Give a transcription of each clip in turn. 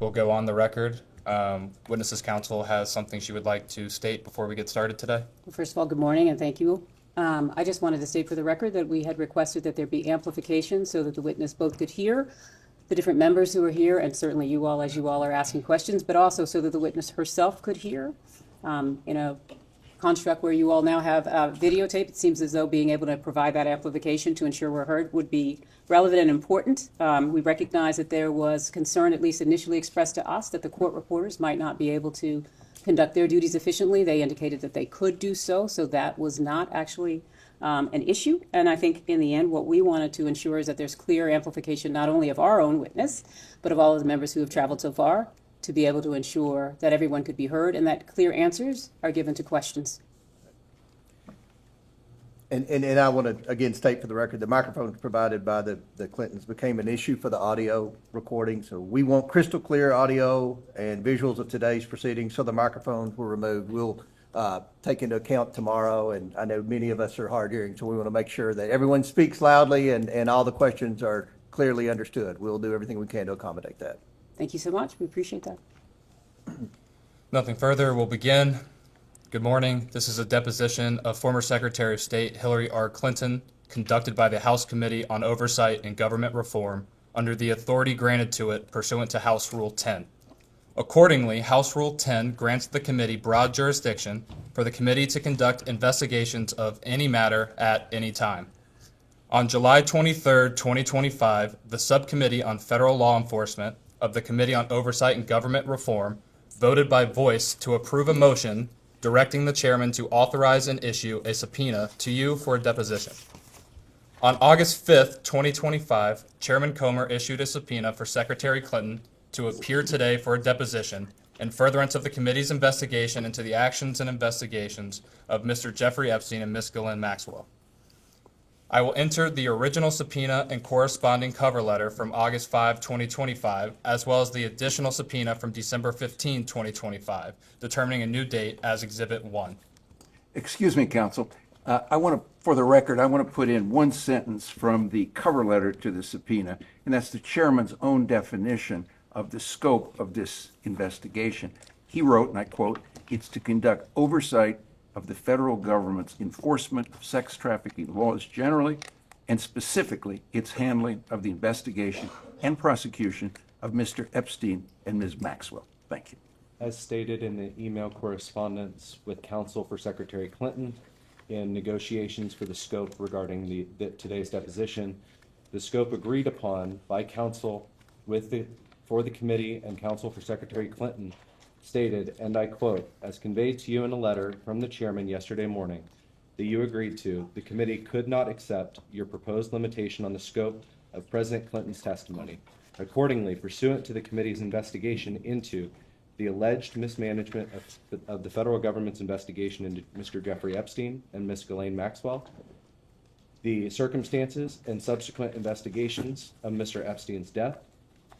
We'll go on the record. Witnesses Counsel has something she would like to state before we get started today. Well, first of all, good morning and thank you. I just wanted to state for the record that we had requested that there be amplification so that the witness both could hear the different members who are here, and certainly you all as you all are asking questions, but also so that the witness herself could hear. In a construct where you all now have videotape, it seems as though being able to provide that amplification to ensure we're heard would be relevant and important. We recognize that there was concern, at least initially expressed to us, that the court reporters might not be able to conduct their duties efficiently. They indicated that they could do so that was not actually an issue. And I think in the end, what we wanted to ensure is that there's clear amplification not only of our own witness, but of all of the members who have traveled so far, to be able to ensure that everyone could be heard and that clear answers are given to questions. And I want to again state for the record, the microphones provided by the Clintons became an issue for the audio recording. So we want crystal clear audio and visuals of today's proceedings, so the microphones were removed. We'll take into account tomorrow, and I know many of us are hard hearing, so we want to make sure that everyone speaks loudly and all the questions are clearly understood. We'll do everything we can to accommodate that. Thank you so much. We appreciate that. Nothing further. We'll begin. Good morning. This is a deposition of former Secretary of State Hillary R. Clinton conducted by the House Committee on Oversight and Government Reform under the authority granted to it pursuant to House Rule 10. Accordingly, House Rule 10 grants the committee broad jurisdiction for the committee to conduct investigations of any matter at any time. On July 23, 2025, the Subcommittee on Federal Law Enforcement of the Committee on Oversight and Government Reform voted by voice to approve a motion directing the chairman to authorize and issue a subpoena to you for a deposition. On August 5th, 2025, Chairman Comer issued a subpoena for Secretary Clinton to appear today for a deposition in furtherance of the committee's investigation into the actions and investigations of Mr. Jeffrey Epstein and Ms. Ghislaine Maxwell. I will enter the original subpoena and corresponding cover letter from August 5, 2025, as well as the additional subpoena from December 15, 2025, determining a new date as Exhibit 1. Excuse me, counsel. For the record, I want to put in one sentence from the cover letter to the subpoena, and that's the chairman's own definition of the scope of this investigation. He wrote, and I quote, "It's to conduct oversight of the federal government's enforcement of sex trafficking laws generally, and specifically its handling of the investigation and prosecution of Mr. Epstein and Ms. Maxwell." Thank you. As stated in the email correspondence with counsel for Secretary Clinton in negotiations for the scope regarding today's deposition, the scope agreed upon by counsel for the committee and counsel for Secretary Clinton stated, and I quote, "As conveyed to you in a letter from the chairman yesterday morning that you agreed to, the committee could not accept your proposed limitation on the scope of President Clinton's testimony. Accordingly, pursuant to the committee's investigation into the alleged mismanagement of the federal government's investigation into Mr. Jeffrey Epstein and Ms. Ghislaine Maxwell, the circumstances and subsequent investigations of Mr. Epstein's death,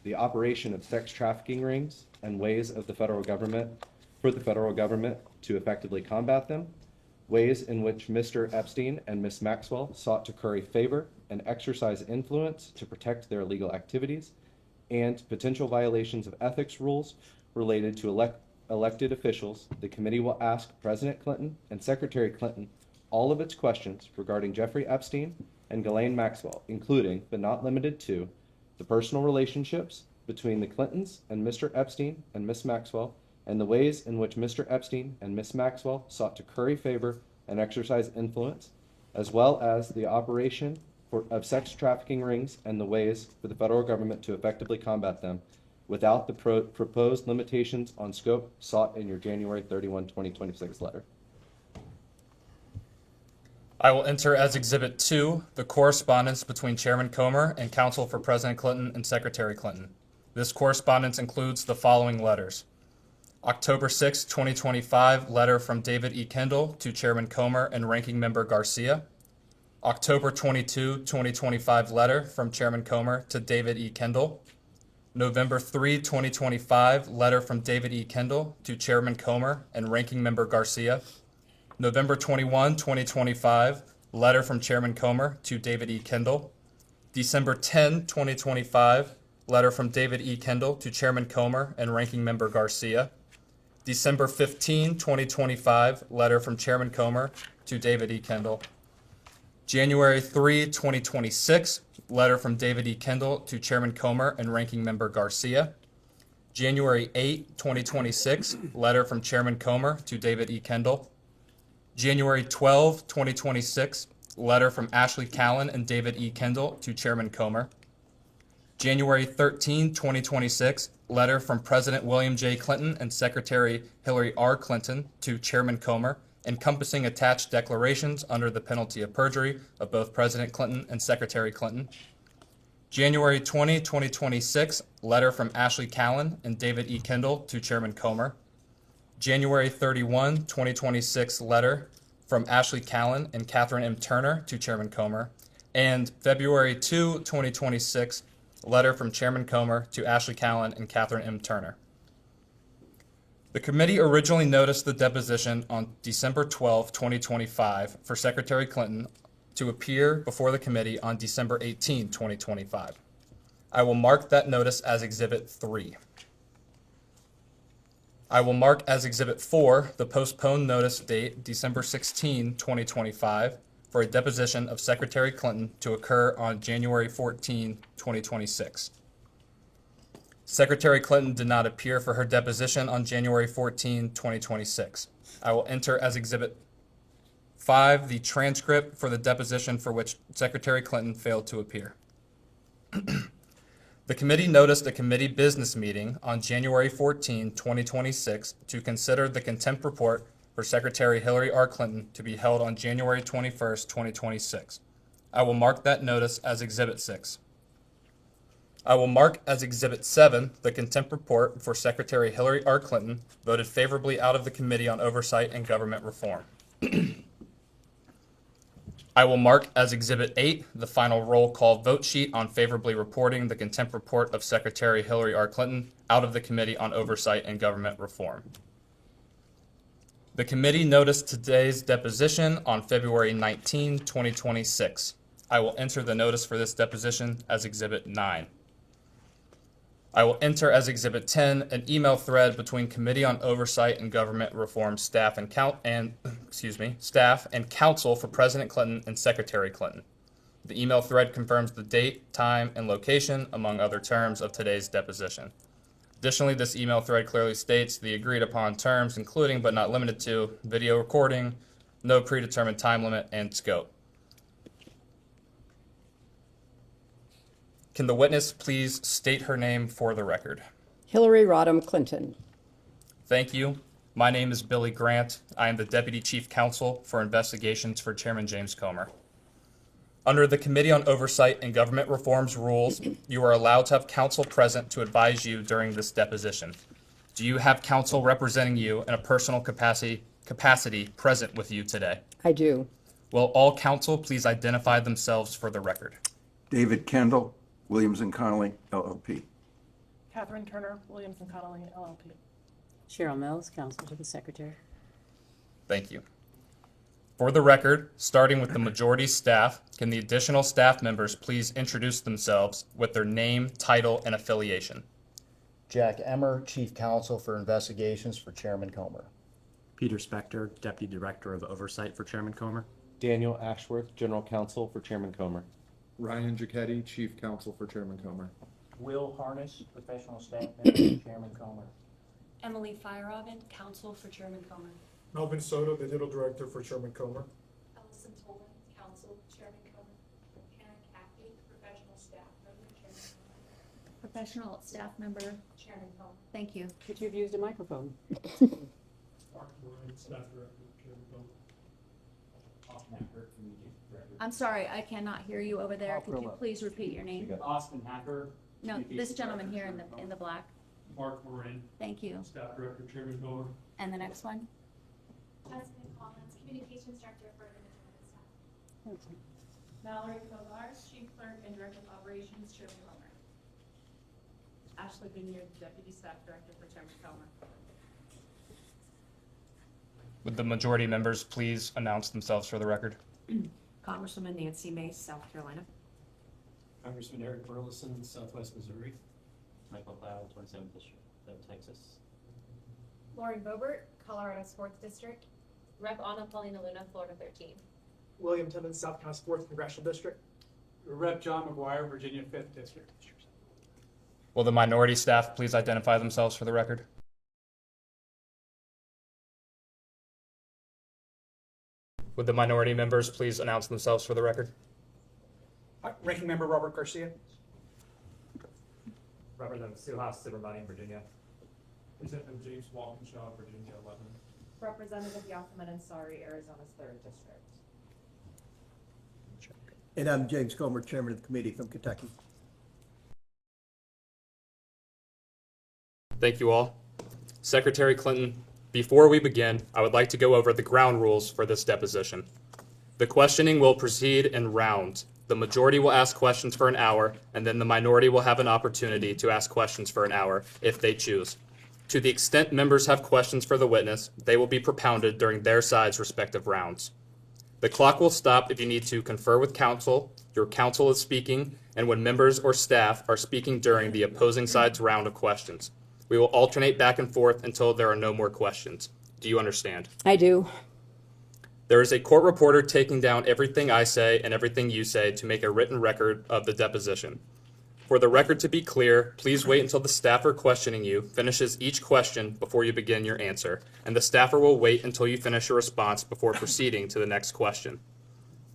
the operation of sex trafficking rings and ways of the federal government to effectively combat them, ways in which Mr. Epstein and Ms. Maxwell sought to curry favor and exercise influence to protect their illegal activities, and potential violations of ethics rules related to elected officials, the committee will ask President Clinton and Secretary Clinton all of its questions regarding Jeffrey Epstein and Ghislaine Maxwell, including, but not limited to, the personal relationships between the Clintons and Mr. Epstein and Ms. Maxwell, and the ways in which Mr. Epstein and Ms. Maxwell sought to curry favor and exercise influence, as well as the operation of sex trafficking rings and the ways for the federal government to effectively combat them without the proposed limitations on scope sought in your January 31, 2026 letter." I will enter as Exhibit 2 the correspondence between Chairman Comer and counsel for President Clinton and Secretary Clinton. This correspondence includes the following letters. October 6, 2025, letter from David E. Kendall to Chairman Comer and Ranking Member Garcia. October 22, 2025, letter from Chairman Comer to David E. Kendall. November 3, 2025, letter from David E. Kendall to Chairman Comer and Ranking Member Garcia. November 21, 2025, letter from Chairman Comer to David E. Kendall. December 10, 2025, letter from David E. Kendall to Chairman Comer and Ranking Member Garcia. December 15, 2025, letter from Chairman Comer to David E. Kendall. January 3, 2026, letter from David E. Kendall to Chairman Comer and Ranking Member Garcia. January 8, 2026, letter from Chairman Comer to David E. Kendall. January 12, 2026, letter from Ashley Callan and David E. Kendall to Chairman Comer. January 13, 2026, letter from President William J. Clinton and Secretary Hillary R. Clinton to Chairman Comer, encompassing attached declarations under the penalty of perjury of both President Clinton and Secretary Clinton. January 20, 2026, letter from Ashley Callan and David E. Kendall to Chairman Comer. January 31, 2026, letter from Ashley Callan and Catherine M. Turner to Chairman Comer. And February 2, 2026, letter from Chairman Comer to Ashley Callan and Catherine M. Turner. The committee originally noticed the deposition on December 12, 2025 for Secretary Clinton to appear before the committee on December 18, 2025. I will mark that notice as Exhibit 3. I will mark as Exhibit 4 the postponed notice date December 16, 2025 for a deposition of Secretary Clinton to occur on January 14, 2026. Secretary Clinton did not appear for her deposition on January 14, 2026. I will enter as Exhibit 5 the transcript for the deposition for which Secretary Clinton failed to appear. The committee noticed a committee business meeting on January 14, 2026 to consider the contempt report for Secretary Hillary R. Clinton to be held on January 21, 2026. I will mark that notice as Exhibit 6. I will mark as Exhibit 7 the contempt report for Secretary Hillary R. Clinton, voted favorably out of the Committee on Oversight and Government Reform. I will mark as Exhibit 8 the final roll call vote sheet on favorably reporting the contempt report of Secretary Hillary R. Clinton out of the Committee on Oversight and Government Reform. The committee noticed today's deposition on February 19, 2026. I will enter the notice for this deposition as Exhibit 9. I will enter as Exhibit 10 an email thread between Committee on Oversight and Government Reform staff and counsel for President Clinton and Secretary Clinton. The email thread confirms the date, time, and location, among other terms, of today's deposition. Additionally, this email thread clearly states the agreed upon terms, including but not limited to video recording, no predetermined time limit, and scope. Can the witness please state her name for the record? Hillary Rodham Clinton. Thank you. My name is Billy Grant. I am the Deputy Chief Counsel for Investigations for Chairman James Comer. Under the Committee on Oversight and Government Reform's rules, you are allowed to have counsel present to advise you during this deposition. Do you have counsel representing you in a personal capacity present with you today? I do. Will all counsel please identify themselves for the record? David Kendall, Williams and Connolly, LLP. Catherine Turner, Williams and Connolly, LLP. Cheryl Mills, counsel to the Secretary. Thank you. For the record, starting with the majority staff, can the additional staff members please introduce themselves with their name, title, and affiliation? Jack Emmer, Chief Counsel for Investigations for Chairman Comer. Peter Spector, Deputy Director of Oversight for Chairman Comer. Daniel Ashworth, General Counsel for Chairman Comer. Ryan Giacchetti, Chief Counsel for Chairman Comer. Will Harness, Professional Staff Member for Chairman Comer. Emily Feierabend, Counsel for Chairman Comer. Melvin Soto, the Digital Director for Chairman Comer. Allison Tolan, Counsel, Chairman Comer. Hannah Caffey, Professional Staff Member, Chairman Comer. Professional staff member. Chairman Comer. Thank you. Could you have used a microphone? Mark Moran, Staff Director for Chairman Comer. I'm sorry, I cannot hear you over there. Could you please repeat your name? Austin Hacker. No, this gentleman here in the black. Mark Moran, Thank you. Staff Director, Chairman Comer. And the next one? Jasmine Collins, Communications Director for the Staff. Mallory Kovars, Chief Clerk and Director of Operations, Chairman Comer. Ashley Vineyard, Deputy Staff Director for Chairman Comer. Would the majority members please announce themselves for the record? Congresswoman Nancy Mace, South Carolina. Congressman Eric Burleson, Southwest Missouri. St. Cloud, 27th District of Texas. Lauren Bobert, Colorado 4th District. Rep. Ana Paulina Luna, Florida 13. William Timmons, South Carolina 4th Congressional District. Rep. John McGuire, Virginia 5th District. Will the minority staff please identify themselves for the record? Would the minority members please announce themselves for the record? Ranking Member Robert Garcia. Representative Suhas Subramanian, Virginia. Representative James Walkinshaw, Virginia 11. Representative Yasaman Ansari, Arizona's 3rd District. And I'm James Comer, Chairman of the committee from Kentucky. Thank you all. Secretary Clinton, before we begin, I would like to go over the ground rules for this deposition. The questioning will proceed in rounds. The majority will ask questions for an hour, and then the minority will have an opportunity to ask questions for an hour if they choose. To the extent members have questions for the witness, they will be propounded during their side's respective rounds. The clock will stop if you need to confer with counsel, your counsel is speaking, and when members or staff are speaking during the opposing side's round of questions. We will alternate back and forth until there are no more questions. Do you understand? I do. There is a court reporter taking down everything I say and everything you say to make a written record of the deposition. For the record to be clear, please wait until the staffer questioning you finishes each question before you begin your answer, and the staffer will wait until you finish your response before proceeding to the next question.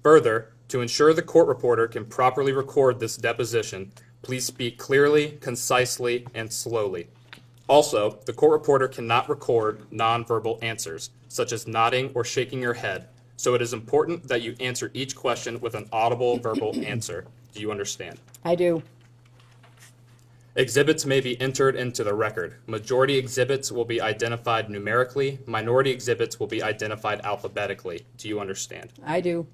Further, to ensure the court reporter can properly record this deposition, please speak clearly, concisely, and slowly. Also, the court reporter cannot record nonverbal answers, such as nodding or shaking your head, so it is important that you answer each question with an audible verbal answer. Do you understand? I do. Exhibits may be entered into the record. Majority exhibits will be identified numerically. Minority exhibits will be identified alphabetically. Do you understand? I do.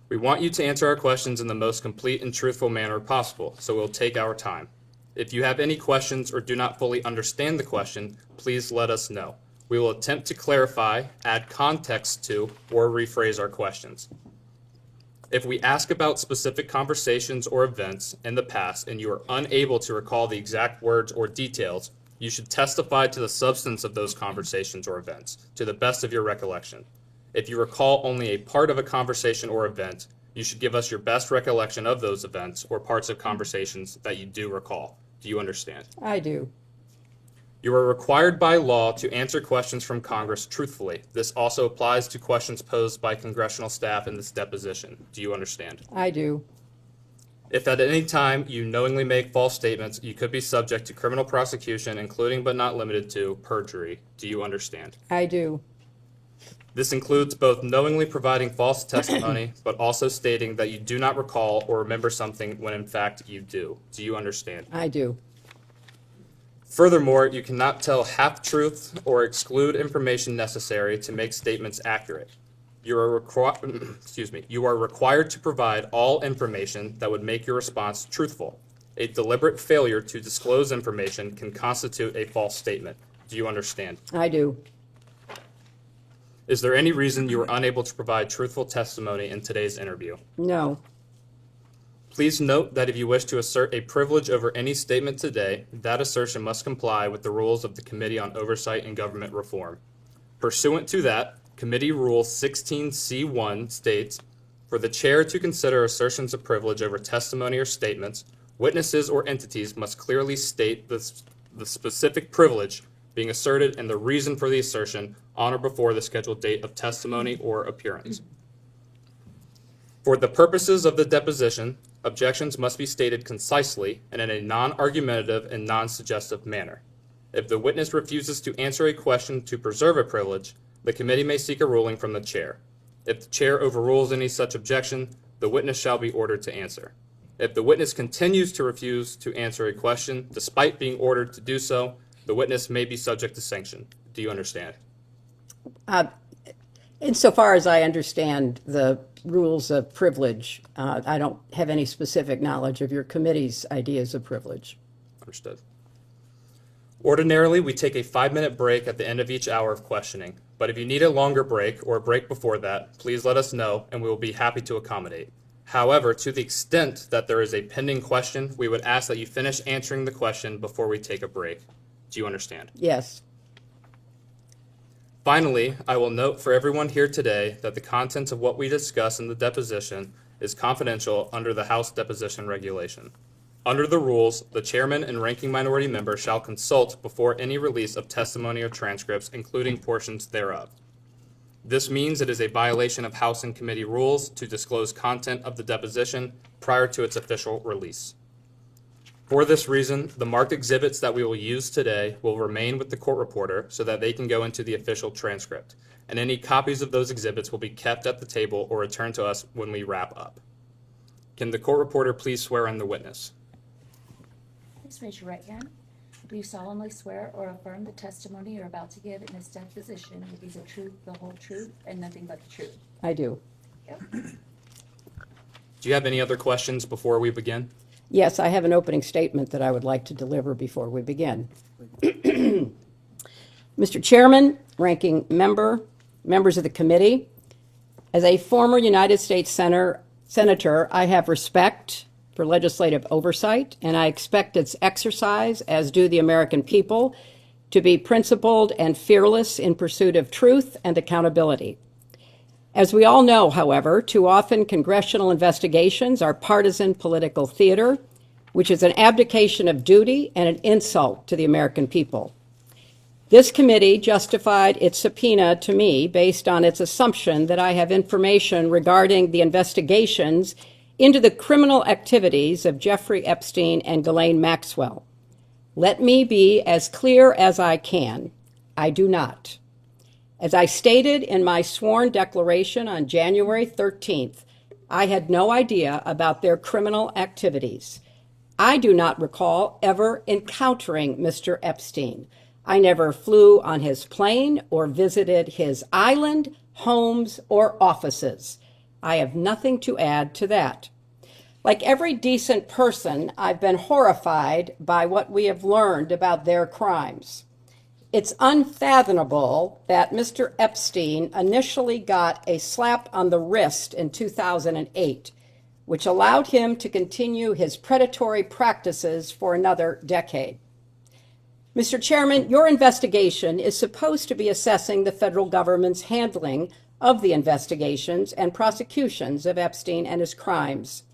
We want you to answer our questions in the most complete and truthful manner possible, so we'll take our time. If you have any questions or do not fully understand the question, please let us know. We will attempt to clarify, add context to, or rephrase our questions. If we ask about specific conversations or events in the past and you are unable to recall the exact words or details, you should testify to the substance of those conversations or events, to the best of your recollection. If you recall only a part of a conversation or event, you should give us your best recollection of those events or parts of conversations that you do recall. Do you understand? I do. You are required by law to answer questions from Congress truthfully. This also applies to questions posed by congressional staff in this deposition. Do you understand? I do. If at any time you knowingly make false statements, you could be subject to criminal prosecution, including but not limited to perjury. Do you understand? I do. This includes both knowingly providing false testimony, but also stating that you do not recall or remember something when in fact you do. Do you understand? I do. Furthermore, you cannot tell half-truths or exclude information necessary to make statements accurate. You are required to provide all information that would make your response truthful. A deliberate failure to disclose information can constitute a false statement. Do you understand? I do. Is there any reason you were unable to provide truthful testimony in today's interview? No. Please note that if you wish to assert a privilege over any statement today, that assertion must comply with the rules of the Committee on Oversight and Government Reform. Pursuant to that, Committee Rule 16C1 states, for the chair to consider assertions of privilege over testimony or statements, witnesses or entities must clearly state the specific privilege being asserted and the reason for the assertion on or before the scheduled date of testimony or appearance. For the purposes of the deposition, objections must be stated concisely and in a non-argumentative and non-suggestive manner. If the witness refuses to answer a question to preserve a privilege, the committee may seek a ruling from the chair. If the chair overrules any such objection, the witness shall be ordered to answer. If the witness continues to refuse to answer a question despite being ordered to do so, the witness may be subject to sanction. Do you understand? Insofar as I understand the rules of privilege, I don't have any specific knowledge of your committee's ideas of privilege. Understood. Ordinarily, we take a 5-minute break at the end of each hour of questioning, but if you need a longer break or a break before that, please let us know and we will be happy to accommodate. However, to the extent that there is a pending question, we would ask that you finish answering the question before we take a break. Do you understand? Yes. Finally, I will note for everyone here today that the contents of what we discuss in the deposition is confidential under the House Deposition Regulation. Under the rules, the chairman and ranking minority member shall consult before any release of testimony or transcripts, including portions thereof. This means it is a violation of House and committee rules to disclose content of the deposition prior to its official release. For this reason, the marked exhibits that we will use today will remain with the court reporter so that they can go into the official transcript, and any copies of those exhibits will be kept at the table or returned to us when we wrap up. Can the court reporter please swear in the witness? Please raise your right hand. Do you solemnly swear or affirm the testimony you're about to give in this deposition will be the truth, the whole truth, and nothing but the truth? I do. Yep. Do you have any other questions before we begin? Yes, I have an opening statement that I would like to deliver before we begin. Mr. Chairman, ranking member, members of the committee, as a former United States Senator, I have respect for legislative oversight, and I expect its exercise, as do the American people, to be principled and fearless in pursuit of truth and accountability. As we all know, however, too often congressional investigations are partisan political theater, which is an abdication of duty and an insult to the American people. This committee justified its subpoena to me based on its assumption that I have information regarding the investigations into the criminal activities of Jeffrey Epstein and Ghislaine Maxwell. Let me be as clear as I can. I do not. As I stated in my sworn declaration on January 13th, I had no idea about their criminal activities. I do not recall ever encountering Mr. Epstein. I never flew on his plane or visited his island, homes, or offices. I have nothing to add to that. Like every decent person, I've been horrified by what we have learned about their crimes. It's unfathomable that Mr. Epstein initially got a slap on the wrist in 2008, which allowed him to continue his predatory practices for another decade. Mr. Chairman, your investigation is supposed to be assessing the federal government's handling of the investigations and prosecutions of Epstein and his crimes.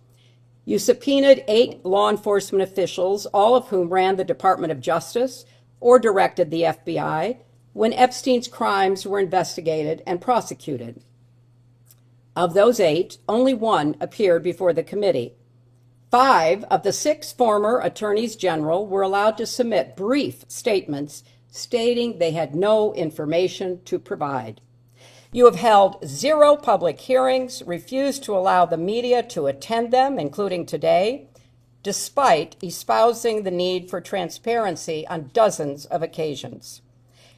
You subpoenaed 8 law enforcement officials, all of whom ran the Department of Justice or directed the FBI when Epstein's crimes were investigated and prosecuted. Of those 8, only 1 appeared before the committee. 5 of the 6 former attorneys general were allowed to submit brief statements stating they had no information to provide. You have held 0 public hearings, refused to allow the media to attend them, including today, despite espousing the need for transparency on dozens of occasions.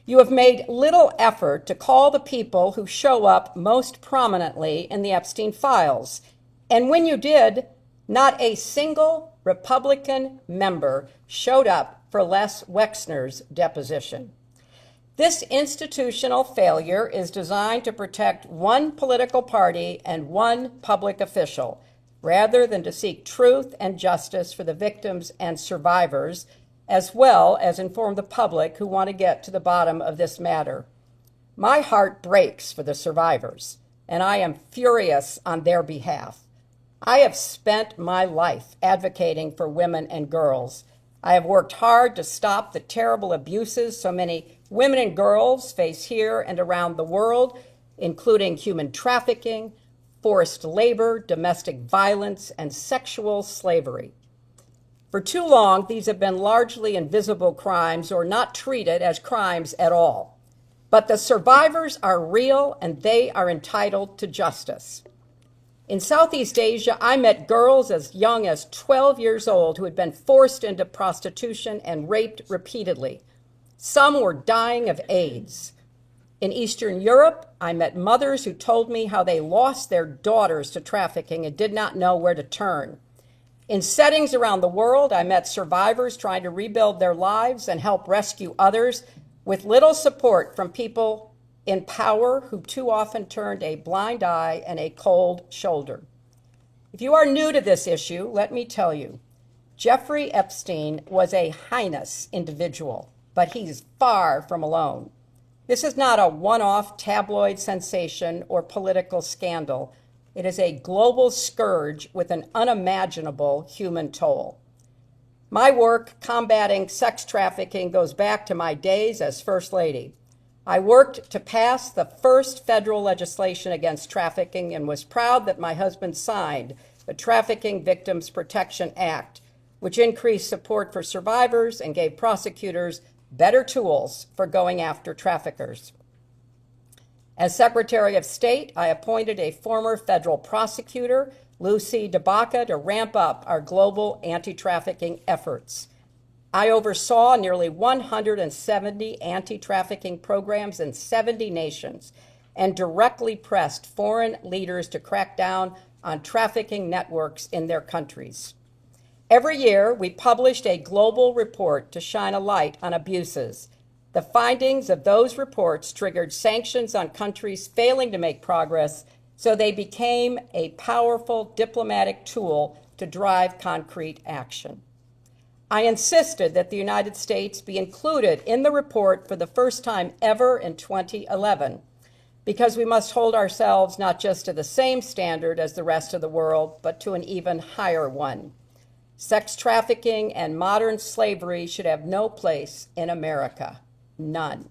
You have made little effort to call the people who show up most prominently in the Epstein Files, and when you did, not a single Republican member showed up for Les Wexner's deposition. This institutional failure is designed to protect one political party and one public official, rather than to seek truth and justice for the victims and survivors, as well as inform the public who want to get to the bottom of this matter. My heart breaks for the survivors, and I am furious on their behalf. I have spent my life advocating for women and girls. I have worked hard to stop the terrible abuses so many women and girls face here and around the world, including human trafficking, forced labor, domestic violence, and sexual slavery. For too long, these have been largely invisible crimes or not treated as crimes at all. But the survivors are real and they are entitled to justice. In Southeast Asia, I met girls as young as 12 years old who had been forced into prostitution and raped repeatedly. Some were dying of AIDS. In Eastern Europe, I met mothers who told me how they lost their daughters to trafficking and did not know where to turn. In settings around the world, I met survivors trying to rebuild their lives and help rescue others with little support from people in power who too often turned a blind eye and a cold shoulder. If you are new to this issue, let me tell you, Jeffrey Epstein was a heinous individual, but he's far from alone. This is not a one-off tabloid sensation or political scandal. It is a global scourge with an unimaginable human toll. My work combating sex trafficking goes back to my days as First Lady. I worked to pass the first federal legislation against trafficking and was proud that my husband signed the Trafficking Victims Protection Act, which increased support for survivors and gave prosecutors better tools for going after traffickers. As Secretary of State, I appointed a former federal prosecutor, Lucy DeBaca, to ramp up our global anti-trafficking efforts. I oversaw nearly 170 anti-trafficking programs in 70 nations and directly pressed foreign leaders to crack down on trafficking networks in their countries. Every year, we published a global report to shine a light on abuses. The findings of those reports triggered sanctions on countries failing to make progress, so they became a powerful diplomatic tool to drive concrete action. I insisted that the United States be included in the report for the first time ever in 2011, because we must hold ourselves not just to the same standard as the rest of the world, but to an even higher one. Sex trafficking and modern slavery should have no place in America. None.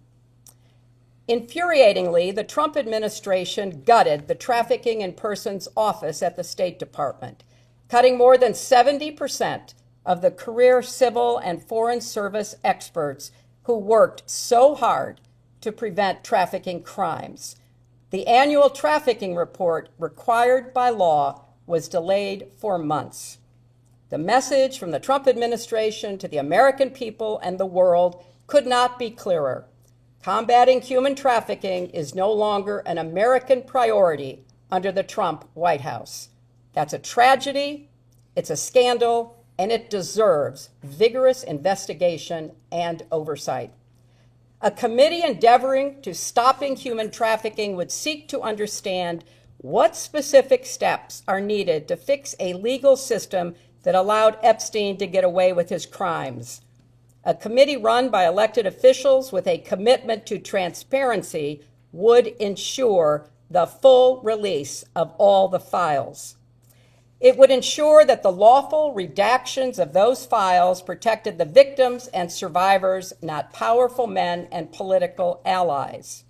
Infuriatingly, the Trump administration gutted the Trafficking in Persons Office at the State Department, cutting more than 70% of the career civil and foreign service experts who worked so hard to prevent trafficking crimes. The annual trafficking report required by law was delayed for months. The message from the Trump administration to the American people and the world could not be clearer. Combating human trafficking is no longer an American priority under the Trump White House. That's a tragedy, it's a scandal, and it deserves vigorous investigation and oversight. A committee endeavoring to stopping human trafficking would seek to understand what specific steps are needed to fix a legal system that allowed Epstein to get away with his crimes. A committee run by elected officials with a commitment to transparency would ensure the full release of all the files. It would ensure that the lawful redactions of those files protected the victims and survivors, not powerful men and political allies.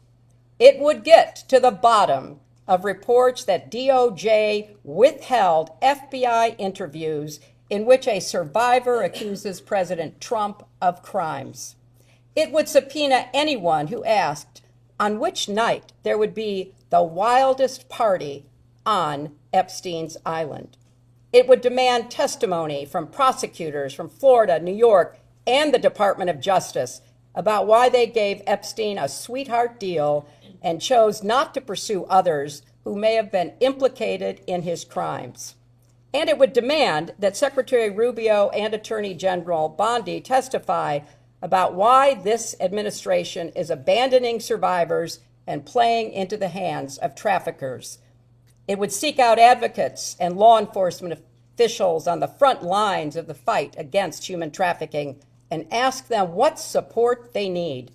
It would get to the bottom of reports that DOJ withheld FBI interviews in which a survivor accuses President Trump of crimes. It would subpoena anyone who asked on which night there would be the wildest party on Epstein's Island. It would demand testimony from prosecutors from Florida, New York, and the Department of Justice about why they gave Epstein a sweetheart deal and chose not to pursue others who may have been implicated in his crimes. And it would demand that Secretary Rubio and Attorney General Bondi testify about why this administration is abandoning survivors and playing into the hands of traffickers. It would seek out advocates and law enforcement officials on the front lines of the fight against human trafficking and ask them what support they need.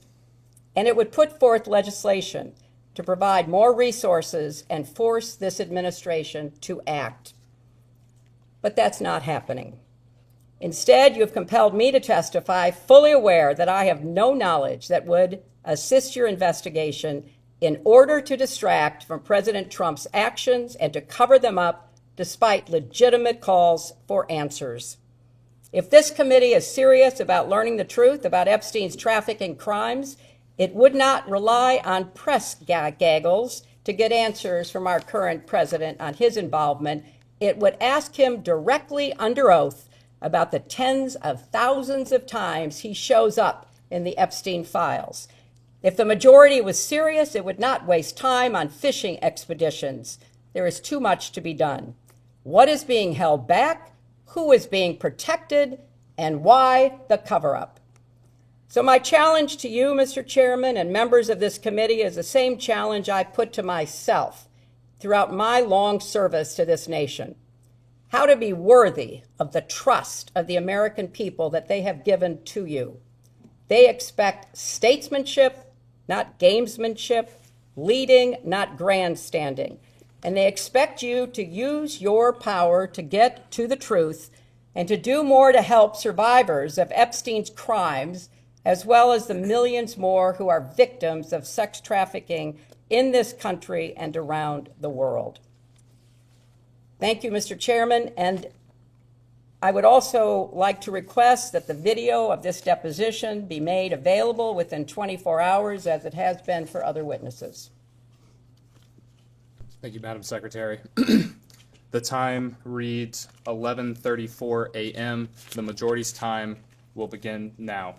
And it would put forth legislation to provide more resources and force this administration to act. But that's not happening. Instead, you have compelled me to testify, fully aware that I have no knowledge that would assist your investigation in order to distract from President Trump's actions and to cover them up despite legitimate calls for answers. If this committee is serious about learning the truth about Epstein's trafficking crimes, it would not rely on press gaggles to get answers from our current president on his involvement. It would ask him directly under oath about the tens of thousands of times he shows up in the Epstein Files. If the majority was serious, it would not waste time on fishing expeditions. There is too much to be done. What is being held back? Who is being protected? And why the cover-up? So my challenge to you, Mr. Chairman, and members of this committee is the same challenge I put to myself throughout my long service to this nation. how to be worthy of the trust of the American people that they have given to you. They expect statesmanship, not gamesmanship, leading, not grandstanding. And they expect you to use your power to get to the truth and to do more to help survivors of Epstein's crimes, as well as the millions more who are victims of sex trafficking in this country and around the world. Thank you, Mr. Chairman, and I would also like to request that the video of this deposition be made available within 24 hours, as it has been for other witnesses. Thank you, Madam Secretary. The time reads 11:34 a.m. The majority's time will begin now.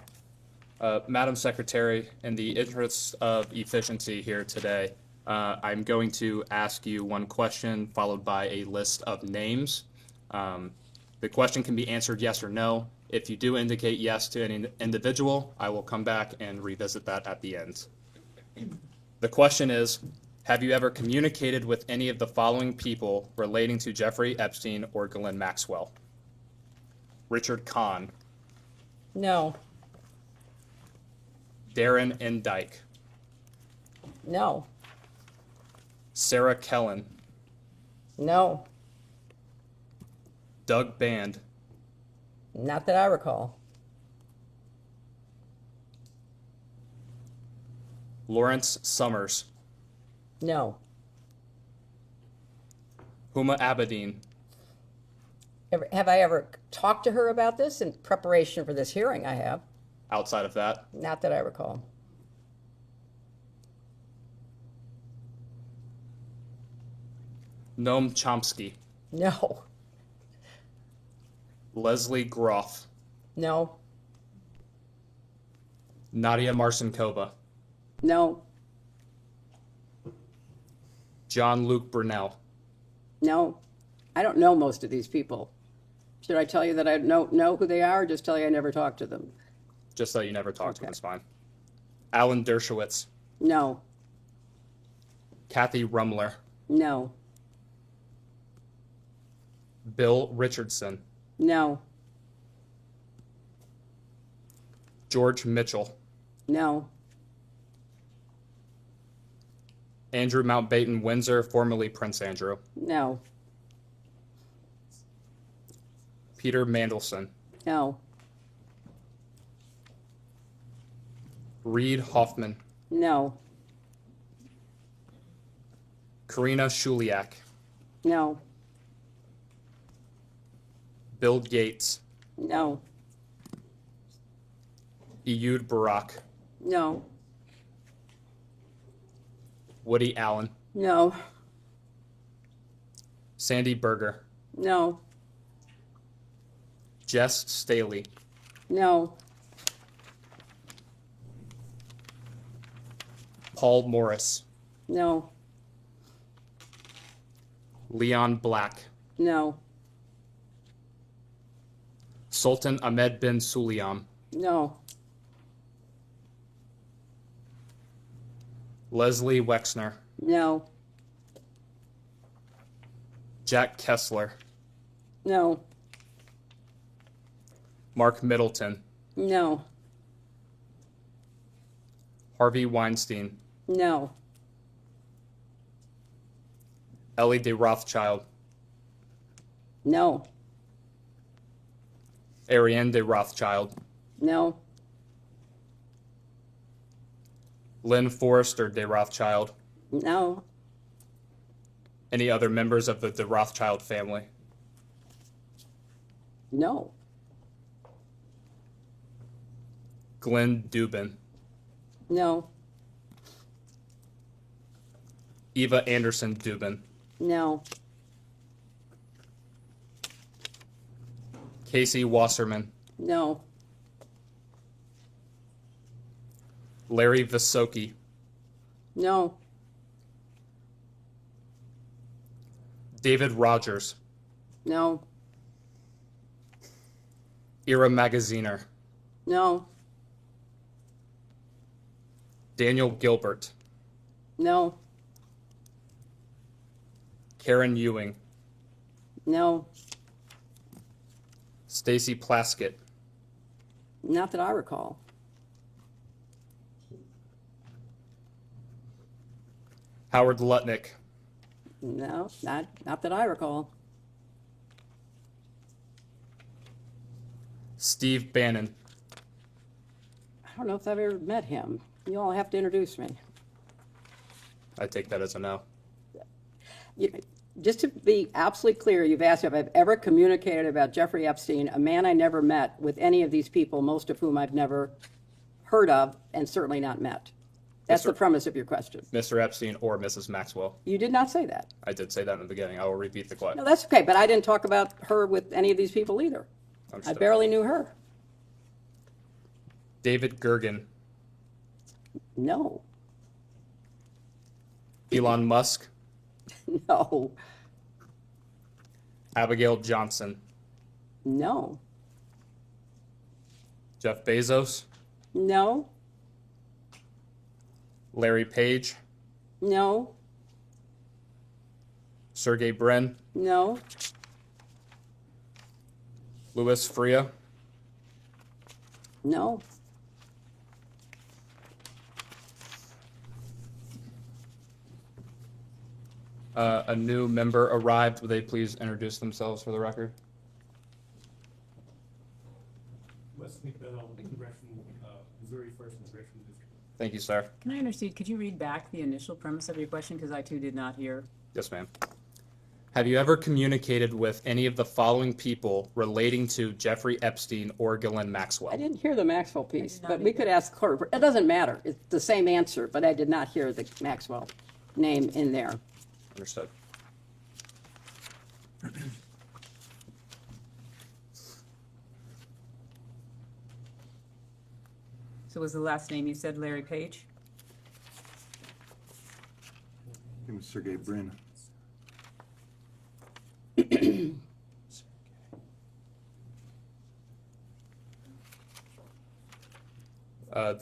Madam Secretary, in the interest of efficiency here today, I'm going to ask you one question followed by a list of names. The question can be answered yes or no. If you do indicate yes to any individual, I will come back and revisit that at the end. The question is, have you ever communicated with any of the following people relating to Jeffrey Epstein or Ghislaine Maxwell? Richard Kahn, No. Darren N. Dyke, No. Sarah Kellen, No. Doug Band, Not that I recall. Lawrence Summers, No. Huma Abedin, Have I ever talked to her about this in preparation for this hearing? I have. outside of that, Not that I recall. Noam Chomsky, No. Leslie Groff, No. Nadia Marcinkova, No. John Luke Brunel, No. I don't know most of these people. Should I tell you that I know who they are, or just tell you I never talked to them? just so you never talked to him, Okay. it's fine. Alan Dershowitz, No. Kathy Rumler, No. Bill Richardson, No. George Mitchell, No. Andrew Mountbatten Windsor, formerly Prince Andrew, No. Peter Mandelson, No. Reed Hoffman, No. Karina Shuliak, No. Bill Gates, No. Ehud Barak, No. Woody Allen, No. Sandy Berger, No. Jess Staley, No. Paul Morris, No. Leon Black, No. Sultan Ahmed bin Sulayam, No. Leslie Wexner, No. Jack Kessler, No. Mark Middleton, No. Harvey Weinstein, No. Ellie de Rothschild, No. Ariane de Rothschild, No. Lynn Forrester de Rothschild, No. any other members of the de Rothschild family, No. Glenn Dubin, No. Eva Anderson Dubin, No. Casey Wasserman, No. Larry Visoki, No. David Rogers, No. Ira Magaziner, No. Daniel Gilbert, No. Karen Ewing, No. Stacy Plaskett. Not that I recall. Howard Lutnick. No, not that I recall. Steve Bannon. I don't know if I've ever met him. You all have to introduce me. I take that as a no. Just to be absolutely clear, you've asked if I've ever communicated about Jeffrey Epstein, a man I never met, with any of these people, most of whom I've never heard of and certainly not met. That's the premise of your question. Mr. Epstein or Mrs. Maxwell. You did not say that. I did say that in the beginning. I will repeat the question. No, that's okay, but I didn't talk about her with any of these people either. I Understood. barely knew her. David Gergen. No. Elon Musk. No. Abigail Johnson. No. Jeff Bezos. No. Larry Page. No. Sergey Brin. No. Louis Freeh. No. A new member arrived. Would they please introduce themselves for the record? Wesley Bell, Congressional, Missouri First Congressional District. Thank you, sir. Can I understand, could you read back the initial premise of your question, because I too did not hear? Yes, ma'am. Have you ever communicated with any of the following people relating to Jeffrey Epstein or Ghislaine Maxwell? I didn't hear the Maxwell piece, did not but we could ask Clerk. It doesn't matter. It's the same answer, but I did not hear the Maxwell name in there. Understood. So was the last name you said Larry Page? It was Sergey Brin. The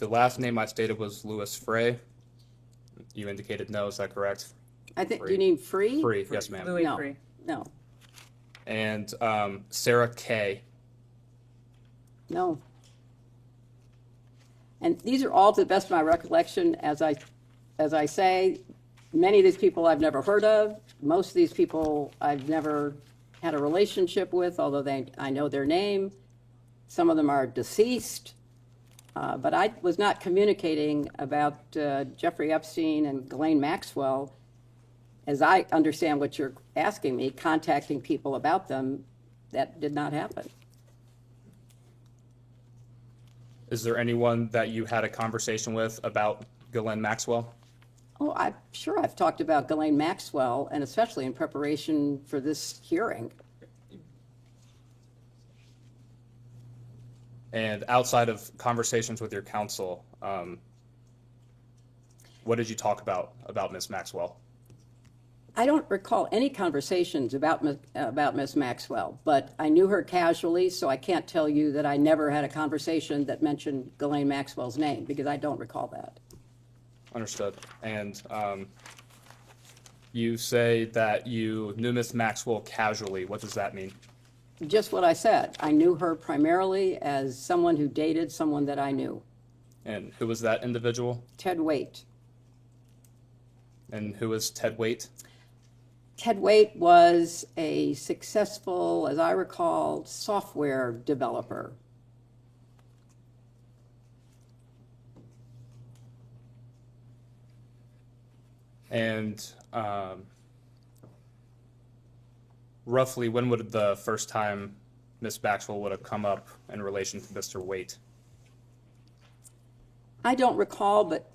last name I stated was Louis Freeh. You indicated no, is that correct? I think, do you need free? Free, yes, ma'am. Louis No. Free. No, And Sarah Kay. no. And these are all, to the best of my recollection, as I say, many of these people I've never heard of. Most of these people I've never had a relationship with, although I know their name. Some of them are deceased. But I was not communicating about Jeffrey Epstein and Ghislaine Maxwell, as I understand what you're asking me, contacting people about them. That did not happen. Is there anyone that you had a conversation with about Ghislaine Maxwell? Oh, I'm sure I've talked about Ghislaine Maxwell, and especially in preparation for this hearing. And outside of conversations with your counsel, what did you talk about Ms. Maxwell? I don't recall any conversations about Miss Maxwell, but I knew her casually, so I can't tell you that I never had a conversation that mentioned Ghislaine Maxwell's name, because I don't recall that. Understood. And you say that you knew Ms. Maxwell casually. What does that mean? Just what I said. I knew her primarily as someone who dated someone that I knew, And who was that individual? Ted Waite. And who was Ted Waite? Ted Waite was a successful, as I recall, software developer. And roughly when would the first time Ms. Maxwell would have come up in relation to Mr. Waite? I don't recall, but,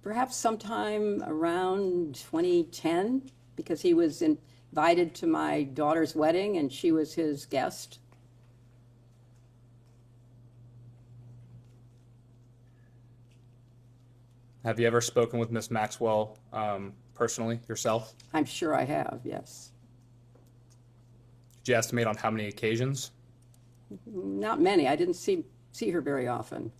perhaps sometime around 2010, because he was invited to my daughter's wedding and she was his guest. Have you ever spoken with Ms. Maxwell personally yourself? I'm sure I have, yes. Did you estimate on how many occasions? Not many. I didn't see her very often.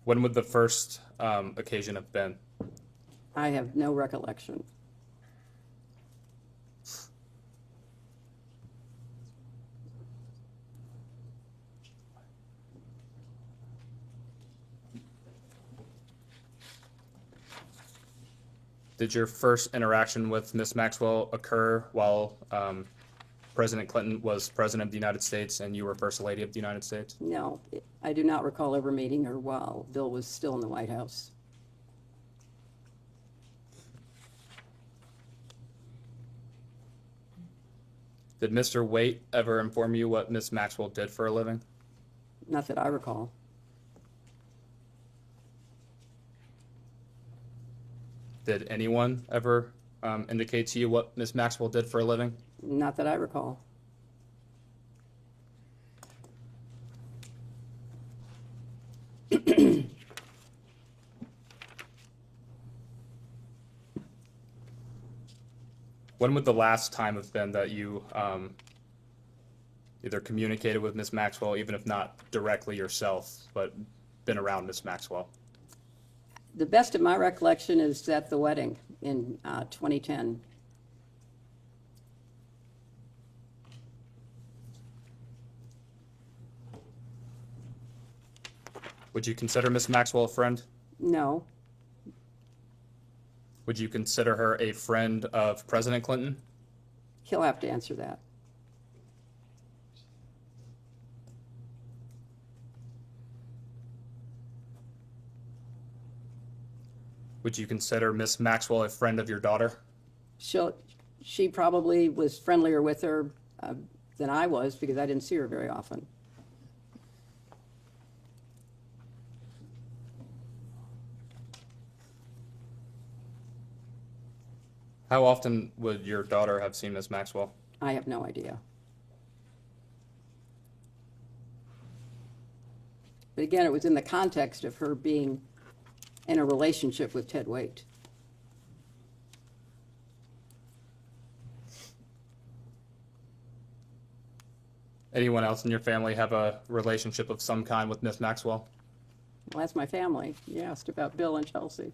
When would the first occasion have been? I have no recollection. Did your first interaction with Ms. Maxwell occur while President Clinton was President of the United States and you were First Lady of the United States? No, I do not recall ever meeting her while Bill was still in the White House. Did Mr. Waite ever inform you what Ms. Maxwell did for a living? Not that I recall. Did anyone ever indicate to you what Ms. Maxwell did for a living? Not that I recall. When would the last time have been that you either communicated with Ms. Maxwell, even if not directly yourself, but been around Ms. Maxwell? The best of my recollection is at the wedding in 2010. Would you consider Ms. Maxwell a friend? No, Would you consider her a friend of President Clinton? he'll have to answer that. Would you consider Ms. Maxwell a friend of your daughter? She probably was friendlier with her than I was because I didn't see her very often. How often would your daughter have seen Ms. Maxwell? I have no idea. But again, it was in the context of her being in a relationship with Ted Waite. Anyone else in your family have a relationship of some kind with Ms. Maxwell? Well, that's my family. You asked about Bill and Chelsea.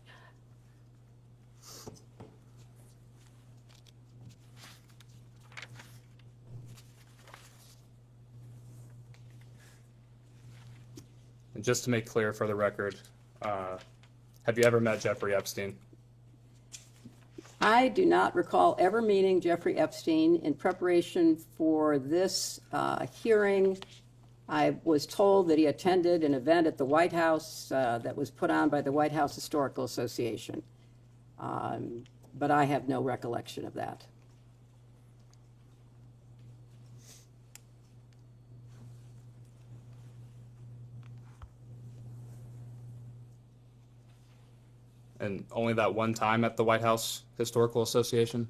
And just to make clear for the record, have you ever met Jeffrey Epstein? I do not recall ever meeting Jeffrey Epstein. In preparation for this hearing, I was told that he attended an event at the White House that was put on by the White House Historical Association. But I have no recollection of that. And only that one time at the White House Historical Association?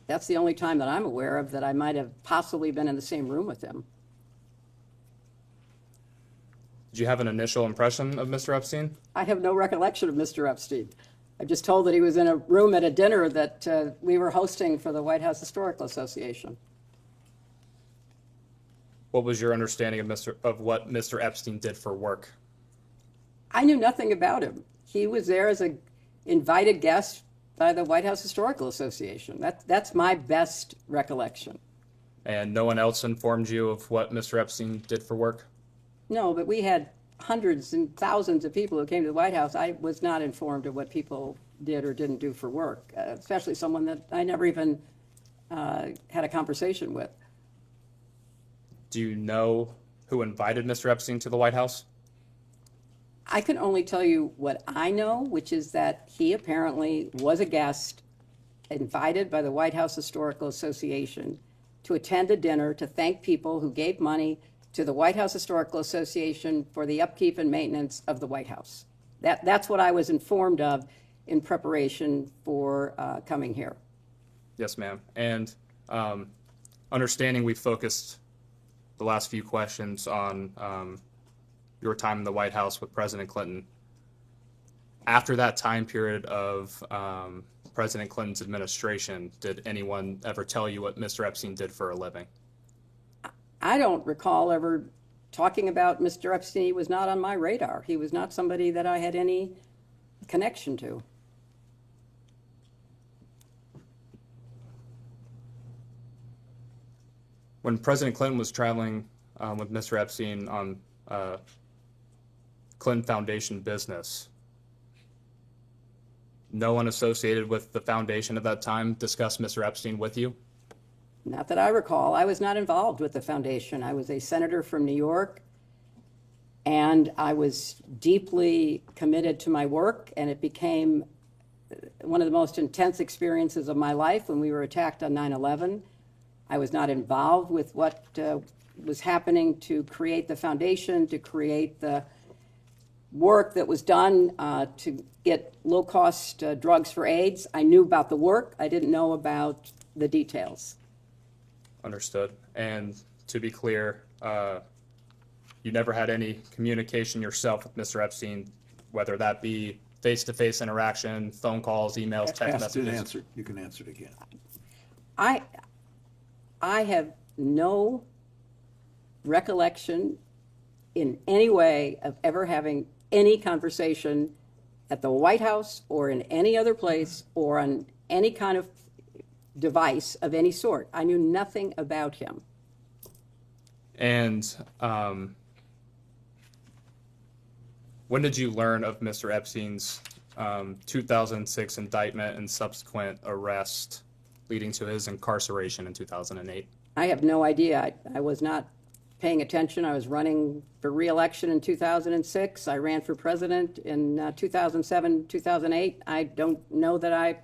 That's the only time that I'm aware of that I might have possibly been in the same room with him. Did you have an initial impression of Mr. Epstein? I have no recollection of Mr. Epstein. I'm just told that he was in a room at a dinner that we were hosting for the White House Historical Association. What was your understanding of what Mr. Epstein did for work? I knew nothing about him. He was there as an invited guest by the White House Historical Association. That's my best recollection. And no one else informed you of what Mr. Epstein did for work? No, but we had hundreds and thousands of people who came to the White House. I was not informed of what people did or didn't do for work, especially someone that I never even had a conversation with. Do you know who invited Mr. Epstein to the White House? I can only tell you what I know, which is that he apparently was a guest invited by the White House Historical Association to attend a dinner to thank people who gave money to the White House Historical Association for the upkeep and maintenance of the White House. That's what I was informed of in preparation for coming here. Yes, ma'am. And understanding we focused the last few questions on your time in the White House with President Clinton. After that time period of President Clinton's administration, did anyone ever tell you what Mr. Epstein did for a living? I don't recall ever talking about Mr. Epstein was not on my radar. He was not somebody that I had any connection to. When President Clinton was traveling with Mr. Epstein on Clinton Foundation business, no one associated with the foundation at that time discussed Mr. Epstein with you? Not that I recall. I was not involved with the foundation. I was a senator from New York, and I was deeply committed to my work, and it became one of the most intense experiences of my life when we were attacked on 9/11. I was not involved with what was happening to create the foundation, to create the work that was done to get low-cost drugs for AIDS. I knew about the work. I didn't know about the details. Understood. And to be clear, you never had any communication yourself with Mr. Epstein, whether that be face-to-face interaction, phone calls, emails, text Asked and messages? answered. You can answer it again. I have no recollection in any way of ever having any conversation at the White House or in any other place or on any kind of device of any sort. I knew nothing about him. And when did you learn of Mr. Epstein's 2006 indictment and subsequent arrest leading to his incarceration in 2008? I have no idea. I was not paying attention. I was running for re-election in 2006. I ran for president in 2007, 2008. I don't know that I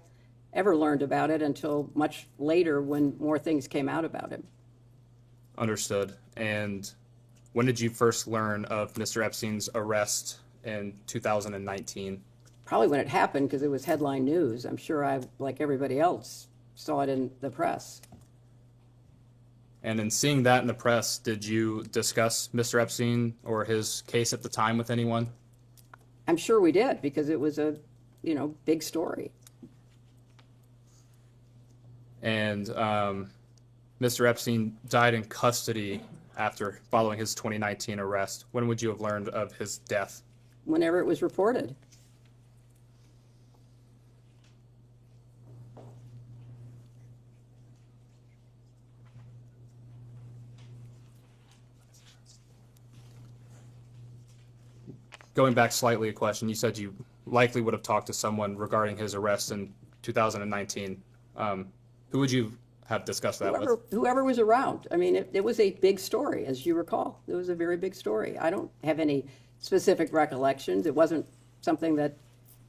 ever learned about it until much later when more things came out about him. Understood. And when did you first learn of Mr. Epstein's arrest in 2019? Probably when it happened, because it was headline news. I'm sure I, like everybody else, saw it in the press. And in seeing that in the press, did you discuss Mr. Epstein or his case at the time with anyone? I'm sure we did, because it was a, big story. And Mr. Epstein died in custody following his 2019 arrest. When would you have learned of his death? Whenever it was reported. Going back slightly a question, you said you likely would have talked to someone regarding his arrest in 2019. Who would you have discussed that with? Whoever was around. I mean, it was a big story, as you recall. It was a very big story. I don't have any specific recollections. It wasn't something that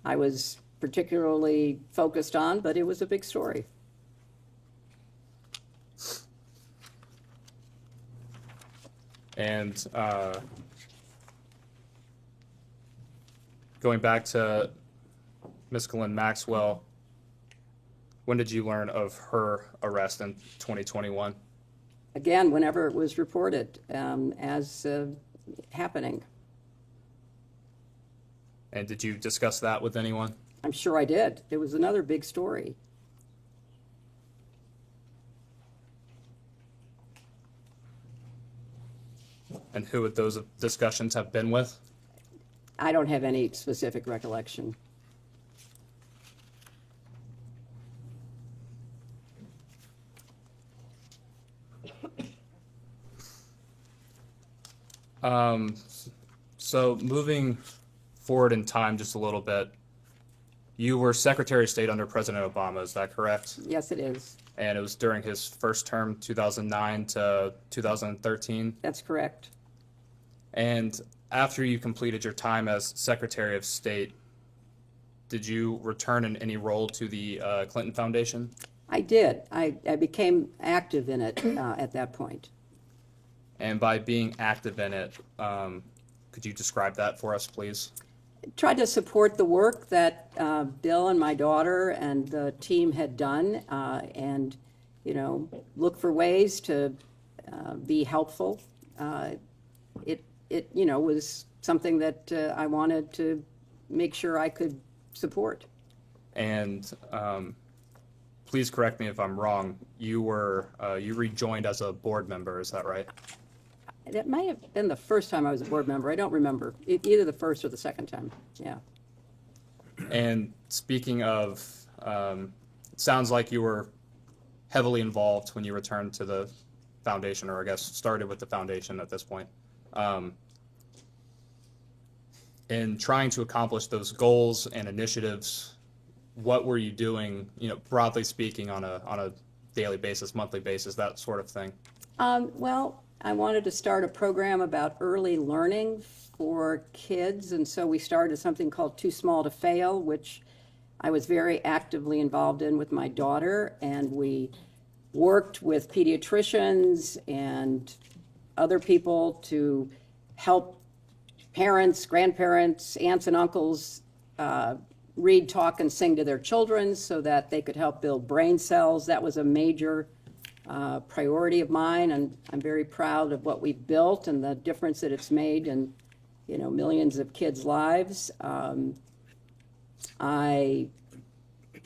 I was particularly focused on, but it was a big story. And going back to Ms. Ghislaine Maxwell, when did you learn of her arrest in 2021? Again, whenever it was reported as happening. And did you discuss that with anyone? I'm sure I did. It was another big story. And who would those discussions have been with? I don't have any specific recollection. So moving forward in time just a little bit, you were Secretary of State under President Obama, is that correct? Yes, it is. And it was during his first term, 2009 to 2013? That's correct. And after you completed your time as Secretary of State, did you return in any role to the Clinton Foundation? I did. I became active in it at that point. And by being active in it, could you describe that for us, please? Tried to support the work that Bill and my daughter and the team had done, and look for ways to be helpful. It was something that I wanted to make sure I could support. And please correct me if I'm wrong. You rejoined as a board member, is that right? That may have been the first time I was a board member. I don't remember. Either the first or the second time. Yeah. And speaking of, it sounds like you were heavily involved when you returned to the foundation, or I guess started with the foundation at this point. In trying to accomplish those goals and initiatives, what were you doing, broadly speaking, on a daily basis, monthly basis, that sort of thing? Well, I wanted to start a program about early learning for kids, and so we started something called Too Small to Fail, which I was very actively involved in with my daughter, and we worked with pediatricians and other people to help parents, grandparents, aunts and uncles read, talk, and sing to their children so that they could help build brain cells. That was a major priority of mine, and I'm very proud of what we've built and the difference that it's made in, millions of kids' lives. I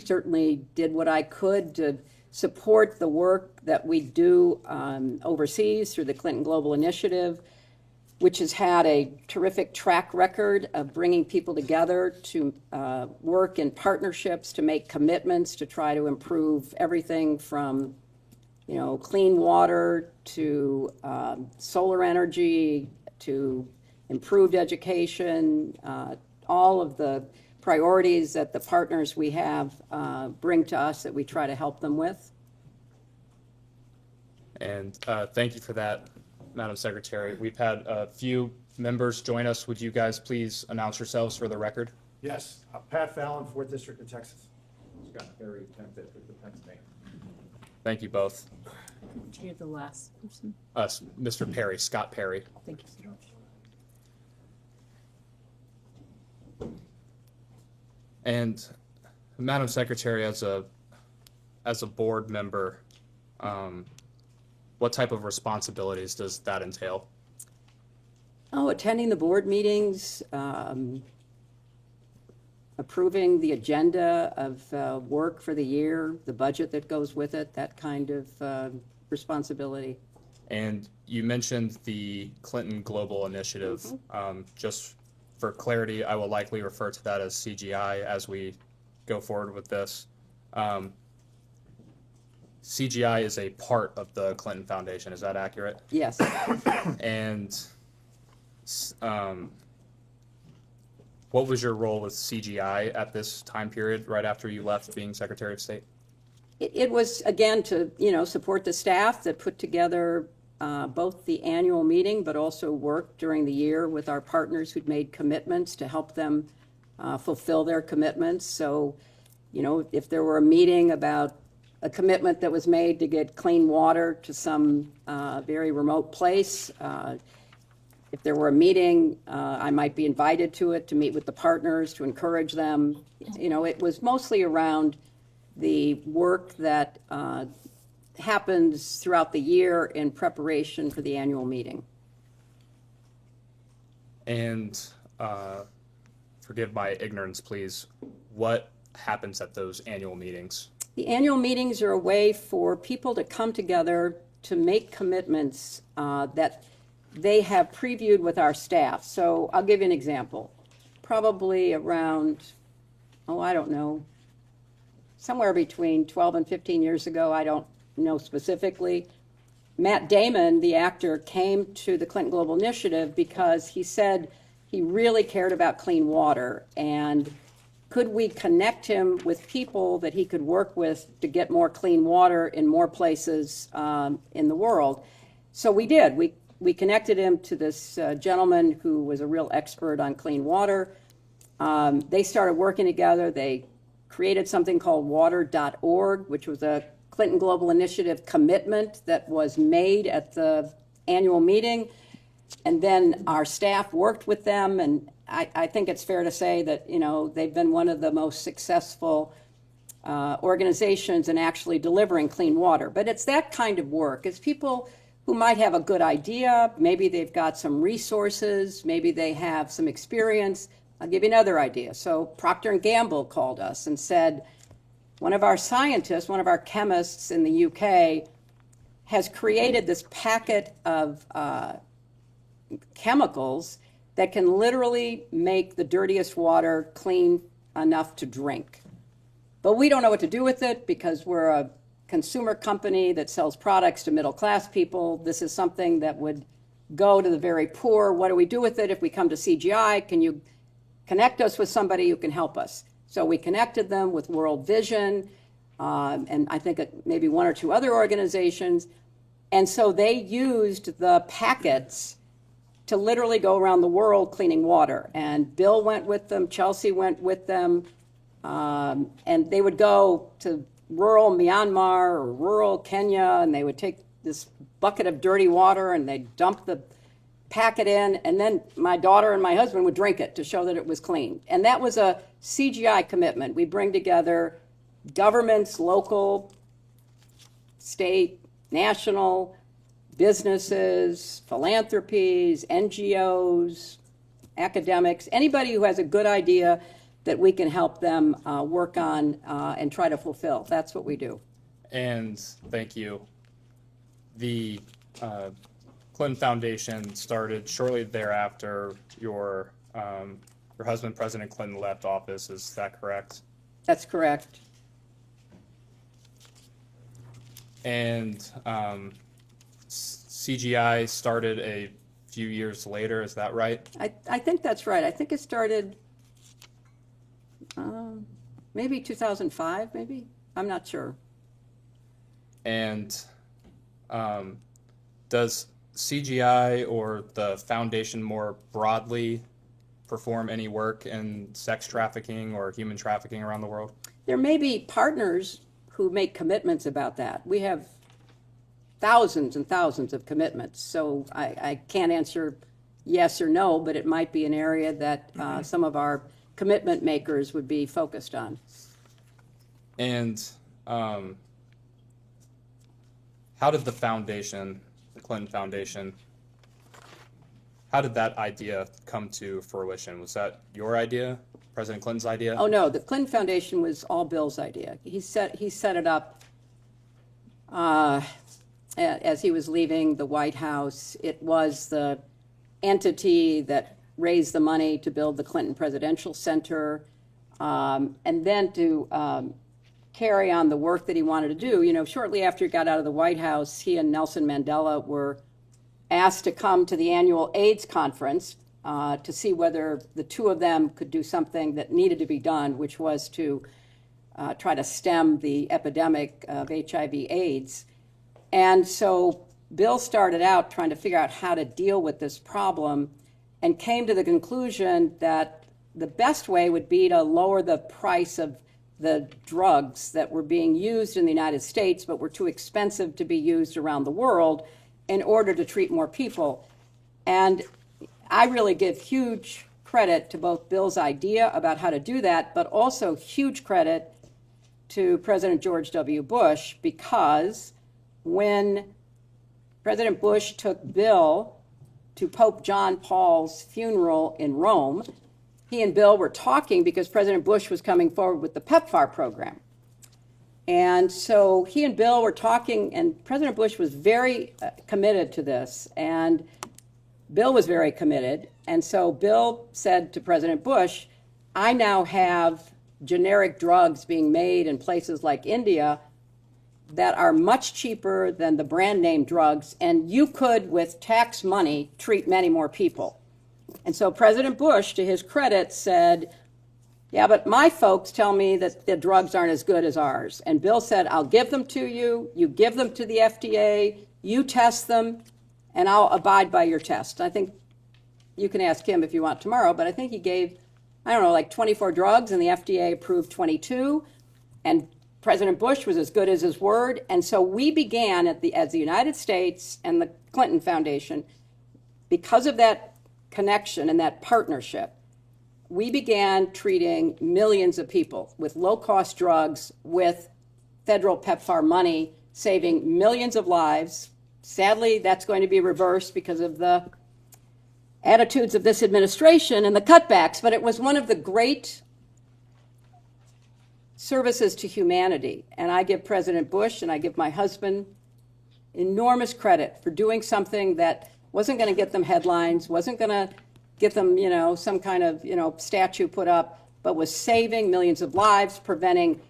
certainly did what I could to support the work that we do overseas through the Clinton Global Initiative, which has had a terrific track record of bringing people together to work in partnerships, to make commitments, to try to improve everything from, clean water to solar energy to improved education, all of the priorities that the partners we have bring to us that we try to help them with. And thank you for that, Madam Secretary. We've had a few members join us. Would you guys please announce yourselves for the record? Yes, Pat Fallon, 4th District of Texas. Scott Perry, 10th District of Pennsylvania. Thank you both. You're the last person. Mr. Perry, Scott Perry. Thank you so much. And Madam Secretary, as a board member, what type of responsibilities does that entail? Oh, attending the board meetings, approving the agenda of work for the year, the budget that goes with it, that kind of responsibility. And you mentioned the Clinton Global Initiative. Just for clarity, I will likely refer to that as CGI as we go forward with this. CGI is a part of the Clinton Foundation, is that accurate? Yes. And what was your role with CGI at this time period, right after you left being Secretary of State? It was, again, to, support the staff that put together both the annual meeting, but also work during the year with our partners who'd made commitments to help them fulfill their commitments. So, if there were a meeting about a commitment that was made to get clean water to some very remote place, if there were a meeting, I might be invited to it to meet with the partners, to encourage them. It was mostly around the work that happens throughout the year in preparation for the annual meeting. And forgive my ignorance, please, what happens at those annual meetings? The annual meetings are a way for people to come together to make commitments that they have previewed with our staff. So I'll give you an example. Probably around, I don't know, somewhere between 12 and 15 years ago, I don't know specifically, Matt Damon, the actor, came to the Clinton Global Initiative because he said he really cared about clean water, and could we connect him with people that he could work with to get more clean water in more places in the world? So we did. We connected him to this gentleman who was a real expert on clean water. They started working together. They created something called water.org, which was a Clinton Global Initiative commitment that was made at the annual meeting. And then our staff worked with them, and I think it's fair to say that, they've been one of the most successful organizations in actually delivering clean water. But it's that kind of work. It's people who might have a good idea, maybe they've got some resources, maybe they have some experience. I'll give you another idea. So Procter & Gamble called us and said, one of our scientists, one of our chemists in the UK has created this packet of chemicals that can literally make the dirtiest water clean enough to drink. But we don't know what to do with it because we're a consumer company that sells products to middle-class people. This is something that would go to the very poor. What do we do with it if we come to CGI? Can you connect us with somebody who can help us? So we connected them with World Vision, and I think maybe one or two other organizations. And so they used the packets to literally go around the world cleaning water. And Bill went with them, Chelsea went with them, and they would go to rural Myanmar or rural Kenya, and they would take this bucket of dirty water and they'd dump the packet in, and then my daughter and my husband would drink it to show that it was clean. And that was a CGI commitment. We bring together governments, local, state, national, businesses, philanthropies, NGOs, academics, anybody who has a good idea that we can help them work on and try to fulfill. That's what we do. And thank you. The Clinton Foundation started shortly thereafter your husband, President Clinton, left office. Is that correct? That's correct. And CGI started a few years later. Is that right? I think that's right. I think it started maybe 2005, maybe? I'm not sure. And does CGI or the foundation more broadly perform any work in sex trafficking or human trafficking around the world? There may be partners who make commitments about that. We have thousands and thousands of commitments, so I can't answer yes or no, but it might be an area that some of our commitment makers would be focused on. And how did the foundation, the Clinton Foundation, how did that idea come to fruition? Was that your idea, President Clinton's idea? Oh no, the Clinton Foundation was all Bill's idea. He set it up as he was leaving the White House. It was the entity that raised the money to build the Clinton Presidential Center, and then to carry on the work that he wanted to do. You know, shortly after he got out of the White House, he and Nelson Mandela were asked to come to the annual AIDS conference to see whether the two of them could do something that needed to be done, which was to try to stem the epidemic of HIV/AIDS. And so Bill started out trying to figure out how to deal with this problem and came to the conclusion that the best way would be to lower the price of the drugs that were being used in the United States but were too expensive to be used around the world in order to treat more people. And I really give huge credit to both Bill's idea about how to do that, but also huge credit to President George W. Bush, because when President Bush took Bill to Pope John Paul's funeral in Rome, he and Bill were talking because President Bush was coming forward with the PEPFAR program. And so he and Bill were talking, and President Bush was very committed to this, and Bill was very committed. And so Bill said to President Bush, I now have generic drugs being made in places like India that are much cheaper than the brand name drugs, and you could, with tax money, treat many more people. And so President Bush, to his credit, said, yeah, but my folks tell me that the drugs aren't as good as ours. And Bill said, I'll give them to you, you give them to the FDA, you test them, and I'll abide by your test. I think you can ask him if you want tomorrow, but I think he gave, I don't know, like 24 drugs, and the FDA approved 22, and President Bush was as good as his word. And so we began as the United States and the Clinton Foundation, because of that connection and that partnership, we began treating millions of people with low-cost drugs with federal PEPFAR money, saving millions of lives. Sadly, that's going to be reversed because of the attitudes of this administration and the cutbacks, but it was one of the great services to humanity. And I give President Bush and I give my husband enormous credit for doing something that wasn't going to get them headlines, wasn't going to get them, some kind of, statue put up, but was saving millions of lives, preventing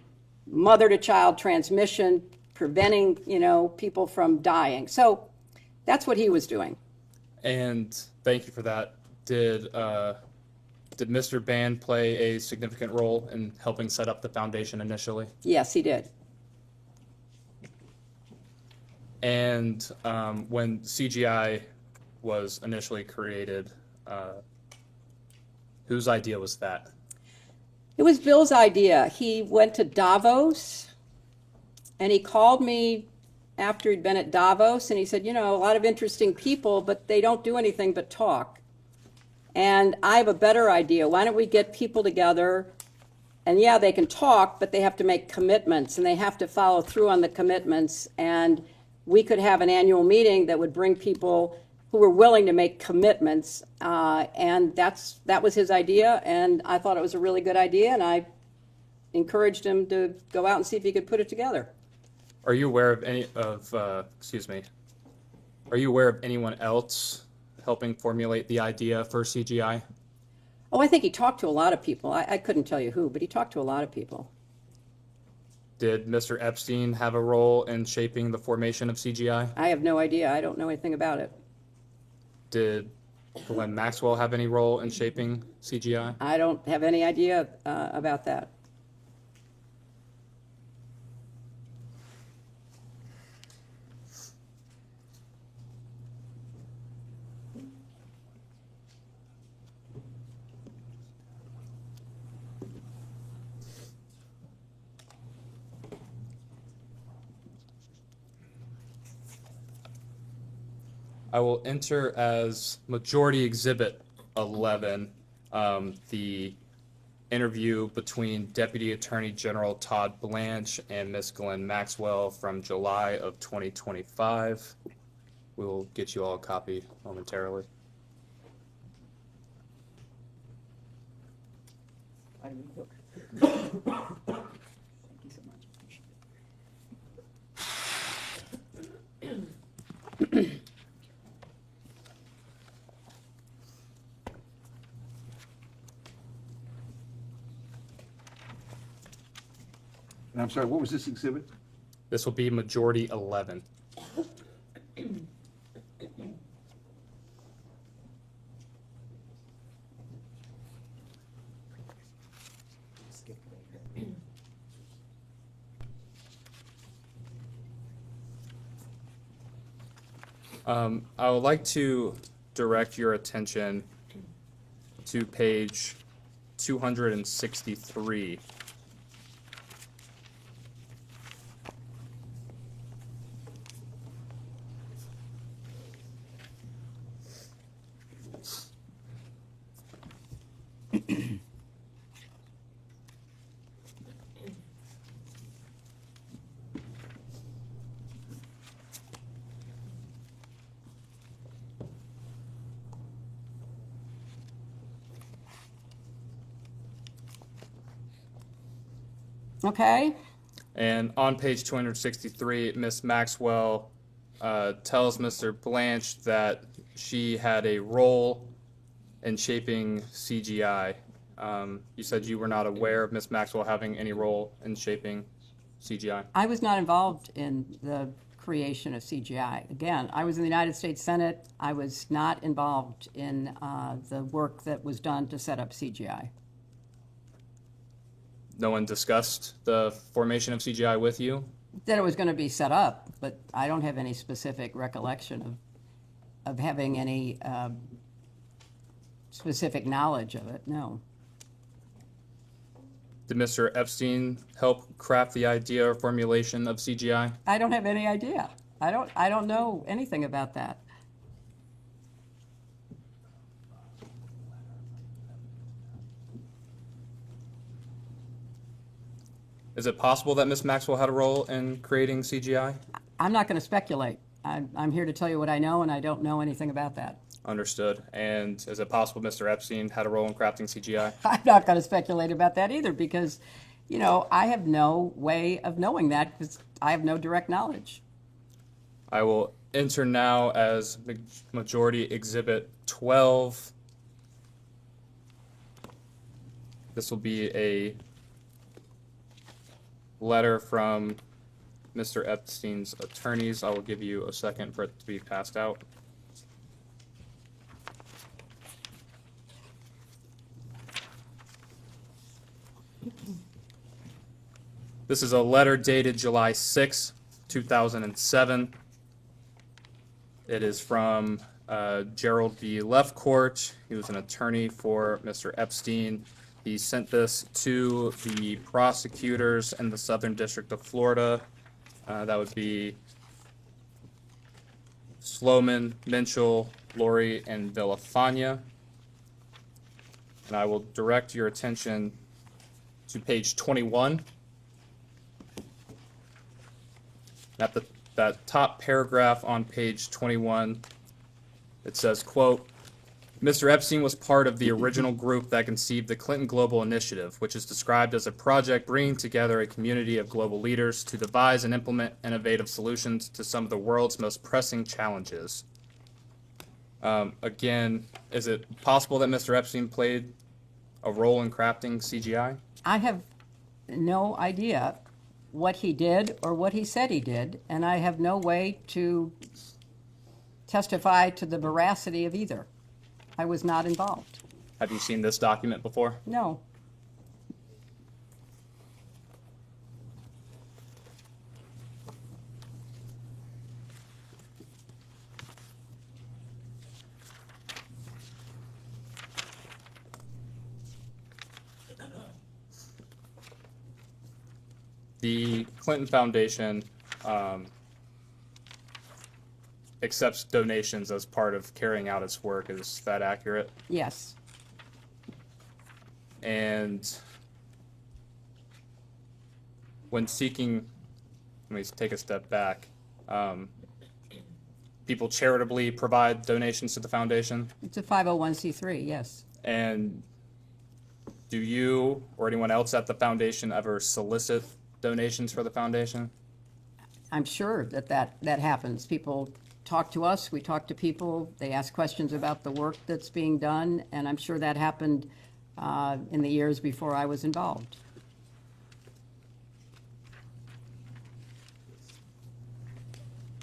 mother-to-child transmission, preventing, people from dying. So that's what he was doing. And thank you for that. Did Mr. Band play a significant role in helping set up the foundation initially? Yes, he did. And when CGI was initially created, whose idea was that? It was Bill's idea. He went to Davos, and he called me after he'd been at Davos, and he said, a lot of interesting people, but they don't do anything but talk. And I have a better idea. Why don't we get people together? And yeah, they can talk, but they have to make commitments, and they have to follow through on the commitments. And we could have an annual meeting that would bring people who were willing to make commitments. And that was his idea, and I thought it was a really good idea, and I encouraged him to go out and see if he could put it together. Are you aware of Are you aware of anyone else helping formulate the idea for CGI? Oh, I think he talked to a lot of people. I couldn't tell you who, but he talked to a lot of people. Did Mr. Epstein have a role in shaping the formation of CGI? I have no idea. I don't know anything about it. Did Glenn Maxwell have any role in shaping CGI? I don't have any idea about that. I will enter as Majority Exhibit 11 the interview between Deputy Attorney General Todd Blanche and Ms. Glenn Maxwell from July of 2025. We will get you all a copy momentarily. Thank you so much. Appreciate it. And I'm sorry, what was this exhibit? This will be Majority 11. I would like to direct your attention to page 263. Okay. And on page 263, Ms. Maxwell tells Mr. Blanche that she had a role in shaping CGI. You said you were not aware of Ms. Maxwell having any role in shaping CGI. I was not involved in the creation of CGI. Again, I was in the United States Senate. I was not involved in the work that was done to set up CGI. No one discussed the formation of CGI with you? That it was going to be set up, but I don't have any specific recollection of having any specific knowledge of it, no. Did Mr. Epstein help craft the idea or formulation of CGI? I don't have any idea. I don't know anything about that. Is it possible that Ms. Maxwell had a role in creating CGI? I'm not going to speculate. I'm here to tell you what I know, and I don't know anything about that. Understood. And is it possible Mr. Epstein had a role in crafting CGI? I'm not going to speculate about that either because, I have no way of knowing that because I have no direct knowledge. I will enter now as Majority Exhibit 12. This will be a letter from Mr. Epstein's attorneys. I will give you a second for it to be passed out. This is a letter dated July 6, 2007. It is from Gerald B. Lefcourt. He was an attorney for Mr. Epstein. He sent this to the prosecutors in the Southern District of Florida. That would be Sloman, Minchell, Lori, and Villafania. And I will direct your attention to page 21. At that top paragraph on page 21, it says, quote, Mr. Epstein was part of the original group that conceived the Clinton Global Initiative, which is described as a project bringing together a community of global leaders to devise and implement innovative solutions to some of the world's most pressing challenges. Again, is it possible that Mr. Epstein played a role in crafting CGI? I have no idea what he did or what he said he did, and I have no way to testify to the veracity of either. I was not involved. Have you seen this document before? No. The Clinton Foundation accepts donations as part of carrying out its work. Is that accurate? Yes. And when seeking, let me take a step back, people charitably provide donations to the foundation? It's a 501c3, yes. And do you or anyone else at the foundation ever solicit donations for the foundation? I'm sure that happens. People talk to us, we talk to people, they ask questions about the work that's being done, and I'm sure that happened in the years before I was involved.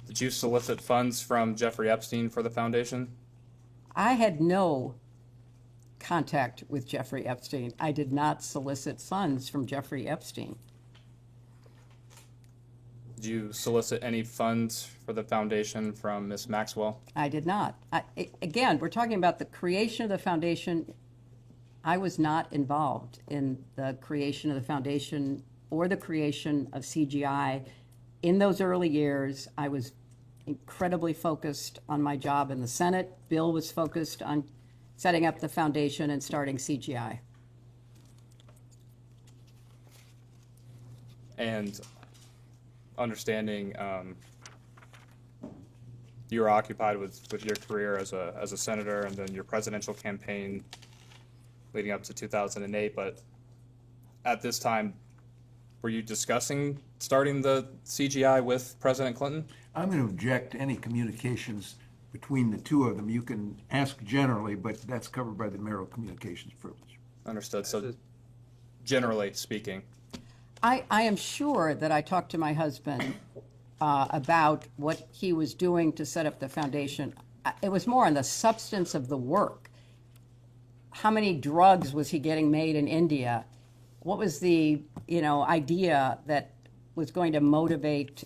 Did you solicit funds from Jeffrey Epstein for the foundation? I had no contact with Jeffrey Epstein. I did not solicit funds from Jeffrey Epstein. Did you solicit any funds for the foundation from Ms. Maxwell? I did not. Again, we're talking about the creation of the foundation. I was not involved in the creation of the foundation or the creation of CGI. In those early years, I was incredibly focused on my job in the Senate. Bill was focused on setting up the foundation and starting CGI. And understanding you were occupied with your career as a senator and then your presidential campaign leading up to 2008, but at this time, were you discussing starting the CGI with President Clinton? I'm going to object to any communications between the two of them. You can ask generally, but that's covered by the marital communications privilege. Understood. So generally speaking. I am sure that I talked to my husband about what he was doing to set up the foundation. It was more on the substance of the work. How many drugs was he getting made in India? What was the idea that was going to motivate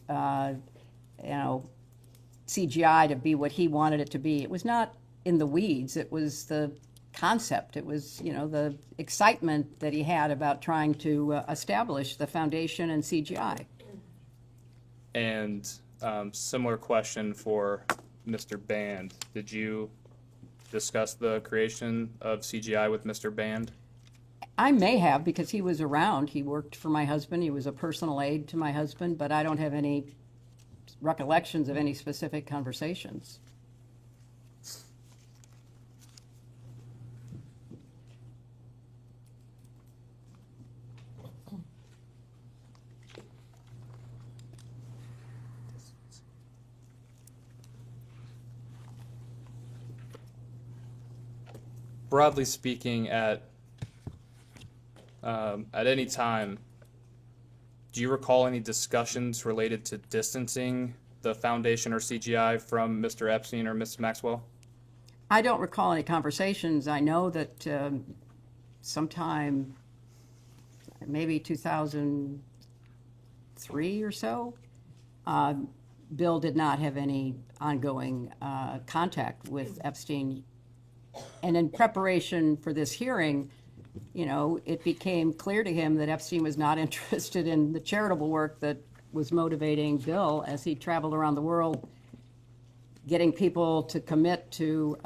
CGI to be what he wanted it to be? It was not in the weeds. It was the concept. It was, the excitement that he had about trying to establish the foundation and CGI. And similar question for Mr. Band. Did you discuss the creation of CGI with Mr. Band? I may have, because he was around. He worked for my husband. He was a personal aide to my husband, but I don't have any recollections of any specific conversations. broadly speaking, at any time, do you recall any discussions related to distancing the foundation or CGI from Mr. Epstein or Ms. Maxwell? I don't recall any conversations. I know that sometime, maybe 2003 or so, Bill did not have any ongoing contact with Epstein. And in preparation for this hearing, you know, it became clear to him that Epstein was not interested in the charitable work that was motivating Bill as he traveled around the world, getting people to commit to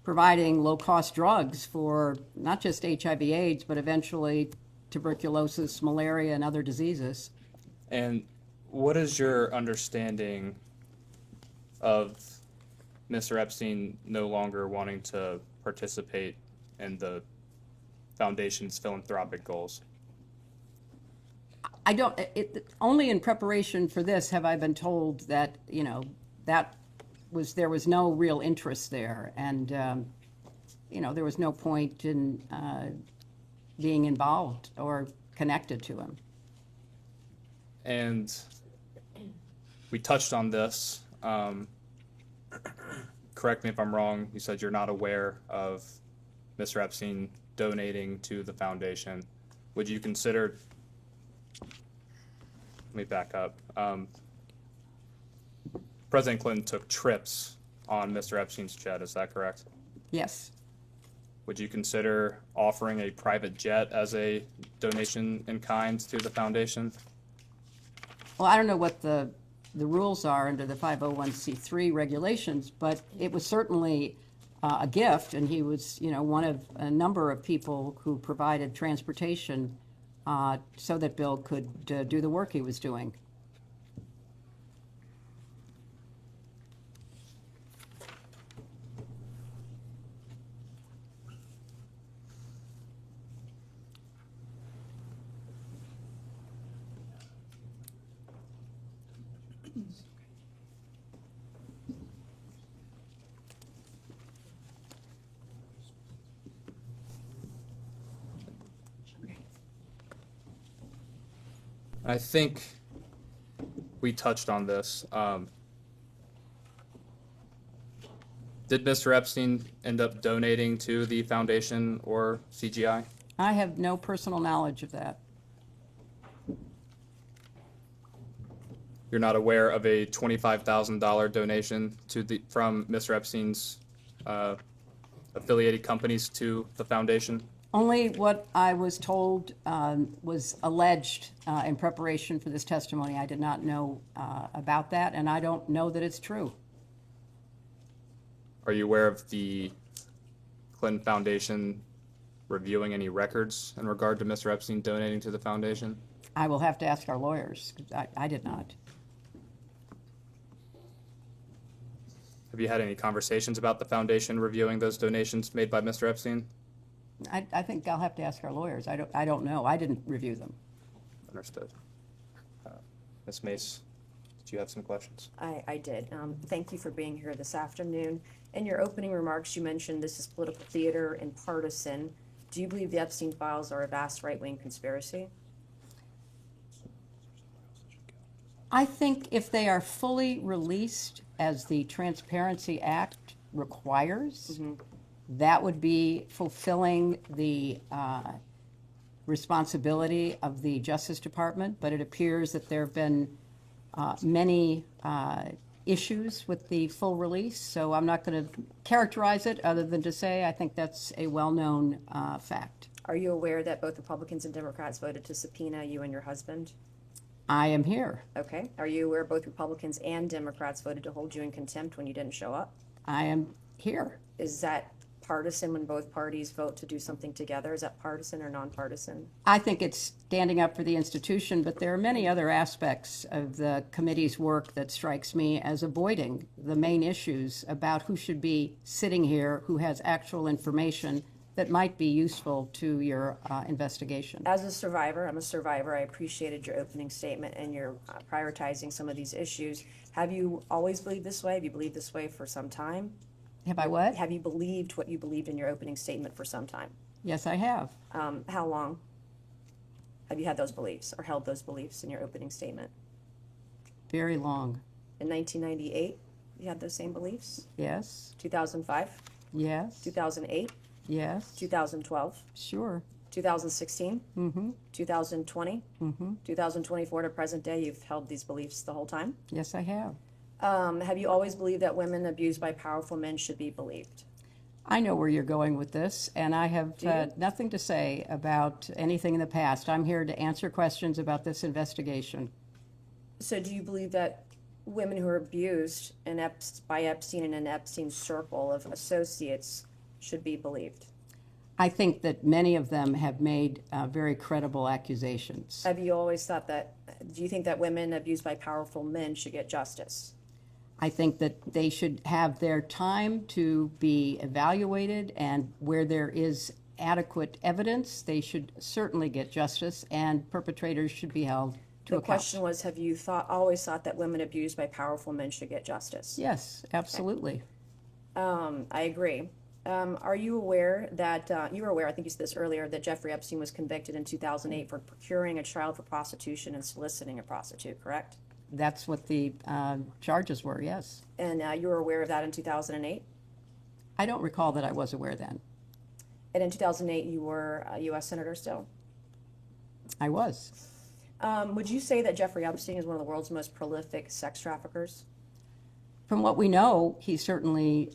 providing low-cost drugs for not just HIV/AIDS, but eventually tuberculosis, malaria, and other diseases. And what is your understanding of Mr. Epstein no longer wanting to participate in the foundation's philanthropic goals? I don't, only in preparation for this have I been told that, you know, there was no real interest there. And, you know, there was no point in being involved or connected to him. And we touched on this. Correct me if I'm wrong. You said you're not aware of Mr. Epstein donating to the foundation. Would you consider, let me back up. President Clinton took trips on Mr. Epstein's jet, is that correct? Yes. Would you consider offering a private jet as a donation in kind to the foundation? Well, I don't know what the rules are under the 501c3 regulations, but it was certainly a gift, and he was, you know, one of a number of people who provided transportation so that Bill could do the work he was doing. I think we touched on this. Did Mr. Epstein end up donating to the foundation or CGI? I have no personal knowledge of that. You're not aware of a $25,000 donation from Mr. Epstein's affiliated companies to the foundation? Only what I was told was alleged in preparation for this testimony. I did not know about that, and I don't know that it's true. Are you aware of the Clinton Foundation reviewing any records in regard to Mr. Epstein donating to the foundation? I will have to ask our lawyers, 'cause I did not. Have you had any conversations about the foundation reviewing those donations made by Mr. Epstein? I think I'll have to ask our lawyers. I don't know. I didn't review them. Understood. Ms. Mace, did you have some questions? I did. Thank you for being here this afternoon. In your opening remarks, you mentioned this is political theater and partisan. Do you believe the Epstein Files are a vast right-wing conspiracy? I think if they are fully released as the Transparency Act requires, that would be fulfilling the responsibility of the Justice Department, but it appears that there have been many issues with the full release, so I'm not going to characterize it other than to say I think that's a well-known fact. Are you aware that both Republicans and Democrats voted to subpoena you and your husband? I am here. Okay. Are you aware both Republicans and Democrats voted to hold you in contempt when you didn't show up? I am here. Is that partisan when both parties vote to do something together? Is that partisan or nonpartisan? I think it's standing up for the institution, but there are many other aspects of the committee's work that strikes me as avoiding the main issues about who should be sitting here, who has actual information that might be useful to your investigation. As a survivor, I'm a survivor. I appreciated your opening statement and your prioritizing some of these issues. Have you always believed this way? Have you believed this way for some time? Have I what? Have you believed what you believed in your opening statement for some time? Yes, I have. How long have you had those beliefs or held those beliefs in your opening statement? Very long. In 1998, you had those same beliefs? Yes. 2005? Yes. 2008? Yes. 2012? Sure. 2016? Mm-hmm. 2020? Mm-hmm. 2024 to present day, you've held these beliefs the whole time? Yes, I have. Have you always believed that women abused by powerful men should be believed? I know where you're going with this, and I have Do you? nothing to say about anything in the past. I'm here to answer questions about this investigation. So do you believe that women who are abused by Epstein and an Epstein circle of associates should be believed? I think that many of them have made very credible accusations. Have you always thought that, do you think that women abused by powerful men should get justice? I think that they should have their time to be evaluated, and where there is adequate evidence, they should certainly get justice, and perpetrators should be held to The account. question was, have you always thought that women abused by powerful men should get justice? Yes, absolutely. I agree. Are you aware that, you were aware, I think you said this earlier, that Jeffrey Epstein was convicted in 2008 for procuring a child for prostitution and soliciting a prostitute, correct? That's what the charges were, yes. And you were aware of that in 2008? I don't recall that I was aware then. And in 2008, you were a U.S. Senator still? I was. Would you say that Jeffrey Epstein is one of the world's most prolific sex traffickers? From what we know, he certainly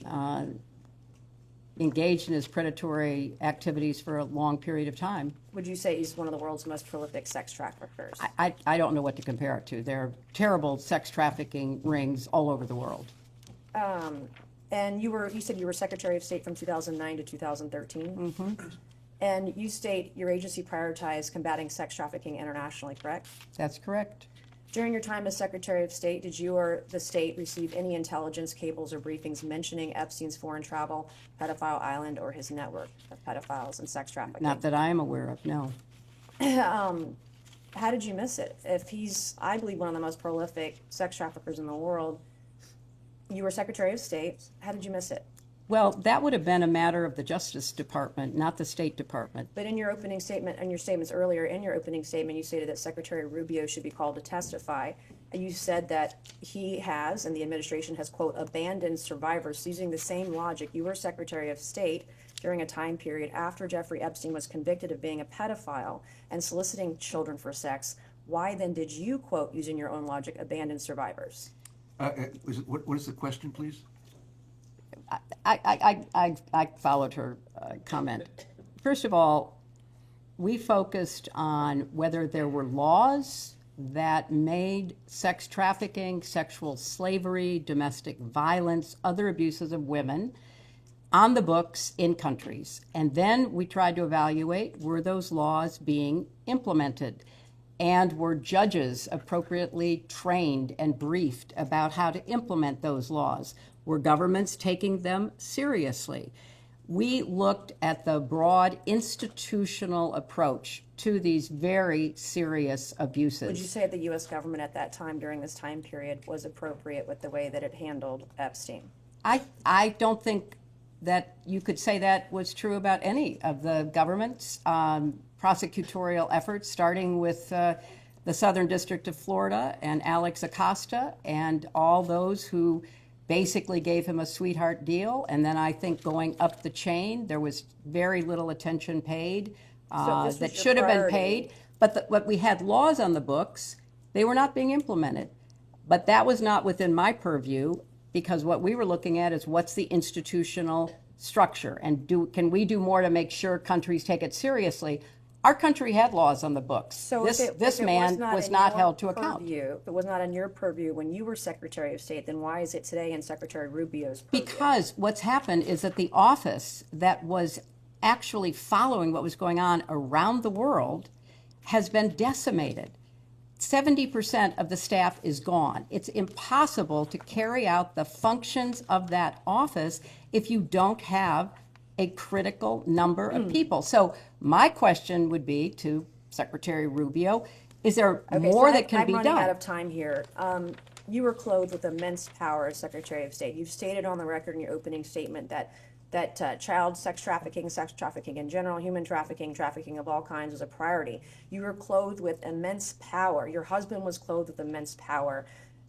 engaged in his predatory activities for a long period of time. Would you say he's one of the world's most prolific sex traffickers? I don't know what to compare it to. There are terrible sex trafficking rings all over the world. And you said you were Secretary of State from 2009 to 2013? Mm-hmm. And you state your agency prioritized combating sex trafficking internationally, correct? That's correct. During your time as Secretary of State, did you or the state receive any intelligence cables or briefings mentioning Epstein's foreign travel, pedophile island, or his network of pedophiles and sex trafficking? Not that I am aware of, no. How did you miss it? If he's, I believe, one of the most prolific sex traffickers in the world, you were Secretary of State, how did you miss it? Well, that would have been a matter of the Justice Department, not the State Department. But in your opening statement, and your statements earlier in your opening statement, you stated that Secretary Rubio should be called to testify. And you said that he has, and the administration has, quote, abandoned survivors using the same logic. You were Secretary of State during a time period after Jeffrey Epstein was convicted of being a pedophile and soliciting children for sex. Why then did you, quote, using your own logic, abandon survivors? What is the question, please? I followed her comment. First of all, we focused on whether there were laws that made sex trafficking, sexual slavery, domestic violence, other abuses of women on the books in countries. And then we tried to evaluate, were those laws being implemented? And were judges appropriately trained and briefed about how to implement those laws? Were governments taking them seriously? We looked at the broad institutional approach to these very serious abuses. Would you say the U.S. government at that time, during this time period, was appropriate with the way that it handled Epstein? I don't think that you could say that was true about any of the government's prosecutorial efforts, starting with the Southern District of Florida and Alex Acosta and all those who basically gave him a sweetheart deal. And then I think going up the chain, there was very little attention paid that should have been paid. But we had laws on the books. They were not being implemented. But that was not within my purview, because what we were looking at is what's the institutional structure, and can we do more to make sure countries take it seriously? Our country had laws on the books. So this man was not held to account. If it was not in your purview when you were Secretary of State, then why is it today in Secretary Rubio's purview? Because what's happened is that the office that was actually following what was going on around the world has been decimated. 70% of the staff is gone. It's impossible to carry out the functions of that office if you don't have a critical number of people. So my question would be to Secretary Rubio, is there more that can be done? I'm running out of time here. you were clothed with immense power as Secretary of State. You've stated on the record in your opening statement that child sex trafficking in general, human trafficking, trafficking of all kinds was a priority. You were clothed with immense power. Your husband was clothed with immense power.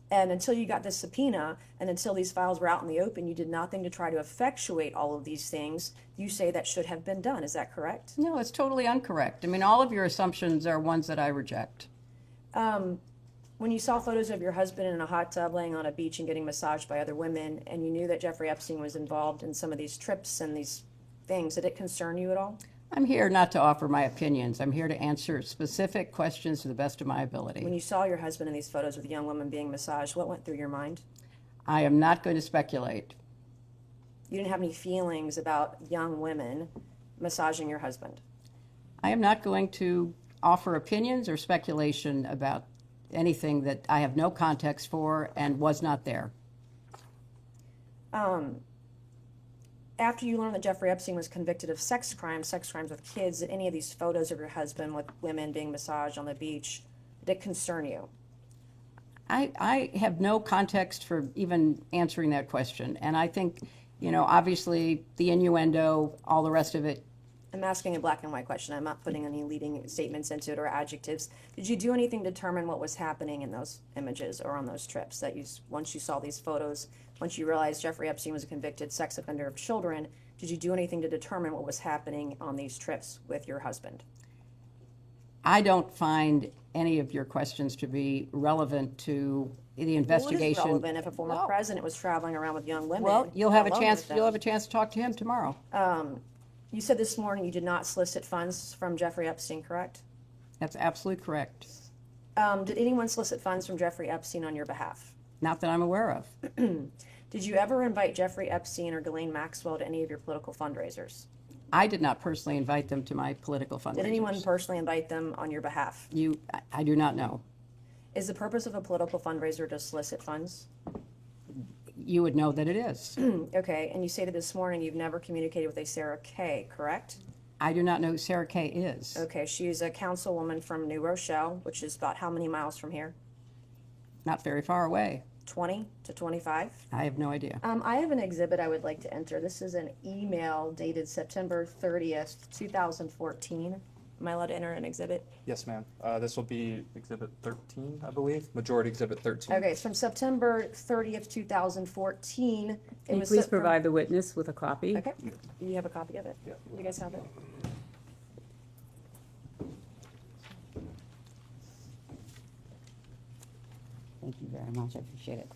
And until you got this subpoena, and until these files were out in the open, you did nothing to try to effectuate all of these things. You say that should have been done. Is that correct? No, it's totally incorrect. I mean, all of your assumptions are ones that I reject. When you saw photos of your husband in a hot tub laying on a beach and getting massaged by other women, and you knew that Jeffrey Epstein was involved in some of these trips and these things, did it concern you at all? I'm here not to offer my opinions. I'm here to answer specific questions to the best of my ability. When you saw your husband in these photos with a young woman being massaged, what went through your mind? I am not going to speculate. You didn't have any feelings about young women massaging your husband? I am not going to offer opinions or speculation about anything that I have no context for and was not there. After you learned that Jeffrey Epstein was convicted of sex crimes with kids, did any of these photos of your husband with women being massaged on the beach, did it concern you? I have no context for even answering that question. And I think, obviously the innuendo, all the rest of it. I'm asking a black and white question. I'm not putting any leading statements into it or adjectives. Did you do anything to determine what was happening in those images or on those trips that once you saw these photos, once you realized Jeffrey Epstein was a convicted sex offender of children, did you do anything to determine what was happening on these trips with your husband? I don't find any of your questions to be relevant to the investigation. Well, it is relevant if a former president was traveling around with young women. Well, you'll have a chance to talk to him tomorrow. You said this morning you did not solicit funds from Jeffrey Epstein, correct? That's absolutely correct. Did anyone solicit funds from Jeffrey Epstein on your behalf? Not that I'm aware of. Did you ever invite Jeffrey Epstein or Ghislaine Maxwell to any of your political fundraisers? I did not personally invite them to my political fundraisers. Did anyone personally invite them on your behalf? I do not know. Is the purpose of a political fundraiser to solicit funds? You would know that it is. Okay, and you stated this morning you've never communicated with a Sarah Kay, correct? I do not know who Sarah Kay is. Okay, she's a councilwoman from New Rochelle, which is about how many miles from here? Not very far away. 20 to 25? I have no idea. I have an exhibit I would like to enter. This is an email dated September 30th, 2014. Am I allowed to enter an exhibit? Yes, ma'am. This will be Exhibit 13, I believe. Majority Exhibit 13. Okay, it's from September 30th, 2014. Can you please provide the witness with a copy? Okay. You have a copy of it? Yeah. You guys have it? Thank you very much. I appreciate it.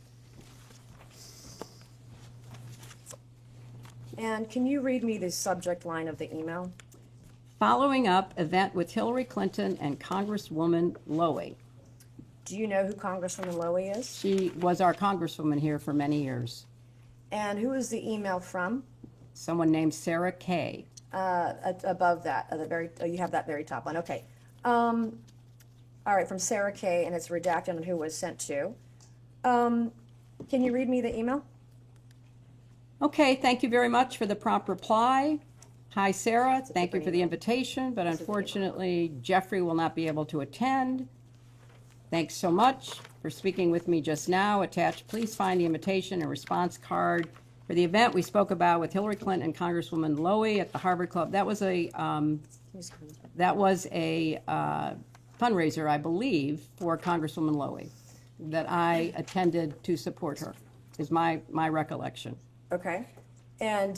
And can you read me the subject line of the email? Following up event with Hillary Clinton and Congresswoman Lowy. Do you know who Congresswoman Lowy is? She was our congresswoman here for many years. And who is the email from? Someone named Sarah Kay. Above that, you have that very top one. Okay. All right, from Sarah Kay, and it's redacted on who it was sent to. Can you read me the email? Okay, thank you very much for the prompt reply. Hi, Sarah. Thank you for the invitation, but unfortunately, Jeffrey will not be able to attend. Thanks so much for speaking with me just now. Attached, please find the invitation and response card for the event we spoke about with Hillary Clinton and Congresswoman Lowy at the Harvard Club. That was a fundraiser, I believe, for Congresswoman Lowy that I attended to support her, is my recollection. Okay. And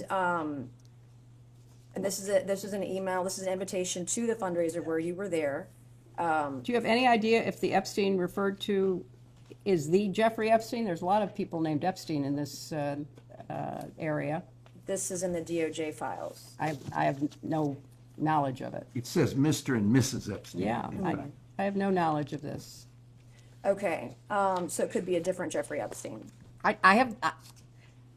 this is an email, this is an invitation to the fundraiser where you were there. Do you have any idea if the Epstein referred to is the Jeffrey Epstein? There's a lot of people named Epstein in this area. This is in the DOJ files. I have no knowledge of it. It says Mr. and Mrs. Epstein. Yeah, I have no knowledge of this. Okay, so it could be a different Jeffrey Epstein.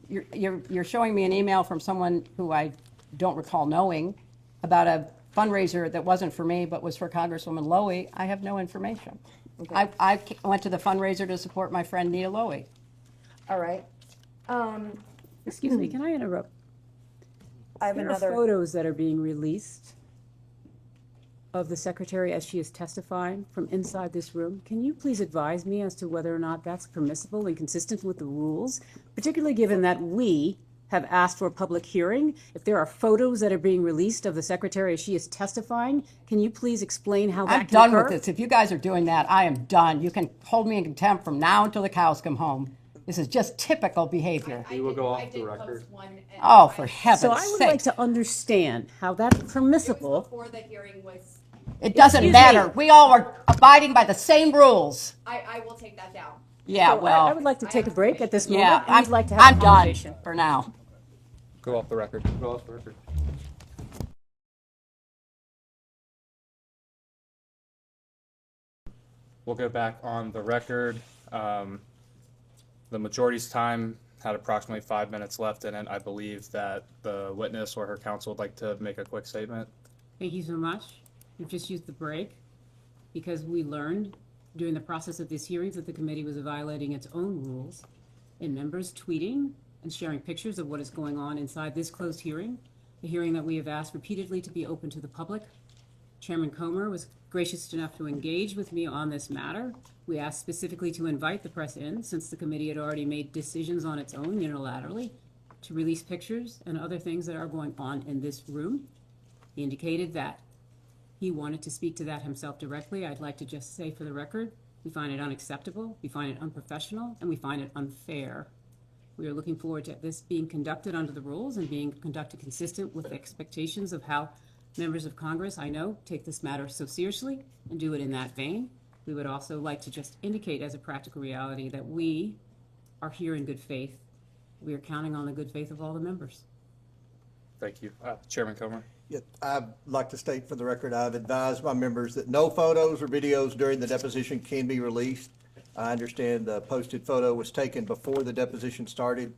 You're showing me an email from someone who I don't recall knowing about a fundraiser that wasn't for me but was for Congresswoman Lowy. I have no information. Okay. I went to the fundraiser to support my friend Nita Lowy. All right. Excuse me, can I interrupt? I have there another are photos that are being released of the secretary as she is testifying from inside this room. Can you please advise me as to whether or not that's permissible and consistent with the rules, particularly given that we have asked for a public hearing? If there are photos that are being released of the secretary as she is testifying, can you please explain how that I'm can done occur? with this. If you guys are doing that, I am done. You can hold me in contempt from now until the cows come home. This is just typical behavior. We will go off the record. Oh, for heaven's So I would like sakes. to understand how that's permissible. Before the hearing was, It doesn't Excuse matter. me. We all are abiding by the same rules. I will take that down. Yeah, So well, I would like to take a break at this moment. yeah, and I'd like to have a I'm done conversation. for now. Go off the record. Go off the record. We'll go back on the record. The majority's time had approximately 5 minutes left in it. I believe that the witness or her counsel would like to make a quick statement. Thank you so much. We've just used the break because we learned during the process of these hearings that the committee was violating its own rules in members tweeting and sharing pictures of what is going on inside this closed hearing, a hearing that we have asked repeatedly to be open to the public. Chairman Comer was gracious enough to engage with me on this matter. We asked specifically to invite the press in, since the committee had already made decisions on its own unilaterally to release pictures and other things that are going on in this room. He indicated that he wanted to speak to that himself directly. I'd like to just say for the record, we find it unacceptable, we find it unprofessional, and we find it unfair. We are looking forward to this being conducted under the rules and being conducted consistent with the expectations of how members of Congress, I know, take this matter so seriously and do it in that vein. We would also like to just indicate as a practical reality that we are here in good faith. We are counting on the good faith of all the members. Thank you. Chairman Comer. Yeah, I'd like to state for the record, I've advised my members that no photos or videos during the deposition can be released. I understand the posted photo was taken before the deposition started.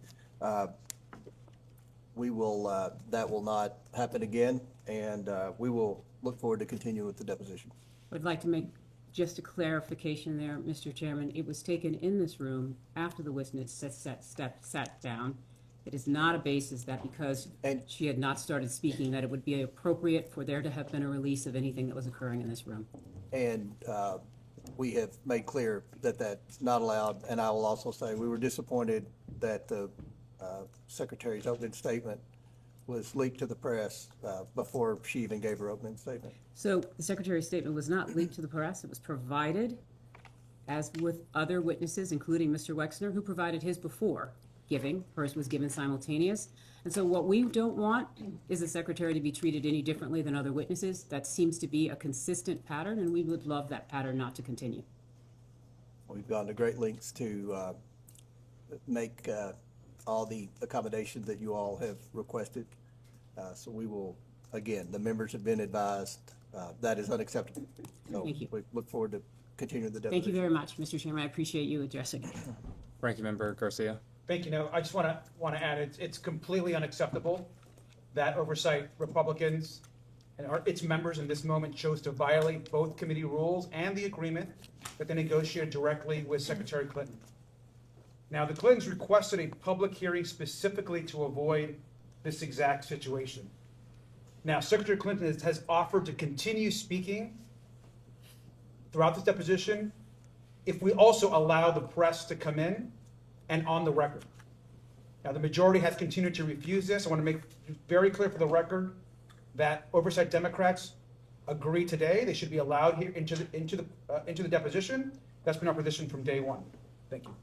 We will, that will not happen again, and we will look forward to continuing with the deposition. I'd like to make just a clarification there, Mr. Chairman. It was taken in this room after the witness sat down. It is not a basis that because she had not started speaking that it would be appropriate for there to have been a release of anything that was occurring in this room. And we have made clear that that's not allowed, and I will also say we were disappointed that the Secretary's opening statement was leaked to the press before she even gave her opening statement. So the Secretary's statement was not leaked to the press. It was provided, as with other witnesses, including Mr. Wexner, who provided his before giving. Hers was given simultaneous. And so what we don't want is the Secretary to be treated any differently than other witnesses. That seems to be a consistent pattern, and we would love that pattern not to continue. We've gone to great lengths to make all the accommodations that you all have requested. So we will, again, the members have been advised that is unacceptable. So Thank you. we look forward to continuing the deposition. Thank you very much, Mr. Chairman. I appreciate you addressing it. Ranking Member Garcia. Thank you. No, I just want to add, it's completely unacceptable that Oversight Republicans and its members in this moment chose to violate both committee rules and the agreement that they negotiated directly with Secretary Clinton. Now, the Clintons requested a public hearing specifically to avoid this exact situation. Now, Secretary Clinton has offered to continue speaking throughout this deposition if we also allow the press to come in and on the record. Now, the majority has continued to refuse this. I want to make very clear for the record that Oversight Democrats agree today they should be allowed here into the deposition. That's been our position from day one. Thank you.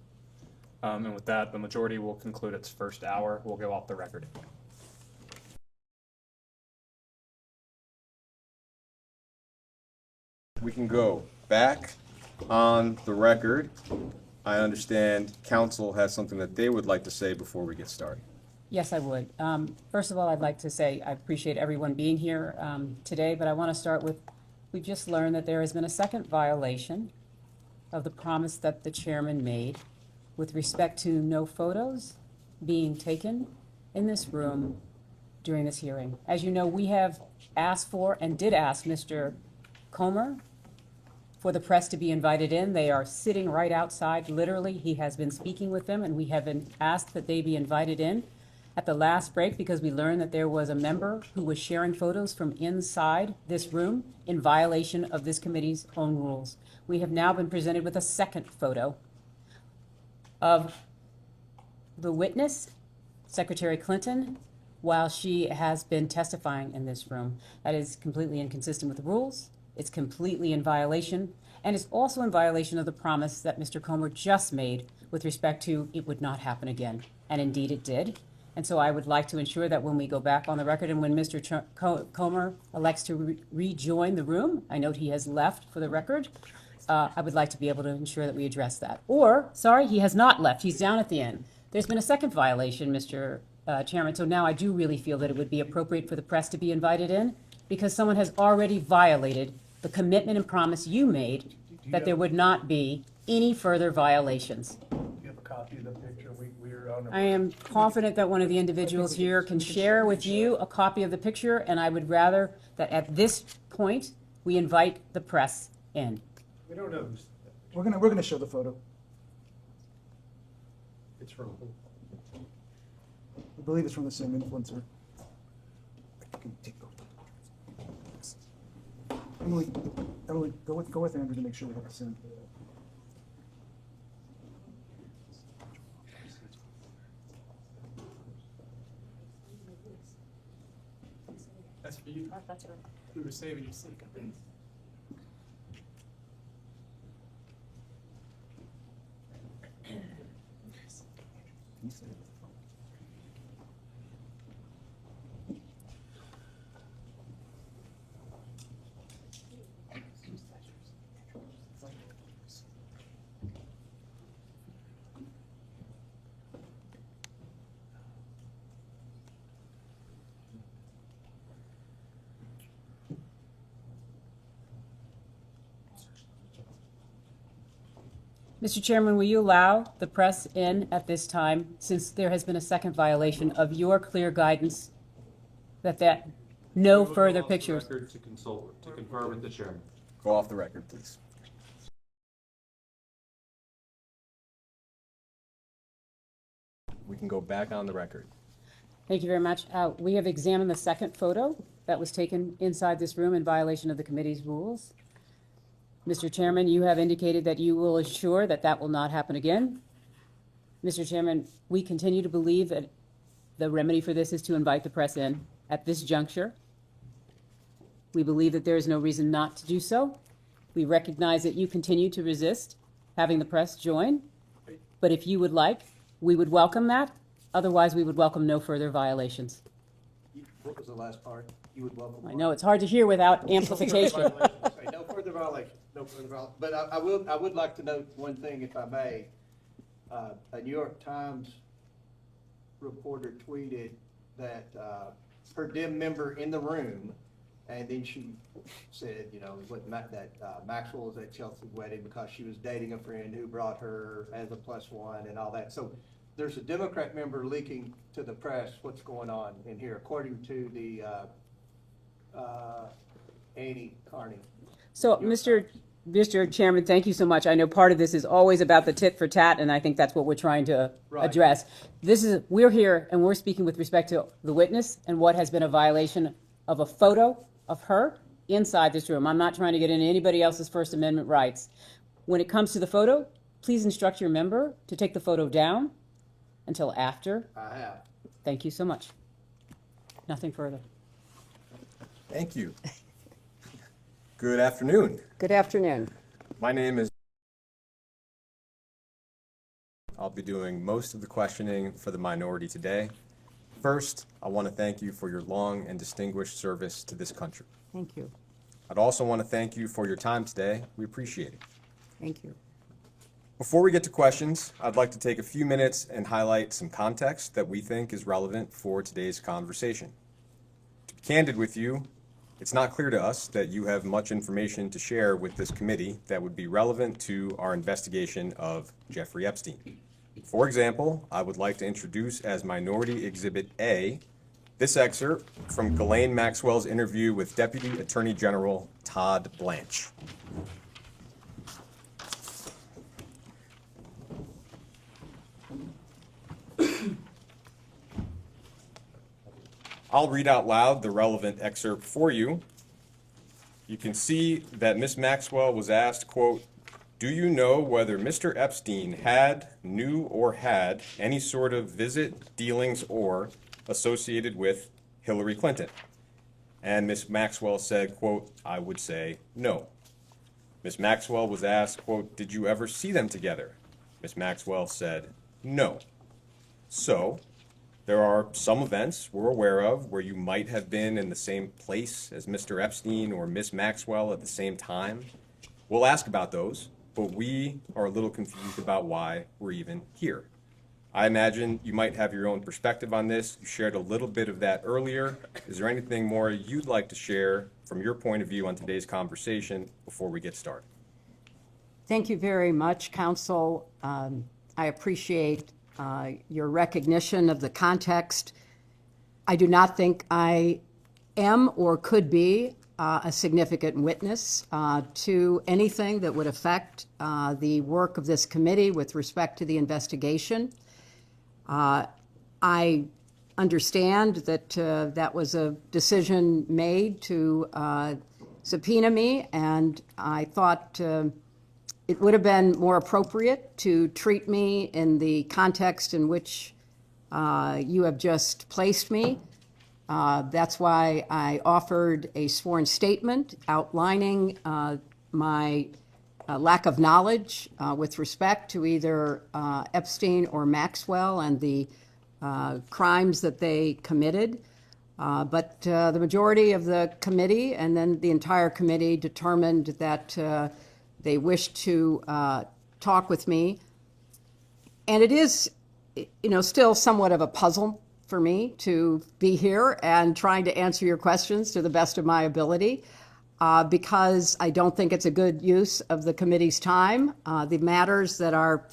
And with that, the majority will conclude its first hour. We'll go off the record. We can go back on the record. I understand counsel has something that they would like to say before we get started. Yes, I would. First of all, I'd like to say I appreciate everyone being here today, but I want to start with, we've just learned that there has been a second violation of the promise that the chairman made with respect to no photos being taken in this room during this hearing. As you know, we have asked for and did ask Mr. Comer for the press to be invited in. They are sitting right outside, literally. He has been speaking with them, and we have been asked that they be invited in. at the last break because we learned that there was a member who was sharing photos from inside this room in violation of this committee's own rules. We have now been presented with a second photo of the witness, Secretary Clinton, while she has been testifying in this room. That is completely inconsistent with the rules. It's completely in violation, and it's also in violation of the promise that Mr. Comer just made with respect to it would not happen again. And indeed it did. And so I would like to ensure that when we go back on the record and when Mr. Comer elects to rejoin the room, I note he has left for the record, I would like to be able to ensure that we address that. Or, sorry, he has not left. He's down at the end. There's been a second violation, Mr. Chairman, so now I do really feel that it would be appropriate for the press to be invited in because someone has already violated the commitment and promise you made that there would not be any further violations. Do you have a copy of the picture? We're on. I am confident that one of the individuals here can share with you a copy of the picture, and I would rather that at this point, we invite the press in. We don't know who's. We're gonna show the photo. It's from who? I believe it's from the same influencer. Emily, go with Andrew to make sure we have the same. That's for you. That's her. We were saving your seat. Mr. Chairman, will you allow the press in at this time, since there has been a second violation of your clear guidance that no further pictures. Record to consult, to confer with the chairman. Go off the record, please. We can go back on the record. Thank you very much. We have examined the second photo that was taken inside this room in violation of the committee's rules. Mr. Chairman, you have indicated that you will assure that that will not happen again. Mr. Chairman, we continue to believe that the remedy for this is to invite the press in at this juncture. We believe that there is no reason not to do so. We recognize that you continue to resist having the press join, but if you would like, we would welcome that. Otherwise, we would welcome no further violations. What was the last part? You would welcome. I know it's hard to hear without amplification. Okay, no further violation, no further violation. But I would like to note one thing, if I may. A New York Times reporter tweeted that her dim member in the room, and then she said, you know, that Maxwell was at Chelsea's wedding because she was dating a friend who brought her as a +1 and all that. So there's a Democrat member leaking to the press what's going on in here, according to the Annie Carney. So, Mr. Chairman, thank you so much. I know part of this is always about the tit for tat, and I think that's what we're trying to address. We're here and we're speaking with respect to the witness and what has been a violation of a photo of her inside this room. I'm not trying to get into anybody else's First Amendment rights. When it comes to the photo, please instruct your member to take the photo down until after. I have. Thank you so much. Nothing further. Thank you. Good afternoon. Good afternoon. My name is. I'll be doing most of the questioning for the minority today. First, I want to thank you for your long and distinguished service to this country. Thank you. I'd also want to thank you for your time today. We appreciate it. Thank you. Before we get to questions, I'd like to take a few minutes and highlight some context that we think is relevant for today's conversation. To be candid with you, it's not clear to us that you have much information to share with this committee that would be relevant to our investigation of Jeffrey Epstein. For example, I would like to introduce as Minority Exhibit A this excerpt from Ghislaine Maxwell's interview with Deputy Attorney General Todd Blanche. I'll read out loud the relevant excerpt for you. You can see that Ms. Maxwell was asked, quote, "Do you know whether Mr. Epstein knew or had any sort of visit, dealings, or associated with Hillary Clinton?" And Ms. Maxwell said, quote, "I would say no." Ms. Maxwell was asked, quote, "Did you ever see them together?" Ms. Maxwell said no. So, there are some events we're aware of where you might have been in the same place as Mr. Epstein or Ms. Maxwell at the same time. We'll ask about those, but we are a little confused about why we're even here. I imagine you might have your own perspective on this. You shared a little bit of that earlier. Is there anything more you'd like to share from your point of view on today's conversation before we get started? Thank you very much, Counsel. I appreciate your recognition of the context. I do not think I am or could be a significant witness to anything that would affect the work of this committee with respect to the investigation. I understand that that was a decision made to subpoena me, and I thought it would have been more appropriate to treat me in the context in which you have just placed me. That's why I offered a sworn statement outlining my lack of knowledge with respect to either Epstein or Maxwell and the crimes that they committed. But the majority of the committee and then the entire committee determined that they wished to talk with me. And it is, still somewhat of a puzzle for me to be here and trying to answer your questions to the best of my ability because I don't think it's a good use of the committee's time. The matters that are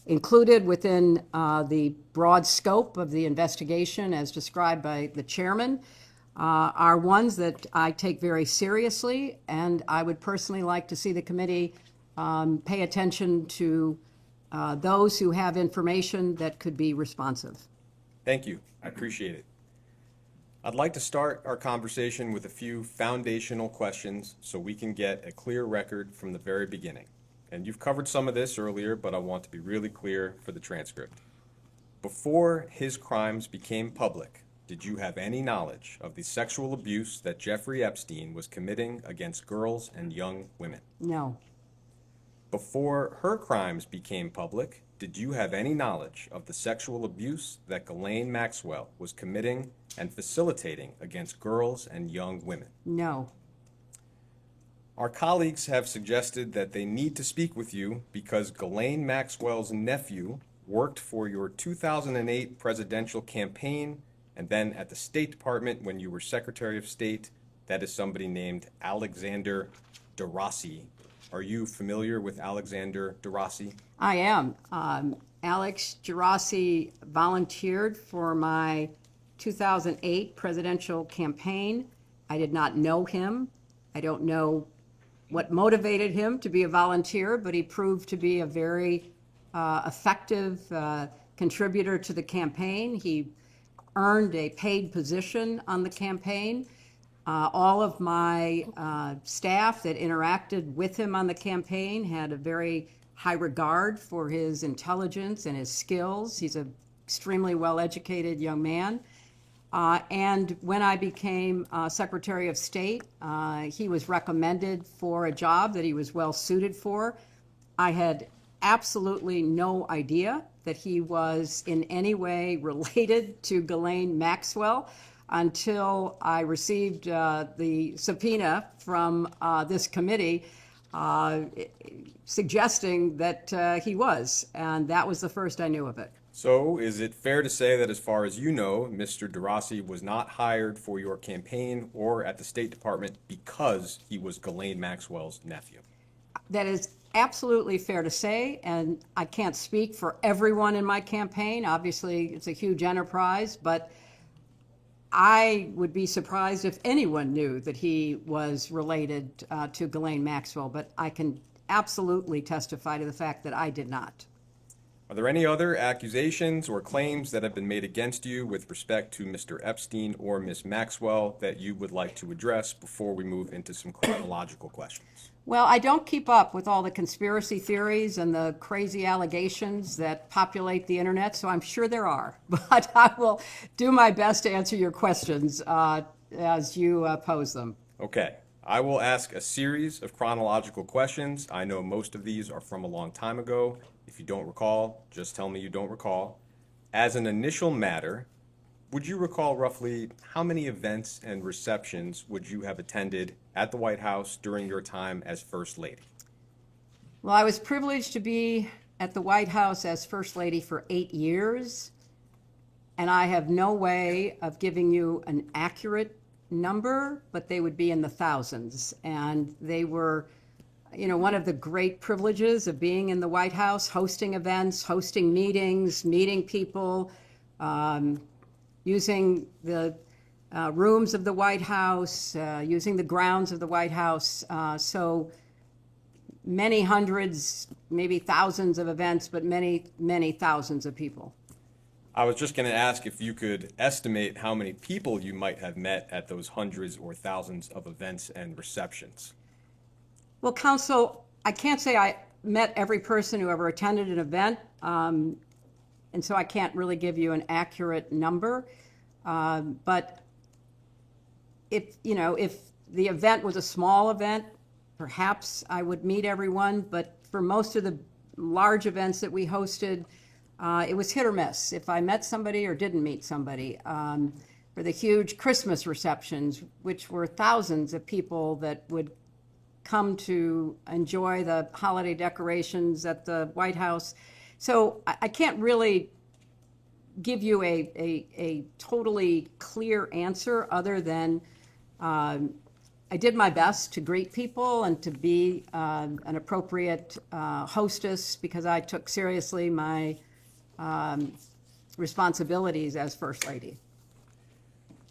included within the broad scope of the investigation as described by the chairman are ones that I take very seriously, and I would personally like to see the committee pay attention to those who have information that could be responsive. Thank you. I appreciate it. I'd like to start our conversation with a few foundational questions so we can get a clear record from the very beginning. And you've covered some of this earlier, but I want to be really clear for the transcript. Before his crimes became public, did you have any knowledge of the sexual abuse that Jeffrey Epstein was committing against girls and young women? No. Before her crimes became public, did you have any knowledge of the sexual abuse that Ghislaine Maxwell was committing and facilitating against girls and young women? No. Our colleagues have suggested that they need to speak with you because Ghislaine Maxwell's nephew worked for your 2008 presidential campaign and then at the State Department when you were Secretary of State. That is somebody named Alexander DeRossi. Are you familiar with Alexander DeRossi? I am. Alex DeRossi volunteered for my 2008 presidential campaign. I did not know him. I don't know what motivated him to be a volunteer, but he proved to be a very effective contributor to the campaign. He earned a paid position on the campaign. All of my staff that interacted with him on the campaign had a very high regard for his intelligence and his skills. He's an extremely well-educated young man. And when I became Secretary of State, he was recommended for a job that he was well suited for. I had absolutely no idea that he was in any way related to Ghislaine Maxwell until I received the subpoena from this committee suggesting that he was, and that was the first I knew of it. So is it fair to say that as far as you know, Mr. DeRossi was not hired for your campaign or at the State Department because he was Ghislaine Maxwell's nephew? That is absolutely fair to say, and I can't speak for everyone in my campaign. Obviously, it's a huge enterprise, but I would be surprised if anyone knew that he was related to Ghislaine Maxwell, but I can absolutely testify to the fact that I did not. Are there any other accusations or claims that have been made against you with respect to Mr. Epstein or Ms. Maxwell that you would like to address before we move into some chronological questions? Well, I don't keep up with all the conspiracy theories and the crazy allegations that populate the internet, so I'm sure there are. But I will do my best to answer your questions as you pose them. Okay. I will ask a series of chronological questions. I know most of these are from a long time ago. If you don't recall, just tell me you don't recall. As an initial matter, would you recall roughly how many events and receptions would you have attended at the White House during your time as First Lady? Well, I was privileged to be at the White House as First Lady for 8 years, and I have no way of giving you an accurate number, but they would be in the thousands. And they were, you know, one of the great privileges of being in the White House, hosting events, hosting meetings, meeting people, using the rooms of the White House, using the grounds of the White House. So many hundreds, maybe thousands of events, but many, many thousands of people. I was just going to ask if you could estimate how many people you might have met at those hundreds or thousands of events and receptions. Well, Counsel, I can't say I met every person who ever attended an event, and so I can't really give you an accurate number. But if the event was a small event, perhaps I would meet everyone. But for most of the large events that we hosted, it was hit or miss if I met somebody or didn't meet somebody. For the huge Christmas receptions, which were thousands of people that would come to enjoy the holiday decorations at the White House. So I can't really give you a totally clear answer other than I did my best to greet people and to be an appropriate hostess because I took seriously my responsibilities as First Lady.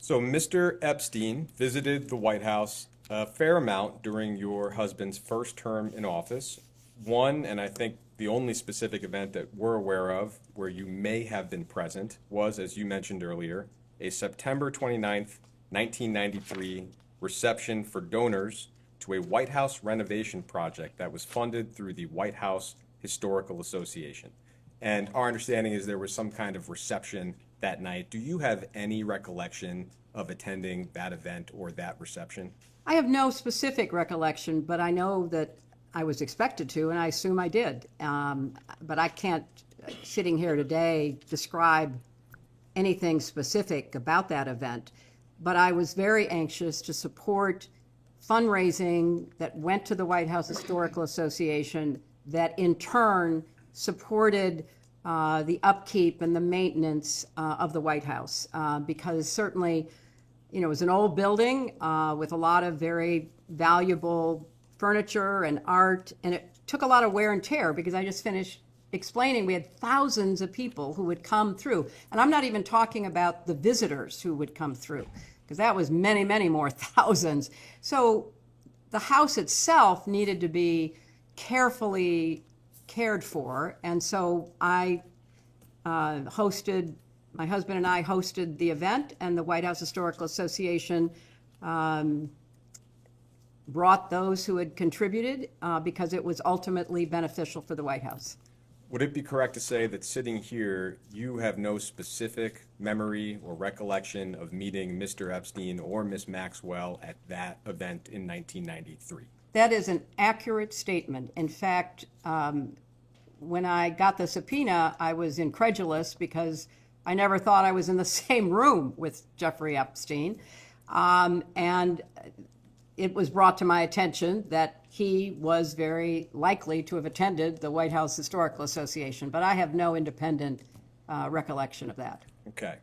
So Mr. Epstein visited the White House a fair amount during your husband's first term in office. One, and I think the only specific event that we're aware of where you may have been present was, as you mentioned earlier, a September 29th, 1993 reception for donors to a White House renovation project that was funded through the White House Historical Association. And our understanding is there was some kind of reception that night. Do you have any recollection of attending that event or that reception? I have no specific recollection, but I know that I was expected to, and I assume I did. But I can't, sitting here today, describe anything specific about that event. But I was very anxious to support fundraising that went to the White House Historical Association that in turn supported the upkeep and the maintenance of the White House. Because certainly, it was an old building with a lot of very valuable furniture and art, and it took a lot of wear and tear because I just finished explaining we had thousands of people who would come through. And I'm not even talking about the visitors who would come through, because that was many, many more thousands. So the house itself needed to be carefully cared for, and so my husband and I hosted the event, and the White House Historical Association brought those who had contributed because it was ultimately beneficial for the White House. Would it be correct to say that sitting here, you have no specific memory or recollection of meeting Mr. Epstein or Ms. Maxwell at that event in 1993? That is an accurate statement. In fact, when I got the subpoena, I was incredulous because I never thought I was in the same room with Jeffrey Epstein. And it was brought to my attention that he was very likely to have attended the White House Historical Association, but I have no independent recollection of that. Okay.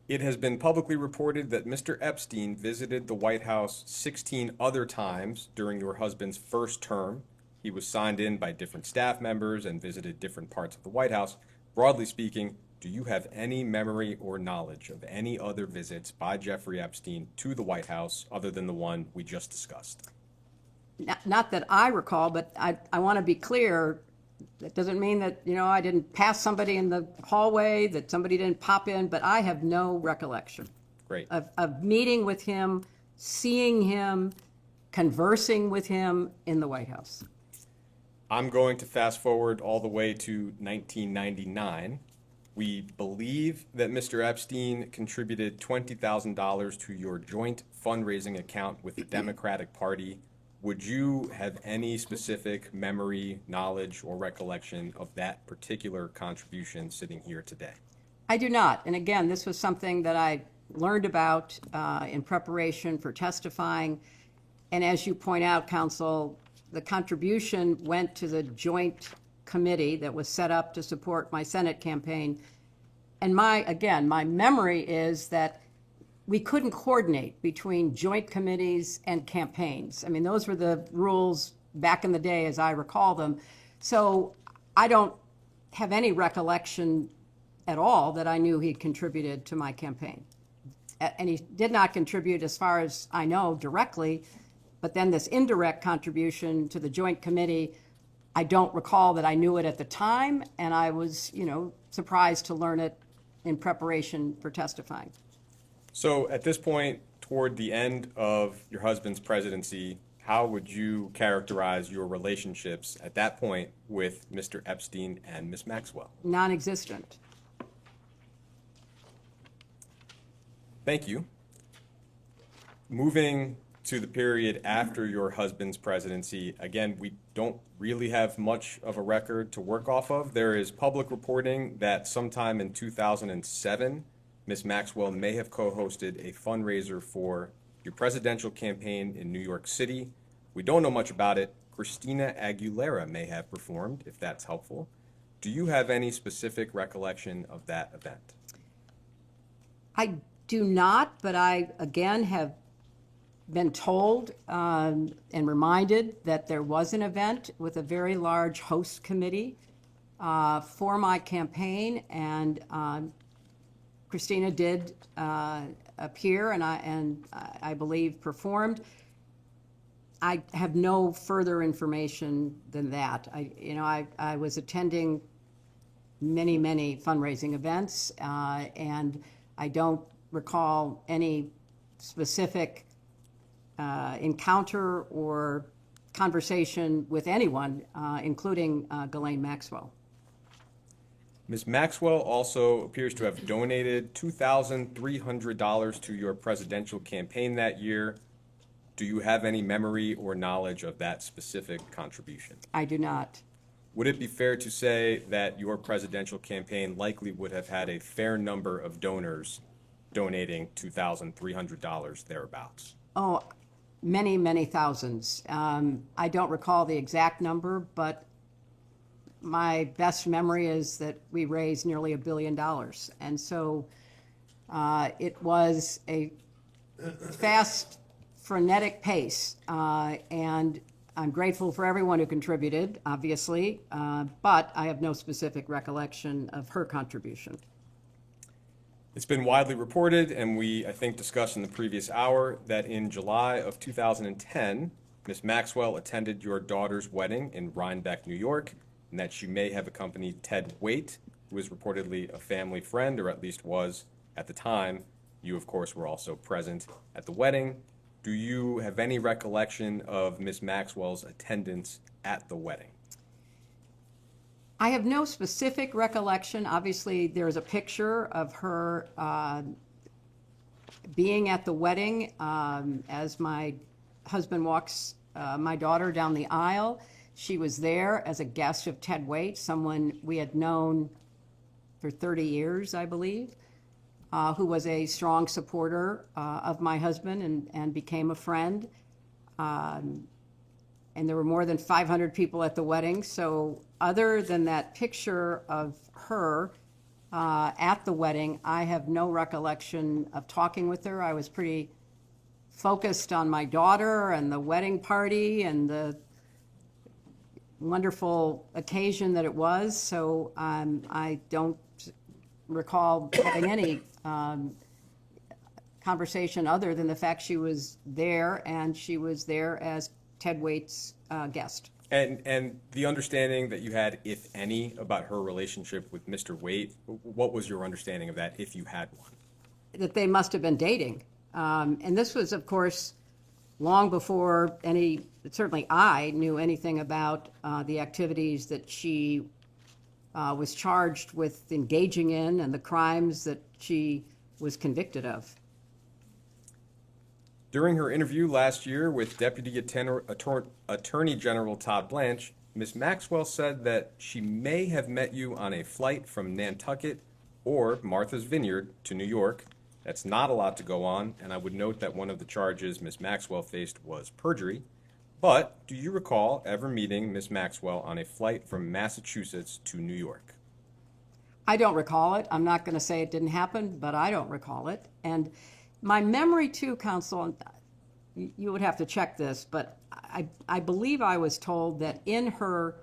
It has been publicly reported that Mr. Epstein visited the White House 16 other times during your husband's first term. He was signed in by different staff members and visited different parts of the White House. Broadly speaking, do you have any memory or knowledge of any other visits by Jeffrey Epstein to the White House other than the one we just discussed? Not that I recall, but I want to be clear, That doesn't mean that, I didn't pass somebody in the hallway, that somebody didn't pop in, but I have no recollection Great. of meeting with him, seeing him, conversing with him in the White House. I'm going to fast forward all the way to 1999. We believe that Mr. Epstein contributed $20,000 to your joint fundraising account with the Democratic Party. Would you have any specific memory, knowledge, or recollection of that particular contribution sitting here today? I do not. And again, this was something that I learned about in preparation for testifying. And as you point out, counsel, the contribution went to the joint committee that was set up to support my Senate campaign. And my memory is that we couldn't coordinate between joint committees and campaigns. I mean, those were the rules back in the day as I recall them. So I don't have any recollection at all that I knew he contributed to my campaign. And he did not contribute, as far as I know, directly, but then this indirect contribution to the joint committee, I don't recall that I knew it at the time, and I was, surprised to learn it in preparation for testifying. So at this point, toward the end of your husband's presidency, how would you characterize your relationships at that point with Mr. Epstein and Ms. Maxwell? Non-existent. Thank you. Moving to the period after your husband's presidency, again, we don't really have much of a record to work off of. There is public reporting that sometime in 2007, Ms. Maxwell may have co-hosted a fundraiser for your presidential campaign in New York City. We don't know much about it. Christina Aguilera may have performed, if that's helpful. Do you have any specific recollection of that event? I do not, but I, again, have been told and reminded that there was an event with a very large host committee for my campaign, and Christina did appear and I believe performed. I have no further information than that. I was attending many fundraising events, and I don't recall any specific encounter or conversation with anyone, including Ghislaine Maxwell. Ms. Maxwell also appears to have donated $2,300 to your presidential campaign that year. Do you have any memory or knowledge of that specific contribution? I do not. Would it be fair to say that your presidential campaign likely would have had a fair number of donors donating $2,300 thereabouts? Oh, many thousands. I don't recall the exact number, but my best memory is that we raised nearly $1 billion. And so it was a fast, frenetic pace. And I'm grateful for everyone who contributed, obviously, but I have no specific recollection of her contribution. It's been widely reported, and we, I think, discussed in the previous hour, that in July of 2010, Ms. Maxwell attended your daughter's wedding in Rhinebeck, New York, and that she may have accompanied Ted Waite, who is reportedly a family friend, or at least was at the time. You, of course, were also present at the wedding. Do you have any recollection of Ms. Maxwell's attendance at the wedding? I have no specific recollection. Obviously, there's a picture of her being at the wedding as my husband walks my daughter down the aisle. She was there as a guest of Ted Waite, someone we had known for 30 years, I believe, who was a strong supporter of my husband and became a friend. And there were more than 500 people at the wedding. So other than that picture of her at the wedding, I have no recollection of talking with her. I was pretty focused on my daughter and the wedding party and the wonderful occasion that it was. So I don't recall having any conversation other than the fact she was there, and she was there as Ted Waite's guest. And the understanding that you had, if any, about her relationship with Mr. Waite, what was your understanding of that, if you had one? That they must have been dating. And this was, of course, long before certainly I knew anything about the activities that she was charged with engaging in and the crimes that she was convicted of. During her interview last year with Deputy Attorney General Todd Blanche, Ms. Maxwell said that she may have met you on a flight from Nantucket or Martha's Vineyard to New York. That's not a lot to go on, and I would note that one of the charges Ms. Maxwell faced was perjury. But do you recall ever meeting Ms. Maxwell on a flight from Massachusetts to New York? I don't recall it. I'm not going to say it didn't happen, but I don't recall it. And my memory too, counsel, you would have to check this, but I believe I was told that in her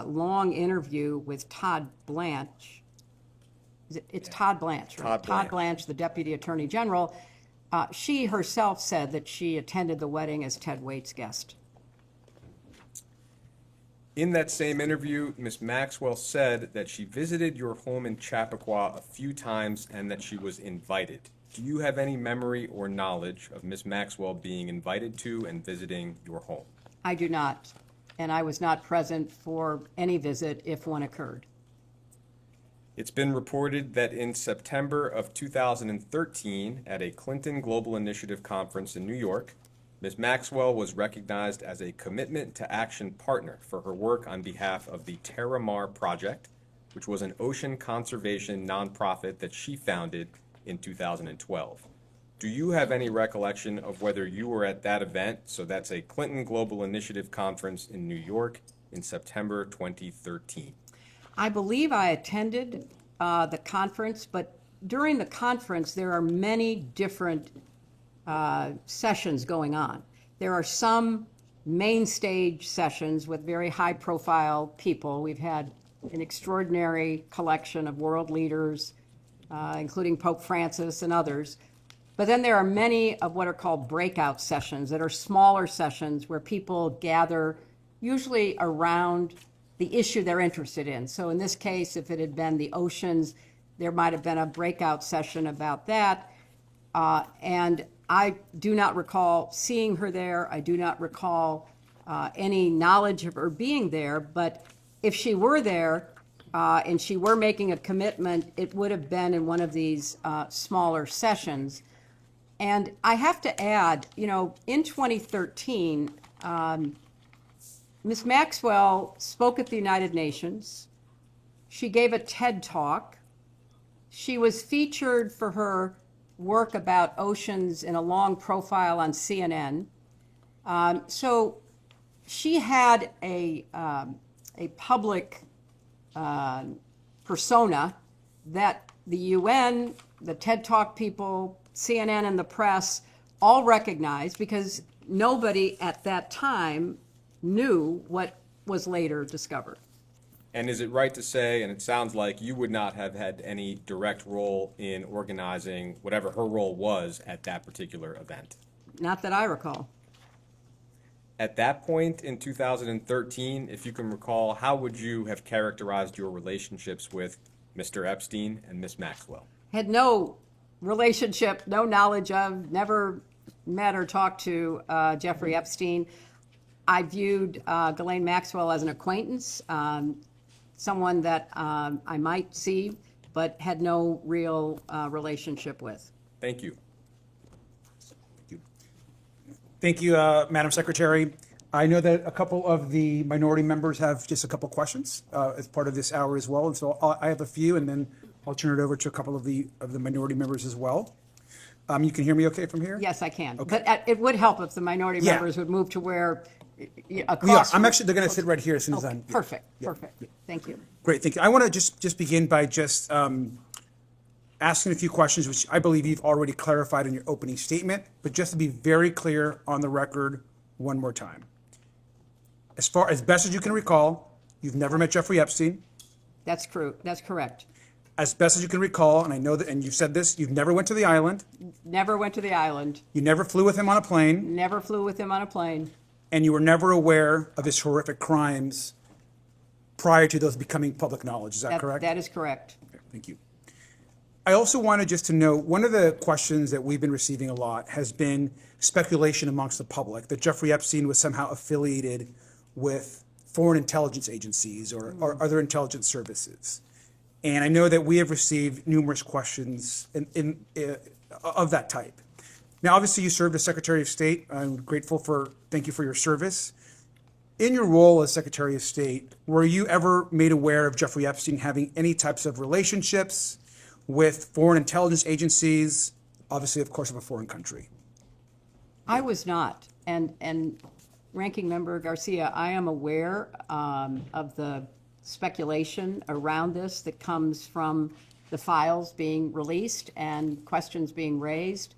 long interview with Todd Blanche, it's Todd Blanche, right? Todd Blanche, the Deputy Attorney General, she herself said that she attended the wedding as Ted Waite's guest. In that same interview, Ms. Maxwell said that she visited your home in Chappaqua a few times and that she was invited. Do you have any memory or knowledge of Ms. Maxwell being invited to and visiting your home? I do not, and I was not present for any visit if one occurred. It's been reported that in September of 2013, at a Clinton Global Initiative conference in New York, Ms. Maxwell was recognized as a Commitment to Action partner for her work on behalf of the Terramar Project, which was an ocean conservation nonprofit that she founded in 2012. Do you have any recollection of whether you were at that event? So that's a Clinton Global Initiative conference in New York in September 2013. I believe I attended the conference, but during the conference there are many different sessions going on. There are some main stage sessions with very high profile people. We've had an extraordinary collection of world leaders, including Pope Francis and others. But then there are many of what are called breakout sessions that are smaller sessions where people gather usually around the issue they're interested in. So in this case, if it had been the oceans, there might have been a breakout session about that. And I do not recall seeing her there. I do not recall any knowledge of her being there. But if she were there and she were making a commitment, it would have been in one of these smaller sessions. And I have to add, in 2013, Ms. Maxwell spoke at the United Nations. She gave a TED Talk. She was featured for her work about oceans in a long profile on CNN. So she had a public persona that the UN, the TED Talk people, CNN and the press all recognized because nobody at that time knew what was later discovered. And is it right to say, and it sounds like you would not have had any direct role in organizing whatever her role was at that particular event? Not that I recall. At that point in 2013, if you can recall, how would you have characterized your relationships with Mr. Epstein and Ms. Maxwell? Had no relationship, no knowledge of, never met or talked to Jeffrey Epstein. I viewed Ghislaine Maxwell as an acquaintance, someone that I might see, but had no real relationship with. Thank you. Thank you, Madam Secretary. I know that a couple of the minority members have just a couple questions as part of this hour as well, and so I have a few, and then I'll turn it over to a couple of the minority members as well. You can hear me okay from here? Yes, I can. Okay. But it would help if the minority Yeah. members would move to where across. We are. They're going to sit right here as soon as I'm. Perfect, perfect. Thank you. Great, thank you. I want to just begin by just asking a few questions, which I believe you've already clarified in your opening statement, but just to be very clear on the record one more time. As best as you can recall, you've never met Jeffrey Epstein. That's true. That's correct. As best as you can recall, and I know that, and you've said this, you've never went to the island. Never went to the island. You never flew with him on a plane. Never flew with him on a plane. and you were never aware of his horrific crimes prior to those becoming public knowledge. Is that correct? That is correct. Okay, thank you. I also wanted just to know, one of the questions that we've been receiving a lot has been speculation amongst the public that Jeffrey Epstein was somehow affiliated with foreign intelligence agencies or other intelligence services. And I know that we have received numerous questions of that type. Now, obviously, you served as Secretary of State. I'm grateful thank you for your service. In your role as Secretary of State, were you ever made aware of Jeffrey Epstein having any types of relationships with foreign intelligence agencies, obviously, of course, of a foreign country? I was not. And Ranking Member Garcia, I am aware of the speculation around this that comes from the files being released and questions being raised.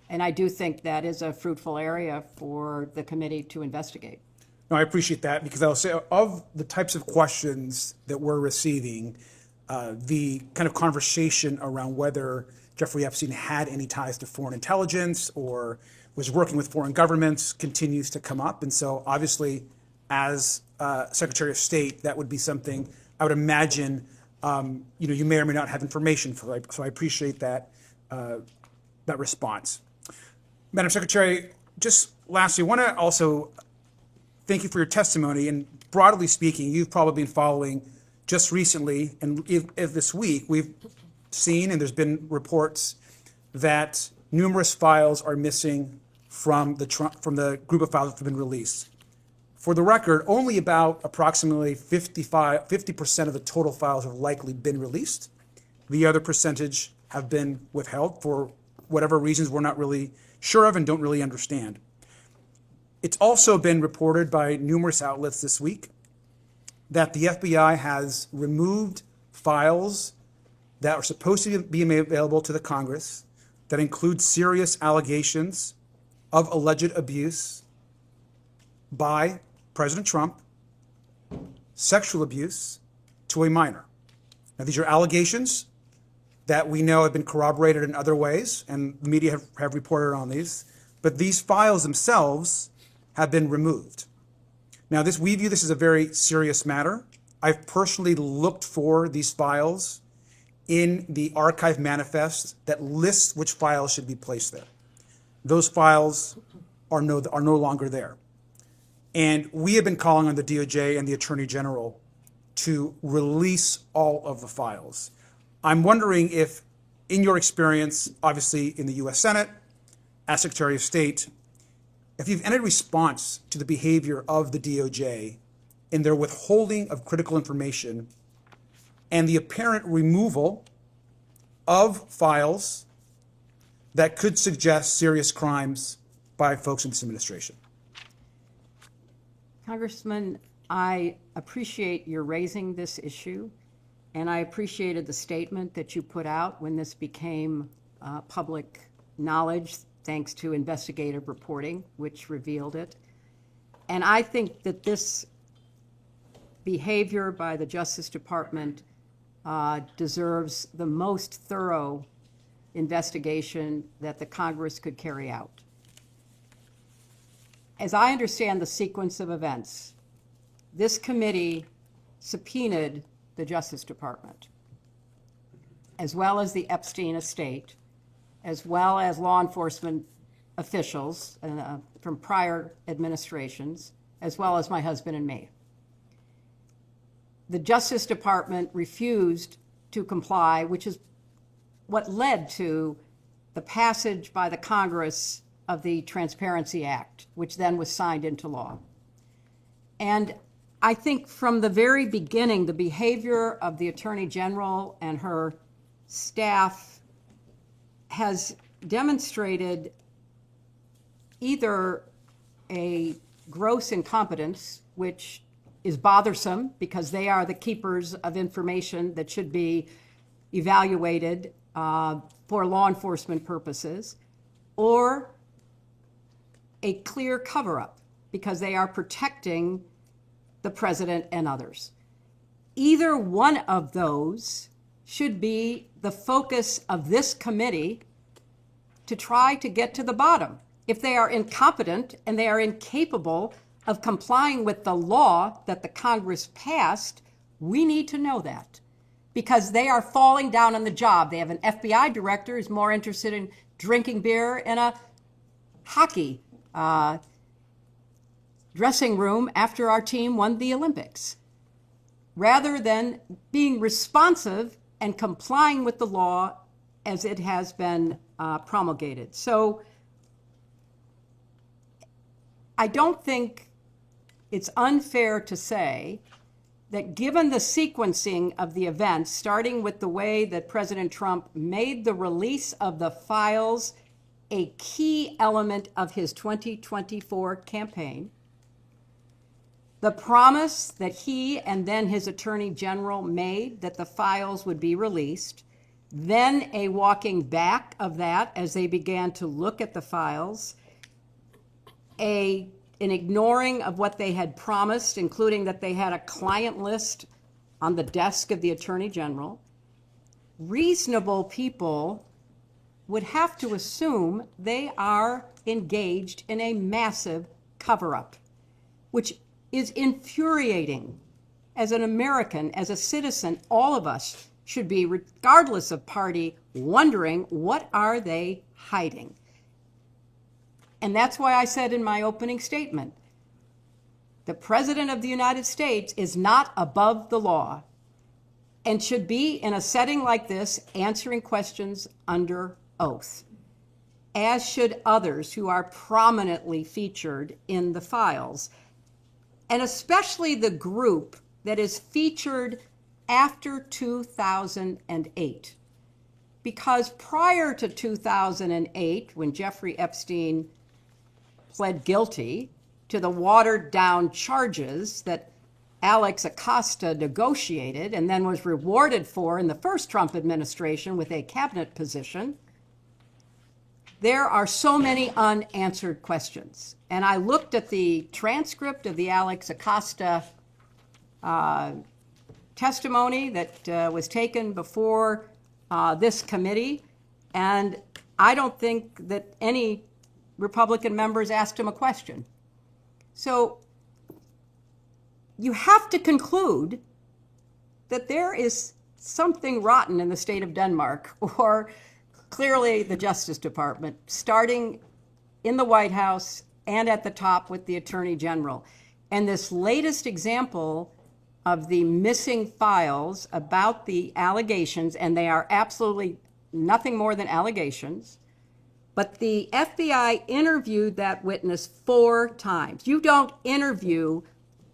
And I do think that is a fruitful area for the committee to investigate. No, I appreciate that, because I'll say of the types of questions that we're receiving, the kind of conversation around whether Jeffrey Epstein had any ties to foreign intelligence or was working with foreign governments continues to come up. And so obviously, as Secretary of State, that would be something I would imagine you may or may not have information for. So I appreciate that response. Madam Secretary, just lastly, I want to also thank you for your testimony. And broadly speaking, you've probably been following just recently, and if this week, we've seen, and there's been reports that numerous files are missing from the group of files that have been released. For the record, only about approximately 50% of the total files have likely been released. The other percentage have been withheld for whatever reasons we're not really sure of and don't really understand. It's also been reported by numerous outlets this week that the FBI has removed files that are supposed to be made available to the Congress that include serious allegations of alleged abuse by President Trump, sexual abuse to a minor. Now, these are allegations that we know have been corroborated in other ways, and the media have reported on these, but these files themselves have been removed. Now, we view this as a very serious matter. I've personally looked for these files in the archive manifest that lists which files should be placed there. Those files are no longer there. And we have been calling on the DOJ and the Attorney General to release all of the files. I'm wondering if, in your experience, obviously in the U.S. Senate, as Secretary of State, if you've any response to the behavior of the DOJ in their withholding of critical information and the apparent removal of files that could suggest serious crimes by folks in this administration. Congressman, I appreciate your raising this issue, and I appreciated the statement that you put out when this became public knowledge, thanks to investigative reporting, which revealed it. And I think that this behavior by the Justice Department deserves the most thorough investigation that the Congress could carry out. As I understand the sequence of events, this committee subpoenaed the Justice Department, as well as the Epstein estate, as well as law enforcement officials from prior administrations, as well as my husband and me. The Justice Department refused to comply, which is what led to the passage by the Congress of the Transparency Act, which then was signed into law. And I think from the very beginning, the behavior of the Attorney General and her staff has demonstrated either a gross incompetence, which is bothersome because they are the keepers of information that should be evaluated for law enforcement purposes, or a clear cover-up because they are protecting the president and others. Either one of those should be the focus of this committee to try to get to the bottom. If they are incompetent and they are incapable of complying with the law that the Congress passed, we need to know that because they are falling down on the job. They have an FBI director who's more interested in drinking beer in a hockey dressing room after our team won the Olympics, rather than being responsive and complying with the law as it has been promulgated. So I don't think it's unfair to say that given the sequencing of the events, starting with the way that President Trump made the release of the files a key element of his 2024 campaign, the promise that he and then his attorney general made that the files would be released, then a walking back of that as they began to look at the files, an ignoring of what they had promised, including that they had a client list on the desk of the attorney general, reasonable people would have to assume they are engaged in a massive cover-up, which is infuriating. As an American, as a citizen, all of us should be, regardless of party, wondering what are they hiding. And that's why I said in my opening statement, the President of the United States is not above the law and should be, in a setting like this, answering questions under oath, as should others who are prominently featured in the files, and especially the group that is featured after 2008. Because prior to 2008, when Jeffrey Epstein pled guilty to the watered-down charges that Alex Acosta negotiated and then was rewarded for in the first Trump administration with a cabinet position, there are so many unanswered questions. And I looked at the transcript of the Alex Acosta testimony that was taken before this committee, and I don't think that any Republican members asked him a question. So you have to conclude that there is something rotten in the state of Denmark, or clearly the Justice Department, starting in the White House and at the top with the Attorney General. And this latest example of the missing files about the allegations, and they are absolutely nothing more than allegations, but the FBI interviewed that witness 4 times. You don't interview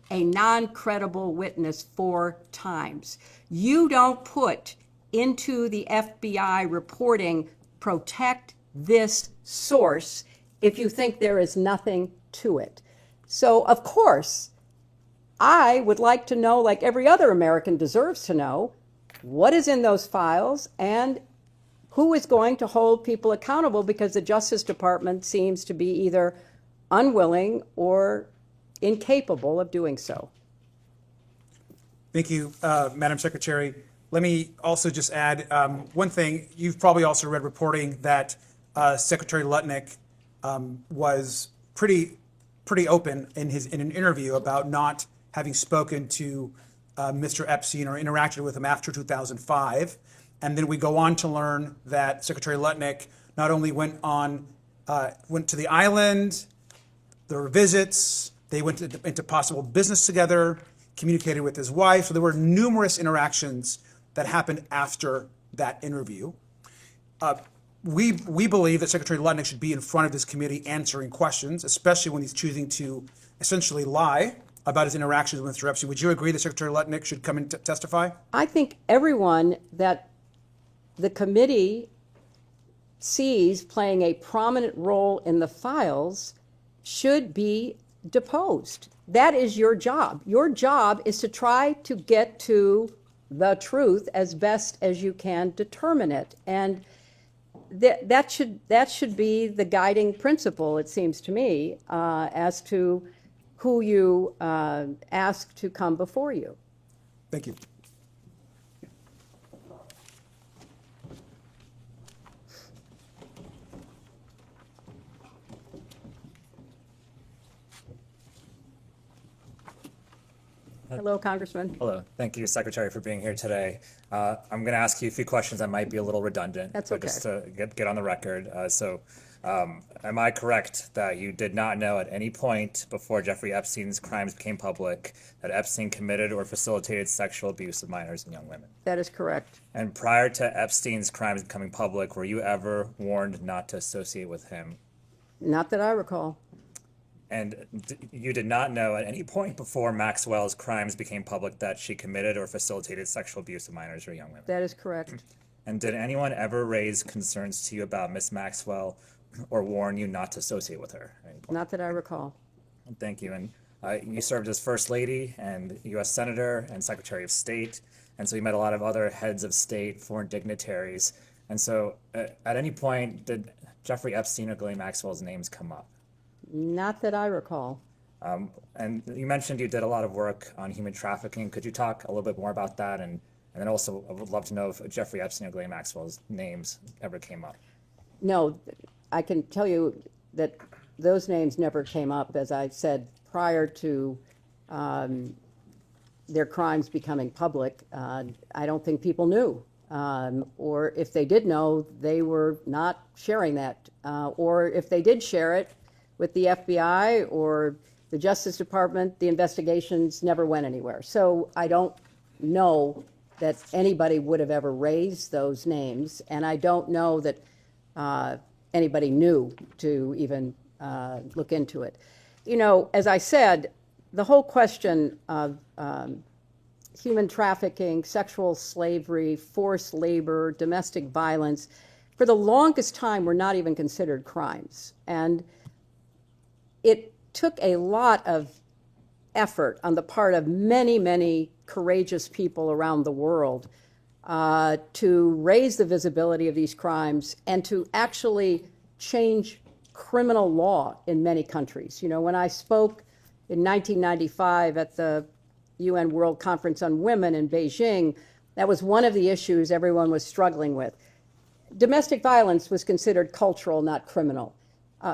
a non-credible witness 4 times. You don't put into the FBI reporting, protect this source, if you think there is nothing to it. So, of course, I would like to know, like every other American deserves to know, what is in those files and who is going to hold people accountable, because the Justice Department seems to be either unwilling or incapable of doing so. Thank you, Madam Secretary. Let me also just add one thing. You've probably also read reporting that Secretary Lutnick was pretty open in an interview about not having spoken to Mr. Epstein or interacted with him after 2005. And then we go on to learn that Secretary Lutnick not only went to the island, there were visits, they went into possible business together, communicated with his wife. So there were numerous interactions that happened after that interview. We believe that Secretary Lutnick should be in front of this committee answering questions, especially when he's choosing to essentially lie about his interactions with Mr. Epstein. Would you agree that Secretary Lutnick should come and testify? I think everyone that the committee sees playing a prominent role in the files should be deposed. That is your job. Your job is to try to get to the truth as best as you can determine it. And that should be the guiding principle, it seems to me, as to who you ask to come before you. Thank you. Hello, Congressman. Hello. Thank you, Secretary, for being here today. I'm going to ask you a few questions that might be a little redundant. That's but okay. Just to get on the record. Am I correct that you did not know at any point before Jeffrey Epstein's crimes became public that Epstein committed or facilitated sexual abuse of minors and young women? That is correct. And prior to Epstein's crimes becoming public, were you ever warned not to associate with him? Not that I recall. And you did not know at any point before Maxwell's crimes became public that she committed or facilitated sexual abuse of minors or young women? That is correct. And did anyone ever raise concerns to you about Miss Maxwell or warn you not to associate with her at any point? Not that I recall. Thank you. And you served as First Lady and U.S. Senator and Secretary of State. And so you met a lot of other heads of state, foreign dignitaries. And so at any point, did Jeffrey Epstein or Ghislaine Maxwell's names come up? Not that I recall. And you mentioned you did a lot of work on human trafficking. Could you talk a little bit more about that? And then also, I would love to know if Jeffrey Epstein or Ghislaine Maxwell's names ever came up. No, I can tell you that those names never came up, as I said, prior to their crimes becoming public. I don't think people knew. Or if they did know, they were not sharing that. Or if they did share it with the FBI or the Justice Department, the investigations never went anywhere. So I don't know that anybody would have ever raised those names, and I don't know that anybody knew to even look into it. You know, as I said, the whole question of human trafficking, sexual slavery, forced labor, domestic violence, for the longest time were not even considered crimes. And it took a lot of effort on the part of many, many courageous people around the world to raise the visibility of these crimes and to actually change criminal law in many countries. You know, when I spoke in 1995 at the UN World Conference on Women in Beijing, that was one of the issues everyone was struggling with. Domestic violence was considered cultural, not criminal.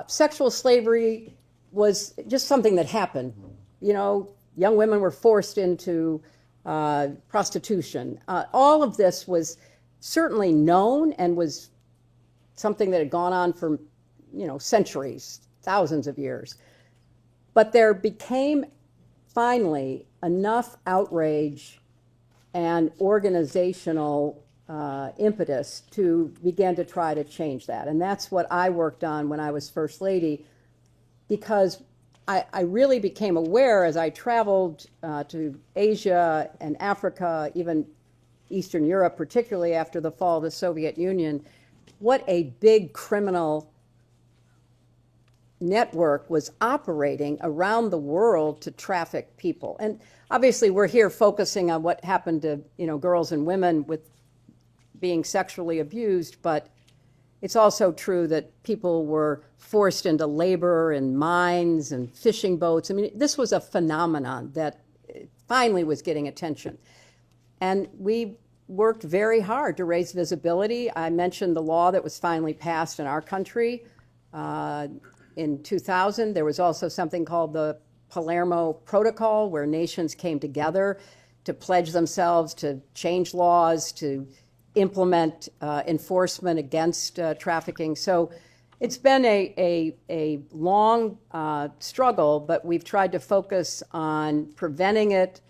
Sexual slavery was just something that happened. You know, young women were forced into prostitution. All of this was certainly known and was something that had gone on for, you know, centuries, thousands of years. But there became finally enough outrage and organizational impetus to begin to try to change that. And that's what I worked on when I was First Lady, because I really became aware as I traveled to Asia and Africa, even Eastern Europe, particularly after the fall of the Soviet Union, what a big criminal network was operating around the world to traffic people. And obviously we're here focusing on what happened to, you know, girls and women with being sexually abused, but it's also true that people were forced into labor in mines and fishing boats. I mean, this was a phenomenon that finally was getting attention. And we worked very hard to raise visibility. I mentioned the law that was finally passed in our country in 2000. There was also something called the Palermo Protocol, where nations came together to pledge themselves to change laws, to implement enforcement against trafficking. So it's been a long struggle, but we've tried to focus on preventing it,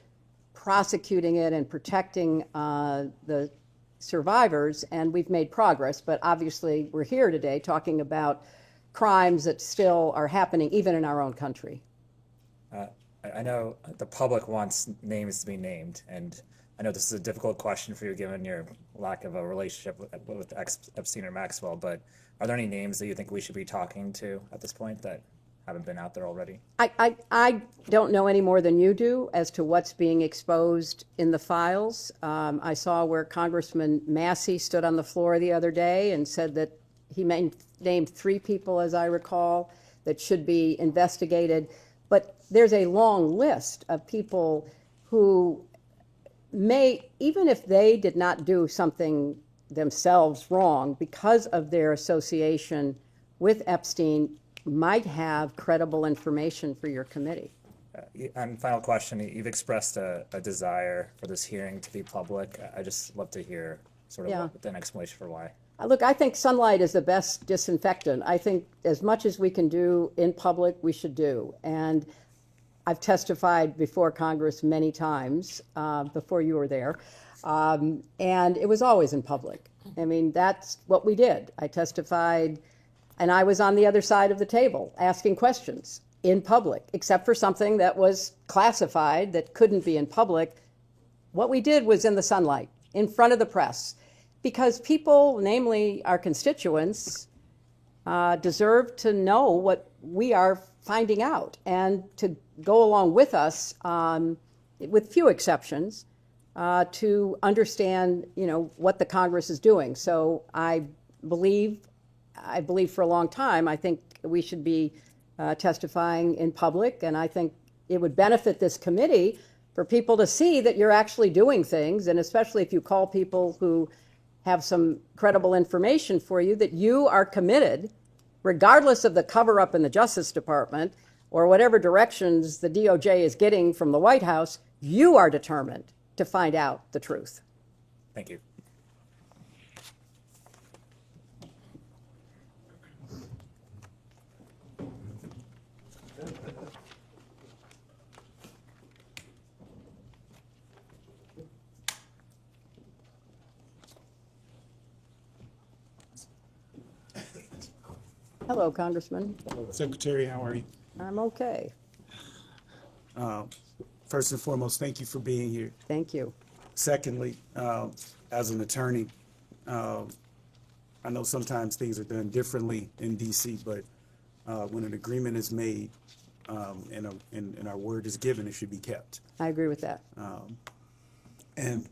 prosecuting it, and protecting the survivors, and we've made progress. But obviously, we're here today talking about crimes that still are happening even in our own country. I know the public wants names to be named, and I know this is a difficult question for you given your lack of a relationship with Epstein or Maxwell, but are there any names that you think we should be talking to at this point that haven't been out there already? I don't know any more than you do as to what's being exposed in the files. I saw where Congressman Massey stood on the floor the other day and said that he named 3 people, as I recall, that should be investigated. But there's a long list of people who may, even if they did not do something themselves wrong, because of their association with Epstein, might have credible information for your committee. And final question, you've expressed a desire for this hearing to be public. I just love to hear sort of an explanation for why. Look, I think sunlight is the best disinfectant. I think as much as we can do in public, we should do. And I've testified before Congress many times, before you were there, and it was always in public. I mean, that's what we did. I testified, and I was on the other side of the table asking questions in public, except for something that was classified that couldn't be in public. What we did was in the sunlight, in front of the press, because people, namely our constituents, deserve to know what we are finding out and to go along with us, with few exceptions, to understand, what the Congress is doing. So I believe for a long time, I think we should be testifying in public, and I think it would benefit this committee for people to see that you're actually doing things, and especially if you call people who have some credible information for you, that you are committed, regardless of the cover-up in the Justice Department or whatever directions the DOJ is getting from the White House, you are determined to find out the truth. Thank you. Hello, Congressman. Secretary, how are you? I'm okay. First and foremost, thank you for being here. Thank you. Secondly, as an attorney, I know sometimes things are done differently in DC, but when an agreement is made and our word is given, it should be kept. I agree with that. And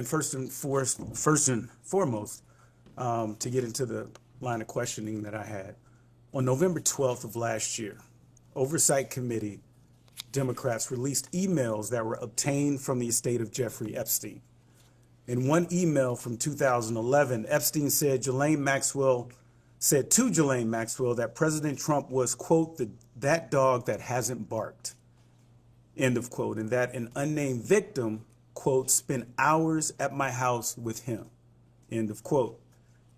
first and foremost, to get into the line of questioning that I had, on November 12th of last year, Oversight Committee Democrats released emails that were obtained from the estate of Jeffrey Epstein. In one email from 2011, Epstein said to Ghislaine Maxwell that President Trump was, quote, that dog that hasn't barked, end of quote, and that an unnamed victim, quote, spent hours at my house with him, end of quote.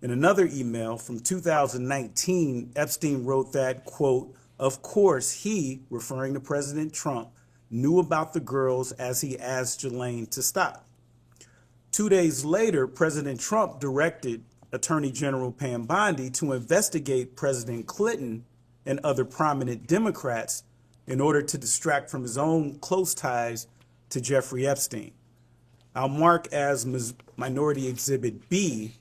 In another email from 2019, Epstein wrote that, quote, of course he, referring to President Trump, knew about the girls as he asked Ghislaine to stop. 2 days later, President Trump directed Attorney General Pam Bondi to investigate President Clinton and other prominent Democrats in order to distract from his own close ties to Jeffrey Epstein. I'll mark as Minority Exhibit B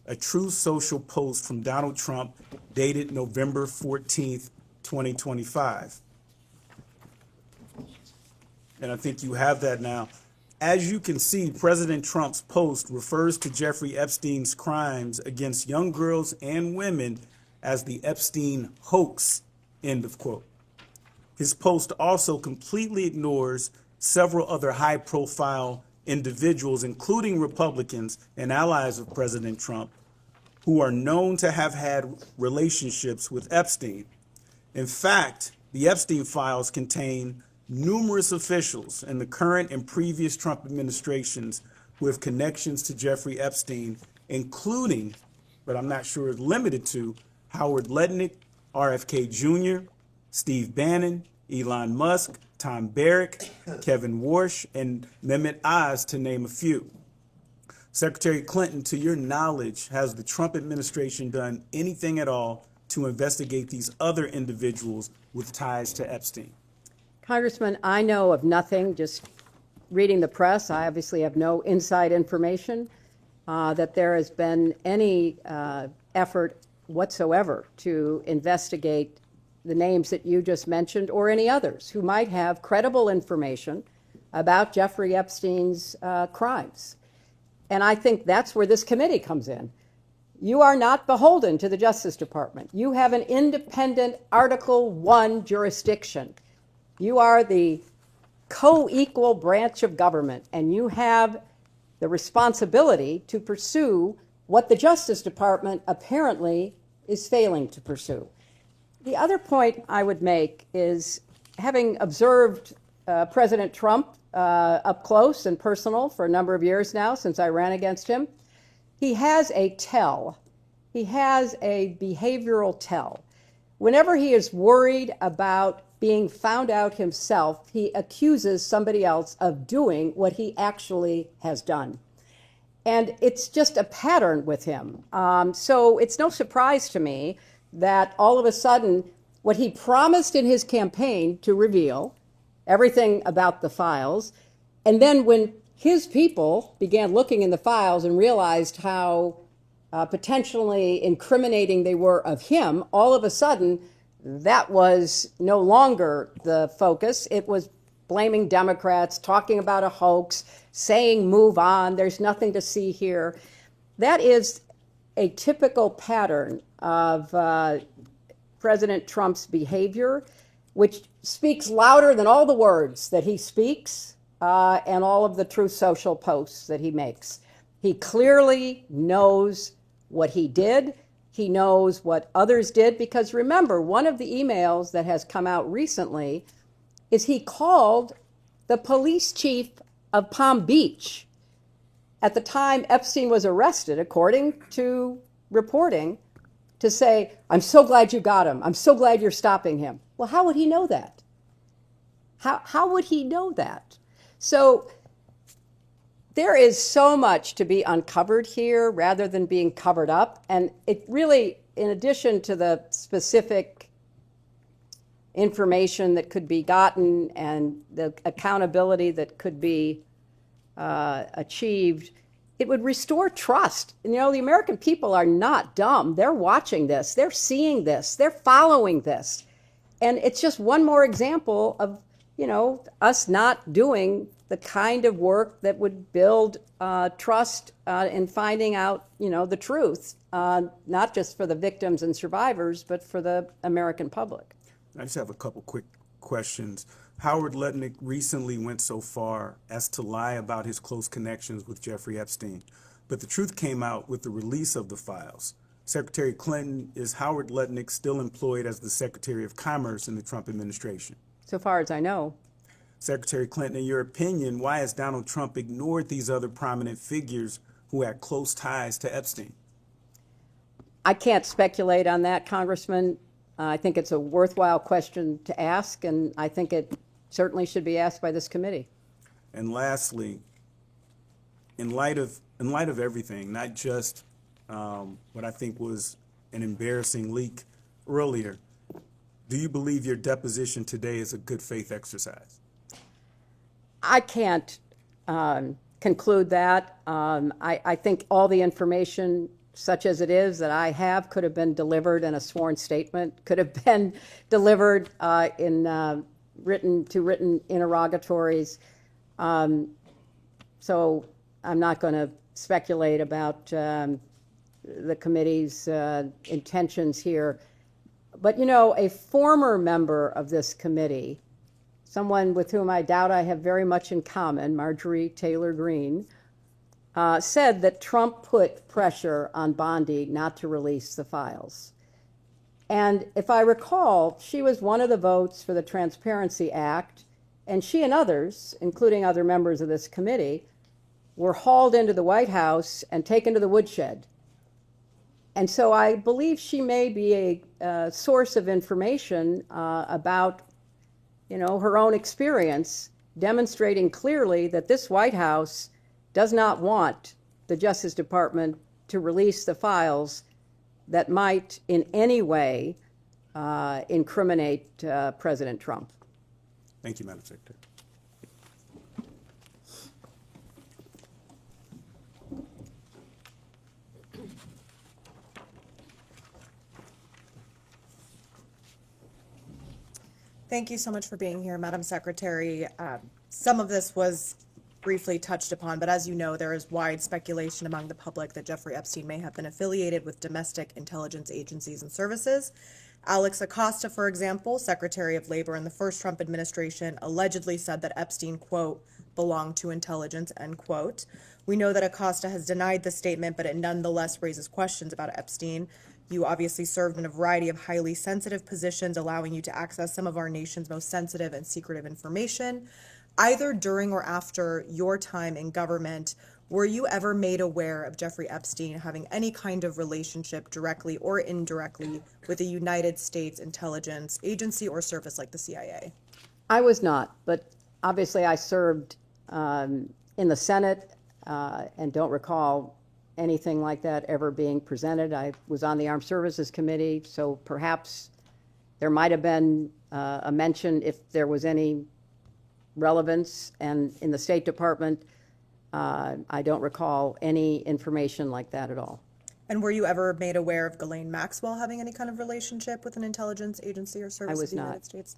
a True Social post from Donald Trump dated November 14th, 2025. And I think you have that now. As you can see, President Trump's post refers to Jeffrey Epstein's crimes against young girls and women as the Epstein hoax, end of quote. His post also completely ignores several other high-profile individuals, including Republicans and allies of President Trump, who are known to have had relationships with Epstein. In fact, the Epstein Files contain numerous officials in the current and previous Trump administrations who have connections to Jeffrey Epstein, including, but I'm not sure limited to, Howard Lutnick, RFK Jr., Steve Bannon, Elon Musk, Tom Barrack, Kevin Warsh, and Mehmet Oz, to name a few. Secretary Clinton, to your knowledge, has the Trump administration done anything at all to investigate these other individuals with ties to Epstein? Congressman, I know of nothing, just reading the press. I obviously have no inside information that there has been any effort whatsoever to investigate the names that you just mentioned or any others who might have credible information about Jeffrey Epstein's crimes. And I think that's where this committee comes in. You are not beholden to the Justice Department. You have an independent Article I jurisdiction. You are the co-equal branch of government, and you have the responsibility to pursue what the Justice Department apparently is failing to pursue. The other point I would make is, having observed President Trump up close and personal for a number of years now since I ran against him. He has a tell. He has a behavioral tell. Whenever he is worried about being found out himself, he accuses somebody else of doing what he actually has done. And it's just a pattern with him. So it's no surprise to me that all of a sudden, what he promised in his campaign to reveal, everything about the files, and then when his people began looking in the files and realized how potentially incriminating they were of him, all of a sudden, that was no longer the focus. It was blaming Democrats, talking about a hoax, saying move on, there's nothing to see here. That is a typical pattern of President Trump's behavior, which speaks louder than all the words that he speaks and all of the Truth Social posts that he makes. He clearly knows what he did. He knows what others did, because remember, one of the emails that has come out recently is he called the police chief of Palm Beach at the time Epstein was arrested, according to reporting, to say, I'm so glad you got him. I'm so glad you're stopping him. Well, how would he know that? How would he know that? So there is so much to be uncovered here rather than being covered up. And it really, in addition to the specific information that could be gotten and the accountability that could be achieved, it would restore trust. And, you know, the American people are not dumb. They're watching this. They're seeing this. They're following this. And it's just one more example of, you know, us not doing the kind of work that would build trust in finding out, you know, the truth, not just for the victims and survivors, but for the American public. I just have a couple quick questions. Howard Lutnick recently went so far as to lie about his close connections with Jeffrey Epstein, but the truth came out with the release of the files. Secretary Clinton, is Howard Lutnick still employed as the Secretary of Commerce in the Trump administration? So far as I know. Secretary Clinton, in your opinion, why has Donald Trump ignored these other prominent figures who had close ties to Epstein? I can't speculate on that, Congressman. I think it's a worthwhile question to ask, and I think it certainly should be asked by this committee. And lastly, in light of everything, not just what I think was an embarrassing leak earlier, do you believe your deposition today is a good faith exercise? I can't conclude that. I think all the information, such as it is, that I have could have been delivered in a sworn statement, could have been delivered in written interrogatories. So I'm not going to speculate about the committee's intentions here. But, you know, a former member of this committee, someone with whom I doubt I have very much in common, Marjorie Taylor Greene, said that Trump put pressure on Bondi not to release the files. And if I recall, she was one of the votes for the Transparency Act, and she and others, including other members of this committee, were hauled into the White House and taken to the woodshed. And so I believe she may be a source of information about, you know, her own experience, demonstrating clearly that this White House does not want the Justice Department to release the files that might in any way incriminate President Trump. Thank you, Madam Secretary. Thank you so much for being here, Madam Secretary. Some of this was briefly touched upon, but as you know, there is wide speculation among the public that Jeffrey Epstein may have been affiliated with domestic intelligence agencies and services. Alex Acosta, for example, Secretary of Labor in the first Trump administration, allegedly said that Epstein, quote, belonged to intelligence, end quote. We know that Acosta has denied the statement, but it nonetheless raises questions about Epstein. You obviously served in a variety of highly sensitive positions, allowing you to access some of our nation's most sensitive and secretive information. Either during or after your time in government, were you ever made aware of Jeffrey Epstein having any kind of relationship, directly or indirectly, with a United States intelligence agency or service like the CIA? I was not, but obviously I served in the Senate and don't recall anything like that ever being presented. I was on the Armed Services Committee, so perhaps there might have been a mention if there was any relevance, and in the State Department, I don't recall any information like that at all. And were you ever made aware of Ghislaine Maxwell having any kind of relationship with an intelligence agency or service of the United States?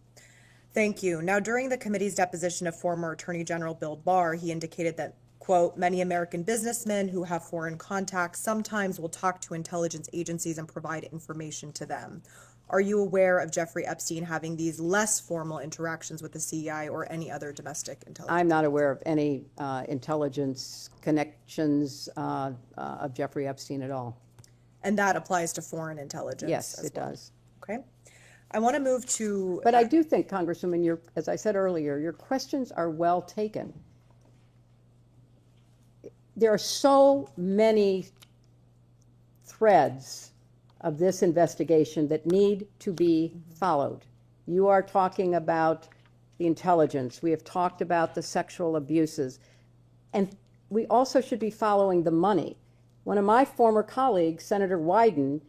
Thank you. Now, during the committee's deposition of former Attorney General Bill Barr, he indicated that, quote, many American businessmen who have foreign contacts sometimes will talk to intelligence agencies and provide information to them. Are you aware of Jeffrey Epstein having these less formal interactions with the CIA or any other domestic intelligence? I'm not aware of any intelligence connections of Jeffrey Epstein at all. And that applies to foreign intelligence? Yes, it does. Okay. I want to move to... But I do think, Congresswoman, as I said earlier, your questions are well taken. There are so many threads of this investigation that need to be followed. You are talking about the intelligence. We have talked about the sexual abuses. And we also should be following the money. One of my former colleagues, Senator Wyden,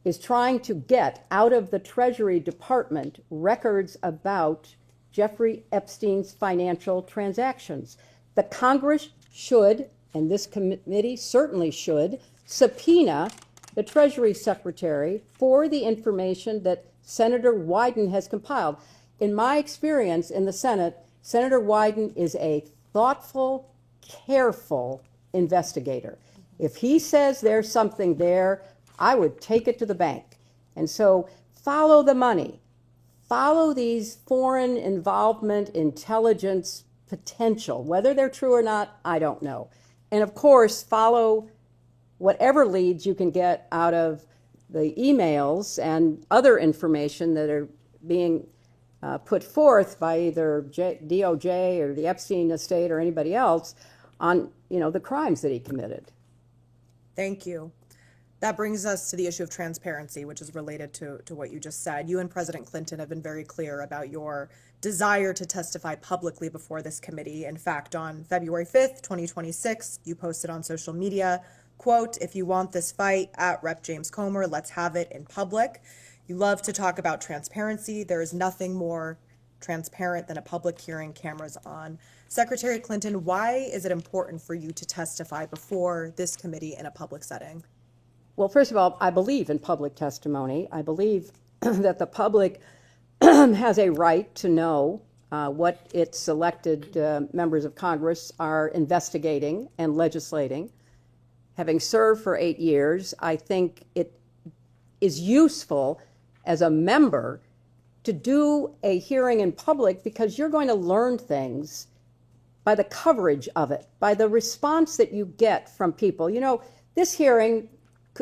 is trying to get out of the Treasury Department records about Jeffrey Epstein's financial transactions. The Congress should, and this committee certainly should, subpoena the Treasury Secretary for the information that Senator Wyden has compiled. In my experience in the Senate, Senator Wyden is a thoughtful, careful investigator. If he says there's something there, I would take it to the bank. And so follow the money. Follow these foreign involvement intelligence potential. Whether they're true or not, I don't know. And of course, follow whatever leads you can get out of the emails and other information that are being put forth by either DOJ or the Epstein estate or anybody else on, the crimes that he committed. Thank you. That brings us to the issue of transparency, which is related to what you just said. You and President Clinton have been very clear about your desire to testify publicly before this committee. In fact, on February 5th, 2026, you posted on social media, quote, if you want this fight at Rep. James Comer, let's have it in public. You love to talk about transparency. There is nothing more transparent than a public hearing, cameras on. Secretary Clinton, why is it important for you to testify before this committee in a public setting? Well, first of all, I believe in public testimony. I believe that the public has a right to know what its elected members of Congress are investigating and legislating. Having served for 8 years, I think it is useful as a member to do a hearing in public because you're going to learn things by the coverage of it, by the response that you get from people. This hearing,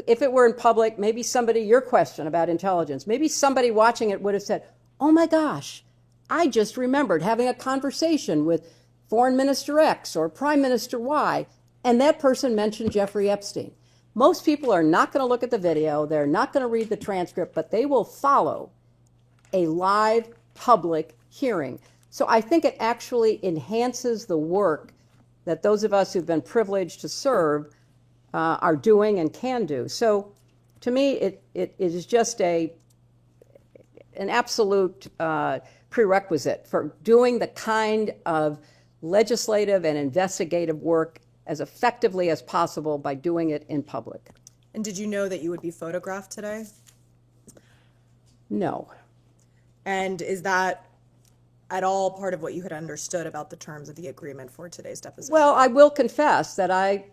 if it were in public, maybe your question about intelligence, maybe somebody watching it would have said, oh my gosh, I just remembered having a conversation with Foreign Minister X or Prime Minister Y, and that person mentioned Jeffrey Epstein. Most people are not going to look at the video, they're not going to read the transcript, but they will follow a live public hearing. So I think it actually enhances the work that those of us who've been privileged to serve are doing and can do. So to me, it is just an absolute prerequisite for doing the kind of legislative and investigative work as effectively as possible by doing it in public. And did you know that you would be photographed today? No. And is that at all part of what you had understood about the terms of the agreement for today's deposition? Well, I will confess that I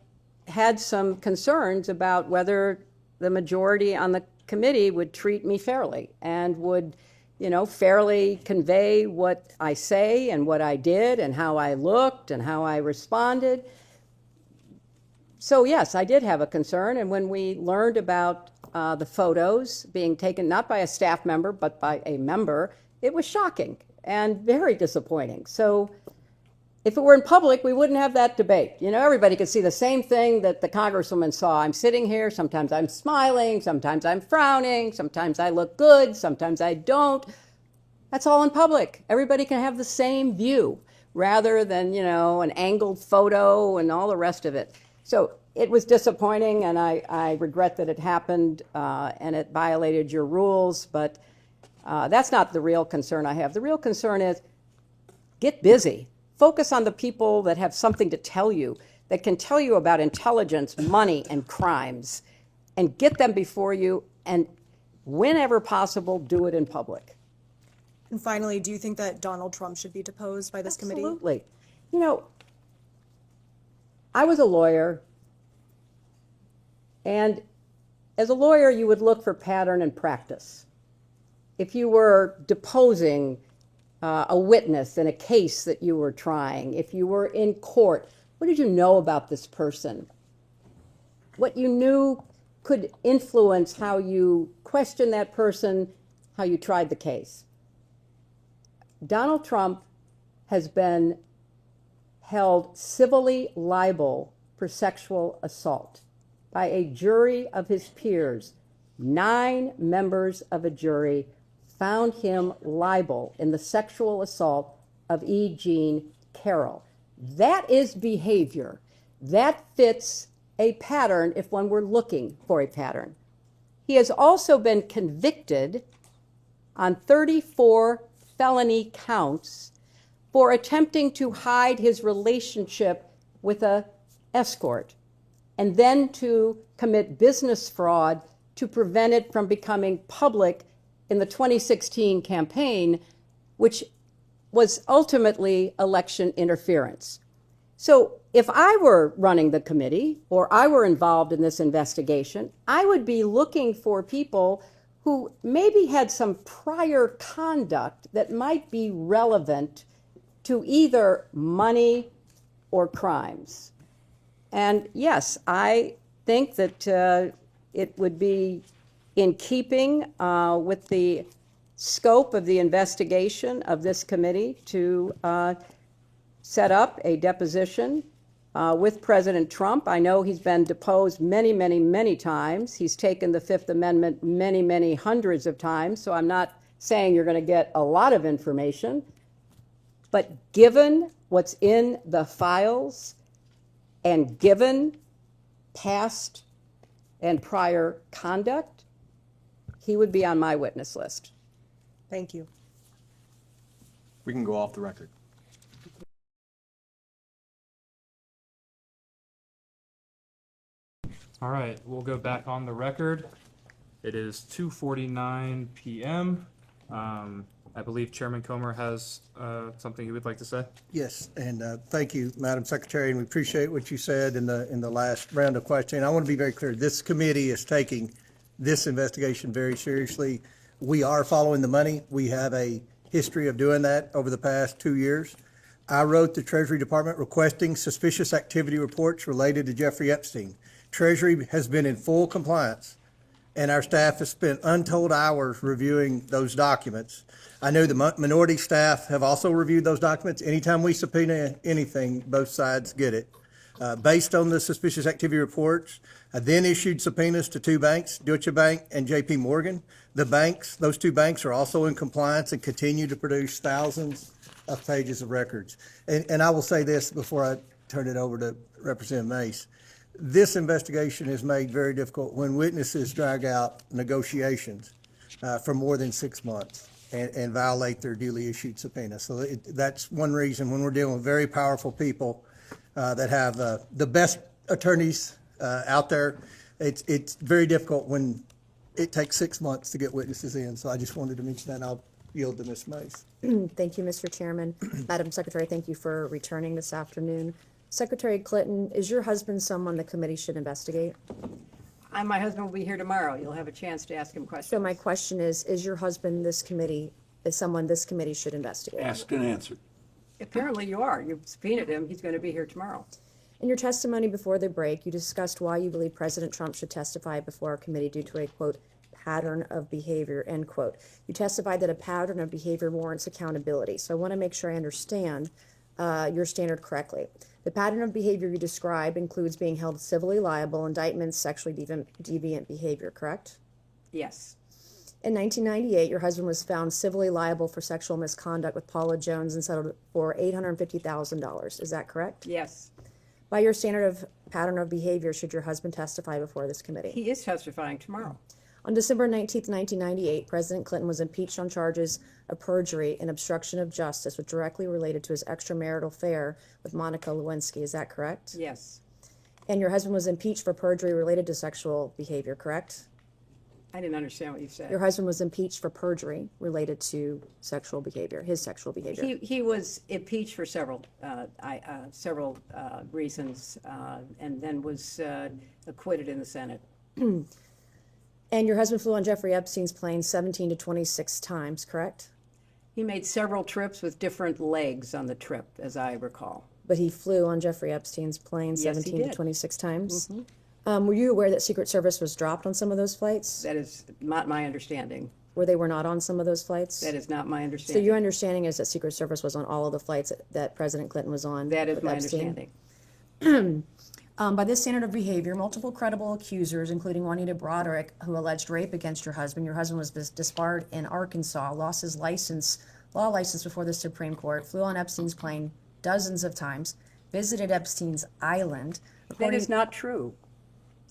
had some concerns about whether the majority on the committee would treat me fairly and would, fairly convey what I say and what I did and how I looked and how I responded. So yes, I did have a concern, and when we learned about the photos being taken not by a staff member, but by a member, it was shocking and very disappointing. So if it were in public, we wouldn't have that debate. You know, everybody could see the same thing that the congresswoman saw. I'm sitting here, sometimes I'm smiling, sometimes I'm frowning, sometimes I look good, sometimes I don't. That's all in public. Everybody can have the same view rather than, you know, an angled photo and all the rest of it. So it was disappointing, and I regret that it happened and it violated your rules, but that's not the real concern I have. The real concern is get busy. Focus on the people that have something to tell you, that can tell you about intelligence, money, and crimes, and get them before you, and whenever possible, do it in public. And finally, do you think that Donald Trump should be deposed by this committee? Absolutely. You know, I was a lawyer, and as a lawyer, you would look for pattern and practice. If you were deposing a witness in a case that you were trying, if you were in court, what did you know about this person? What you knew could influence how you questioned that person, how you tried the case. Donald Trump has been held civilly liable for sexual assault by a jury of his peers. 9 members of a jury found him liable in the sexual assault of E. Jean Carroll. That is behavior. That fits a pattern if one were looking for a pattern. He has also been convicted on 34 felony counts for attempting to hide his relationship with an escort and then to commit business fraud to prevent it from becoming public in the 2016 campaign, which was ultimately election interference. So if I were running the committee or I were involved in this investigation, I would be looking for people who maybe had some prior conduct that might be relevant to either money or crimes. And yes, I think that it would be in keeping with the scope of the investigation of this committee to set up a deposition with President Trump. I know he's been deposed many, many, many times. He's taken the Fifth Amendment many, many hundreds of times, so I'm not saying you're going to get a lot of information. But given what's in the files and given past and prior conduct, he would be on my witness list. Thank you. We can go off the record. All right, we'll go back on the record. It is 2:49 p.m. I believe Chairman Comer has something he would like to say. Yes, and thank you, Madam Secretary, and we appreciate what you said in the last round of questioning. I want to be very clear. This committee is taking this investigation very seriously. We are following the money. We have a history of doing that over the past 2 years. I wrote the Treasury Department requesting suspicious activity reports related to Jeffrey Epstein. Treasury has been in full compliance, and our staff has spent untold hours reviewing those documents. I know the minority staff have also reviewed those documents. Anytime we subpoena anything, both sides get it. Based on the suspicious activity reports, I then issued subpoenas to 2 banks, Deutsche Bank and JP Morgan. The banks, those 2 banks are also in compliance and continue to produce thousands of pages of records. And I will say this before I turn it over to Representative Mace. This investigation is made very difficult when witnesses drag out negotiations for more than 6 months and violate their duly issued subpoena. So that's one reason when we're dealing with very powerful people that have the best attorneys out there, it's very difficult when it takes 6 months to get witnesses in. So I just wanted to mention that, and I'll yield to Ms. Mace. Thank you, Mr. Chairman. Madam Secretary, thank you for returning this afternoon. Secretary Clinton, is your husband someone the committee should investigate? My husband will be here tomorrow. You'll have a chance to ask him questions. So my question is your husband someone this committee should investigate? Asked and answered. Apparently you are. You've subpoenaed him. He's going to be here tomorrow. In your testimony before the break, you discussed why you believe President Trump should testify before our committee due to a, quote, pattern of behavior, end quote. You testified that a pattern of behavior warrants accountability. So I want to make sure I understand your standard correctly. The pattern of behavior you describe includes being held civilly liable, indictments, sexually deviant behavior, correct? Yes. In 1998, your husband was found civilly liable for sexual misconduct with Paula Jones and settled for $850,000. Is that correct? Yes. By your standard of pattern of behavior, should your husband testify before this committee? He is testifying tomorrow. On December 19th, 1998, President Clinton was impeached on charges of perjury and obstruction of justice, which directly related to his extramarital affair with Monica Lewinsky. Is that correct? Yes. And your husband was impeached for perjury related to sexual behavior, correct? I didn't understand what you said. Your husband was impeached for perjury related to sexual behavior, his sexual behavior. He was impeached for several reasons, and then was acquitted in the Senate. And your husband flew on Jeffrey Epstein's plane 17 to 26 times, correct? He made several trips with different legs on the trip, as I recall. But he flew on Jeffrey Epstein's plane Yes, he 17 to did. 26 times? Mhm. Were you aware that Secret Service was dropped on some of those flights? That is not my understanding. Where they were not on some of those flights? That is not my So understanding. your understanding is that Secret Service was on all of the flights that President Clinton was on? That is with my Epstein? understanding. By this standard of behavior, multiple credible accusers, including Juanita Broderick, who alleged rape against your husband was disbarred in Arkansas, lost his law license before the Supreme Court, flew on Epstein's plane dozens of times, visited Epstein's island. That is not true.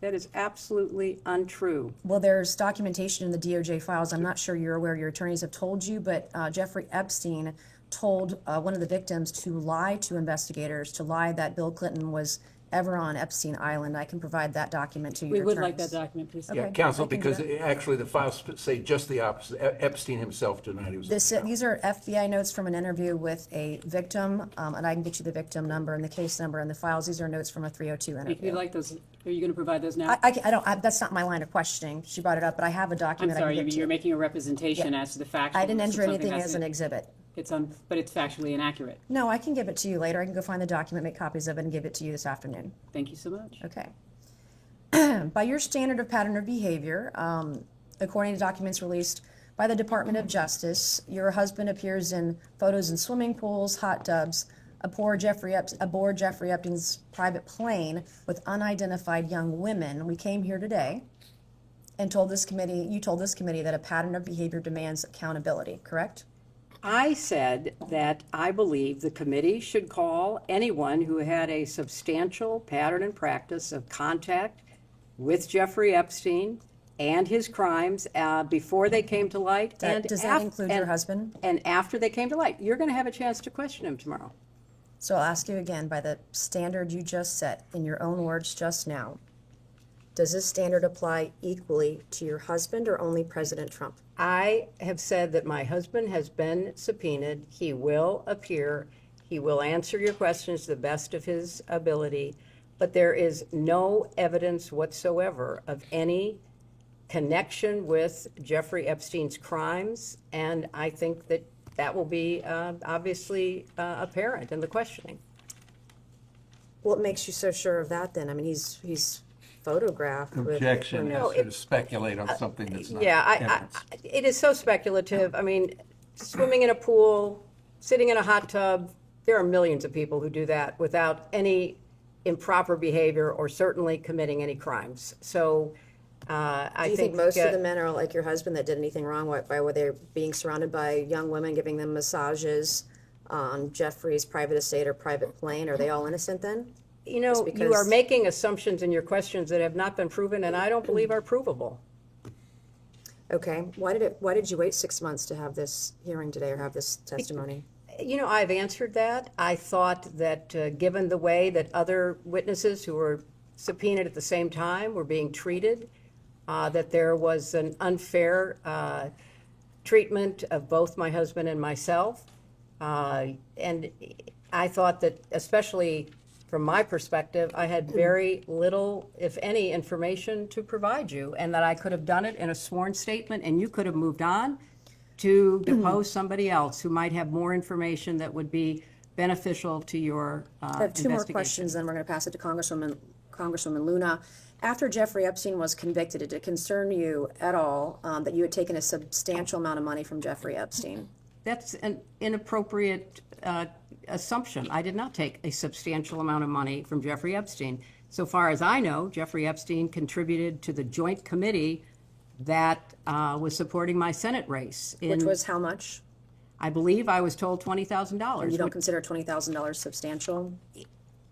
That is absolutely untrue. Well, there's documentation in the DOJ files. I'm not sure you're aware, your attorneys have told you, but Jeffrey Epstein told one of the victims to lie to investigators, to lie that Bill Clinton was ever on Epstein Island. I can provide that document to you. We would like that document, please. Yeah, Okay, counsel, I can do because that. actually the files say just the opposite. Epstein himself denied he was. These are FBI notes from an interview with a victim, and I can get you the victim number and the case number and the files. These are notes from a 302 If interview. you'd like those, are you going to provide those now? That's not my line of questioning. She brought it up, but I have a I'm document I sorry, can get to you're you. making a representation Yeah. as to the facts. I didn't enter anything as an exhibit. But it's factually inaccurate. No, I can give it to you later. I can go find the document, make copies of it, and give it to you this afternoon. Thank you so much. Okay. By your standard of pattern of behavior, according to documents released by the Department of Justice, your husband appears in photos in swimming pools, hot tubs, aboard Jeffrey Epstein's private plane with unidentified young women. We came here today and you told this committee that a pattern of behavior demands accountability, correct? I said that I believe the committee should call anyone who had a substantial pattern and practice of contact with Jeffrey Epstein and his crimes before they came to light. Does that include your husband? And after they came to light. You're going to have a chance to question him tomorrow. So I'll ask you again, by the standard you just set, in your own words just now, does this standard apply equally to your husband or only President Trump? I have said that my husband has been subpoenaed. He will appear. He will answer your questions to the best of his ability. But there is no evidence whatsoever of any connection with Jeffrey Epstein's crimes. And I think that that will be obviously apparent in the questioning. What makes you so sure of that then? I mean, he's photographed with... Objection No, is to speculate on something that's not evidence. It is so speculative. I mean, swimming in a pool, sitting in a hot tub, there are millions of people who do that without any improper behavior or certainly committing any crimes. So I Do you think most of the men are like your husband that did anything wrong? Why were they being surrounded by young women, giving them massages on Jeffrey's private estate or private plane? Are they all innocent then? You know, you are making assumptions in your questions that have not been proven and I don't believe are provable. Okay. Why did you wait 6 months to have this hearing today or have this testimony? You know, I've answered that. I thought that given the way that other witnesses who were subpoenaed at the same time were being treated, that there was an unfair treatment of both my husband and myself. And I thought that, especially from my perspective, I had very little, if any, information to provide you, and that I could have done it in a sworn statement, and you could have moved on to depose somebody else who might have more information that would be beneficial to your I have two more investigation. questions, then we're going to pass it to Congresswoman Luna. After Jeffrey Epstein was convicted, did it concern you at all that you had taken a substantial amount of money from Jeffrey Epstein? That's an inappropriate assumption. I did not take a substantial amount of money from Jeffrey Epstein. So far as I know, Jeffrey Epstein contributed to the joint committee that was supporting my Senate race. Which was how much? I believe I was told $20,000. And you don't consider $20,000 substantial?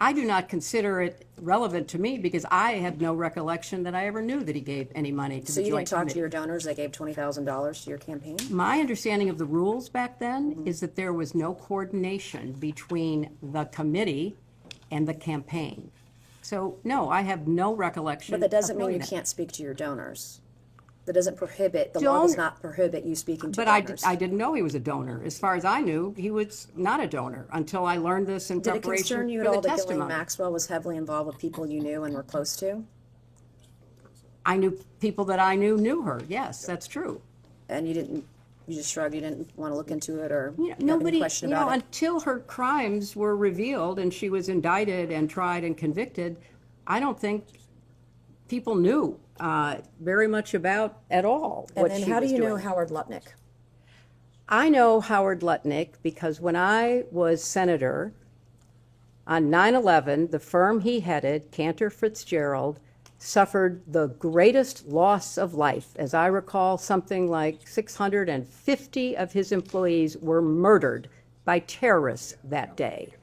I do not consider it relevant to me because I have no recollection that I ever knew that he gave any money to So the you joint didn't talk committee. to your donors that gave $20,000 to your campaign? My understanding of the rules back then is that there was no coordination between the committee and the campaign. So, no, I have no recollection. But that doesn't of mean knowing you that. can't speak to your donors. That doesn't prohibit, the law does Don't- not prohibit you speaking to But donors. I didn't know he was a donor. As far as I knew, he was not a donor until I learned this in Did it preparation concern you for at the all that Ghislaine testimony. Maxwell was heavily involved with people you knew and were close to? I knew people that I knew her. Yes, that's true. And you just shrugged, you didn't want to look into it or have any Nobody, question about it? until her crimes were revealed and she was indicted and tried and convicted, I don't think people knew very much about at all And what then she how do was you know doing. Howard Lutnick? I know Howard Lutnick because when I was senator on 9/11, the firm he headed, Cantor Fitzgerald, suffered the greatest loss of life. As I recall, something like 650 of his employees were murdered by terrorists that day.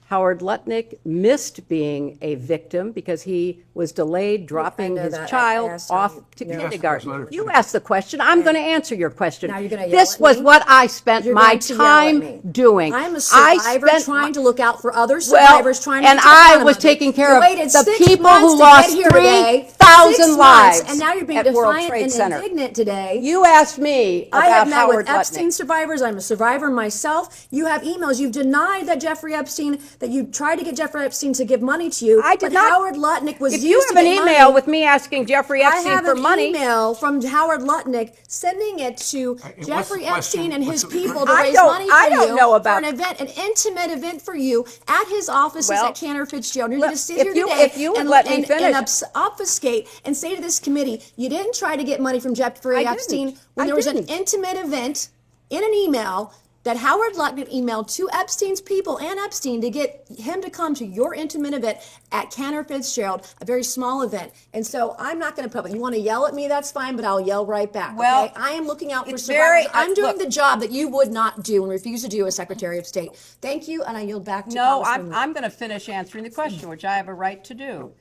Howard Lutnick missed being a victim because he was delayed dropping know his that. I child asked off him. to No. kindergarten. You asked the question. I'm going to answer your question. Now you're gonna yell This at was me? what I spent You're my going to yell at time me. doing. I'm a I survivor spent trying to look out for other Well, survivors, trying to and get to the I bottom was of it. taking care You of waited the 6 people months who to lost get here today. 3,000 6 months, lives and now you're being at World defiant Trade and Center. indignant today. You asked me I have about met Howard with Epstein Lutnick. survivors. I'm a survivor myself. You have emails. You've denied that Jeffrey Epstein, that you tried to get Jeffrey Epstein to give money to you. I did but not. Howard Lutnick was If used you to have an get email money. with me asking Jeffrey I Epstein have for an money, email from Howard Lutnick sending it to what's Jeffrey the question? Epstein and his What's the- people to I raise don't- money for I don't you know about- for an event, an intimate event for you at his offices Well, at Cantor Fitzgerald. You're well, going to sit if here you- today if you would and, let me and, finish. and obfuscate and say to this committee, you didn't try to get money from Jeffrey I didn't. Epstein when I there was didn't. an intimate event in an email that Howard Lutnick emailed to Epstein's people and Epstein to get him to come to your intimate event at Cantor Fitzgerald, a very small event. And so I'm not going to public. You want to yell at me, that's fine, but I'll yell right back. Well, okay? I am looking out for it's survivors. very- I'm doing look- the job that you would not do and refuse to do as Secretary of State. Thank you, and I yield back to no, Congresswoman. I'm going to finish answering the question, which I have a right to do.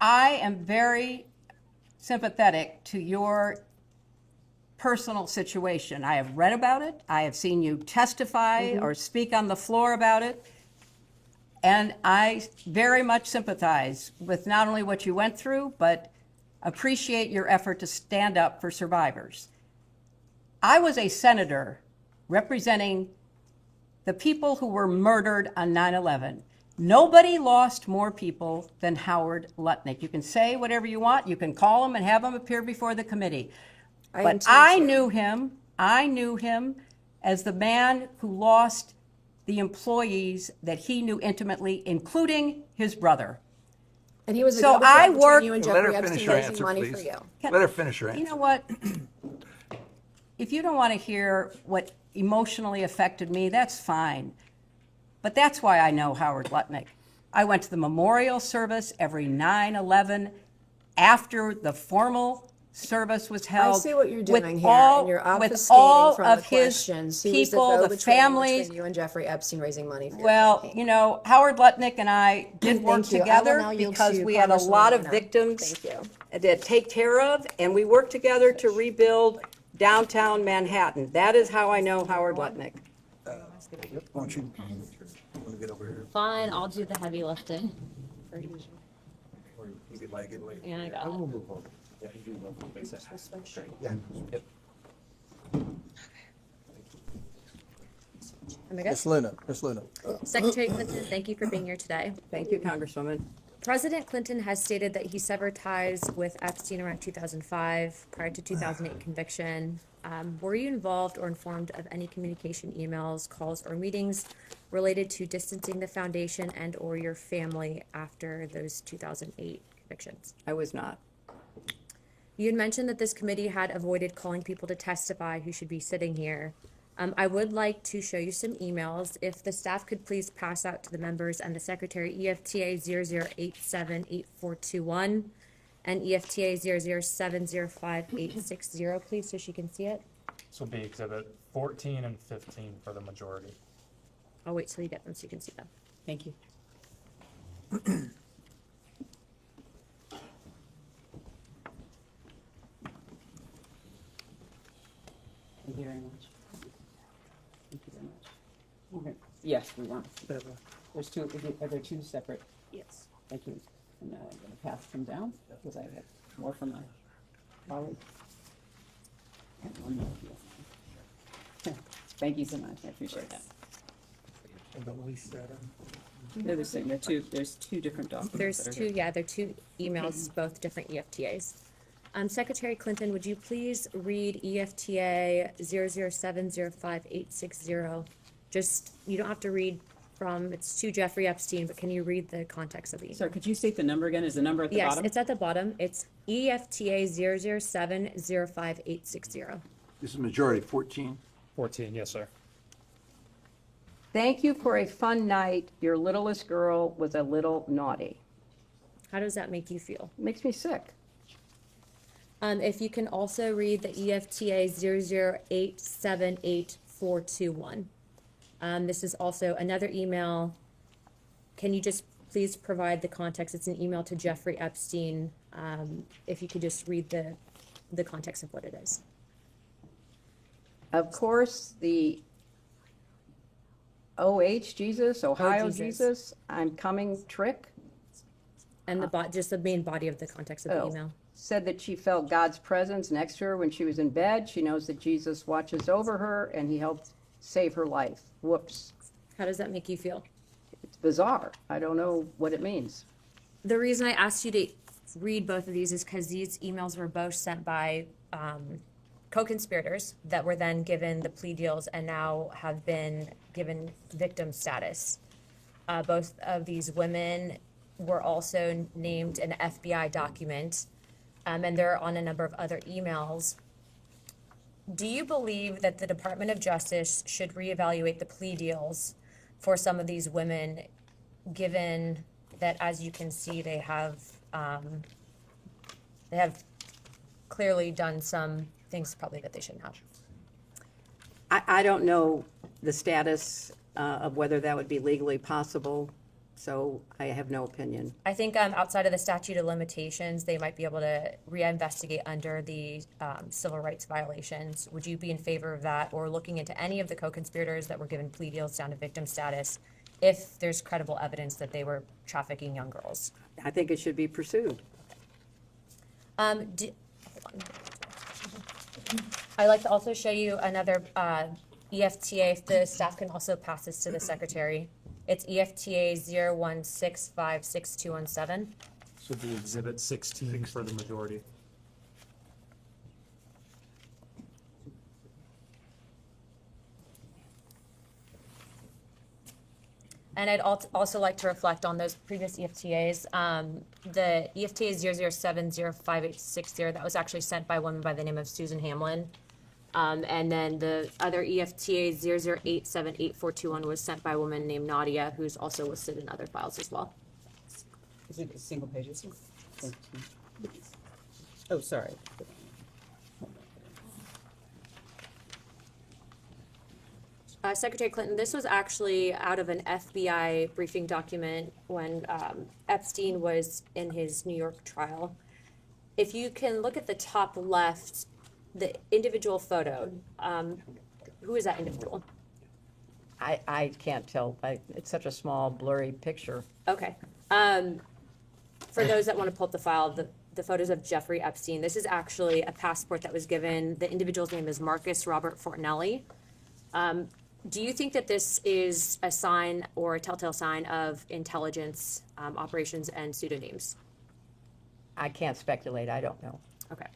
I am very sympathetic to your personal situation. I have read about it. I have seen you testify or speak on the floor about it. And I very much sympathize with not only what you went through, but appreciate your effort to stand up for survivors. I was a senator representing the people who were murdered on 9/11. Nobody lost more people than Howard Lutnick. You can say whatever you want. You can call him and have him appear before the committee. But I knew him as the man who lost the employees that he knew intimately, including his brother. And he was a So go-between I between worked. you and Let Jeffrey her finish Epstein her raising answer, money for please. you. Let her finish her answer. You know what? If you don't want to hear what emotionally affected me, that's fine. But that's why I know Howard Lutnick. I went to the memorial service every 9/11 after the formal service was held. I see what you're with doing here, all- and you're with obfuscating all from of the his questions. He was the people, the go-between families. between you and Jeffrey Epstein raising money for your Well, campaign. you know, Howard Lutnick and I did work Thank you. I will together now yield because to we had a Congresswoman lot of Luna. victims Thank you. to take care of, and we worked together to rebuild downtown Manhattan. That is how I know Howard Lutnick. Why don't you get over here? Fine, I'll do the heavy lifting. Or you could like it later. Yeah, I got it. Yeah. And I guess Ms. Luna, Ms. Luna. Secretary Clinton, thank you for being here today. Thank you, Congresswoman. President Clinton has stated that he severed ties with Epstein around 2005, prior to 2008 conviction. Were you involved or informed of any communication, emails, calls, or meetings related to distancing the foundation and/or your family after those 2008 convictions? I was not. You had mentioned that this committee had avoided calling people to testify who should be sitting here. I would like to show you some emails. If the staff could please pass out to the members and the secretary EFTA 00878421 and EFTA 007058660, please, so she can see it. This will be exhibit 14 and 15 for the majority. I'll wait till you get them so you can see them. Thank you. Thank you very much. Thank you very much. Okay. Yes, we want. There's two, are there two separate? Yes. Thank you. And now I'm gonna pass them down, because I have more from my colleague. And one more here. Thank you so much, I appreciate that. They're the same, there's two different documents. There's that are two, here. yeah, there are two emails, both different EFTAs. Secretary Clinton, would you please read EFTA 007058660? Just, you don't have to read from, it's to Jeffrey Epstein, but can you read the context of the email? Sorry, could you state the number again? Is the number at the bottom? Yes, it's at the bottom. It's EFTA 007058660. This is majority 14. 14, yes, sir. Thank you for a fun night. Your littlest girl was a little naughty. How does that make you feel? Makes me sick. If you can also read the EFTA 008788421. This is also another email. Can you just please provide the context? It's an email to Jeffrey Epstein. If you could just read the context of what it is. Of course, the Ohio Jesus, I'm coming trick. And just the main body of the context of the email. Said that she felt God's presence next to her when she was in bed. She knows that Jesus watches over her and he helped save her life. Whoops. How does that make you feel? It's bizarre. I don't know what it means. The reason I asked you to read both of these is because these emails were both sent by co-conspirators that were then given the plea deals and now have been given victim status. Both of these women were also named an FBI document, and they're on a number of other emails. Do you believe that the Department of Justice should reevaluate the plea deals for some of these women, given that, as you can see, they have clearly done some things probably that they shouldn't have? I don't know the status of whether that would be legally possible, so I have no opinion. I think outside of the statute of limitations, they might be able to reinvestigate under the civil rights violations. Would you be in favor of that, or looking into any of the co-conspirators that were given plea deals down to victim status if there's credible evidence that they were trafficking young girls? I think it should be pursued. Hold on. I'd like to also show you another EFTA, if the staff can also pass this to the secretary. It's EFTA 0165617. This would be exhibit 16 for the majority. And I'd also like to reflect on those previous EFTAs. The EFTA 007058660, that was actually sent by a woman by the name of Susan Hamlin. And then the other EFTA 0087841 was sent by a woman named Nadia, who's also listed in other files as well. Is it single pages? Oh, sorry. Secretary Clinton, this was actually out of an FBI briefing document when Epstein was in his New York trial. If you can look at the top left, the individual photo, who is that individual? I can't tell. It's such a small, blurry picture. Okay. For those that want to pull up the file, the photos of Jeffrey Epstein, this is actually a passport that was given. The individual's name is Marcus Robert Fortinelli. Do you think that this is a sign or a telltale sign of intelligence operations and pseudonyms? I can't speculate. I don't know. Okay.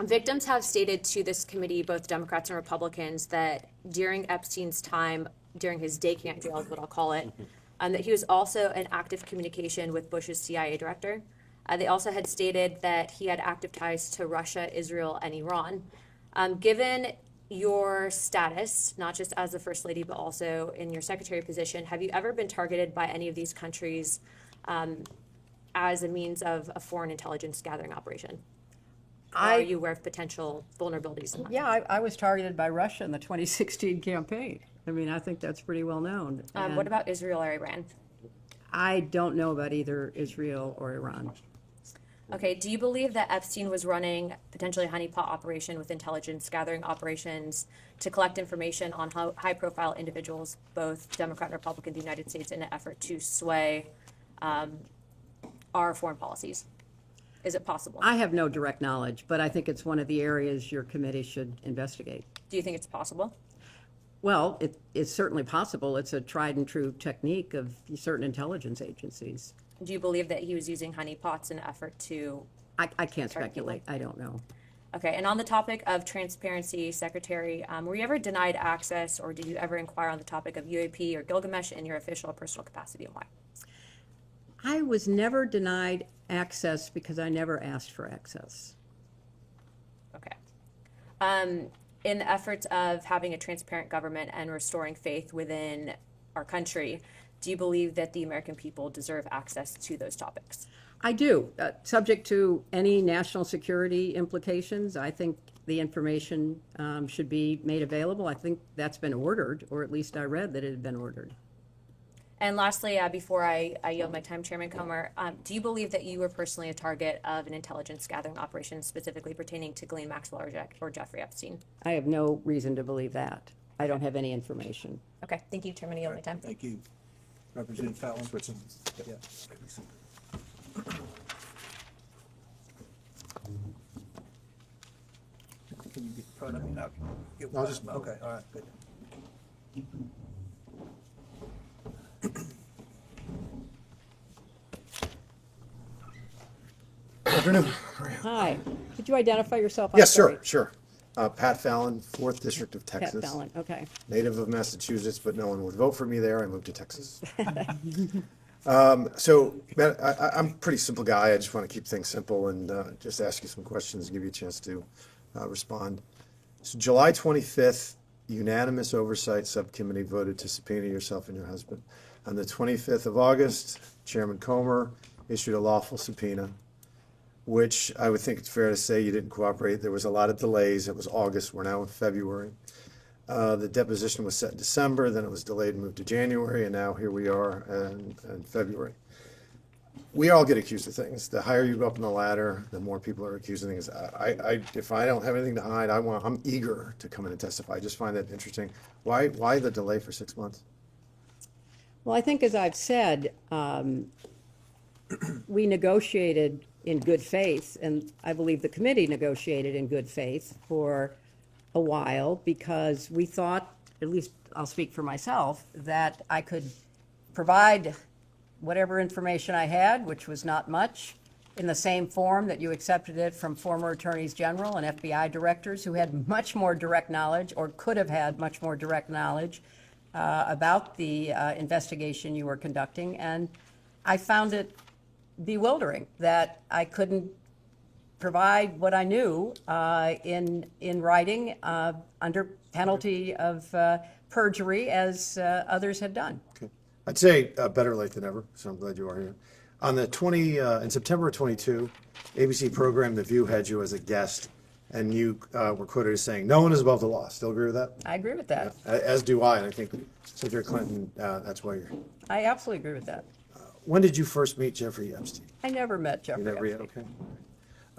Victims have stated to this committee, both Democrats and Republicans, that during Epstein's time, during his day camp jail is what I'll call it, that he was also in active communication with Bush's CIA director. They also had stated that he had active ties to Russia, Israel, and Iran. Given your status, not just as the First Lady, but also in your secretary position, have you ever been targeted by any of these countries as a means of a foreign intelligence gathering operation? Are you aware of potential vulnerabilities? Yeah, I was targeted by Russia in the 2016 campaign. I mean, I think that's pretty well known. What about Israel or Iran? I don't know about either Israel or Iran. Okay, do you believe that Epstein was running potentially a honeypot operation with intelligence gathering operations to collect information on high-profile individuals, both Democrat and Republican, in the United States, in an effort to sway our foreign policies? Is it possible? I have no direct knowledge, but I think it's one of the areas your committee should investigate. Do you think it's possible? Well, it's certainly possible. It's a tried and true technique of certain intelligence agencies. Do you believe that he was using honeypots in an effort to... I can't speculate. I don't know. Okay, and on the topic of transparency, Secretary, were you ever denied access, or did you ever inquire on the topic of UAP or Gilgamesh in your official or personal capacity, and why? I was never denied access because I never asked for access. Okay. In the efforts of having a transparent government and restoring faith within our country, do you believe that the American people deserve access to those topics? I do. Subject to any national security implications, I think the information should be made available. I think that's been ordered, or at least I read that it had been ordered. And lastly, before I yield my time, Chairman Comer, do you believe that you were personally a target of an intelligence gathering operation specifically pertaining to Ghislaine Maxwell or Jeffrey Epstein? I have no reason to believe that. I don't have any information. Okay, thank you, Chairman. I yield my time. Thank you. Representative Fallon. Switching. Yeah. Can you get in front of me now? I'll just- Okay, all right, good. Afternoon. Hi. Could you identify yourself? Yes, sure. Pat Fallon, 4th District of Texas. Pat Fallon, okay. Native of Massachusetts, but no one would vote for me there. I moved to Texas. So, Matt, I'm a pretty simple guy. I just want to keep things simple and just ask you some questions and give you a chance to respond. So July 25th, unanimous oversight subcommittee voted to subpoena yourself and your husband. On the 25th of August, Chairman Comer issued a lawful subpoena, which I would think it's fair to say you didn't cooperate. There was a lot of delays. It was August. We're now in February. The deposition was set in December, then it was delayed and moved to January, and now here we are in February. We all get accused of things. The higher you go up in the ladder, the more people are accusing things. If I don't have anything to hide, I'm eager to come in and testify. I just find that interesting. Why the delay for 6 months? Well, I think, as I've said, we negotiated in good faith, and I believe the committee negotiated in good faith for a while because we thought, at least I'll speak for myself, that I could provide whatever information I had, which was not much, in the same form that you accepted it from former attorneys general and FBI directors who had much more direct knowledge, or could have had much more direct knowledge about the investigation you were conducting. And I found it bewildering that I couldn't provide what I knew in writing under penalty of perjury, as others had done. Okay. I'd say better late than never, so I'm glad you are here. On the in September of 22, ABC program The View had you as a guest, and you were quoted as saying, "No one is above the law." Still agree with that? I agree with that. As do I, and I think Secretary Clinton, that's why you're. I absolutely agree with that. When did you first meet Jeffrey Epstein? I never met Jeffrey You never Epstein.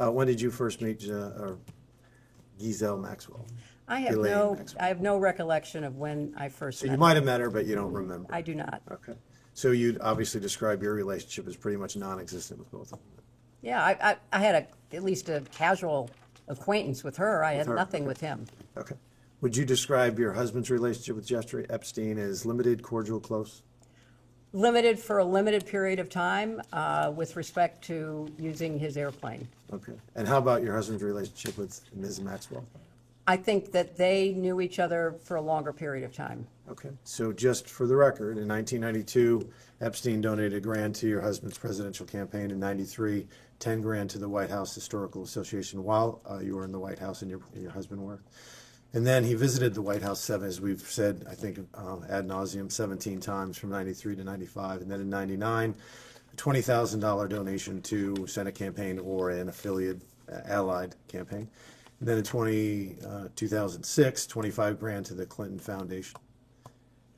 okay. When did you first meet Ghislaine Maxwell? I have no recollection of when I first So met you her. might have met her, but you don't remember. I do not. Okay. So you'd obviously describe your relationship as pretty much non-existent with both of them. Yeah, I had at least a casual acquaintance with her. I had her, nothing okay. with him. Okay. Would you describe your husband's relationship with Jeffrey Epstein as limited, cordial, close? Limited for a limited period of time with respect to using his airplane. Okay. And how about your husband's relationship with Ms. Maxwell? I think that they knew each other for a longer period of time. Okay. So just for the record, in 1992, Epstein donated $1,000 to your husband's presidential campaign. In 93, $10,000 to the White House Historical Association while you were in the White House and your husband were. And then he visited the White House as we've said, I think ad nauseum, 17 times from 93 to 95. And then in 99, a $20,000 donation to Senate campaign or an affiliate allied campaign. And then in 2006, $25,000 to the Clinton Foundation.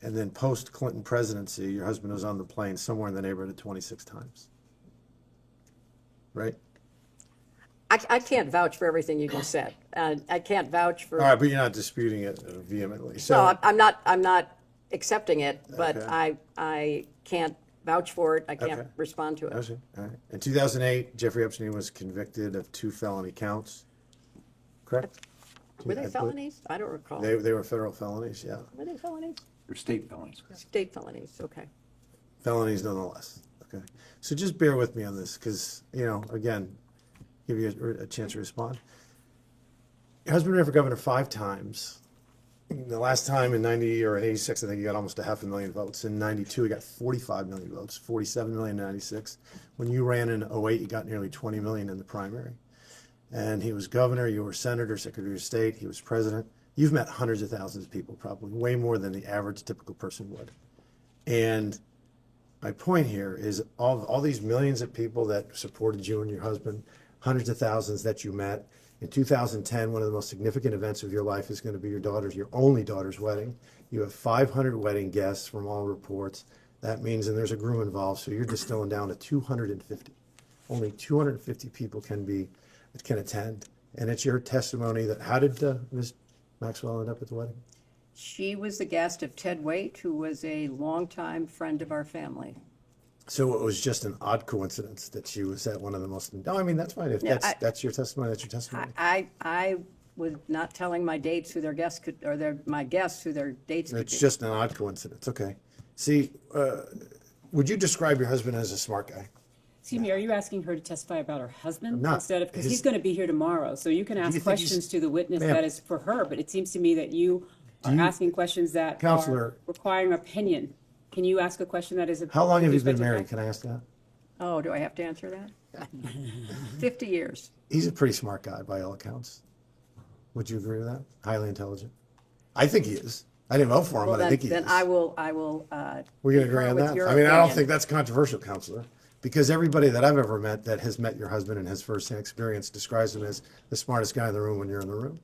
And then post-Clinton presidency, your husband was on the plane somewhere in the neighborhood of 26 times. Right? I can't vouch for everything you just said. I can't vouch for. All right, but you're not disputing it vehemently. So No, I'm not accepting it, but Okay. I can't vouch for it. I can't Okay. respond to it. Okay. All right. In 2008, Jeffrey Epstein was convicted of 2 felony counts. Correct? Were they felonies? I don't recall. They were federal felonies, yeah. Were they felonies? They're state felonies. State felonies, okay. Felonies nonetheless. Okay. So just bear with me on this because, again, give you a chance to respond. Your husband ran for governor 5 times. The last time in 90 or in 86, I think he got almost 500,000 votes. In 92, he got 45 million votes, 47 million in 96. When you ran in 08, you got nearly 20 million in the primary. And he was governor, you were senator, secretary of state, he was president. You've met hundreds of thousands of people, probably way more than the average typical person would. And my point here is all these millions of people that supported you and your husband, hundreds of thousands that you met. In 2010, one of the most significant events of your life is going to be your only daughter's wedding. You have 500 wedding guests from all reports. That means, and there's a groom involved, so you're distilling down to 250. Only 250 people can attend. And it's your testimony that, how did Ms. Maxwell end up at the wedding? She was the guest of Ted Waite, who was a longtime friend of our family. So it was just an odd coincidence that she was at one of the most, no, I mean, that's fine. If that's your testimony, that's your testimony. I was not telling my dates who their guests could, or my guests who their dates could be. It's just an odd coincidence. Okay. See, would you describe your husband as a smart guy? Excuse me, are you asking her to testify about her husband I'm not. instead of, because he's going to be here tomorrow, so you can you ask think questions he's- to the witness Ma'am. that is for her, but it seems to me that you are asking questions that Counselor. are requiring opinion. Can you ask a question that is? How long have you with respect been to married? fact? Can I ask that? Oh, do I have to answer that? 50 years. He's a pretty smart guy by all accounts. Would you agree with that? Highly intelligent. I think he is. I didn't vote for him, Well, but I think he then is. I will. We're going to concur agree on with that? your I mean, I don't opinion. think that's controversial, Counselor, because everybody that I've ever met that has met your husband and has firsthand experience describes him as the smartest guy in the room when you're in the room.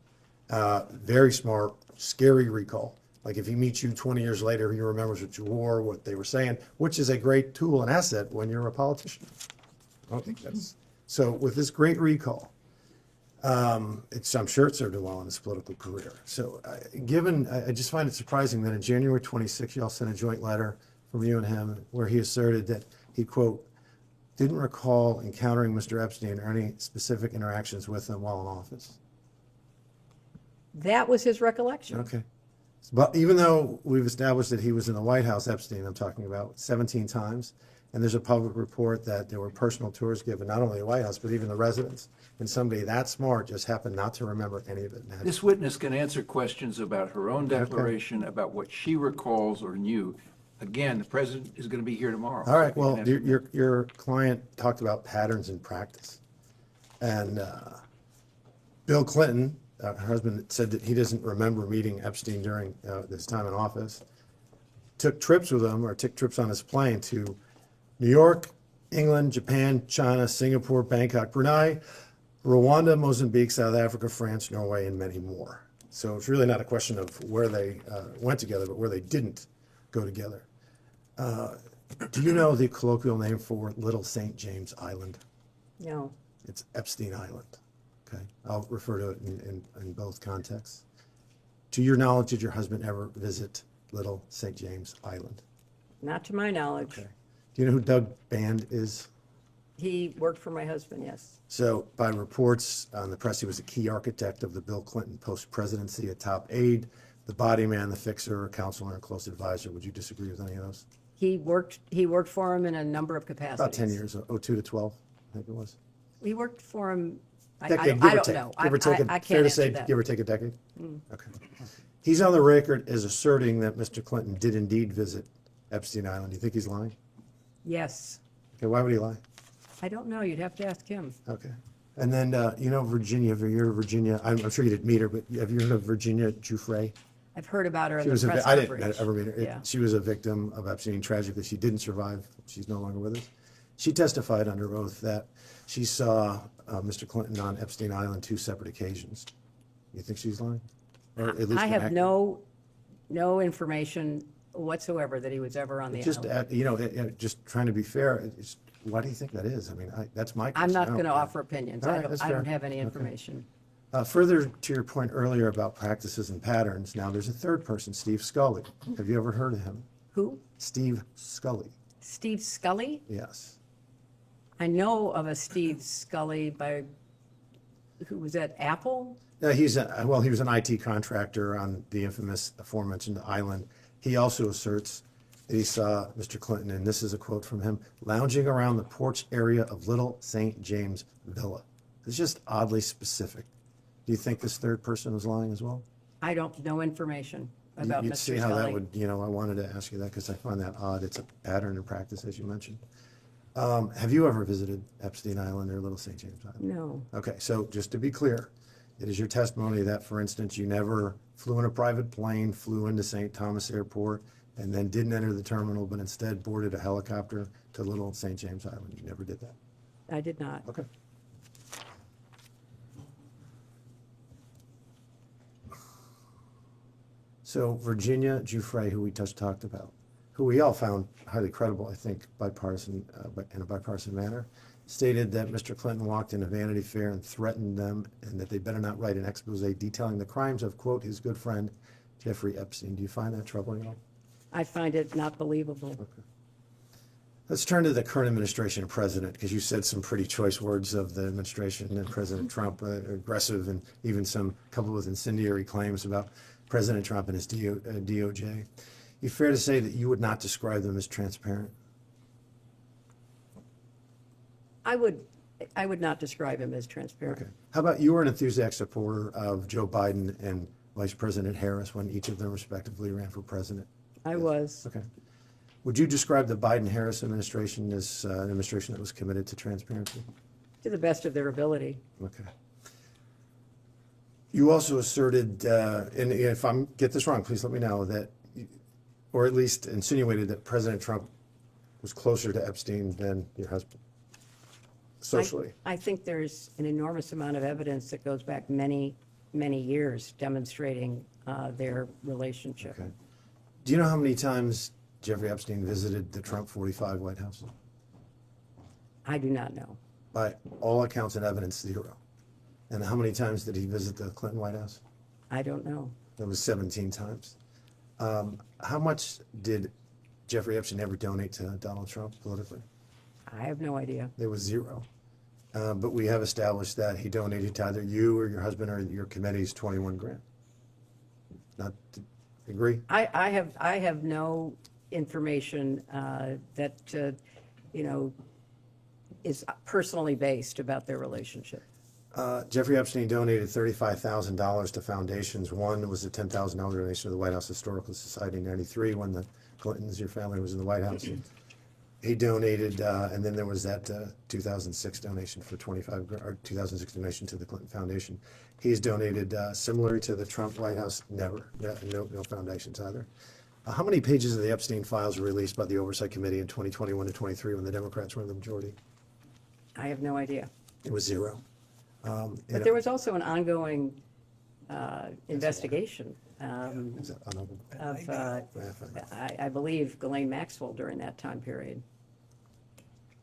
Very smart, scary recall. Like if he meets you 20 years later, he remembers what you wore, what they were saying, which is a great tool and asset when you're a politician. I don't think that's, so with this great recall, I'm sure it served him well in his political career. So I just find it surprising that in January 26, y'all sent a joint letter from you and him where he asserted that he, quote, didn't recall encountering Mr. Epstein or any specific interactions with him while in office. That was his recollection. Okay. But even though we've established that he was in the White House, Epstein, I'm talking about 17 times, and there's a public report that there were personal tours given, not only the White House, but even the residence. And somebody that smart just happened not to remember any of it. This witness can answer questions about her own declaration, about what she recalls or knew. Again, the president is going to be here tomorrow. All right, so he well, can answer your client talked about patterns in practice. And Bill Clinton, her husband, said that he doesn't remember meeting Epstein during his time in office. Took trips with him, or took trips on his plane to New York, England, Japan, China, Singapore, Bangkok, Brunei, Rwanda, Mozambique, South Africa, France, Norway, and many more. So it's really not a question of where they went together, but where they didn't go together. Do you know the colloquial name for Little St. James Island? No. It's Epstein Island. Okay, I'll refer to it in both contexts. To your knowledge, did your husband ever visit Little St. James Island? Not to my knowledge. Okay. Do you know who Doug Band is? He worked for my husband, yes. So by reports on the press, he was a key architect of the Bill Clinton post-presidency, a top aide, the body man, the fixer, a counselor, and a close advisor. Would you disagree with any of those? He worked for him in a number of capacities. About 10 years, 02 to 12, I think it was. He worked for him, I Decade, don't know. Give or take, I fair can't to answer say, that. give or take a decade? Mm. Okay. He's on the record as asserting that Mr. Clinton did indeed visit Epstein Island. Do you think he's lying? Yes. Okay, why would he lie? I don't know. You'd have to ask him. Okay. And then, Virginia, have you heard of Virginia? I'm sure you didn't meet her, but have you heard of Virginia Giuffre? I've heard about her in She the was press I coverage. didn't ever meet her. Yeah. She was a victim of Epstein. Tragically, she didn't survive. She's no longer with us. She testified under oath that she saw Mr. Clinton on Epstein Island 2 separate occasions. You think she's lying? Or at least I have inaccurate? no information whatsoever that he was ever on the Just, island. just trying to be fair, why do you think that is? I mean, that's my question. I'm not I don't going to care. offer opinions. All I right, don't, that's I don't fair. have any Okay. information. Further to your point earlier about practices and patterns, now there's a third person, Steve Scully. Have you ever heard of him? Who? Steve Scully. Steve Scully? Yes. I know of a Steve Scully who was at Apple. He was an IT contractor on the infamous aforementioned island. He also asserts that he saw Mr. Clinton, and this is a quote from him, lounging around the porch area of Little St. James Villa. It's just oddly specific. Do you think this third person was lying as well? I don't know information about You'd Mr. see how that Scully. would, I wanted to ask you that because I find that odd. It's a pattern in practice, as you mentioned. Have you ever visited Epstein Island or Little St. James Island? No. Okay, so just to be clear, it is your testimony that, for instance, you never flew in a private plane, flew into St. Thomas Airport, and then didn't enter the terminal, but instead boarded a helicopter to Little St. James Island. You never did that? I did not. Okay. So Virginia Giuffre, who we just talked about, who we all found highly credible, I think, bipartisan, in a bipartisan manner, stated that Mr. Clinton walked in a Vanity Fair and threatened them and that they better not write an expose detailing the crimes of, quote, his good friend, Jeffrey Epstein. Do you find that troubling at all? I find it not believable. Okay. Let's turn to the current administration and president, because you said some pretty choice words of the administration and President Trump, aggressive and even some coupled with incendiary claims about President Trump and his DOJ. You fair to say that you would not describe them as transparent? I would not describe him as transparent. Okay. How about you were an enthusiastic supporter of Joe Biden and Vice President Harris when each of them respectively ran for president? I was. Okay. Would you describe the Biden-Harris administration as an administration that was committed to transparency? To the best of their ability. Okay. You also asserted, and if I get this wrong, please let me know, that, or at least insinuated that President Trump was closer to Epstein than your husband, socially. I think there's an enormous amount of evidence that goes back many, many years demonstrating their relationship. Okay. Do you know how many times Jeffrey Epstein visited the Trump 45 White House? I do not know. By all accounts and evidence, 0. And how many times did he visit the Clinton White House? I don't know. It was 17 times. How much did Jeffrey Epstein ever donate to Donald Trump politically? I have no idea. There was 0. But we have established that he donated to either you or your husband or your committee's 21 grand. Not to agree? I have no information that is personally based about their relationship. Jeffrey Epstein donated $35,000 to foundations. One was a $10,000 donation to the White House Historical Society in '93 when the Clintons, your family, was in the White House. He donated, and then there was that 2006 donation for 25, or 2006 donation to the Clinton Foundation. He's donated, similar to the Trump White House, never, no foundations either. How many pages of the Epstein Files were released by the Oversight Committee in 2021 to 23 when the Democrats were in the majority? I have no idea. It was 0. But there was also an ongoing investigation of, I believe, Ghislaine Maxwell during that time period.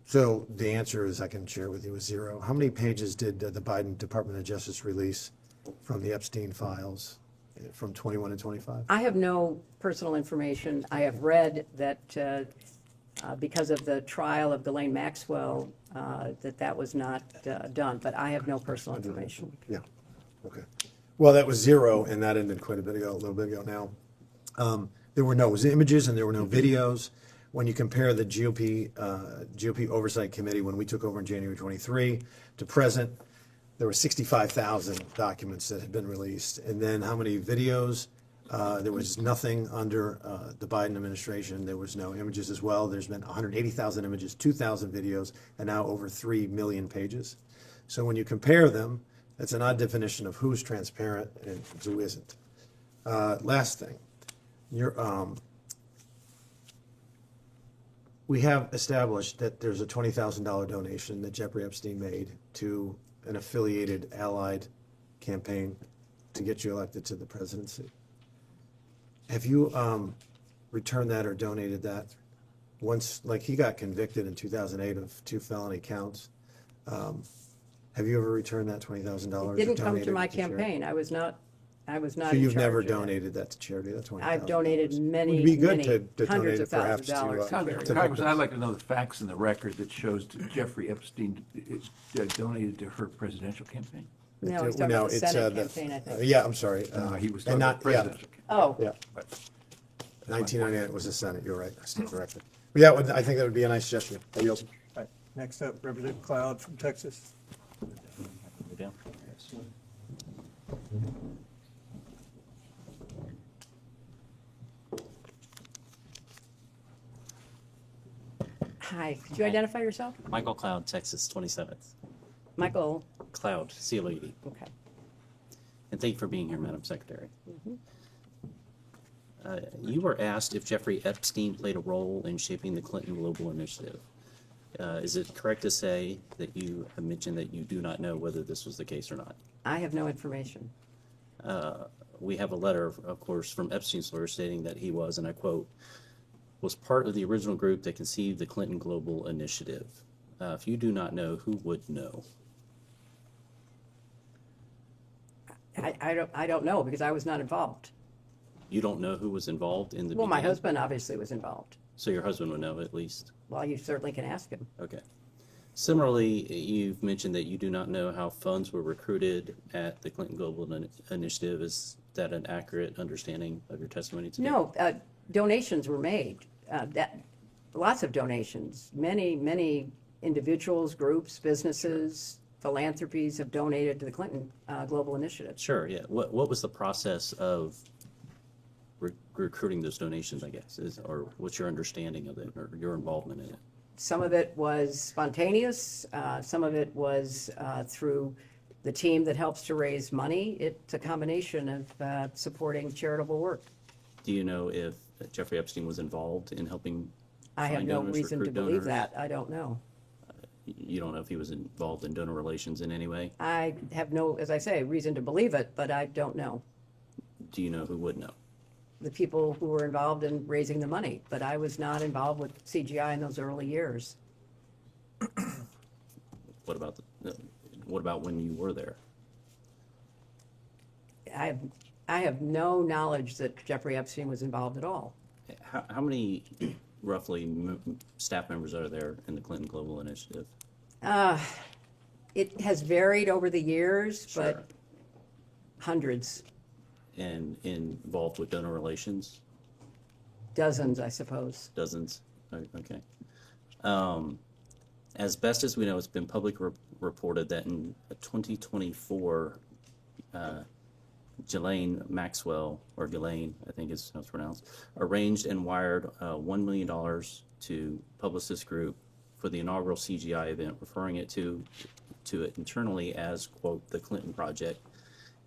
So the answer is, I can share with you, is 0. How many pages did the Biden Department of Justice release from the Epstein Files from 21 to 25? I have no personal information. I have read that because of the trial of Ghislaine Maxwell, that was not done, but I have no personal information. Yeah, okay. Well, that was zero, and that ended quite a little bit ago now. There were no images and there were no videos. When you compare the GOP Oversight Committee, when we took over in January 23 to present, there were 65,000 documents that had been released. And then how many videos? There was nothing under the Biden administration. There was no images as well. There's been 180,000 images, 2,000 videos, and now over 3 million pages. So when you compare them, that's an odd definition of who's transparent and who isn't. Last thing, we have established that there's a $20,000 donation that Jeffrey Epstein made to an affiliated allied campaign to get you elected to the presidency. Have you returned that or donated that? Once, like he got convicted in 2008 of 2 felony counts. Have you ever returned that $20,000? It didn't come to my campaign. I was not So you've never donated that to charity? That's $20,000. I've donated many, It'd be good many to hundreds donate of it perhaps thousands of dollars. to Congressman, I'd like to know the facts in the record that shows that Jeffrey Epstein donated to her presidential campaign. No, he's talking about the Senate campaign, I think. Yeah, I'm sorry. He was and talking not about presidential campaign. Oh. Yeah. 1998 was the Senate. You're right. I stand corrected. But yeah, I think that would be a nice gesture. I yield. Right. Next up, Representative Cloud from Texas. Hi, could you identify yourself? Michael Cloud, Texas 27th. Michael? Cloud, C-L-A-U-D. Okay. And thank you for being here, Madam Secretary. Mhm. You were asked if Jeffrey Epstein played a role in shaping the Clinton Global Initiative. Is it correct to say that you have mentioned that you do not know whether this was the case or not? I have no information. We have a letter, of course, from Epstein's lawyer stating that he was, and I quote, was part of the original group that conceived the Clinton Global Initiative. If you do not know, who would know? I don't know because I was not involved. You don't know who was involved in the Well, my beginning? husband obviously was involved. So your husband would know at least? Well, you certainly can ask him. Okay. Similarly, you've mentioned that you do not know how funds were recruited at the Clinton Global Initiative. Is that an accurate understanding of your testimony today? No, donations were made. Lots of donations. Many individuals, groups, businesses, philanthropies have donated to the Clinton Global Initiative. Sure, yeah. What was the process of recruiting those donations, I guess, or what's your understanding of it or your involvement in it? Some of it was spontaneous. Some of it was through the team that helps to raise money. It's a combination of supporting charitable work. Do you know if Jeffrey Epstein was involved in helping I have find no donors, reason to recruit believe donors? that. I don't know. You don't know if he was involved in donor relations in any way? I have no, as I say, reason to believe it, but I don't know. Do you know who would know? The people who were involved in raising the money, but I was not involved with CGI in those early years. What about when you were there? I have no knowledge that Jeffrey Epstein was involved at all. How many roughly staff members are there in the Clinton Global Initiative? It has varied over the years, Sure. but hundreds, And involved with donor relations? dozens, I suppose. Dozens? Okay. As best as we know, it's been publicly reported that in 2024, Ghislaine Maxwell, or Ghislaine, I think is how it's pronounced, arranged and wired $1 million to Publicist Group for the inaugural CGI event, referring it to it internally as, quote, the Clinton Project.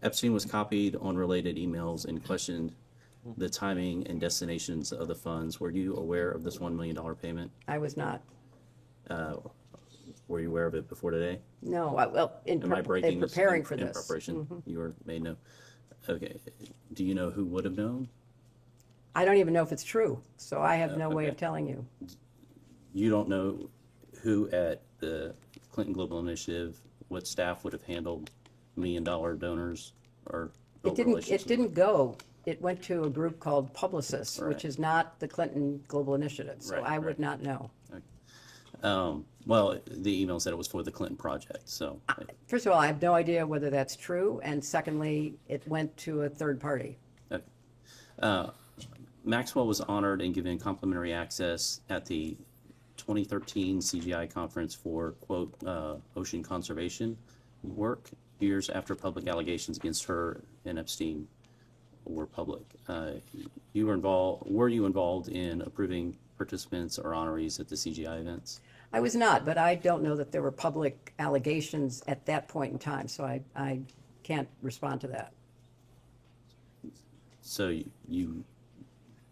Epstein was copied on related emails and questioned the timing and destinations of the funds. Were you aware of this $1 million payment? I was not. Were you aware of it before today? No, well, in Am I breaking this preparing for in this. preparation, Mhm. you were made know. Okay. Do you know who would have known? I don't even know if it's true, so I have no way okay. of telling you. You don't know who at the Clinton Global Initiative, what staff would have handled $1 million donors or It didn't go it went to a group called Publicis, which Right. is not the Clinton Global Initiative, so Right, I would right. not know. Well, the email said it was for the Clinton project, so. First of all, I have no idea whether that's true, and secondly, it went to a third party. Maxwell was honored and given complimentary access at the 2013 CGI conference for, quote, ocean conservation work, years after public allegations against her and Epstein were public. Were you involved in approving participants or honorees at the CGI events? I was not, but I don't know that there were public allegations at that point in time, so I can't respond to that. So you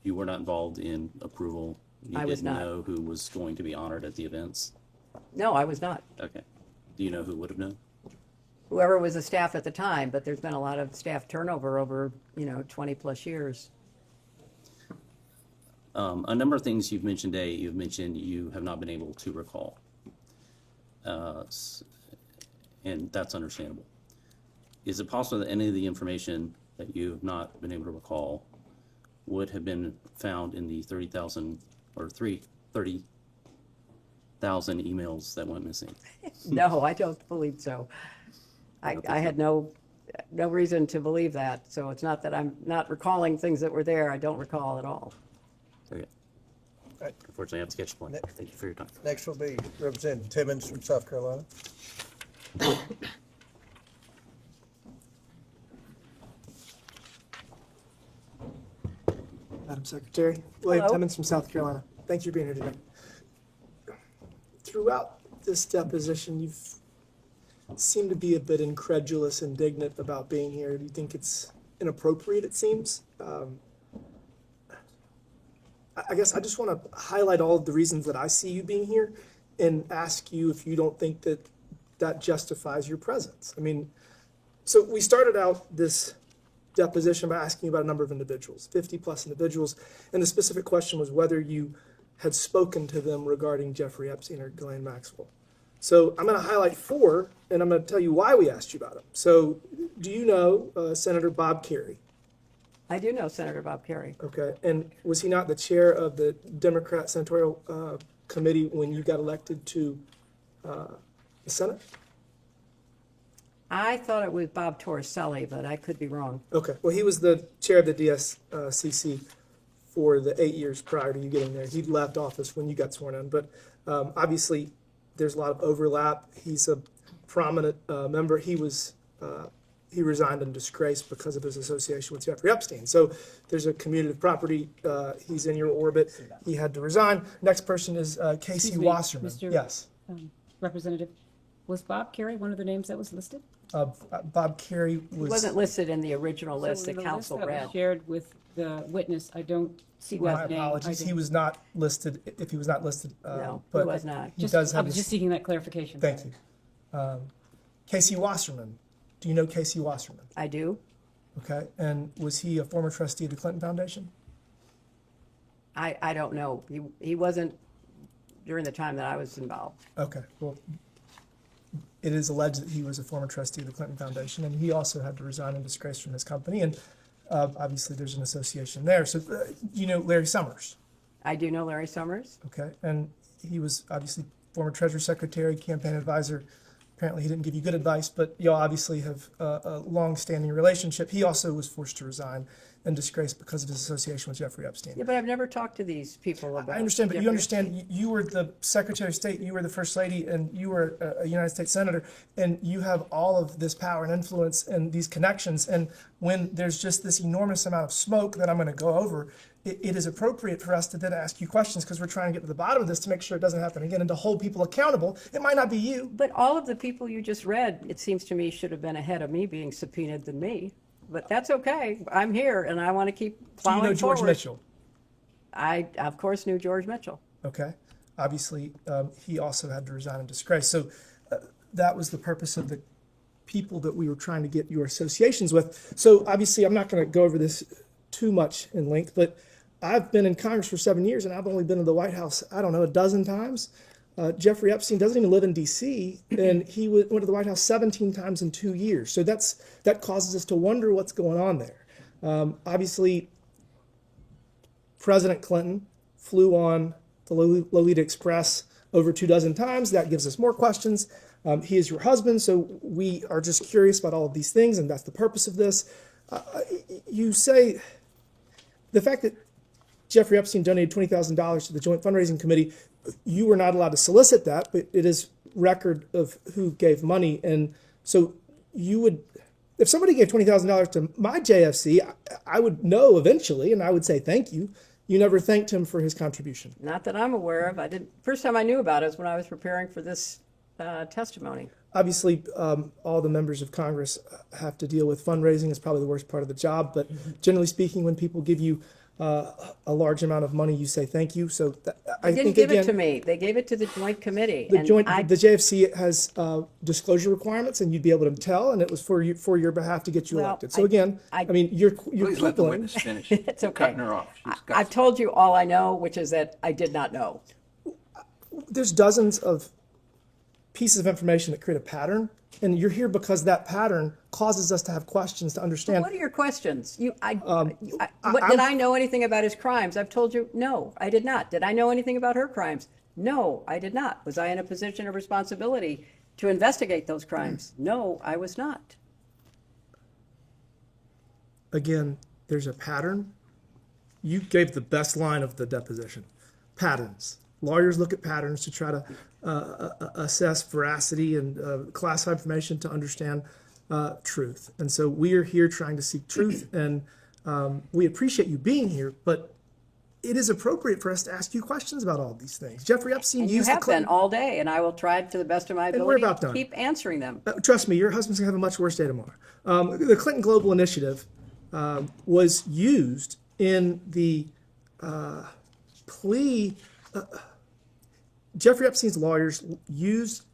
were not involved in approval? I was not. You didn't know who was going to be honored at the events? No, I was not. Okay. Do you know who would have known? Whoever was the staff at the time, but there's been a lot of staff turnover over, 20 plus years. A number of things you've mentioned today, you've mentioned you have not been able to recall. And that's understandable. Is it possible that any of the information that you have not been able to recall would have been found in the 30,000 or 30,000 emails that went missing? No, I don't believe so. I had no reason to believe that, so it's not that I'm not recalling things that were there. I don't recall at all. Okay. Right. Unfortunately, I have to catch the point. Thank you for your time. Next will be Representative Timmons from South Carolina. Madam Secretary, William Hello. Timmons from South Carolina. Thanks for being here today. Throughout this deposition, you've seemed to be a bit incredulous, indignant about being here. Do you think it's inappropriate, it seems? I guess I just want to highlight all of the reasons that I see you being here and ask you if you don't think that that justifies your presence. I mean, so we started out this deposition by asking about a number of individuals, 50 plus individuals, and the specific question was whether you had spoken to them regarding Jeffrey Epstein or Ghislaine Maxwell. So I'm going to highlight 4, and I'm going to tell you why we asked you about them. So do you know Senator Bob Kerrey? I do know Senator Bob Kerrey. Okay, and was he not the chair of the Democrat Senatorial Committee when you got elected to the Senate? I thought it was Bob Torricelli, but I could be wrong. Okay, well, he was the chair of the DSCC for the 8 years prior to you getting there. He'd left office when you got sworn in, but obviously there's a lot of overlap. He's a prominent member. He resigned in disgrace because of his association with Jeffrey Epstein. So there's a commutative property. He's in your orbit. He had to resign. Next person is Casey Excuse me, Wasserman. Mr. Yes. Representative, was Bob Kerrey one of the names that was listed? Bob Kerrey He was. wasn't listed in the original list So in that the council list that was read. shared with the witness, I don't see My that name. apologies. He was not listed. If he was not listed, No, he but was not. He Just- does I have. was his- just seeking that clarification. Thank you. Casey Wasserman. Do you know Casey Wasserman? I do. Okay. And was he a former trustee of the Clinton Foundation? I don't know. He wasn't during the time that I was involved. Okay. Well, it is alleged that he was a former trustee of the Clinton Foundation, and he also had to resign in disgrace from his company. And obviously, there's an association there. So, you know Larry Summers. I do know Larry Summers. Okay. And he was obviously former Treasury Secretary, campaign advisor. Apparently, he didn't give you good advice, but y'all obviously have a long-standing relationship. He also was forced to resign in disgrace because of his association with Jeffrey Epstein. Yeah, but I've never talked to these people about. I understand, but you Jeffrey understand, you were the Secretary of State, you were the First Lady, and you were a United States Senator, and you have all of this power and influence and these connections. And when there's just this enormous amount of smoke that I'm going to go over, it is appropriate for us to then ask you questions because we're trying to get to the bottom of this to make sure it doesn't happen again and to hold people accountable. It might not be you. But all of the people you just read, it seems to me, should have been ahead of me being subpoenaed than me. But that's okay. I'm here, and I want to keep Do you plowing know George forward. Mitchell? I, of course, knew George Mitchell. Okay. Obviously, he also had to resign in disgrace. So that was the purpose of the people that we were trying to get your associations with. So obviously, I'm not going to go over this too much in length, but I've been in Congress for 7 years, and I've only been in the White House, I don't know, a dozen times. Jeffrey Epstein doesn't even live in D.C., and he went to the White House 17 times in 2 years. So that causes us to wonder what's going on there. Obviously, President Clinton flew on the Lolita Express over 24 times. That gives us more questions. He is your husband, so we are just curious about all of these things, and that's the purpose of this. You say the fact that Jeffrey Epstein donated $20,000 to the Joint Fundraising Committee, you were not allowed to solicit that, but it is record of who gave money. And so you would, if somebody gave $20,000 to my JFC, I would know eventually, and I would say thank you. You never thanked him for his contribution. Not that I'm aware of. I didn't. First time I knew about it was when I was preparing for this testimony. Obviously, all the members of Congress have to deal with fundraising. It's probably the worst part of the job. But generally speaking, when people give you a large amount of money, you say thank you. So I They didn't think give again, it to me. They gave it to the joint committee. the and joint, I- the JFC has disclosure requirements, and you'd be able to tell, and it was for your behalf to get you Well, elected. So again, I mean, you're Please let the quibbling. witness finish. It's You're okay. Cutting her off. She's got I've told you all I know, which is that I did not know. There's dozens of pieces of information that create a pattern, and you're here because that pattern causes us to have questions to understand. What are your questions? Did I'm- I know anything about his crimes? I've told you, no, I did not. Did I know anything about her crimes? No, I did not. Was I in a position of responsibility to investigate those crimes? No, I was not. Again, there's a pattern. You gave the best line of the deposition. Patterns. Lawyers look at patterns to try to assess veracity and classify information to understand truth. And so we are here trying to seek truth, and we appreciate you being here, but it is appropriate for us to ask you questions about all these things. Jeffrey Epstein And you used the have been Clinton. all day, and I will try to the best of my And we're ability about to done. keep answering them. Trust me, your husband's gonna have a much worse day tomorrow. The Clinton Global Initiative was used in the plea. Jeffrey Epstein's lawyers used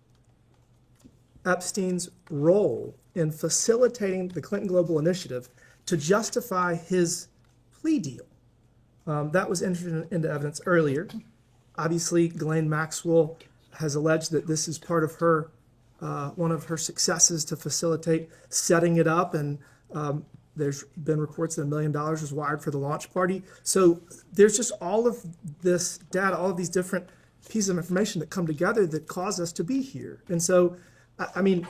Epstein's role in facilitating the Clinton Global Initiative to justify his plea deal. That was entered into evidence earlier. Obviously, Ghislaine Maxwell has alleged that this is part of her, one of her successes to facilitate setting it up, and there's been reports that $1 million was wired for the launch party. So there's just all of this data, all of these different pieces of information that come together that cause us to be here. And so, I mean,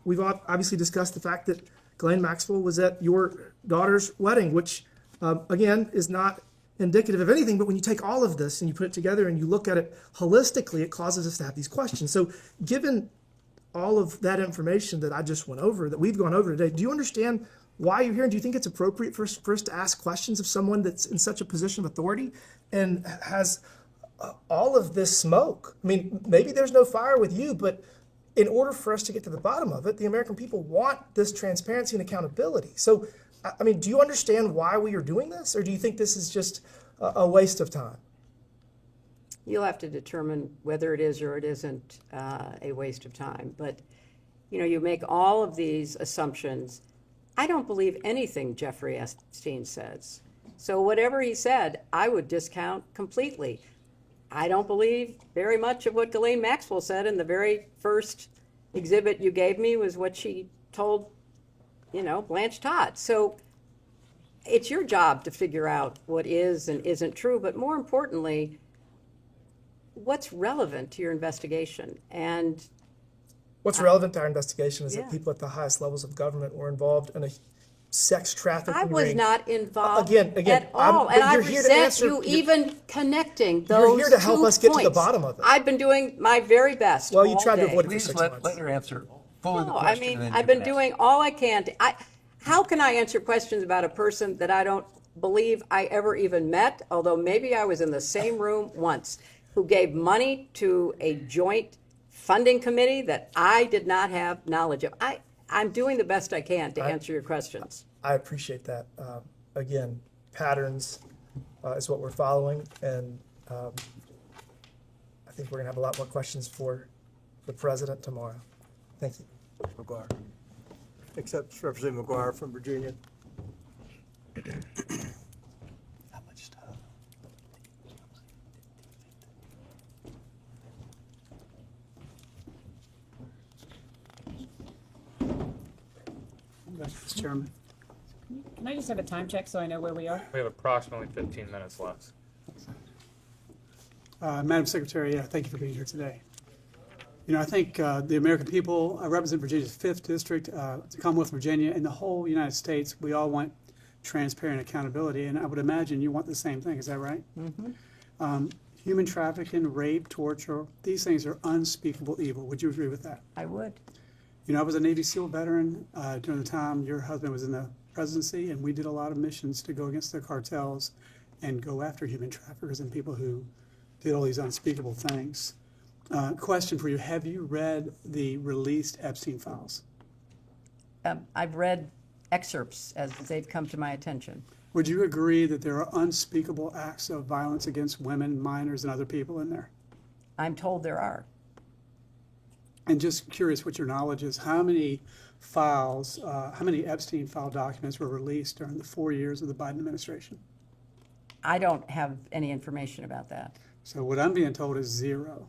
we've obviously discussed the fact that Ghislaine Maxwell was at your daughter's wedding, which, again, is not indicative of anything, but when you take all of this and you put it together and you look at it holistically, it causes us to have these questions. So given all of that information that I just went over, that we've gone over today, do you understand why you're here? And do you think it's appropriate for us to ask questions of someone that's in such a position of authority and has all of this smoke? I mean, maybe there's no fire with you, but in order for us to get to the bottom of it, the American people want this transparency and accountability. So, I mean, do you understand why we are doing this, or do you think this is just a waste of time? You'll have to determine whether it is or it isn't a waste of time. But, you know, you make all of these assumptions. I don't believe anything Jeffrey Epstein says. So whatever he said, I would discount completely. I don't believe very much of what Ghislaine Maxwell said in the very first exhibit you gave me was what she told, you know, Blanche Todd. So it's your job to figure out what is and isn't true, but more importantly, what's relevant to your investigation. And What's relevant to our investigation is Yeah. that people at the highest levels of government were involved in a sex trafficking I was ring. not involved Again, at all, and I you're here to resent answer- you even connecting You're those here to help two us get to the points. bottom of it. I've been doing my very best. Well, you all tried to day. avoid it for Please 6 let months. her answer fully the No, I question. mean, and then I've you been can doing all I can to. How can I answer questions about a person that I don't believe I ever even met, although maybe I was in the same room once, who gave money to a joint funding committee that I did not have knowledge of? I'm doing the best I can to answer your questions. I appreciate that. Again, patterns is what we're following, and I think we're going to have a lot more questions for the president tomorrow. Thank you. McGuire. Accepts Representative McGuire from Virginia. Mr. Chairman. Can I just have a time check so I know where we are? We have approximately 15 minutes left. Madam Secretary, thank you for being here today. You know, I think the American people, I represent Virginia's 5th District, the Commonwealth of Virginia, and the whole United States. We all want transparent accountability, and I would imagine you want the same thing. Is that right? Mm-hmm. Human trafficking, rape, torture, these things are unspeakable evil. Would you agree with that? I would. You know, I was a Navy SEAL veteran during the time your husband was in the presidency, and we did a lot of missions to go against the cartels and go after human traffickers and people who did all these unspeakable things. Question for you, have you read the released Epstein Files? I've read excerpts as they've come to my attention. Would you agree that there are unspeakable acts of violence against women, minors, and other people in there? I'm told there are. And just curious what your knowledge is, how many files, how many Epstein file documents were released during the 4 years of the Biden administration? I don't have any information about that. So what I'm being told is 0.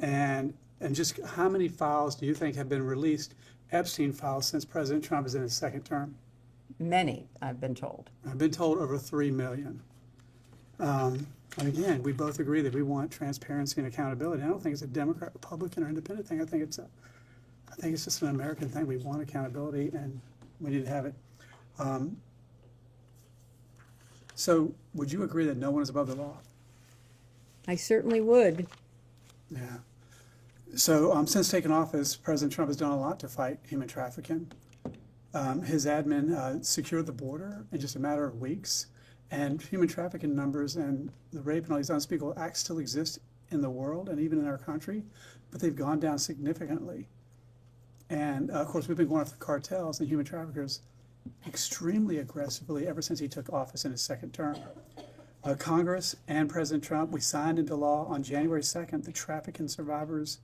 And just how many files do you think have been released, Epstein files, since President Trump is in his 2nd term? Many, I've been told. I've been told over 3 million. And again, we both agree that we want transparency and accountability. I don't think it's a Democrat, Republican, or independent thing. I think it's just an American thing. We want accountability, and we need to have it. So, would you agree that no one is above the law? I certainly would. Yeah. So, since taking office, President Trump has done a lot to fight human trafficking. His admin secured the border in just a matter of weeks. And human trafficking numbers and the rape and all these unspeakable acts still exist in the world and even in our country, but they've gone down significantly. And of course, we've been going after the cartels and human traffickers extremely aggressively ever since he took office in his 2nd term. Congress and President Trump, we signed into law on January 2nd the Trafficking Survivors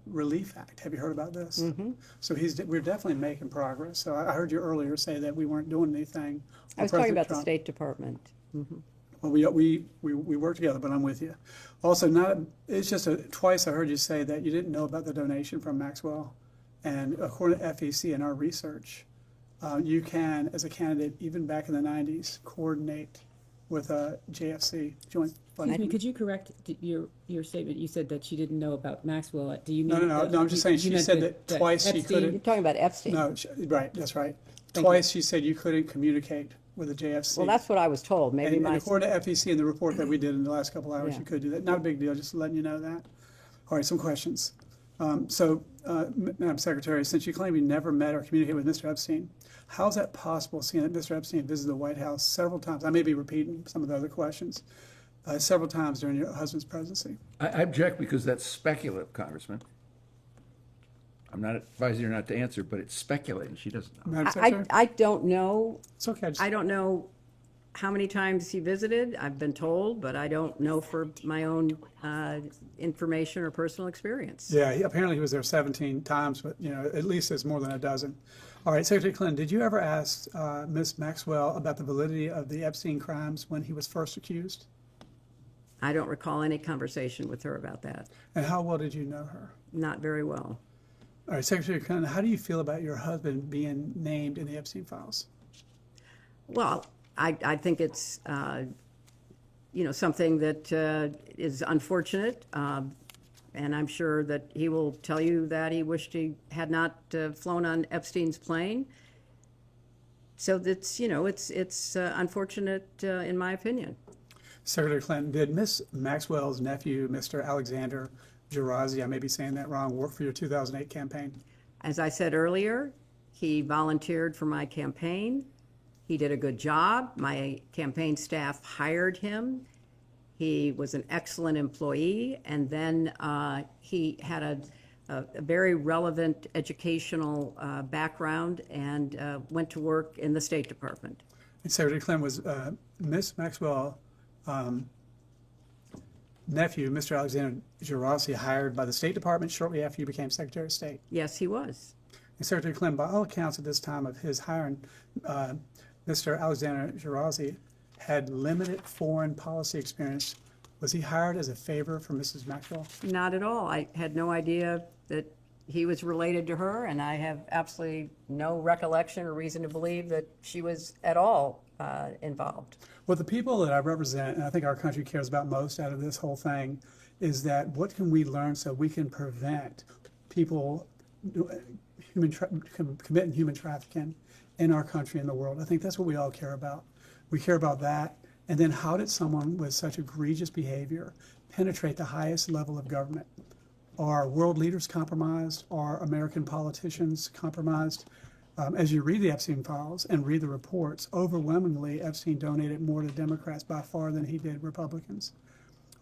Relief Act. Have you heard about this? Mm-hmm. So we're definitely making progress. So I heard you earlier say that we weren't doing anything. I was talking about the State Department. Mm-hmm. Well, we work together, but I'm with you. Also, twice I heard you say that you didn't know about the donation from Maxwell. And according to FEC and our research, you can, as a candidate, even back in the 90s, coordinate with JFC, Joint Fund. Excuse me, could you correct your statement? You said that she didn't know about Maxwell. Do you mean? No, I'm just saying she said that twice she couldn't. You're talking about Epstein. No, right, that's right. Thank Twice you. she said you couldn't communicate with the JFC. Well, that's what I was told. Maybe and according to FEC and the report that we did in the last couple hours, Yeah. you could do that. Not a big deal, just letting you know that. All right, some questions. Madam Secretary, since you claim you never met or communicated with Mr. Epstein, how is that possible, seeing that Mr. Epstein visited the White House several times? I may be repeating some of the other questions. Several times during your husband's presidency. I object because that's speculative, Congressman. I'm not advising her not to answer, but it's speculating. She doesn't know. Madam Secretary? I don't know. It's okay. I don't know how many times he visited. I've been told, but I don't know for my own information or personal experience. Yeah, apparently he was there 17 times, but at least it's more than a dozen. All right, Secretary Clinton, did you ever ask Ms. Maxwell about the validity of the Epstein crimes when he was first accused? I don't recall any conversation with her about that. And how well did you know her? Not very well. All right, Secretary Clinton, how do you feel about your husband being named in the Epstein Files? Well, I think it's something that is unfortunate, and I'm sure that he will tell you that he wished he had not flown on Epstein's plane. So that's it's unfortunate in my opinion. Secretary Clinton, did Ms. Maxwell's nephew, Mr. Alexander Gerazi, I may be saying that wrong, work for your 2008 campaign? As I said earlier, he volunteered for my campaign. He did a good job. My campaign staff hired him. He was an excellent employee, and then he had a very relevant educational background and went to work in the State Department. And Secretary Clinton, was Ms. Maxwell nephew, Mr. Alexander Gerazi, hired by the State Department shortly after you became Secretary of State? Yes, he was. And Secretary Clinton, by all accounts at this time of his hiring, Mr. Alexander Gerazi had limited foreign policy experience. Was he hired as a favor for Mrs. Maxwell? Not at all. I had no idea that he was related to her, and I have absolutely no recollection or reason to believe that she was at all involved. Well, the people that I represent, and I think our country cares about most out of this whole thing, is that what can we learn so we can prevent people committing human trafficking in our country and the world. I think that's what we all care about. We care about that. And then how did someone with such egregious behavior penetrate the highest level of government? Are world leaders compromised? Are American politicians compromised? As you read the Epstein Files and read the reports, overwhelmingly Epstein donated more to Democrats by far than he did Republicans.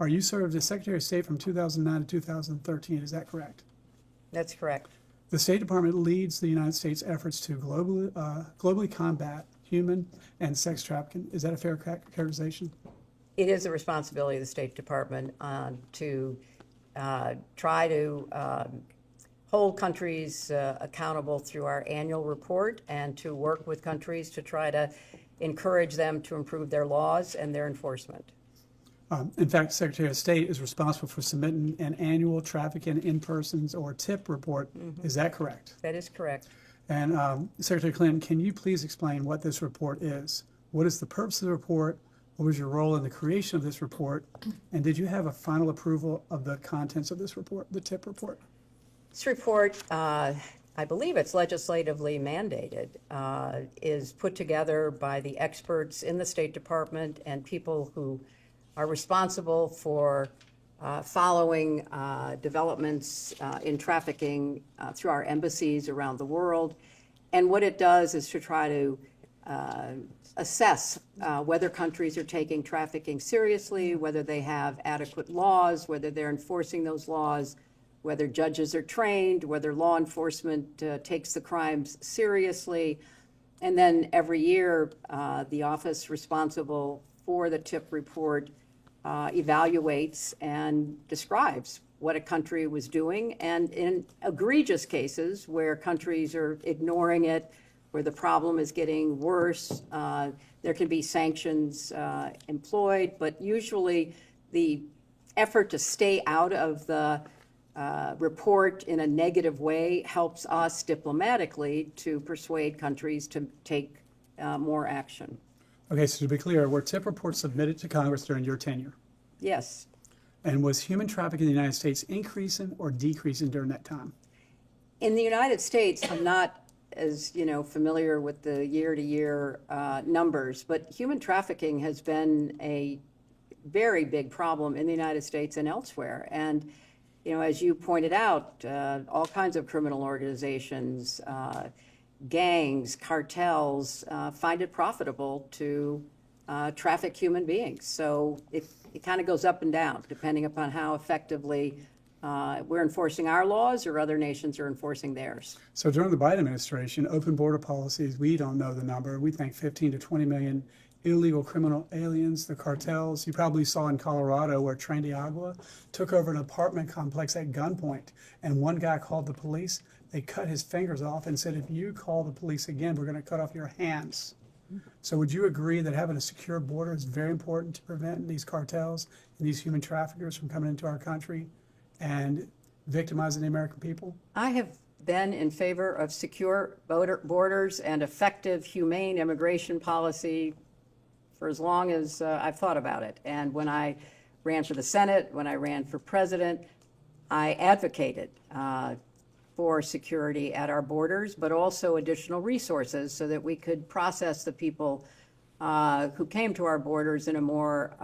You served as Secretary of State from 2009 to 2013, is that correct? That's correct. The State Department leads the United States' efforts to globally combat human and sex trafficking. Is that a fair characterization? It is the responsibility of the State Department to try to hold countries accountable through our annual report and to work with countries to try to encourage them to improve their laws and their enforcement. In fact, Secretary of State is responsible for submitting an annual trafficking in persons or TIP report. Is that correct? That is correct. And Secretary Clinton, can you please explain what this report is? What is the purpose of the report? What was your role in the creation of this report? And did you have a final approval of the contents of this report, the TIP report? This report, I believe it's legislatively mandated, is put together by the experts in the State Department and people who are responsible for following developments in trafficking through our embassies around the world. And what it does is to try to assess whether countries are taking trafficking seriously, whether they have adequate laws, whether they're enforcing those laws, whether judges are trained, whether law enforcement takes the crimes seriously. And then every year, the office responsible for the TIP report evaluates and describes what a country was doing. And in egregious cases where countries are ignoring it, where the problem is getting worse, there can be sanctions employed. But usually the effort to stay out of the report in a negative way helps us diplomatically to persuade countries to take more action. Okay, so to be clear, were TIP reports submitted to Congress during your tenure? Yes. And was human trafficking in the United States increasing or decreasing during that time? In the United States, I'm not as familiar with the year-to-year numbers, but human trafficking has been a very big problem in the United States and elsewhere. And as you pointed out, all kinds of criminal organizations, gangs, cartels find it profitable to traffic human beings. So it kind of goes up and down depending upon how effectively we're enforcing our laws or other nations are enforcing theirs. So during the Biden administration, open border policies, we don't know the number. We think 15 to 20 million illegal criminal aliens, the cartels. You probably saw in Colorado where Tren de Agua took over an apartment complex at gunpoint, and one guy called the police. They cut his fingers off and said, if you call the police again, we're going to cut off your hands. So would you agree that having a secure border is very important to prevent these cartels and these human traffickers from coming into our country and victimizing the American people? I have been in favor of secure borders and effective, humane immigration policy for as long as I've thought about it. And when I ran for the Senate, when I ran for president, I advocated for security at our borders, but also additional resources so that we could process the people who came to our borders in a more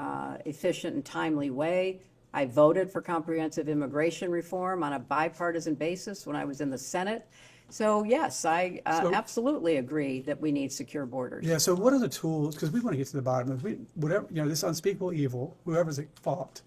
efficient and timely way. I voted for comprehensive immigration reform on a bipartisan basis when I was in the Senate. So yes, I absolutely agree that we need secure borders. Yeah, so what are the tools, because we want to get to the bottom of whatever, this unspeakable evil, whoever's at fault,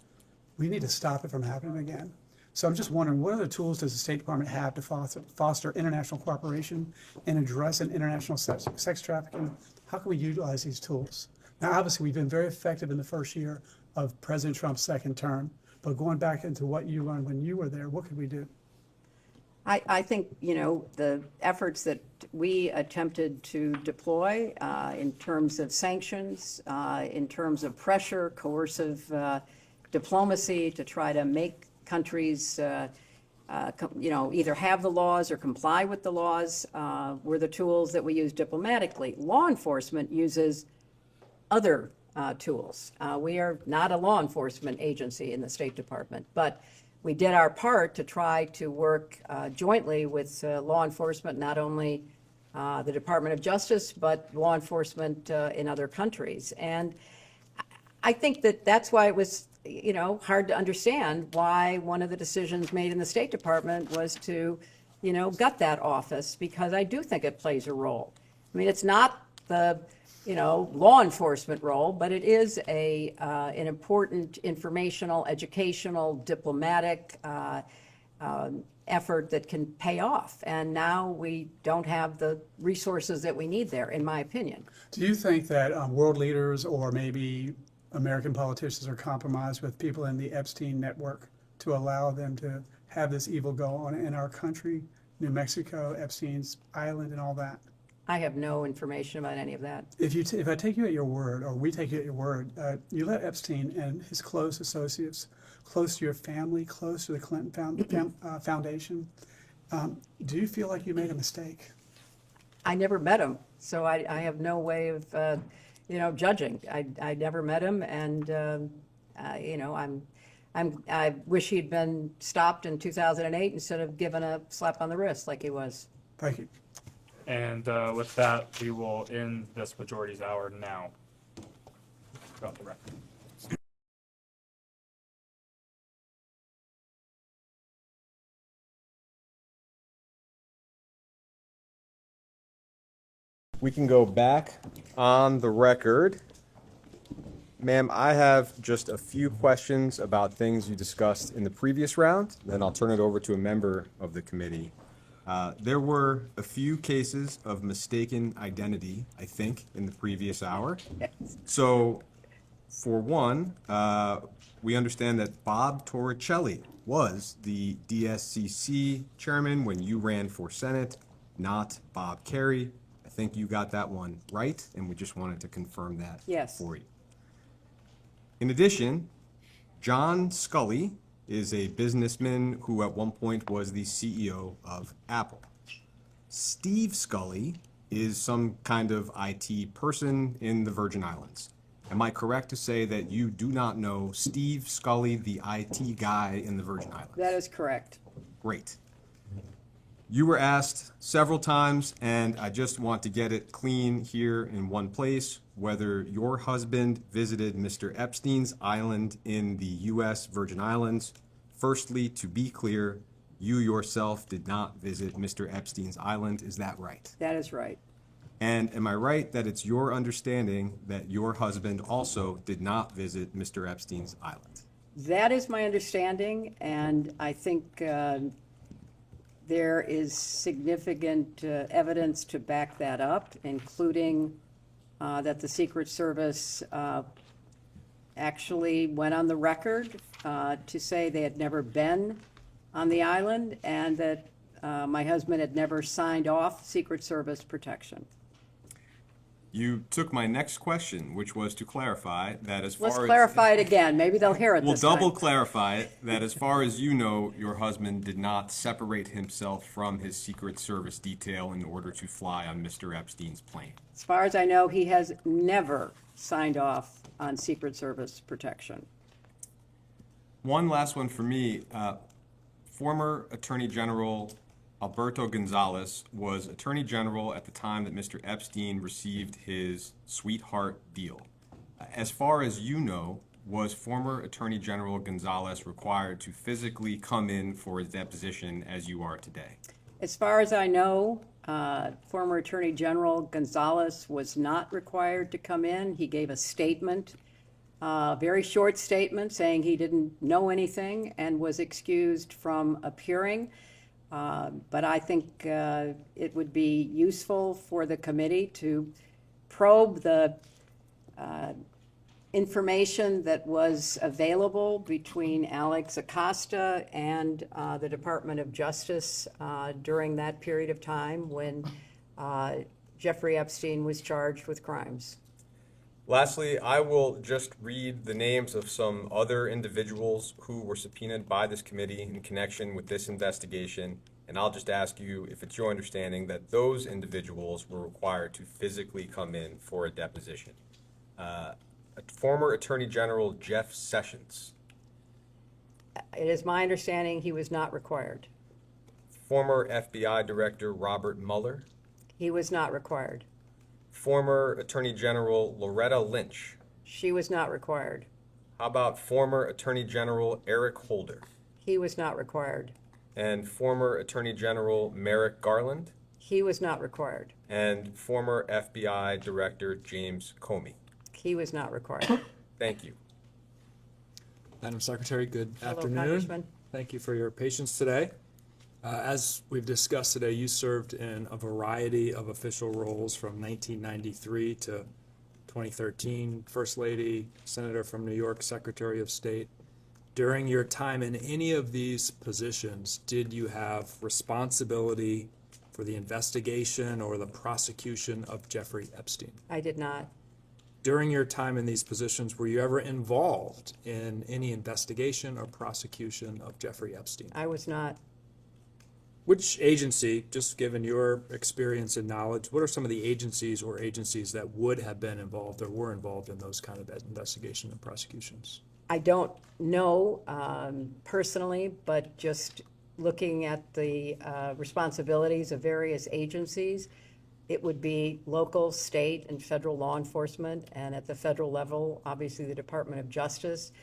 we need to stop it from happening again. So I'm just wondering, what other tools does the State Department have to foster international cooperation and addressing international sex trafficking? How can we utilize these tools? Now, obviously, we've been very effective in the first year of President Trump's second term, but going back into what you learned when you were there, what could we do? I think, the efforts that we attempted to deploy in terms of sanctions, in terms of pressure, coercive diplomacy to try to make countries either have the laws or comply with the laws, were the tools that we use diplomatically. Law enforcement uses other tools. We are not a law enforcement agency in the State Department, but we did our part to try to work jointly with law enforcement, not only the Department of Justice, but law enforcement in other countries. And I think that that's why it was, hard to understand why one of the decisions made in the State Department was to, gut that office, because I do think it plays a role. I mean, it's not the, law enforcement role, but it is an important informational, educational, diplomatic effort that can pay off. And now we don't have the resources that we need there, in my opinion. Do you think that world leaders or maybe American politicians are compromised with people in the Epstein network to allow them to have this evil go on in our country, New Mexico, Epstein's Island, and all that? I have no information about any of that. If I take you at your word, or we take you at your word, you let Epstein and his close associates, close to your family, close to the Clinton Foundation, do you feel like you made a mistake? I never met him, so I have no way of, judging. I never met him, and I wish he'd been stopped in 2008 instead of given a slap on the wrist like he was. Thank you. And with that, we will end this majority's hour now. Go off the record. We can go back on the record. Ma'am, I have just a few questions about things you discussed in the previous round, then I'll turn it over to a member of the committee. There were a few cases of mistaken identity, I think, in the previous hour. So, for one, we understand that Bob Torricelli was the DSCC chairman when you ran for Senate, not Bob Kerry. I think you got that one right, and we just wanted to confirm that for you. In addition, John Scully is a businessman who at one point was the CEO of Apple. Steve Scully is some kind of IT person in the Virgin Islands. Am I correct to say that you do not know Steve Scully, the IT guy in the Virgin Islands? That is correct. Great. You were asked several times, and I just want to get it clean here in one place, whether your husband visited Mr. Epstein's island in the U.S. Virgin Islands. Firstly, to be clear, you yourself did not visit Mr. Epstein's island. Is that right? That is right. And am I right that it's your understanding that your husband also did not visit Mr. Epstein's island? That is my understanding, and I think there is significant evidence to back that up, including that the Secret Service actually went on the record to say they had never been on the island, and that my husband had never signed off Secret Service protection. You took my next question, which was to clarify that as far as... Let's clarify it again. Maybe they'll hear it this time. We'll double clarify it, that as far as you know, your husband did not separate himself from his Secret Service detail in order to fly on Mr. Epstein's plane. As far as I know, he has never signed off on Secret Service protection. One last one for me. Former Attorney General Alberto Gonzales was Attorney General at the time that Mr. Epstein received his sweetheart deal. As far as you know, was former Attorney General Gonzales required to physically come in for his deposition as you are today? As far as I know, former Attorney General Gonzales was not required to come in. He gave a statement, a very short statement, saying he didn't know anything and was excused from appearing. But I think it would be useful for the committee to probe the information that was available between Alex Acosta and the Department of Justice during that period of time when Jeffrey Epstein was charged with crimes. Lastly, I will just read the names of some other individuals who were subpoenaed by this committee in connection with this investigation, and I'll just ask you if it's your understanding that those individuals were required to physically come in for a deposition. Former Attorney General Jeff Sessions. It is my understanding he was not required. Former FBI Director Robert Mueller. He was not required. Former Attorney General Loretta Lynch. She was not required. How about former Attorney General Eric Holder? He was not required. And former Attorney General Merrick Garland? He was not required. And former FBI Director James Comey? He was not required. Thank you. Madam Secretary, good Hello, afternoon. Congressman. Thank you for your patience today. As we've discussed today, you served in a variety of official roles from 1993 to 2013, First Lady, Senator from New York, Secretary of State. During your time in any of these positions, did you have responsibility for the investigation or the prosecution of Jeffrey Epstein? I did not. During your time in these positions, were you ever involved in any investigation or prosecution of Jeffrey Epstein? I was not. Which agency, just given your experience and knowledge, what are some of the agencies or agencies that would have been involved or were involved in those kind of investigation and prosecutions? I don't know personally, but just looking at the responsibilities of various agencies, it would be local, state, and federal law enforcement, and at the federal level, obviously the Department of Justice.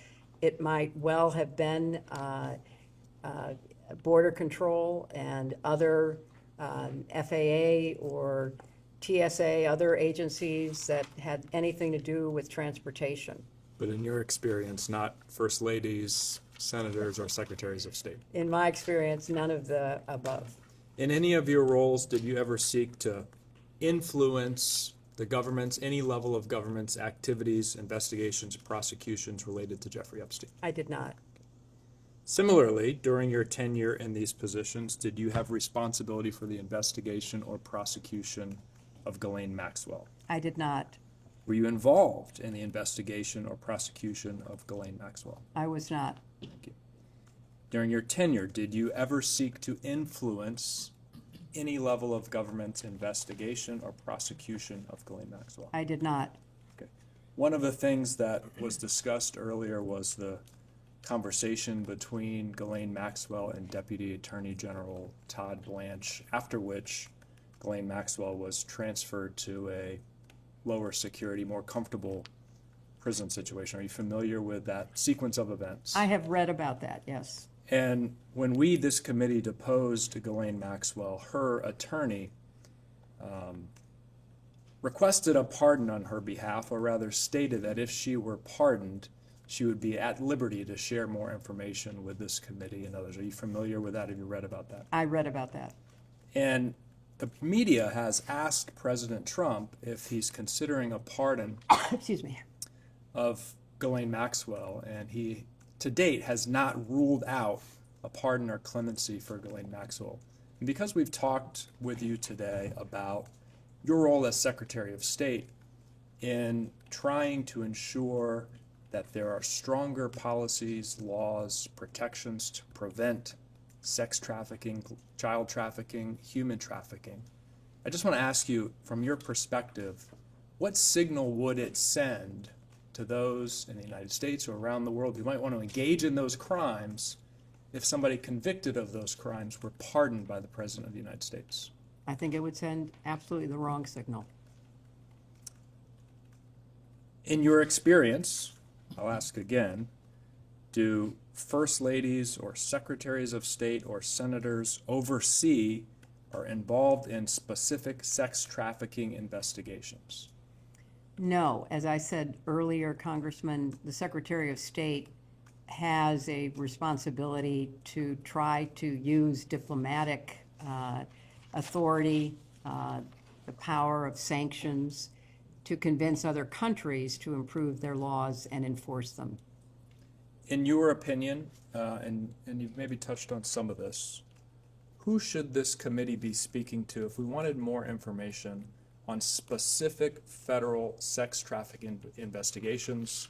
It might well have been Border Control and other FAA or TSA, other agencies that had anything to do with transportation. But in your experience, not first ladies, senators, or secretaries of state? In my experience, none of the above. In any of your roles, did you ever seek to influence the government's, any level of government's activities, investigations, prosecutions related to Jeffrey Epstein? I did not. Similarly, during your tenure in these positions, did you have responsibility for the investigation or prosecution of Ghislaine Maxwell? I did not. Were you involved in the investigation or prosecution of Ghislaine Maxwell? I was not. Thank you. During your tenure, did you ever seek to influence any level of government's investigation or prosecution of Ghislaine Maxwell? I did not. Okay. One of the things that was discussed earlier was the conversation between Ghislaine Maxwell and Deputy Attorney General Todd Blanche, after which Ghislaine Maxwell was transferred to a lower security, more comfortable prison situation. Are you familiar with that sequence of events? I have read about that, yes. And when we, this committee, deposed Ghislaine Maxwell, her attorney requested a pardon on her behalf, or rather stated that if she were pardoned, she would be at liberty to share more information with this committee and others. Are you familiar with that? Have you read about that? I read about that. And the media has asked President Trump if he's considering a pardon excuse me, of Ghislaine Maxwell, and he, to date, has not ruled out a pardon or clemency for Ghislaine Maxwell. And because we've talked with you today about your role as Secretary of State in trying to ensure that there are stronger policies, laws, protections to prevent sex trafficking, child trafficking, human trafficking, I just want to ask you, from your perspective, what signal would it send to those in the United States or around the world who might want to engage in those crimes if somebody convicted of those crimes were pardoned by the President of the United States? I think it would send absolutely the wrong signal. In your experience, I'll ask again, do first ladies or secretaries of state or senators oversee or involved in specific sex trafficking investigations? No, as I said earlier, Congressman, the Secretary of State has a responsibility to try to use diplomatic authority, the power of sanctions, to convince other countries to improve their laws and enforce them. In your opinion, and you've maybe touched on some of this, who should this committee be speaking to if we wanted more information on specific federal sex trafficking investigations,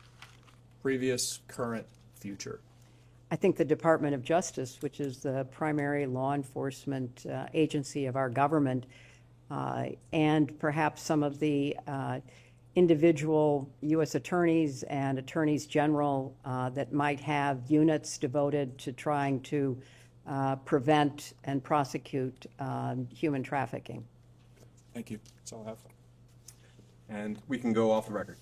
previous, current, future? I think the Department of Justice, which is the primary law enforcement agency of our government, and perhaps some of the individual U.S. attorneys and attorneys general that might have units devoted to trying to prevent and prosecute human trafficking. Thank you. That's all I have. And we can go off the record.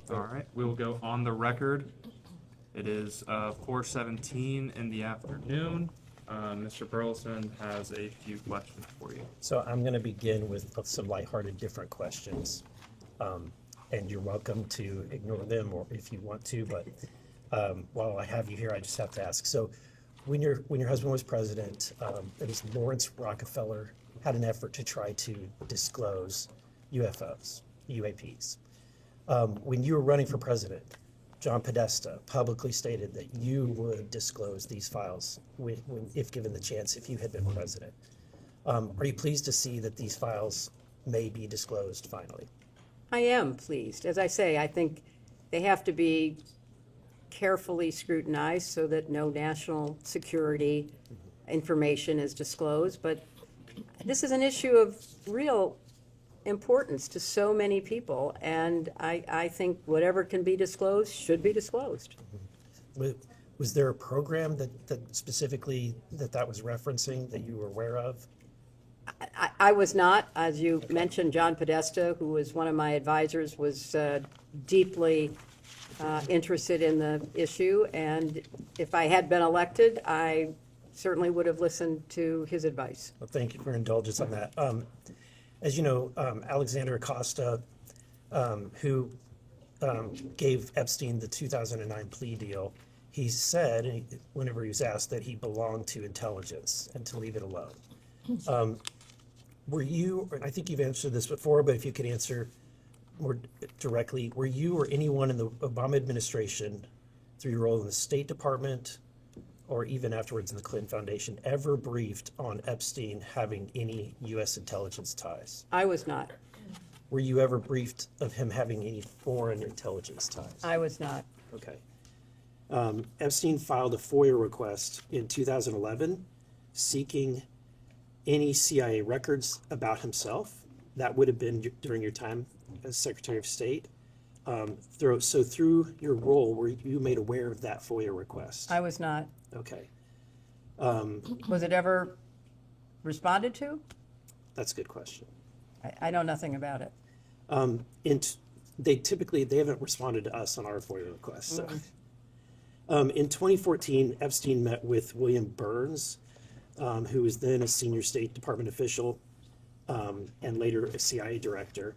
All right, we will go on the record. It is 4:17 in the afternoon. Mr. Burleson has a few questions for you. So I'm going to begin with some lighthearted, different questions. And you're welcome to ignore them or if you want to, but while I have you here, I just have to ask. So when your husband was president, it was Lawrence Rockefeller had an effort to try to disclose UFOs, UAPs. When you were running for president, John Podesta publicly stated that you would disclose these files if given the chance, if you had been president. Are you pleased to see that these files may be disclosed finally? I am pleased. As I say, I think they have to be carefully scrutinized so that no national security information is disclosed. But this is an issue of real importance to so many people, and I think whatever can be disclosed should be disclosed. Was there a program that specifically that was referencing that you were aware of? I was not. As you mentioned, John Podesta, who was one of my advisors, was deeply interested in the issue, and if I had been elected, I certainly would have listened to his advice. Well, thank you for your indulgence on that. As you know, Alexander Acosta, who gave Epstein the 2009 plea deal, he said, whenever he was asked, that he belonged to intelligence and to leave it alone. Were you, I think you've answered this before, but if you could answer more directly, were you or anyone in the Obama administration, through your role in the State Department, or even afterwards in the Clinton Foundation, ever briefed on Epstein having any U.S. intelligence ties? I was not. Were you ever briefed of him having any foreign intelligence ties? I was not. Okay. Epstein filed a FOIA request in 2011 seeking any CIA records about himself. That would have been during your time as Secretary of State. So through your role, were you made aware of that FOIA request? I was not. Okay. Was it ever responded to? That's a good question. I know nothing about it. They haven't responded to us on our FOIA requests. So. In 2014, Epstein met with William Burns, who was then a senior State Department official and later a CIA director.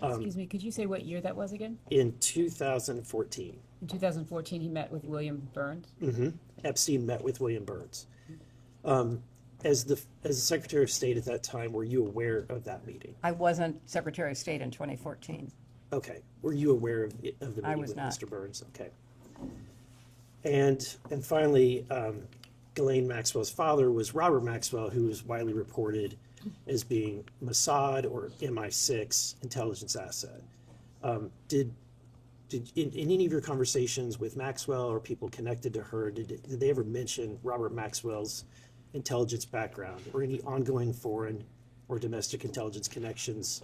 Excuse me, could you say what year that was again? In 2014. In 2014, he met with William Burns? Mm-hmm. Epstein met with William Burns. As the Secretary of State at that time, were you aware of that meeting? I wasn't Secretary of State in 2014. Okay. Were you aware of the meeting I was with not. Mr. Burns? Okay. And finally, Ghislaine Maxwell's father was Robert Maxwell, who was widely reported as being Mossad or MI6 intelligence asset. Did in any of your conversations with Maxwell or people connected to her, did they ever mention Robert Maxwell's intelligence background or any ongoing foreign or domestic intelligence connections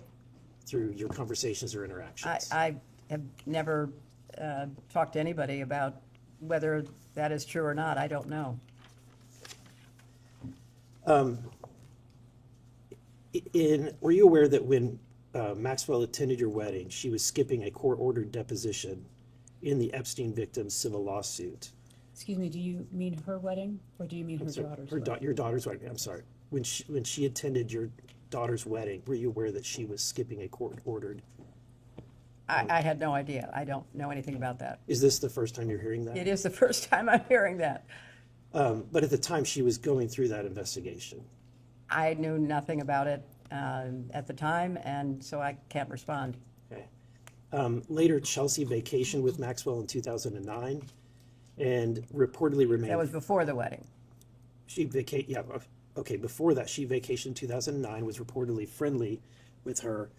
through your conversations or interactions? I have never talked to anybody about whether that is true or not. I don't know. Were you aware that when Maxwell attended your wedding, she was skipping a court-ordered deposition in the Epstein victim's civil lawsuit? Excuse me, do you mean her wedding, or do you mean her daughter's wedding? Your daughter's wedding, I'm sorry. When she attended your daughter's wedding, were you aware that she was skipping a court-ordered? I had no idea. I don't know anything about that. Is this the first time you're hearing that? It is the first time I'm hearing that. But at the time she was going through that investigation. I knew nothing about it at the time, and so I can't respond. Okay. Later, Chelsea vacationed with Maxwell in 2009 and reportedly remained. That was before the wedding. Before that, she vacationed in 2009, was reportedly friendly with her.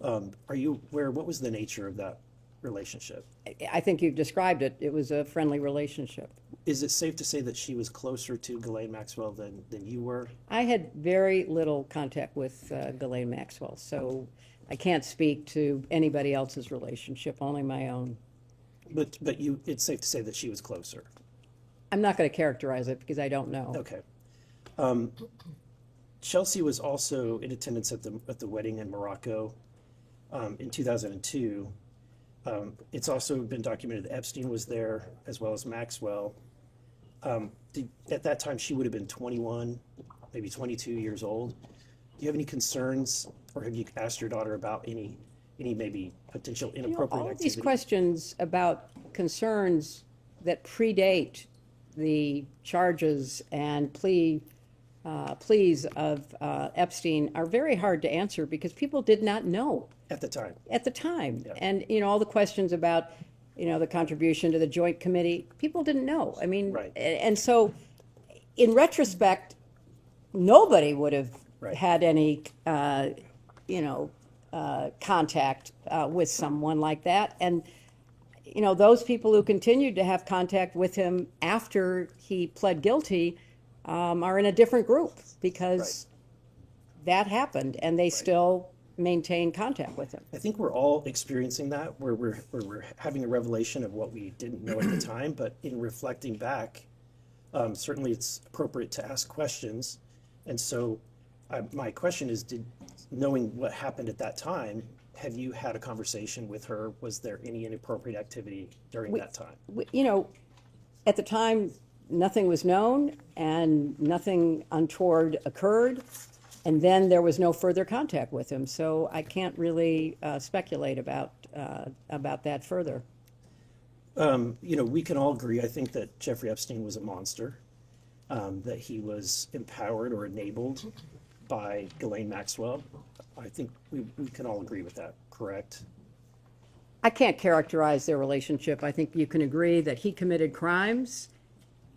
Are you aware, what was the nature of that relationship? I think you've described it. It was a friendly relationship. Is it safe to say that she was closer to Ghislaine Maxwell than you were? I had very little contact with Ghislaine Maxwell, so I can't speak to anybody else's relationship, only my own. But it's safe to say that she was closer. I'm not going to characterize it because I don't know. Okay. Chelsea was also in attendance at the wedding in Morocco in 2002. It's also been documented that Epstein was there as well as Maxwell. At that time, she would have been 21, maybe 22 years old. Do you have any concerns, or have you asked your daughter about any maybe potential inappropriate all activity? these questions about concerns that predate the charges and pleas of Epstein are very hard to answer because people did not know at the time. Yeah. And all the questions about the contribution to the joint committee, people didn't know. I mean, right. And so in retrospect, nobody would have had any contact with someone like that. And those people who continued to have contact with him after he pled guilty are in a different group because that happened, and they still maintain contact with him. I think we're all experiencing that, where we're having a revelation of what we didn't know at the time. But in reflecting back, certainly it's appropriate to ask questions. And so my question is, knowing what happened at that time, have you had a conversation with her? Was there any inappropriate activity during that time? At the time, nothing was known and nothing untoward occurred. And then there was no further contact with him. So I can't really speculate about that further. We can all agree, I think, that Jeffrey Epstein was a monster, that he was empowered or enabled by Ghislaine Maxwell. I think we can all agree with that, correct? I can't characterize their relationship. I think you can agree that he committed crimes.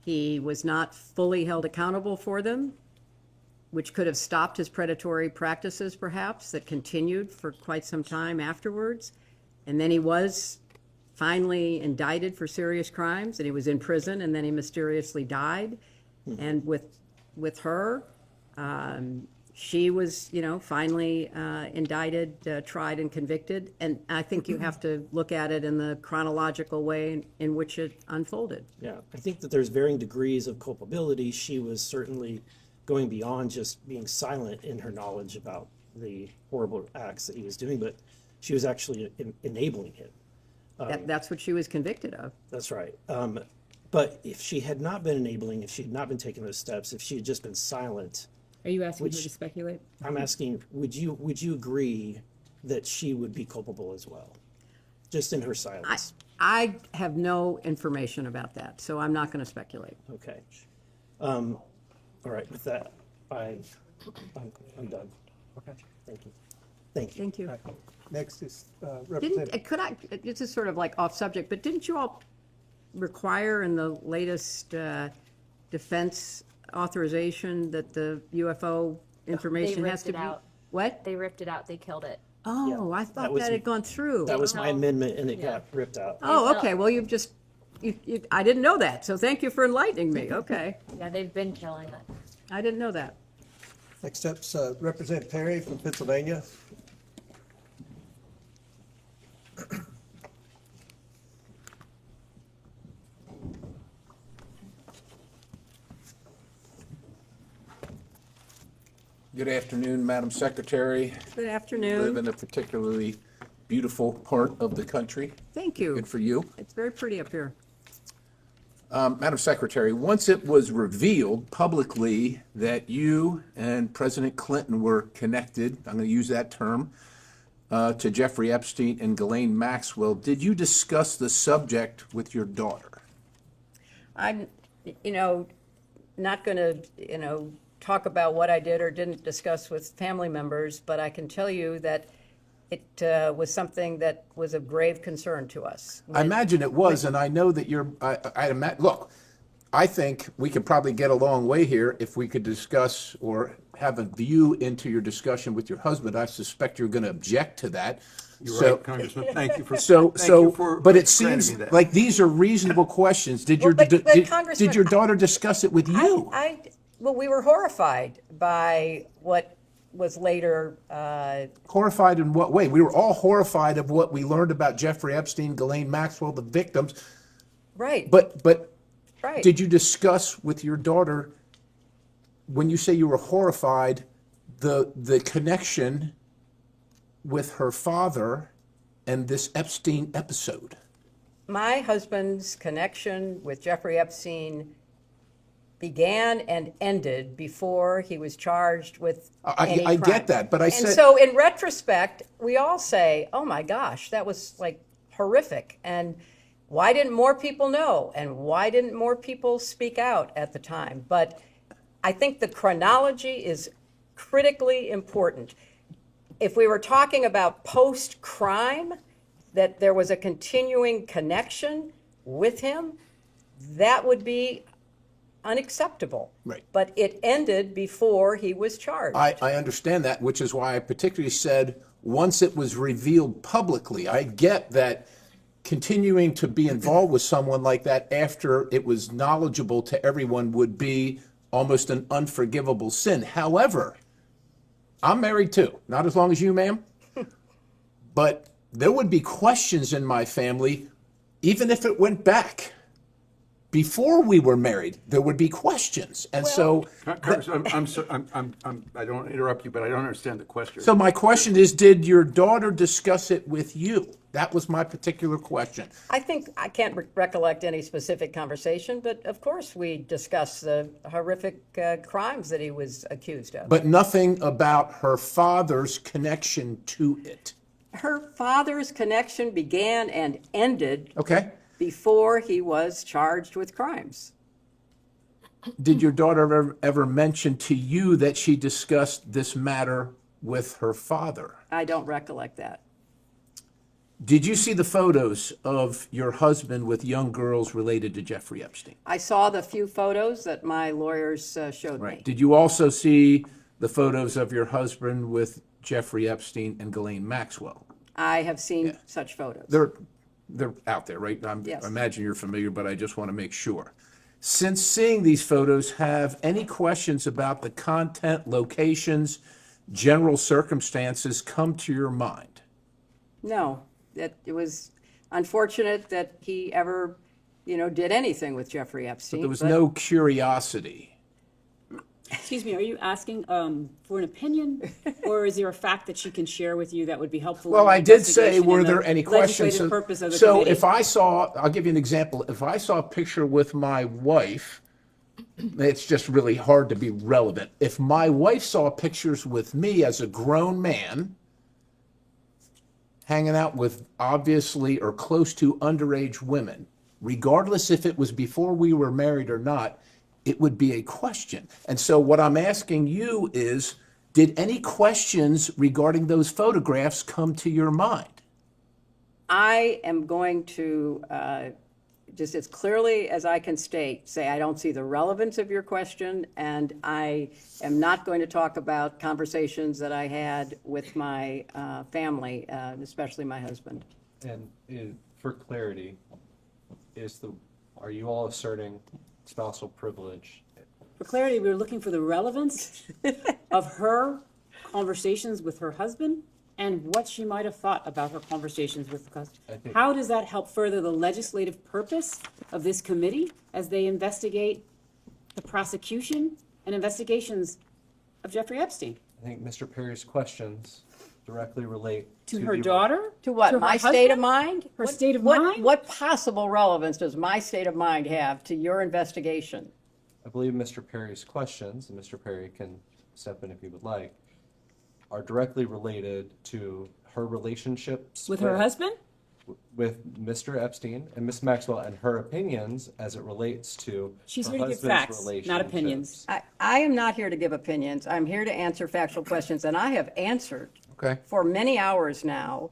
He was not fully held accountable for them, which could have stopped his predatory practices, perhaps, that continued for quite some time afterwards. And then he was finally indicted for serious crimes, and he was in prison, and then he mysteriously died. Mm-hmm. And with her, she was, finally indicted, tried, and convicted. And I think you have to look at it in the chronological way in which it unfolded. Yeah, I think that there's varying degrees of culpability. She was certainly going beyond just being silent in her knowledge about the horrible acts that he was doing, but she was actually enabling him. That's what she was convicted of. That's right. But if she had not been enabling, if she had not been taking those steps, if she had just been silent. Are you asking her to speculate? I'm asking, would you agree that she would be culpable as well? Just in her silence. I have no information about that, so I'm not going to speculate. Okay. All right, with that, I'm done. Okay. Thank you. Thank you. Thank you. Right. Next is Representative. This is sort of like off subject, but didn't you all require in the latest defense authorization that the UFO information has to be? What? They ripped it out. They killed it. Oh, I thought that had gone through. That was my amendment, and it got ripped out. Oh, okay. Well, you've just, I didn't know that, so thank you for enlightening me. Okay. Yeah, they've been killing it. I didn't know that. Next up's Representative Perry from Pennsylvania. Good afternoon, Madam Secretary. Good afternoon. Live in a particularly beautiful part of the country. Thank you. Good for you. It's very pretty up here. Madam Secretary, once it was revealed publicly that you and President Clinton were connected, I'm going to use that term, to Jeffrey Epstein and Ghislaine Maxwell, did you discuss the subject with your daughter? I'm, not going to, talk about what I did or didn't discuss with family members, but I can tell you that it was something that was of grave concern to us. I imagine it was, and I know that look, I think we could probably get a long way here if we could discuss or have a view into your discussion with your husband. I suspect you're going to object to that. You're So- right, Congressman. Thank you for But it seems like these are reasonable questions. Did your Congressman, did your daughter discuss it with you? Well, we were horrified by what was later. Horrified in what way? We were all horrified of what we learned about Jeffrey Epstein, Ghislaine Maxwell, the victims. Right. But Right. did you discuss with your daughter, when you say you were horrified, the connection with her father and this Epstein episode? My husband's connection with Jeffrey Epstein began and ended before he was charged with any I crime. get that, but I said. And so in retrospect, we all say, oh my gosh, that was like horrific. And why didn't more people know? And why didn't more people speak out at the time? But I think the chronology is critically important. If we were talking about post-crime, that there was a continuing connection with him, that would be unacceptable. Right. But it ended before he was charged. I understand that, which is why I particularly said once it was revealed publicly. I get that continuing to be involved with someone like that after it was knowledgeable to everyone would be almost an unforgivable sin. However, I'm married too, not as long as you, ma'am, but there would be questions in my family, even if it went back. Before we were married, there would be questions, and so. Congressman, I don't interrupt you, but I don't understand the question. So my question is, did your daughter discuss it with you? That was my particular question. I think I can't recollect any specific conversation, but of course we discussed the horrific crimes that he was accused of. But nothing about her father's connection to it. Her father's connection began and ended. Okay. Before he was charged with crimes. Did your daughter ever mention to you that she discussed this matter with her father? I don't recollect that. Did you see the photos of your husband with young girls related to Jeffrey Epstein? I saw the few photos that my lawyers showed me. Did you also see the photos of your husband with Jeffrey Epstein and Ghislaine Maxwell? I have seen such photos. They're out there, right? Yes. I imagine you're familiar, but I just want to make sure. Since seeing these photos, have any questions about the content, locations, general circumstances come to your mind? No, that it was unfortunate that he ever, did anything with Jeffrey Epstein. But there was no curiosity. Excuse me, are you asking for an opinion, or is there a fact that she can share with you that would be helpful? Well, in the I did say, investigation were and the there any questions? legislative purpose of the So committee? if I saw, I'll give you an example. If I saw a picture with my wife, it's just really hard to be relevant. If my wife saw pictures with me as a grown man, hanging out with obviously or close to underage women, regardless if it was before we were married or not, it would be a question. And so what I'm asking you is, did any questions regarding those photographs come to your mind? I am going to, just as clearly as I can state, say I don't see the relevance of your question, and I am not going to talk about conversations that I had with my family, especially my husband. And for clarity, are you all asserting spousal privilege? For clarity, we were looking for the relevance of her conversations with her husband and what she might have thought about her conversations with the husband. How does that help further the legislative purpose of this committee as they investigate the prosecution and investigations of Jeffrey Epstein? I think Mr. Perry's questions directly relate To her daughter? To what? To her My state of husband? mind? Her state of mind? What possible relevance does my state of mind have to your investigation? I believe Mr. Perry's questions, and Mr. Perry can step in if he would like, are directly related to her relationships With her husband? with Mr. Epstein and Ms. Maxwell, and her opinions as it relates to She's her here to give husband's facts, not opinions. I am not here to give opinions. I'm here to answer factual questions, and I have answered Okay. for many hours now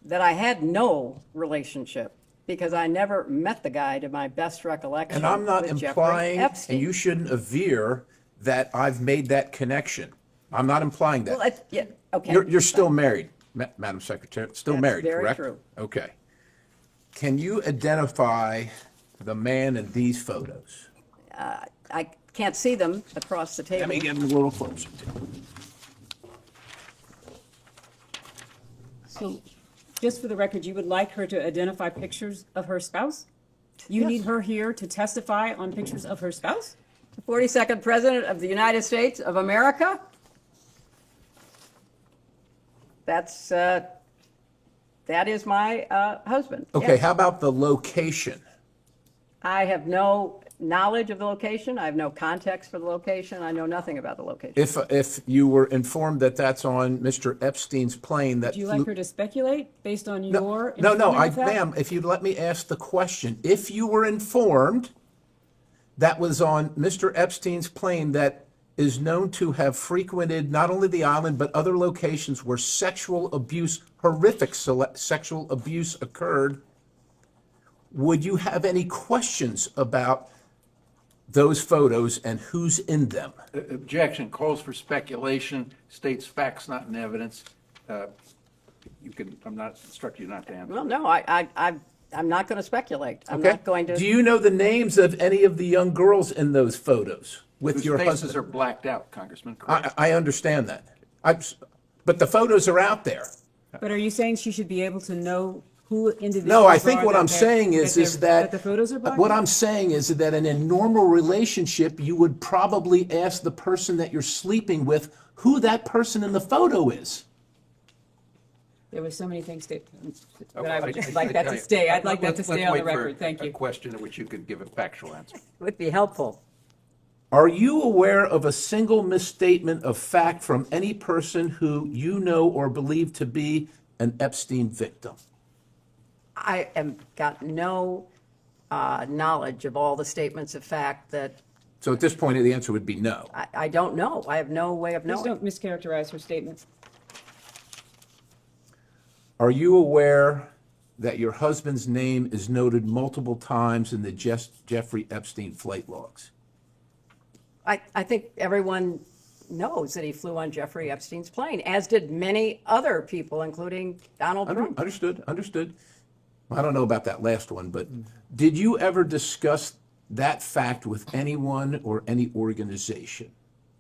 that I had no relationship because I never met the guy to my best recollection. And I'm not with Jeffrey implying, Epstein. and you shouldn't aver that I've made that connection. I'm not implying that. Well, yeah, okay. You're still married, Madam Secretary, still That's married, very correct? true. Okay. Can you identify the man in these photos? I can't see them across the table. Let me get him a little closer. So, just for the record, you would like her to identify pictures of her spouse? You Yes. need her here to testify on pictures of her spouse? The 42nd President of the United States of America? That is my husband. Okay, Yes. how about the location? I have no knowledge of the location. I have no context for the location. I know nothing about the location. If you were informed that that's on Mr. Epstein's plane that Would you flew- like her to speculate based on your No, information of that? ma'am, if you'd let me ask the question. If you were informed that was on Mr. Epstein's plane that is known to have frequented not only the island, but other locations where sexual abuse, horrific sexual abuse occurred, would you have any questions about those photos and who's in them? Objection, calls for speculation, states facts not in evidence. You can, I'm not instructing you not to answer. Well, no, I'm not going to speculate. I'm Okay. not going to. Do you know the names of any of the young girls in those photos with your Whose faces husband? are blacked out, Congressman, correct? I understand that. But the photos are out there. But are you saying she should be able to know who individuals No, I think are what that I'm they're- saying is that the photos are black? what I'm saying is that in a normal relationship, you would probably ask the person that you're sleeping with who that person in the photo is. There were so many things that I would like that to stay. I'd like that to stay on the record. Thank you. A question in which you could give a factual answer. Would be helpful. Are you aware of a single misstatement of fact from any person who you know or believe to be an Epstein victim? I have got no knowledge of all the statements of fact that So at this point, the answer would be no. I don't know. I have no way of Please knowing. don't mischaracterize her statements. Are you aware that your husband's name is noted multiple times in the Jeffrey Epstein flight logs? I think everyone knows that he flew on Jeffrey Epstein's plane, as did many other people, including Donald Trump. Understood. I don't know about that last one, but did you ever discuss that fact with anyone or any organization,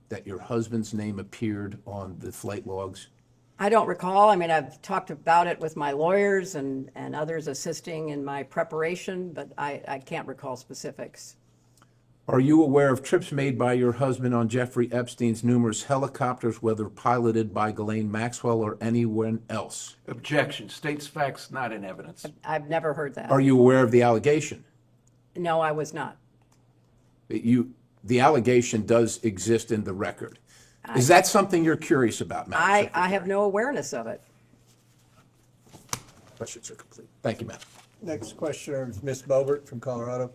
that your husband's name appeared on the flight logs? I don't recall. I mean, I've talked about it with my lawyers and others assisting in my preparation, but I can't recall specifics. Are you aware of trips made by your husband on Jeffrey Epstein's numerous helicopters, whether piloted by Ghislaine Maxwell or anyone else? Objection. States facts not in evidence. I've never heard that. Are you aware of the allegation? No, I was not. The allegation does exist in the record. Is that something you're curious about, Madam I Secretary? have no awareness of it. Questions are complete. Thank you, Madam. Next questioner is Ms. Bobert from Colorado.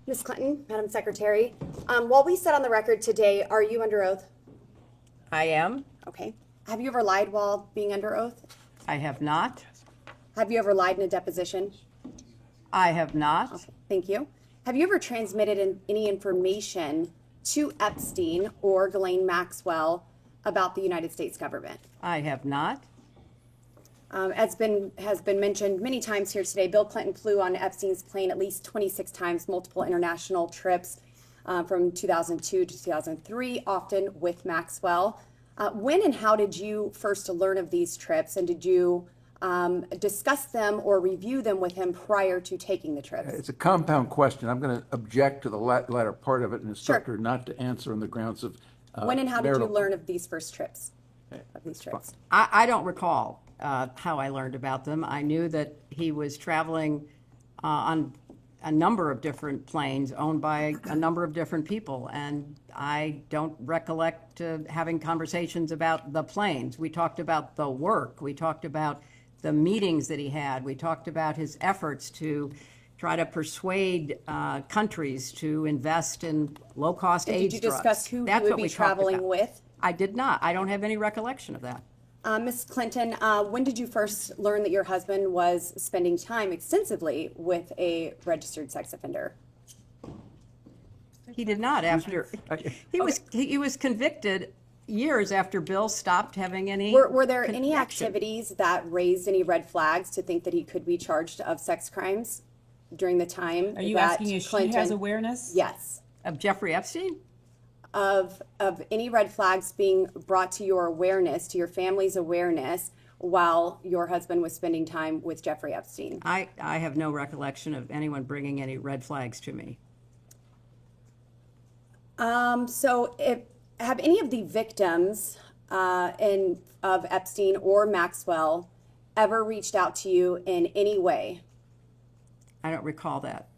Ms. Clinton, Madam Secretary, while we sit on the record today, are you under oath? I am. Okay. Have you ever lied while being under oath? I have not. Have you ever lied in a deposition? I have not. Okay, thank you. Have you ever transmitted any information to Epstein or Ghislaine Maxwell about the United States government? I have not. As has been mentioned many times here today, Bill Clinton flew on Epstein's plane at least 26 times, multiple international trips from 2002 to 2003, often with Maxwell. When and how did you first learn of these trips, and did you discuss them or review them with him prior to taking the trips? It's a compound question. I'm going to object to the latter part of it and instruct her not to answer on the grounds of When and how did you marital- learn of these first trips? Of these trips? I don't recall how I learned about them. I knew that he was traveling on a number of different planes owned by a number of different people, and I don't recollect having conversations about the planes. We talked about the work. We talked about the meetings that he had. We talked about his efforts to try to persuade countries to invest in low-cost And AIDS did you drugs. discuss who That's you would what be we talked traveling about. with? I did not. I don't have any recollection of that. Ms. Clinton, when did you first learn that your husband was spending time extensively with a registered sex offender? He did not after, he was convicted years after Bill stopped having any. Were there any connection. activities that raised any red flags to think that he could be charged of sex crimes during the time Are you that asking if Clinton? she has awareness? Yes. Of Jeffrey Epstein? Of any red flags being brought to your awareness, to your family's awareness, while your husband was spending time with Jeffrey Epstein? I have no recollection of anyone bringing any red flags to me. So have any of the victims of Epstein or Maxwell ever reached out to you in any way? I don't recall that.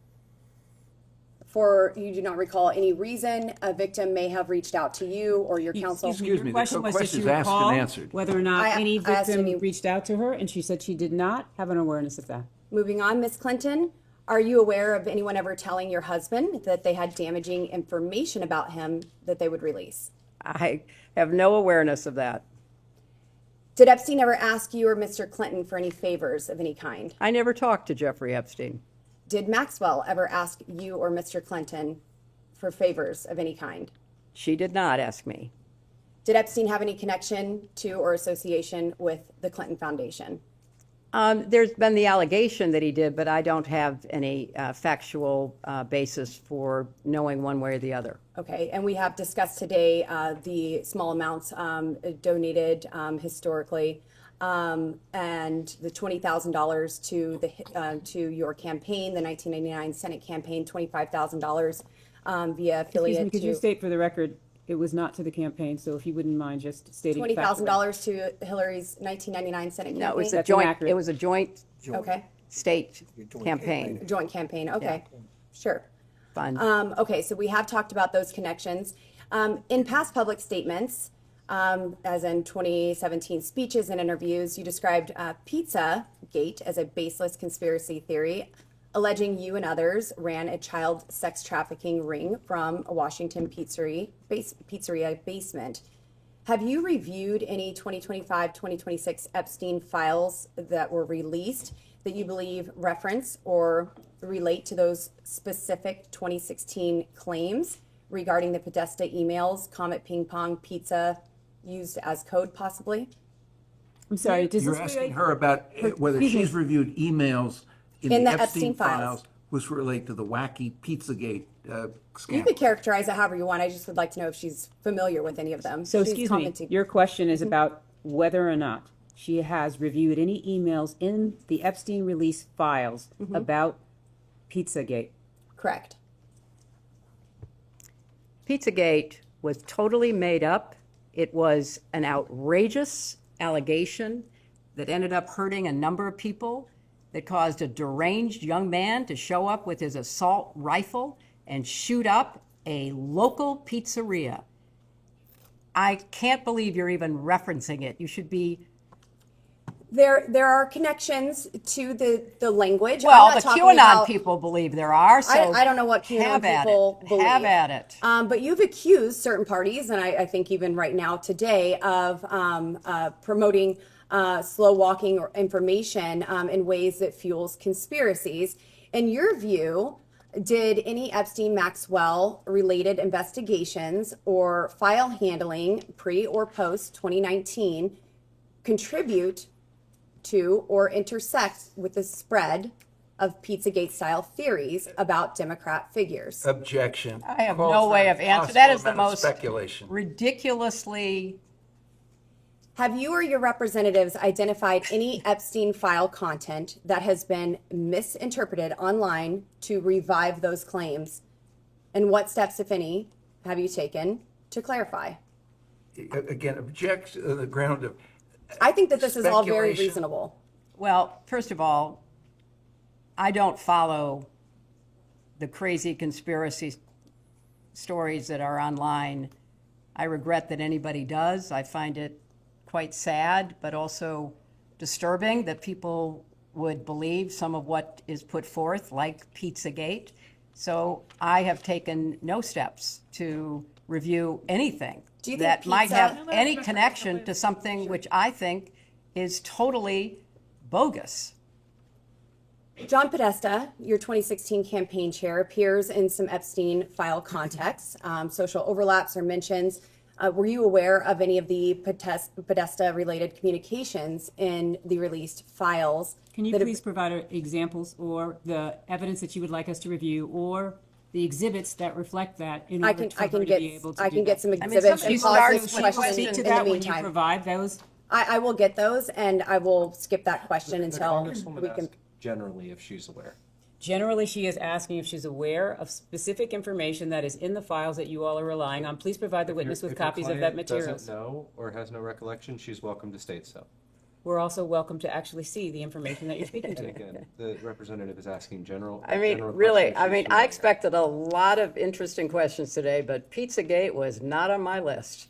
You do not recall any reason a victim may have reached out to you or your counsel? Excuse me, the Question was, did she question's asked and recall answered. whether or not any I asked victim any- reached out to her, and she said she did not have an awareness of that. Moving on, Ms. Clinton, are you aware of anyone ever telling your husband that they had damaging information about him that they would release? I have no awareness of that. Did Epstein ever ask you or Mr. Clinton for any favors of any kind? I never talked to Jeffrey Epstein. Did Maxwell ever ask you or Mr. Clinton for favors of any kind? She did not ask me. Did Epstein have any connection to or association with the Clinton Foundation? There's been the allegation that he did, but I don't have any factual basis for knowing one way or the other. Okay, and we have discussed today the small amounts donated historically, and the $20,000 to your campaign, the 1999 Senate campaign, $25,000 via affiliate. Excuse me, could you state for the record, it was not to the campaign, so if you wouldn't mind just stating. $20,000 to Hillary's 1999 Senate campaign? No, it was a That's joint. inaccurate. It was a joint Okay, state campaign. joint campaign, okay, sure. Fund. Okay, so we have talked about those connections. In past public statements, as in 2017 speeches and interviews, you described Pizzagate as a baseless conspiracy theory, alleging you and others ran a child sex trafficking ring from a Washington pizzeria basement. Have you reviewed any 2025-2026 Epstein files that were released that you believe reference or relate to those specific 2016 claims regarding the Podesta emails, Comet Ping Pong Pizza used as code possibly? I'm sorry, does You're this asking relate? her about whether Excuse me. she's reviewed emails in In the the Epstein Epstein files. files, which relate to the wacky Pizzagate You scandal. could characterize it however you want. I just would like to know if she's familiar with any of them. So She's excuse me, commenting. your question is about whether or not she has reviewed any emails in the Epstein release files about Pizzagate. Correct. Pizzagate was totally made up. It was an outrageous allegation that ended up hurting a number of people, that caused a deranged young man to show up with his assault rifle and shoot up a local pizzeria. I can't believe you're even referencing it. You should be. There are connections to the language. Well, I'm the not talking QAnon about- people believe there are. So I don't know what QAnon have at people it. believe. Have at it. But you've accused certain parties, and I think even right now today, of promoting slow walking or information in ways that fuels conspiracies. In your view, did any Epstein-Maxwell related investigations or file handling pre or post 2019 contribute to or intersect with the spread of Pizzagate style theories about Democrat figures? Objection. I have Calls no for way an of answering. That is the impossible amount of most speculation. ridiculously. Have you or your representatives identified any Epstein file content that has been misinterpreted online to revive those claims? And what steps, if any, have you taken to clarify? Again, object on the ground of. I think that this is all very Speculation. reasonable. Well, first of all, I don't follow the crazy conspiracy stories that are online. I regret that anybody does. I find it quite sad, but also disturbing that people would believe some of what is put forth, like Pizzagate. So I have taken no steps to review anything Do you think that might pizza- have any connection to something which I think is totally bogus. John Podesta, your 2016 campaign chair, appears in some Epstein file contexts. Social overlaps or mentions. Were you aware of any of the Podesta-related communications in the released files? Can you that have- please provide examples or the evidence that you would like us to review or the exhibits that reflect that in order for her to be able to do that? some I mean, exhibits somebody and starts pause this with question questions. Speak to in the that when you meantime. provide those. I will get those, and I will skip that question The until Congresswoman we can. asked generally if she's aware. Generally, she is asking if she's aware of specific information that is in the files that you all are relying on. Please provide the witness with If your copies of that client materials. doesn't know or has no recollection, she's welcome to state so. We're also welcome to actually see the information that you're speaking And to. again, the representative is asking general. I mean, general really, questions. I She's mean, I familiar. expected a lot of interesting questions today, but Pizzagate was not on my list.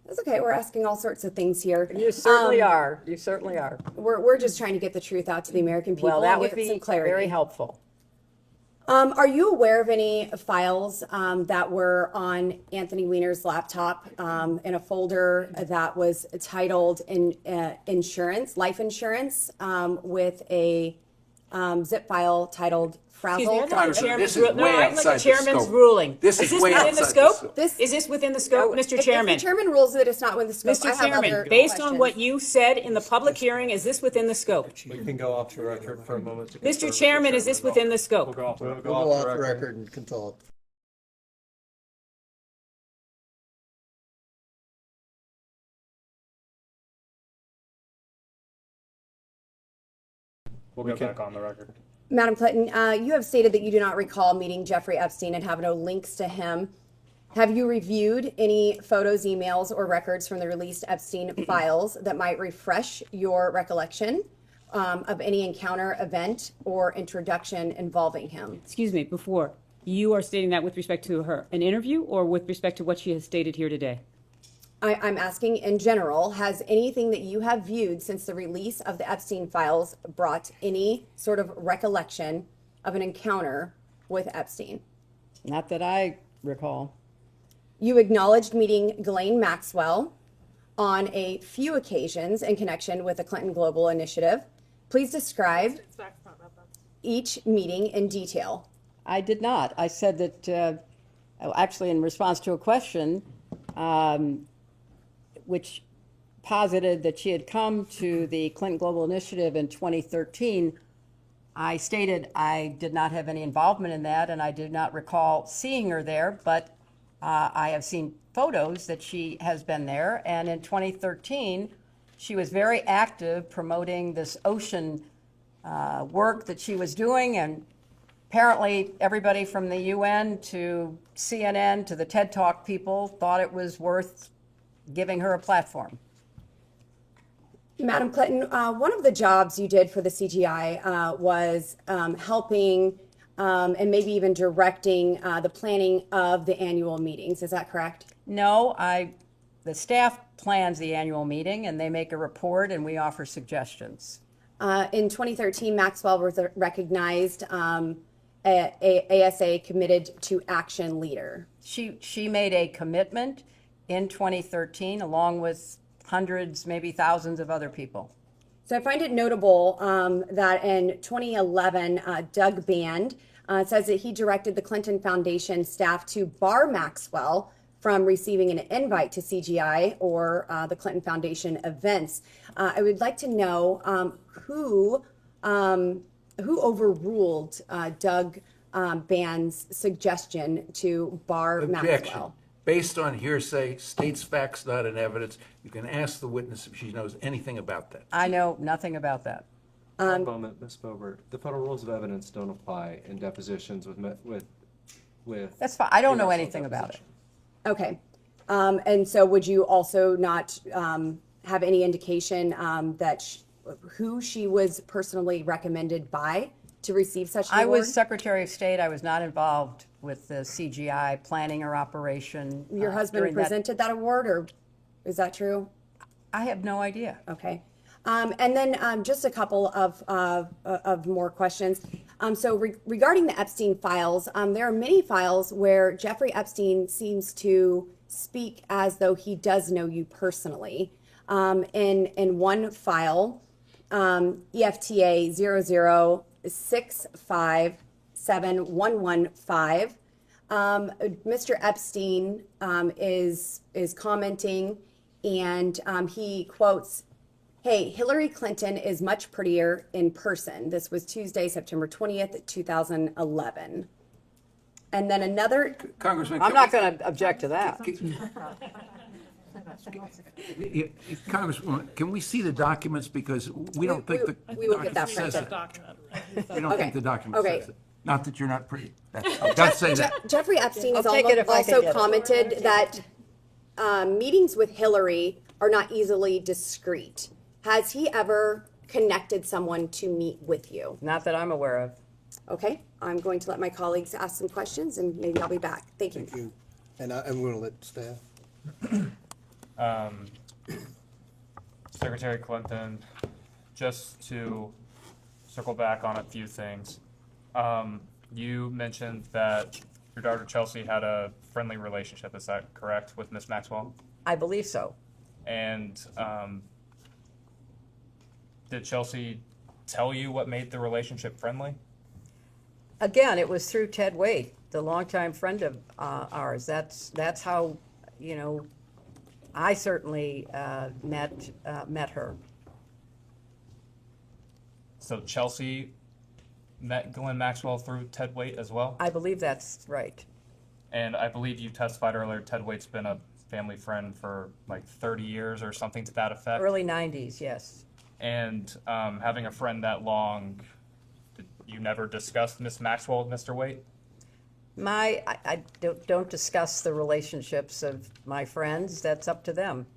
That's okay. We're asking all sorts of things here. You certainly are. You certainly are. We're just trying to get the truth out to the American people. Well, that and would get be some clarity. very helpful. Are you aware of any files that were on Anthony Weiner's laptop in a folder that was titled "Insurance, Life Insurance," with a zip file titled Excuse me, "Frazzle"? I'd like the Congressman, chairman's this is ru- no, way I'd like outside the the chairman's scope. ruling. This is way within the outside the scope? scope. Is this within the scope, Mr. If Chairman? the chairman rules that it's not within the scope, I Mr. have other Chairman, based on questions. what you said in the public hearing, is this within the scope? We can go off the record for a moment. to confirm Mr. with the Chairman, is this chairman. within the We'll scope? go off, We'll go off the record and can talk. We'll go back on the record. Madam Clinton, you have stated that you do not recall meeting Jeffrey Epstein and have no links to him. Have you reviewed any photos, emails, or records from the released Epstein files that might refresh your recollection of any encounter, event, or introduction involving him? Excuse me, before, you are stating that with respect to her, an interview, or with respect to what she has stated here today? I'm asking in general, has anything that you have viewed since the release of the Epstein files brought any sort of recollection of an encounter with Epstein? Not that I recall. You acknowledged meeting Ghislaine Maxwell on a few occasions in connection with the Clinton Global Initiative. Please describe each meeting in detail. I did not. I said that, actually, in response to a question, which posited that she had come to the Clinton Global Initiative in 2013, I stated I did not have any involvement in that, and I did not recall seeing her there, but I have seen photos that she has been there, and in 2013, she was very active promoting this ocean work that she was doing, and apparently everybody from the UN to CNN to the TED Talk people thought it was worth giving her a platform. Madam Clinton, one of the jobs you did for the CGI was helping and maybe even directing the planning of the annual meetings. Is that correct? No, the staff plans the annual meeting and they make a report and we offer suggestions. In 2013, Maxwell was recognized ASA Committed to Action Leader. She made a commitment in 2013 along with hundreds, maybe thousands of other people. So I find it notable that in 2011, Doug Band says that he directed the Clinton Foundation staff to bar Maxwell from receiving an invite to CGI or the Clinton Foundation events. I would like to know who overruled Doug Band's suggestion to bar Objection. Maxwell. Based on hearsay, states facts not in evidence. You can ask the witness if she knows anything about that. I know nothing about that. One moment, Ms. Bobert. The federal rules of evidence don't apply in depositions with. That's fine. I don't know universal anything about it. Okay. And so would you also not have any indication that who she was personally recommended by to receive such an I award? was Secretary of State. I was not involved with the CGI planning or operation. Your husband during that- presented that award, or is that true? I have no idea. Okay. And then just a couple of more questions. Regarding the Epstein files, there are many files where Jeffrey Epstein seems to speak as though he does know you personally. In one file, EFTA 006571115, Mr. Epstein is commenting, and he quotes, "Hey, Hillary Clinton is much prettier in person." This was Tuesday, September 20th, 2011. And then another. Congressman. I'm not going to object to that. Congresswoman, can we see the documents, because we don't think the we will get that document says printed. it. We don't Okay. think the document Okay. says it. Not that you're not pretty. I've got to say that. Jeffrey Epstein has I'll take it if I can also get it. commented that meetings with Hillary are not easily discreet. Has he ever connected someone to meet with you? Not that I'm aware of. Okay, I'm going to let my colleagues ask some questions, and maybe I'll be back. Thank you. Thank you. And I'm going to let staff. Secretary Clinton, just to circle back on a few things. You mentioned that your daughter Chelsea had a friendly relationship, is that correct, with Miss Maxwell? I believe so. And did Chelsea tell you what made the relationship friendly? Again, it was through Ted Waite, the longtime friend of ours. That's how, I certainly met her. So Chelsea met Glenn Maxwell through Ted Waite as well? I believe that's right. And I believe you testified earlier, Ted Waite's been a family friend for like 30 years or something to that effect. Early 90s, yes. And having a friend that long, did you never discussed Miss Maxwell with Mr. Waite? I don't discuss the relationships of my friends. That's up to them.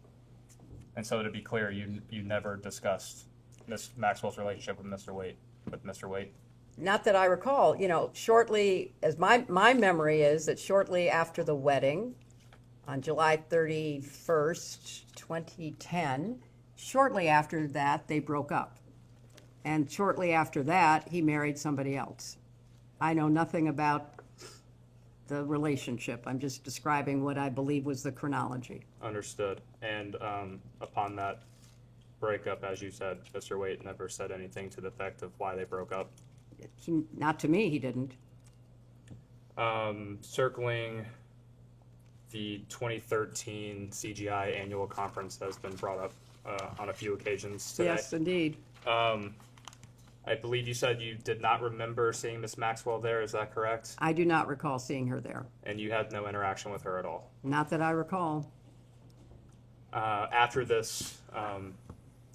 And so to be clear, you never discussed Miss Maxwell's relationship with Mr. Waite? Not that I recall. Shortly, as my memory is, that shortly after the wedding, on July 31st, 2010, shortly after that, they broke up. And shortly after that, he married somebody else. I know nothing about the relationship. I'm just describing what I believe was the chronology. Understood. And upon that breakup, as you said, Mr. Waite never said anything to the effect of why they broke up? Not to me, he didn't. Circling the 2013 CGI annual conference that has been brought up on a few occasions today. Yes, indeed. I believe you said you did not remember seeing Miss Maxwell there, is that correct? I do not recall seeing her there. And you had no interaction with her at all? Not that I recall. After this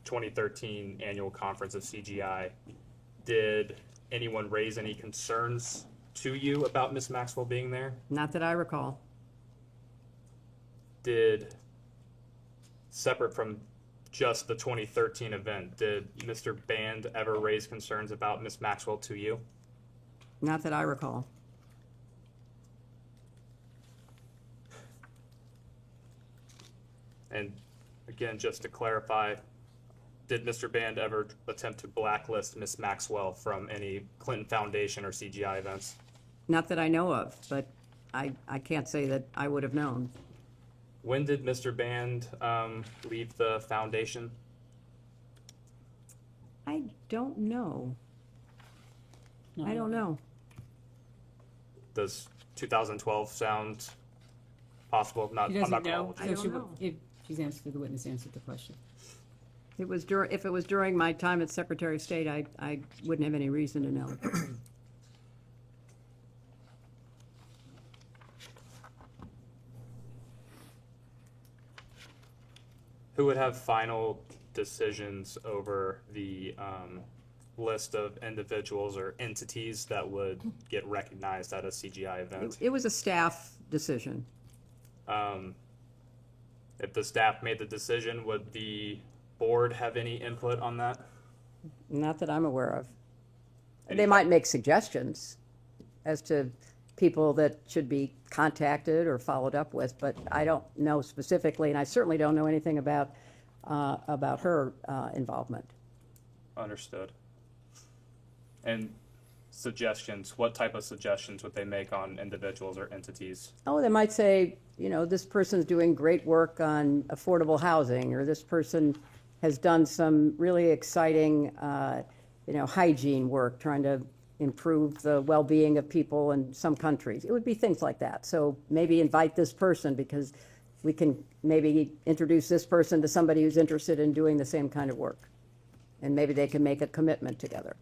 2013 annual conference of CGI, did anyone raise any concerns to you about Miss Maxwell being there? Not that I recall. Separate from just the 2013 event, did Mr. Band ever raise concerns about Miss Maxwell to you? Not that I recall. And again, just to clarify, did Mr. Band ever attempt to blacklist Miss Maxwell from any Clinton Foundation or CGI events? Not that I know of, but I can't say that I would have known. When did Mr. Band leave the foundation? I don't know. I don't know. Does 2012 sound possible? She I'm doesn't not know. gonna- So she would- if she's answered, the witness answered the question. If it was during my time as Secretary of State, I wouldn't have any reason to know. Who would have final decisions over the list of individuals or entities that would get recognized at a CGI event? It was a staff decision. If the staff made the decision, would the board have any input on that? Not that I'm aware of. They might make suggestions as to people that should be contacted or followed up with, but I don't know specifically, and I certainly don't know anything about her involvement. Understood. And suggestions, what type of suggestions would they make on individuals or entities? Oh, they might say, you know, this person's doing great work on affordable housing, or this person has done some really exciting, you know, hygiene work, trying to improve the well-being of people in some countries. It would be things like that. So maybe invite this person because we can maybe introduce this person to somebody who's interested in doing the same kind of work. And maybe they can make a commitment together.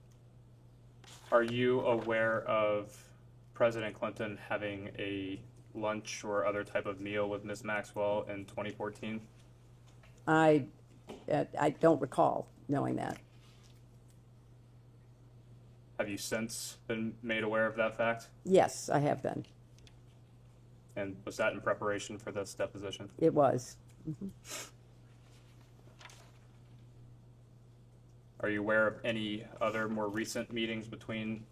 Are you aware of President Clinton having a lunch or other type of meal with Ms. Maxwell in 2014? I don't recall knowing that. Have you since been made aware of that fact? Yes, I have been. And was that in preparation for this deposition? It was. Are you aware of any other more recent meetings between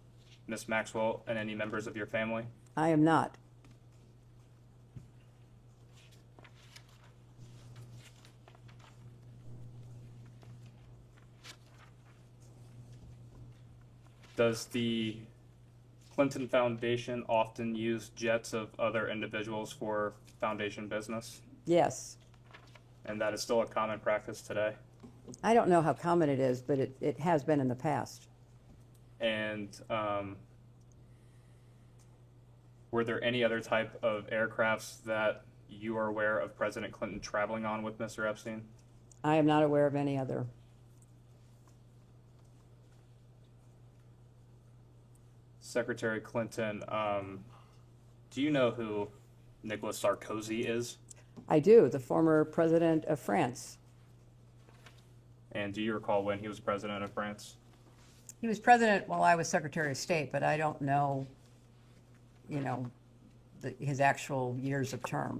Ms. Maxwell and any members of your family? I am not. Does the Clinton Foundation often use jets of other individuals for foundation business? Yes. And that is still a common practice today? I don't know how common it is, but it has been in the past. And were there any other type of aircrafts that you are aware of President Clinton traveling on with Mr. Epstein? I am not aware of any other. Secretary Clinton, do you know who Nicolas Sarkozy is? I do, the former president of France. And do you recall when he was president of France? He was president while I was Secretary of State, but I don't know, you know, his actual years of term.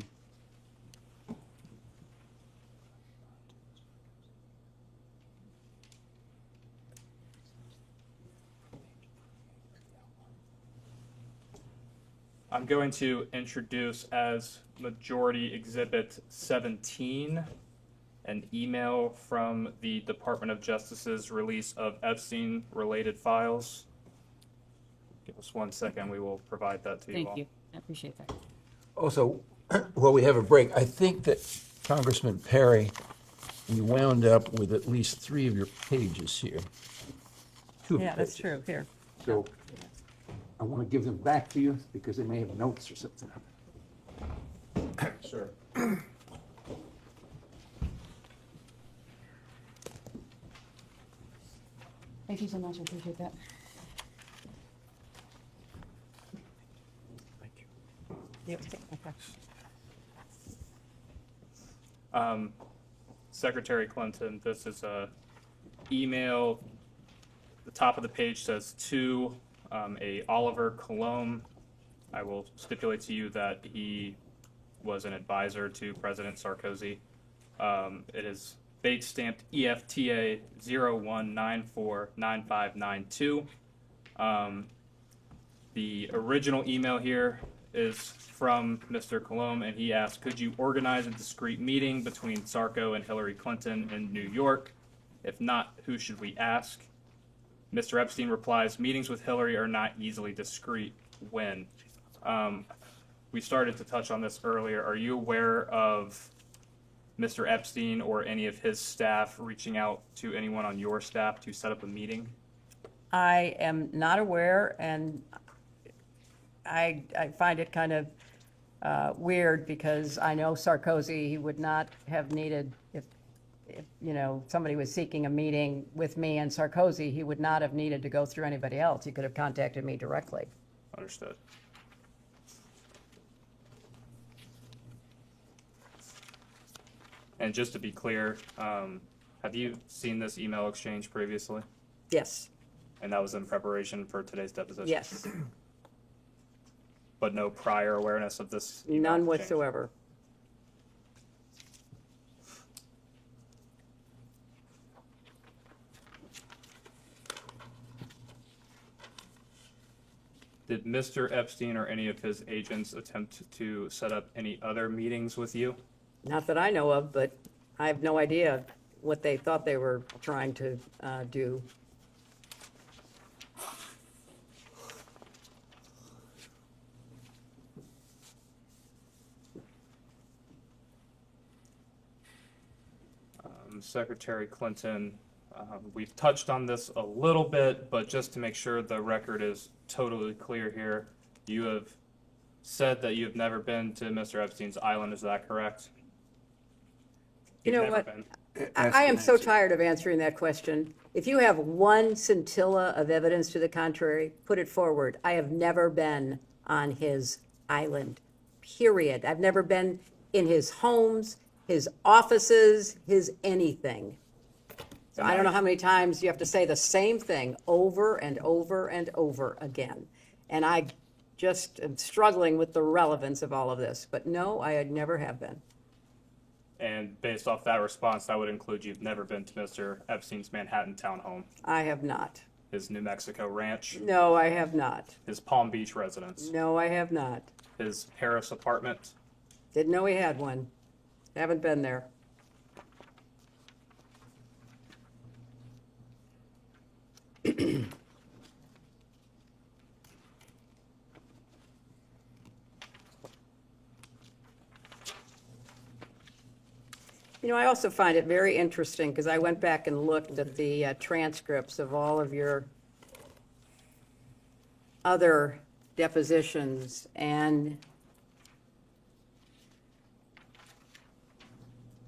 I'm going to introduce as Majority Exhibit 17 an email from the Department of Justice's release of Epstein-related files. Give us 1 second, we will provide that to you all. Thank you. I appreciate that. Also, while we have a break, I think that Congressman Perry, you wound up with at least 3 of your pages here. 2 of your Yeah, that's pages. true. Here. So I want to give them back to you because they may have notes or something. Sure. Thank you so much. I appreciate that. Yep. Okay. Secretary Clinton, this is a email. The top of the page says to a Oliver Colomb. I will stipulate to you that he was an advisor to President Sarkozy. It is date stamped EFTA 01949592. The original email here is from Mr. Colomb, and he asked, could you organize a discreet meeting between Sarko and Hillary Clinton in New York? If not, who should we ask? Mr. Epstein replies, meetings with Hillary are not easily discreet. When? We started to touch on this earlier. Are you aware of Mr. Epstein or any of his staff reaching out to anyone on your staff to set up a meeting? I am not aware, and I find it kind of weird because I know Sarkozy, he would not have needed, if you know, somebody was seeking a meeting with me and Sarkozy, he would not have needed to go through anybody else. He could have contacted me directly. Understood. And just to be clear, have you seen this email exchange previously? Yes. And that was in preparation for today's deposition? Yes. But no prior awareness of this email None exchange? whatsoever. Did Mr. Epstein or any of his agents attempt to set up any other meetings with you? Not that I know of, but I have no idea what they thought they were trying to do. Secretary Clinton, we've touched on this a little bit, but just to make sure the record is totally clear here, you have said that you have never been to Mr. Epstein's island. Is that correct? You You've know never what? been. I am so tired of answering that question. If you have one scintilla of evidence to the contrary, put it forward. I have never been on his island, period. I've never been in his homes, his offices, his anything. So I don't know how many times you have to say the same thing over and over and over again. And I just am struggling with the relevance of all of this. But no, I never have been. And based off that response, that would include you've never been to Mr. Epstein's Manhattan townhome, I have not. his New Mexico ranch, No, I have not. his Palm Beach residence, No, I have not. his Paris apartment. Didn't know he had one. Haven't been there. You know, I also find it very interesting because I went back and looked at the transcripts of all of your other depositions, and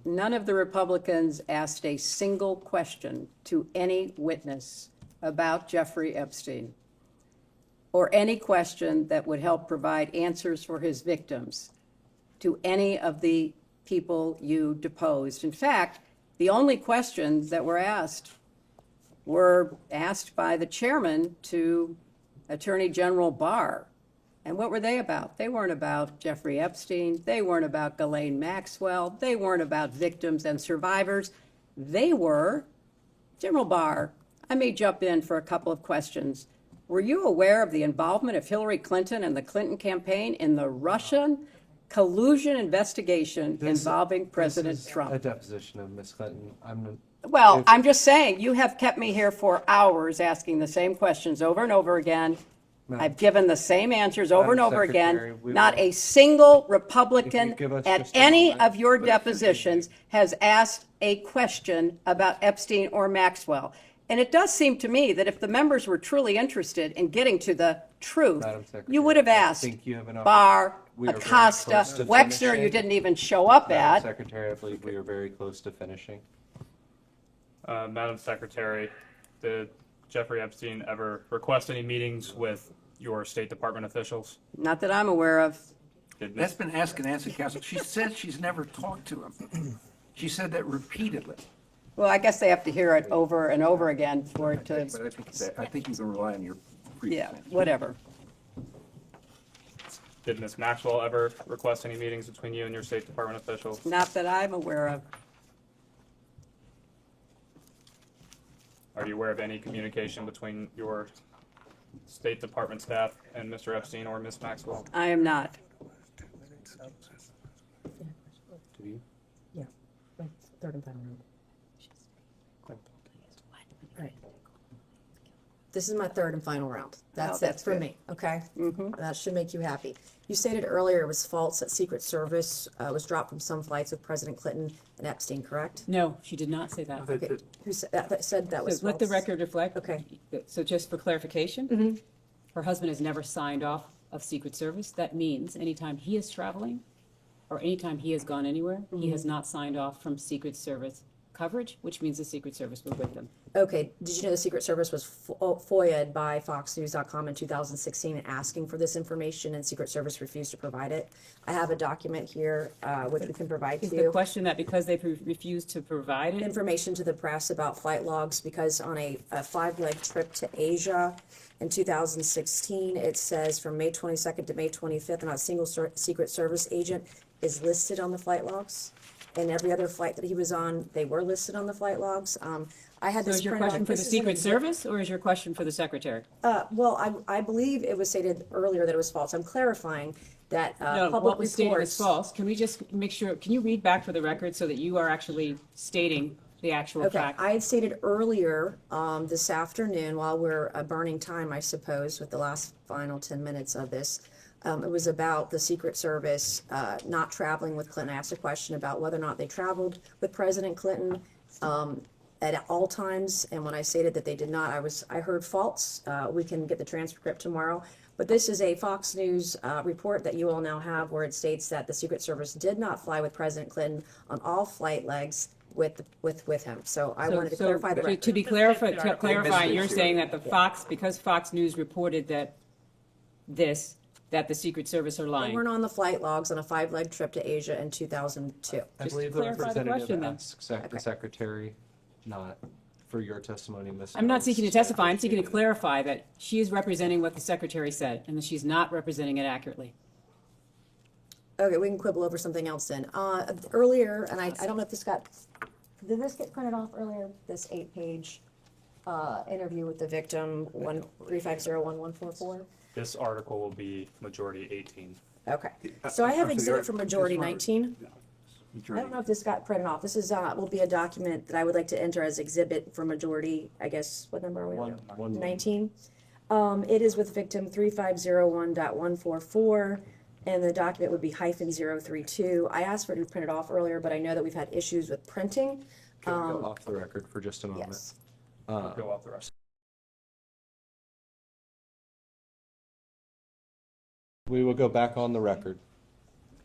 none of the Republicans asked a single question to any witness about Jeffrey Epstein, or any question that would help provide answers for his victims to any of the people you deposed. In fact, the only questions that were asked by the chairman to Attorney General Barr. And what were they about? They weren't about Jeffrey Epstein. They weren't about Ghislaine Maxwell. They weren't about victims and survivors. They were, General Barr, I may jump in for a couple of questions. Were you aware of the involvement of Hillary Clinton and the Clinton campaign in the Russian collusion investigation involving President Trump? A deposition of Ms. Clinton. I'm just saying, you have kept me here for hours asking the same questions over and over again. I've given the same answers over and over again. Not a single Republican at any of your depositions has asked a question about Epstein or Maxwell. And it does seem to me that if the members were truly interested in getting to the truth, you would have asked Barr, Acosta, Wexner, you didn't even show up Madam at. Secretary, I believe we are very close to finishing. Madam Secretary, did Jeffrey Epstein ever request any meetings with your State Department officials? Not that I'm aware of. That's been asked and answered, Counsel. She said she's never talked to him. She said that repeatedly. Well, I guess they have to hear it over and over again for it to, But I think you can rely on your previous yeah, answer. whatever. Did Ms. Maxwell ever request any meetings between you and your State Department officials? Not that I'm aware of. Are you aware of any communication between your State Department staff and Mr. Epstein or Ms. Maxwell? I am not. Do you? Yeah, third and final round. Right. This is my third and final round. That's that's it for good. me, okay? That should make you happy. You stated earlier it was false that Secret Service was dropped from some flights with President Clinton and Epstein, correct? No, she did not say that. Okay. Who said that said that was So let the false? record reflect. Okay. So just for clarification, her husband has never signed off of Secret Service. That means anytime he is traveling or anytime he has gone anywhere, he has not signed off from Secret Service coverage, which means the Secret Service was with him. Okay, did you know the Secret Service was FOIA'd by FoxNews.com in 2016 asking for this information, and Secret Service refused to provide it? I have a document here, which we can provide to Is you. the question that because they refused to provide it? Information to the press about flight logs, because on a 5-leg trip to Asia in 2016, it says from May 22nd to May 25th, not a single Secret Service agent is listed on the flight logs. and every other flight that he was on, they were listed on the flight logs. I had So this is your printed question off. for the This is an Secret exhibit. Service, or is your question for the Secretary? Well, I believe it was stated earlier that it was false. I'm clarifying that No, public what was stated is reports. false. Can we just make sure, can you read back for the record so that you are actually stating the actual Okay, fact? I had stated earlier this afternoon, while we're burning time, I suppose, with the last final 10 minutes of this, it was about the Secret Service not traveling with Clinton. I asked a question about whether or not they traveled with President Clinton at all times, and when I stated that they did not, I heard false. We can get the transcript tomorrow. But this is a Fox News report that you all now have, where it states that the Secret Service did not fly with President Clinton on all flight legs with him. So I wanted to clarify the record. To be clarified, to clarify, you're saying that because Fox News reported that that the Secret Service are They lying. weren't on the flight logs on a 5-leg trip to Asia in 2002. I Just believe the clarify the representative question, then. asks the secretary, not for your testimony, Ms. I'm not Ellis. seeking to testify, I'm seeking to clarify that she is representing what the Secretary said, and that she's not representing it accurately. Okay, we can quibble over something else then. Earlier, and I don't know if did this get printed off earlier? This 8-page interview with the victim, 135011144? This article will be majority 18. Okay, so I have So exhibit for majority this one- 19. I don't know if this got printed off. This is, will be a document that I would like to enter as exhibit for majority, I guess, what number are we on? 19. It is with victim 3501.144, and the document would be -032. I asked for it to be printed off earlier, but I know that we've had issues with printing. Can we go off the record for just a moment? Yes. Go off the rest. We will go back on the record.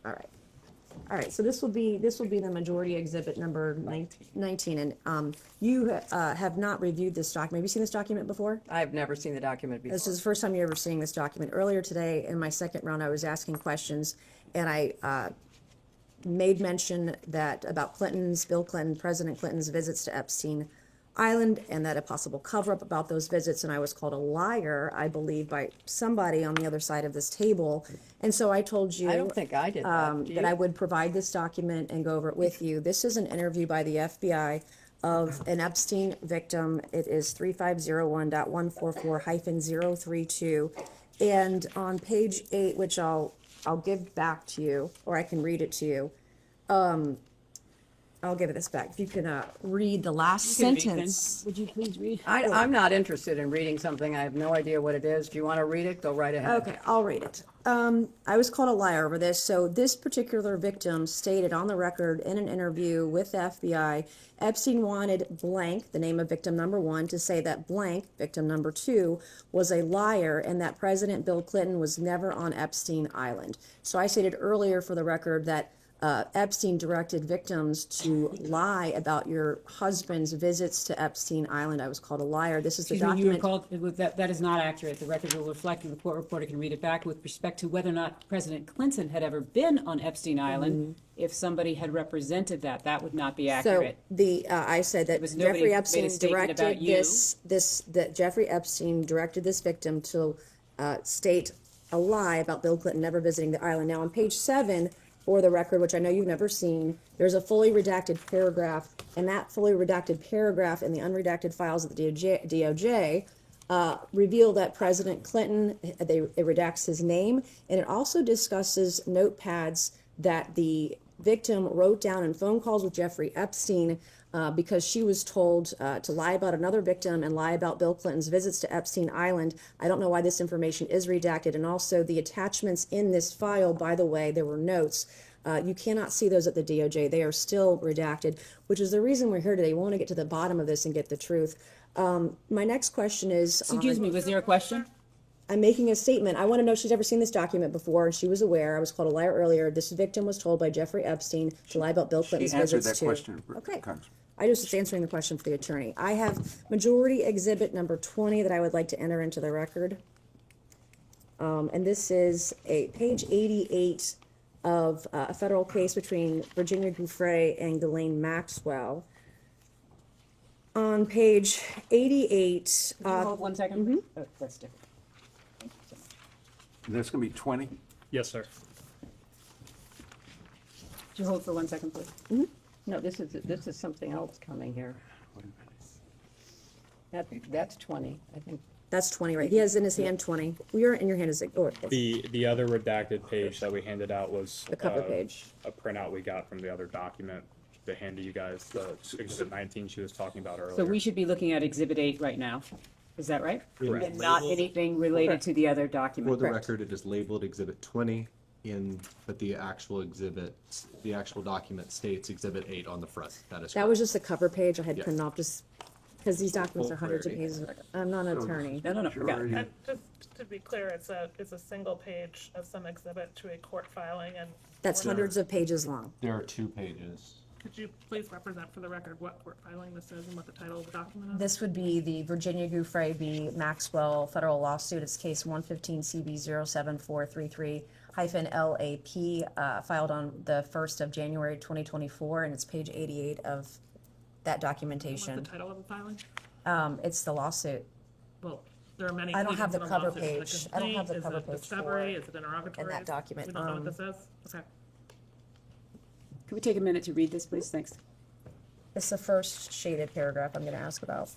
All right. All right, so this will be the majority exhibit number 19, and you have not reviewed this document. Have you seen this document before? I've never seen the document before. This is the first time you're ever seeing this document. Earlier today, in my second round, I was asking questions, and I made mention that about Bill Clinton, President Clinton's visits to Epstein Island, and that a possible cover-up about those visits, and I was called a liar, I believe, by somebody on the other side of this table. And so I told you I don't think I did that. Do that you? I would provide this document and go over it with you. This is an interview by the FBI of an Epstein victim. It is 3501.144-032. And on page 8, which I'll give back to you, or I can read it to you. I'll give it this back. If you can read the last You can read, then. sentence. Would you please read? I'm not interested in reading something. I have no idea what it is. Do you want to read it? Go right ahead. Okay, I'll read it. I was called a liar over this. So this particular victim stated on the record in an interview with the FBI, Epstein wanted blank, the name of victim number 1, to say that blank, victim number 2, was a liar and that President Bill Clinton was never on Epstein Island. So I stated earlier for the record that Epstein directed victims to lie about your husband's visits to Epstein Island. I was called a liar. This is the Excuse me, you were document. called, that is not accurate. The record will reflect, and the court reporter can read it back with respect to whether or not President Clinton had ever been on Epstein Island. If somebody had represented that would not be accurate. So I said that was nobody Jeffrey made a Epstein statement about directed you. that Jeffrey Epstein directed this victim to state a lie about Bill Clinton never visiting the island. Now on page 7, for the record, which I know you've never seen, there's a fully redacted paragraph, and that fully redacted paragraph in the unredacted files of the DOJ reveal that President Clinton, it redacts his name, and it also discusses notepads that the victim wrote down in phone calls with Jeffrey Epstein because she was told to lie about another victim and lie about Bill Clinton's visits to Epstein Island. I don't know why this information is redacted. And also the attachments in this file, by the way, there were notes. You cannot see those at the DOJ. They are still redacted, which is the reason we're here today. We want to get to the bottom of this and get the truth. My next question is... Excuse me, was there a question? I'm making a statement. I want to know if she's ever seen this document before, and she was aware. I was called a liar earlier. This victim was told by Jeffrey Epstein to lie about Bill Clinton's She answered visits that to... question, Okay. Congressman. I was just answering the question for the attorney. I have majority exhibit number 20 that I would like to enter into the record. And this is page 88 of a federal case between Virginia Giuffre and Ghislaine Maxwell. On page 88... Can you hold 1 second? Oh, that's different. That's going to be 20? Yes, sir. Could you hold for 1 second, please? No, this is something else coming here. That's 20, I think. That's 20, right? He has in his hand 20. Well, in your hand is it? Or The other redacted page that we handed out was the cover page. a printout we got from the other document to hand to you guys, the Exhibit 19 she was talking about earlier. So we should be looking at Exhibit 8 right now. Is that right? Correct. And not anything related to the other document? For the Correct. record, it is labeled Exhibit 20 but the actual document states Exhibit 8 on the front. That is That correct. was just the cover page. I had Yeah. printed off just because these documents Full are hundreds of clarity. pages. I'm not an attorney. No, got it. And just to be clear, it's a single page of some exhibit to a court filing, and That's hundreds of pages long. There are 2 pages. could you please represent for the record what court filing this is and what the title of the document is? This would be the Virginia Gouffre v. Maxwell federal lawsuit. It's case 115 CB 07433-LAP, filed on the 1st of January 2024, and it's page 88 of that What's documentation. the title of the filing? It's the lawsuit. Well, there are many. I don't have the pleadings in cover lawsuit. Is it a page. I don't have the complaint? cover Is it page discovery? for- Is it interrogatory? in that document. We don't know what this is? Okay. Could we take a minute to read this, please? Thanks. It's the first shaded paragraph I'm going to ask about.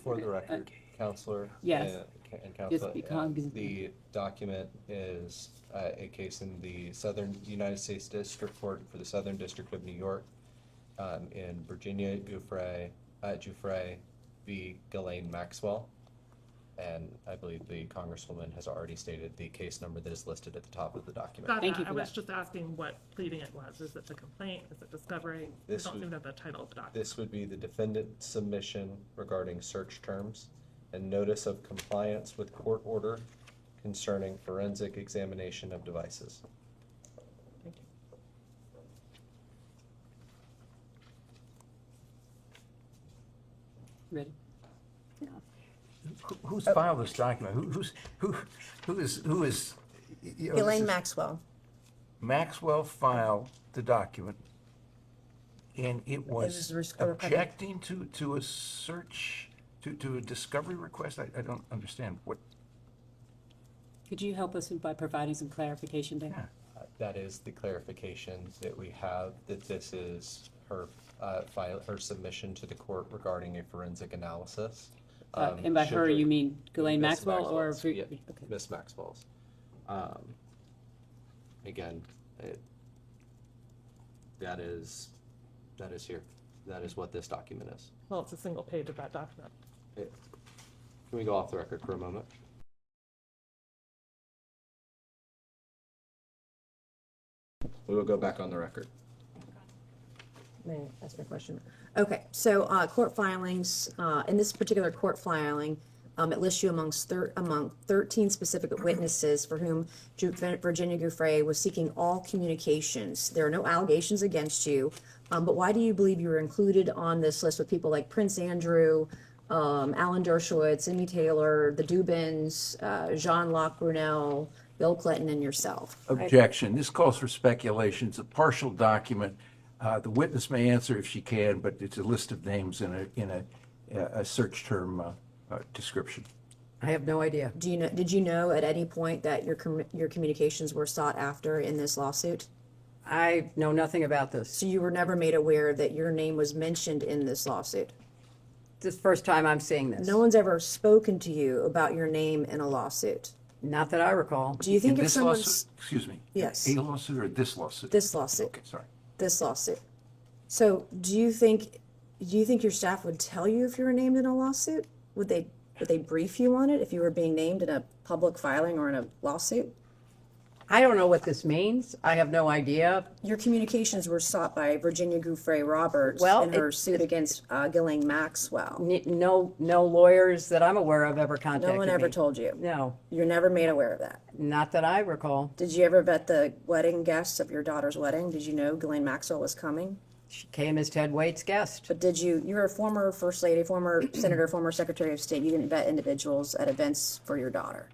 For the record, Counselor. Yes. And Counselor, be cognizant. the document is a case in the Southern United States District Court for the Southern District of New York, in Virginia Gouffre v. Ghislaine Maxwell. And I believe the Congresswoman has already stated the case number that is listed at the top of the document. Got Thank that. you for I was that. just asking what pleading it was. Is it the complaint? Is it discovery? I This don't would- seem to have the title of the document. This would be the defendant submission regarding search terms and notice of compliance with court order concerning forensic examination of devices. Thank you. Ready? Who's filed this document? Who is? You know, Elaine this is- Maxwell. Maxwell filed the document, and it was a recovery. objecting to a search, to a discovery request. I don't understand what. Could you help us by providing some clarification there? That is the clarification that we have, that this is her her submission to the court regarding a forensic analysis. And by her, you mean Ghislaine Miss Maxwell or? Maxwell's, yeah, Okay. Miss Maxwell's. Again, that is here. That is what this document is. Well, it's a single page of that document. Can we go off the record for a moment? We will go back on the record. May I ask my question? Okay, so court filings, in this particular court filing, it lists you among 13 specific witnesses for whom Virginia Gouffre was seeking all communications. There are no allegations against you, but why do you believe you were included on this list with people like Prince Andrew, Alan Dershowitz, Amy Taylor, the Dubins, Jean-Luc Brunel, Bill Clinton, and yourself? Objection. This calls for speculation. It's a partial document. The witness may answer if she can, but it's a list of names in a search term description. I have no idea. Did you know at any point that your communications were sought after in this lawsuit? I know nothing about this. So you were never made aware that your name was mentioned in this lawsuit? This is the first time I'm seeing this. No one's ever spoken to you about your name in a lawsuit? Not that I recall. Do you think In if this lawsuit, someone's... excuse me. Yes. A lawsuit or this lawsuit? This lawsuit. Okay, sorry. This lawsuit. So do you think your staff would tell you if you were named in a lawsuit? Would they brief you on it if you were being named in a public filing or in a lawsuit? I don't know what this means. I have no idea. Your communications were sought by Virginia Gouffre Roberts in her suit against Ghislaine Maxwell. No lawyers that I'm aware of ever contacted me. No one ever told you? No. You're never made aware of that? Not that I recall. Did you ever vet the wedding guests of your daughter's wedding? Did you know Ghislaine Maxwell was coming? She came as Ted Waite's guest. But you're a former First Lady, former Senator, former Secretary of State. You didn't vet individuals at events for your daughter.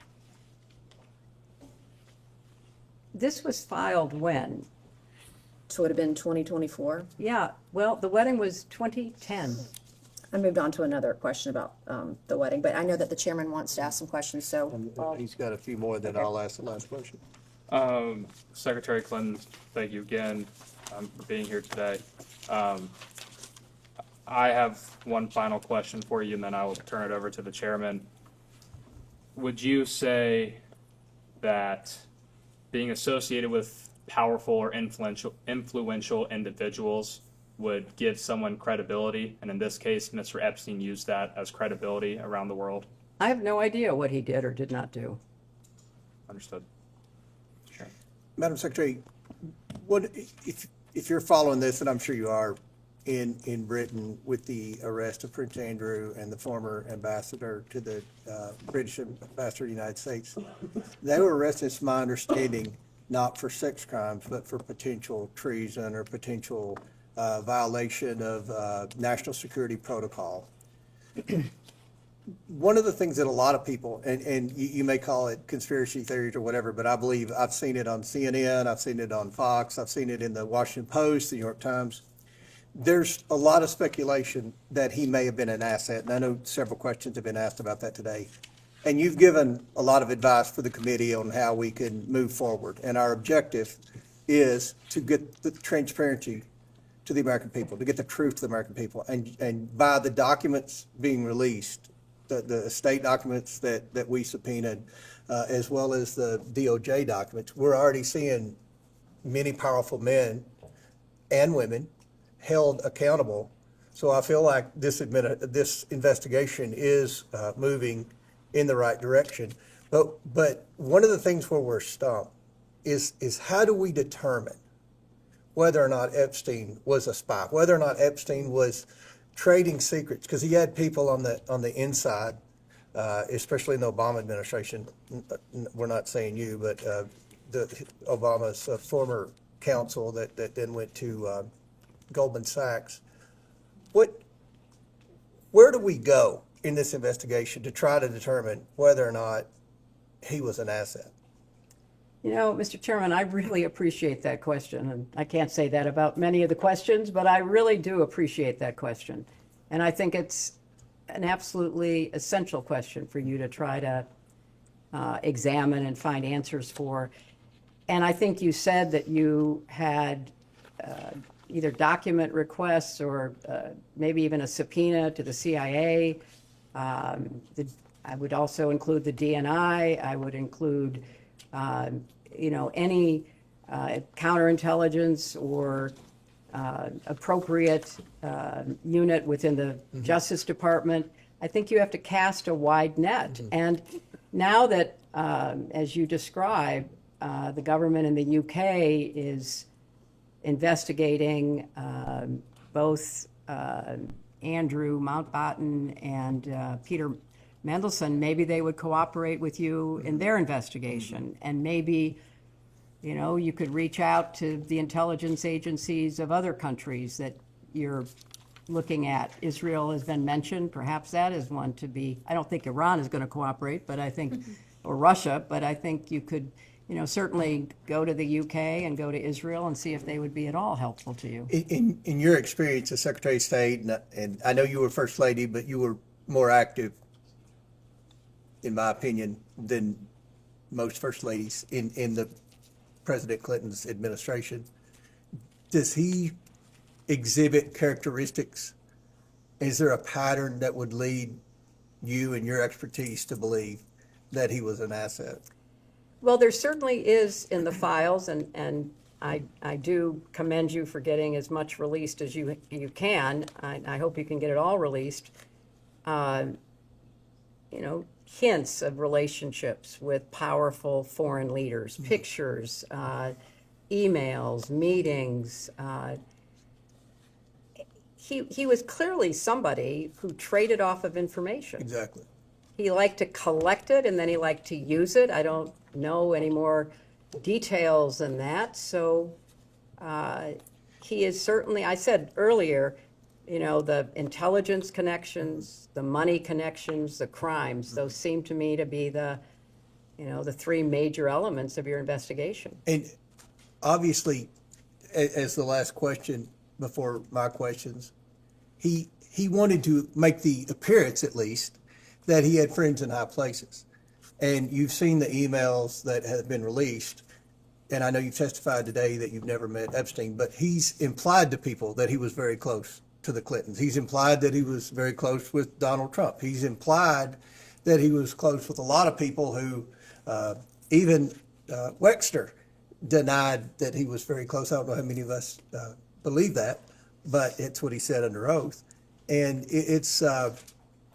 This was filed when? So it would have been 2024? Yeah, well, the wedding was 2010. I moved on to another question about the wedding, but I know that the chairman wants to ask some questions, so. He's got a few more, then I'll ask the last question. Secretary Clinton, thank you again for being here today. I have one final question for you, and then I will turn it over to the chairman. Would you say that being associated with powerful or influential individuals would give someone credibility? And in this case, Mr. Epstein used that as credibility around the world. I have no idea what he did or did not do. Understood. Sure. Madam Secretary, what if you're following this, and I'm sure you are, in Britain with the arrest of Prince Andrew and the former ambassador to the British ambassador to the United States, they were arrested, it's my understanding, not for sex crimes, but for potential treason or potential violation of national security protocol. One of the things that a lot of people, and you may call it conspiracy theories or whatever, but I believe I've seen it on CNN, I've seen it on Fox, I've seen it in the Washington Post, the New York Times. There's a lot of speculation that he may have been an asset, and I know several questions have been asked about that today. And you've given a lot of advice for the committee on how we can move forward. And our objective is to get the transparency to the American people, to get the truth to the American people. And by the documents being released, the state documents that we subpoenaed, as well as the DOJ documents, we're already seeing many powerful men and women held accountable. So I feel like this investigation is moving in the right direction. But one of the things where we're stumped is how do we determine whether or not Epstein was a spy, whether or not Epstein was trading secrets, because he had people on the inside, especially in the Obama administration. We're not saying you, but Obama's former counsel that then went to Goldman Sachs. Where do we go in this investigation to try to determine whether or not he was an asset? You know, Mr. Chairman, I really appreciate that question, and I can't say that about many of the questions, but I really do appreciate that question. And I think it's an absolutely essential question for you to try to examine and find answers for. And I think you said that you had either document requests or maybe even a subpoena to the CIA. I would also include the DNI. I would include any counterintelligence or appropriate unit within the Justice Department. I think you have to cast a wide net. And now that, as you describe, the government in the UK is investigating both Andrew Mountbatten and Peter Mendelsohn, maybe they would cooperate with you in their investigation. And maybe, you could reach out to the intelligence agencies of other countries that you're looking at. Israel has been mentioned. Perhaps that is one to be. I don't think Iran is going to cooperate, but I think, or Russia, but I think you could, certainly go to the UK and go to Israel and see if they would be at all helpful to you. In your experience as Secretary of State, and I know you were First Lady, but you were more active, in my opinion, than most First Ladies in the President Clinton's administration. Does he exhibit characteristics? Is there a pattern that would lead you and your expertise to believe that he was an asset? Well, there certainly is in the files, and I do commend you for getting as much released as you can. I hope you can get it all released. Hints of relationships with powerful foreign leaders, pictures, emails, meetings. He was clearly somebody who traded off of information. Exactly. He liked to collect it, and then he liked to use it. I don't know any more details than that. So he is certainly, I said earlier, you know, the intelligence connections, the money connections, the crimes, those seem to me to be the, you know, the three major elements of your investigation. And obviously, as the last question before my questions, he wanted to make the appearance, at least, that he had friends in high places. And you've seen the emails that have been released, and I know you've testified today that you've never met Epstein, but he's implied to people that he was very close to the Clintons. He's implied that he was very close with Donald Trump. He's implied that he was close with a lot of people who, even Wexner denied that he was very close. I don't know how many of us believe that, but it's what he said under oath. And it's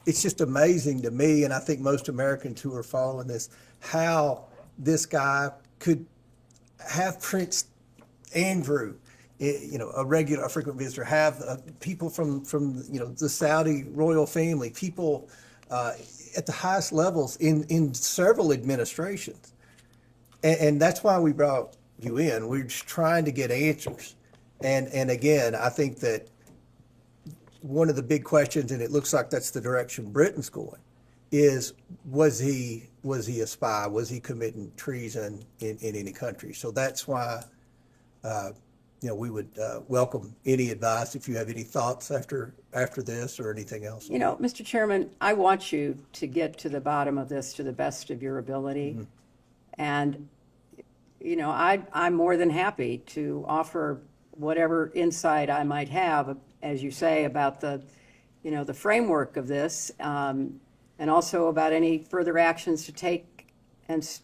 just amazing to me, and I think most Americans who are following this, how this guy could have Prince Andrew, you know, a frequent visitor, have people from you know, the Saudi royal family, people at the highest levels in several administrations. And that's why we brought you in. We're just trying to get answers. And again, I think that one of the big questions, and it looks like that's the direction Britain's going, is was he a spy? Was he committing treason in any country? So that's why you know, we would welcome any advice if you have any thoughts after this or anything else. You know, Mr. Chairman, I want you to get to the bottom of this to the best of your ability. Mm-hmm. And, you know, I'm more than happy to offer whatever insight I might have, as you say, about the, you know, the framework of this, and also about any further actions to take and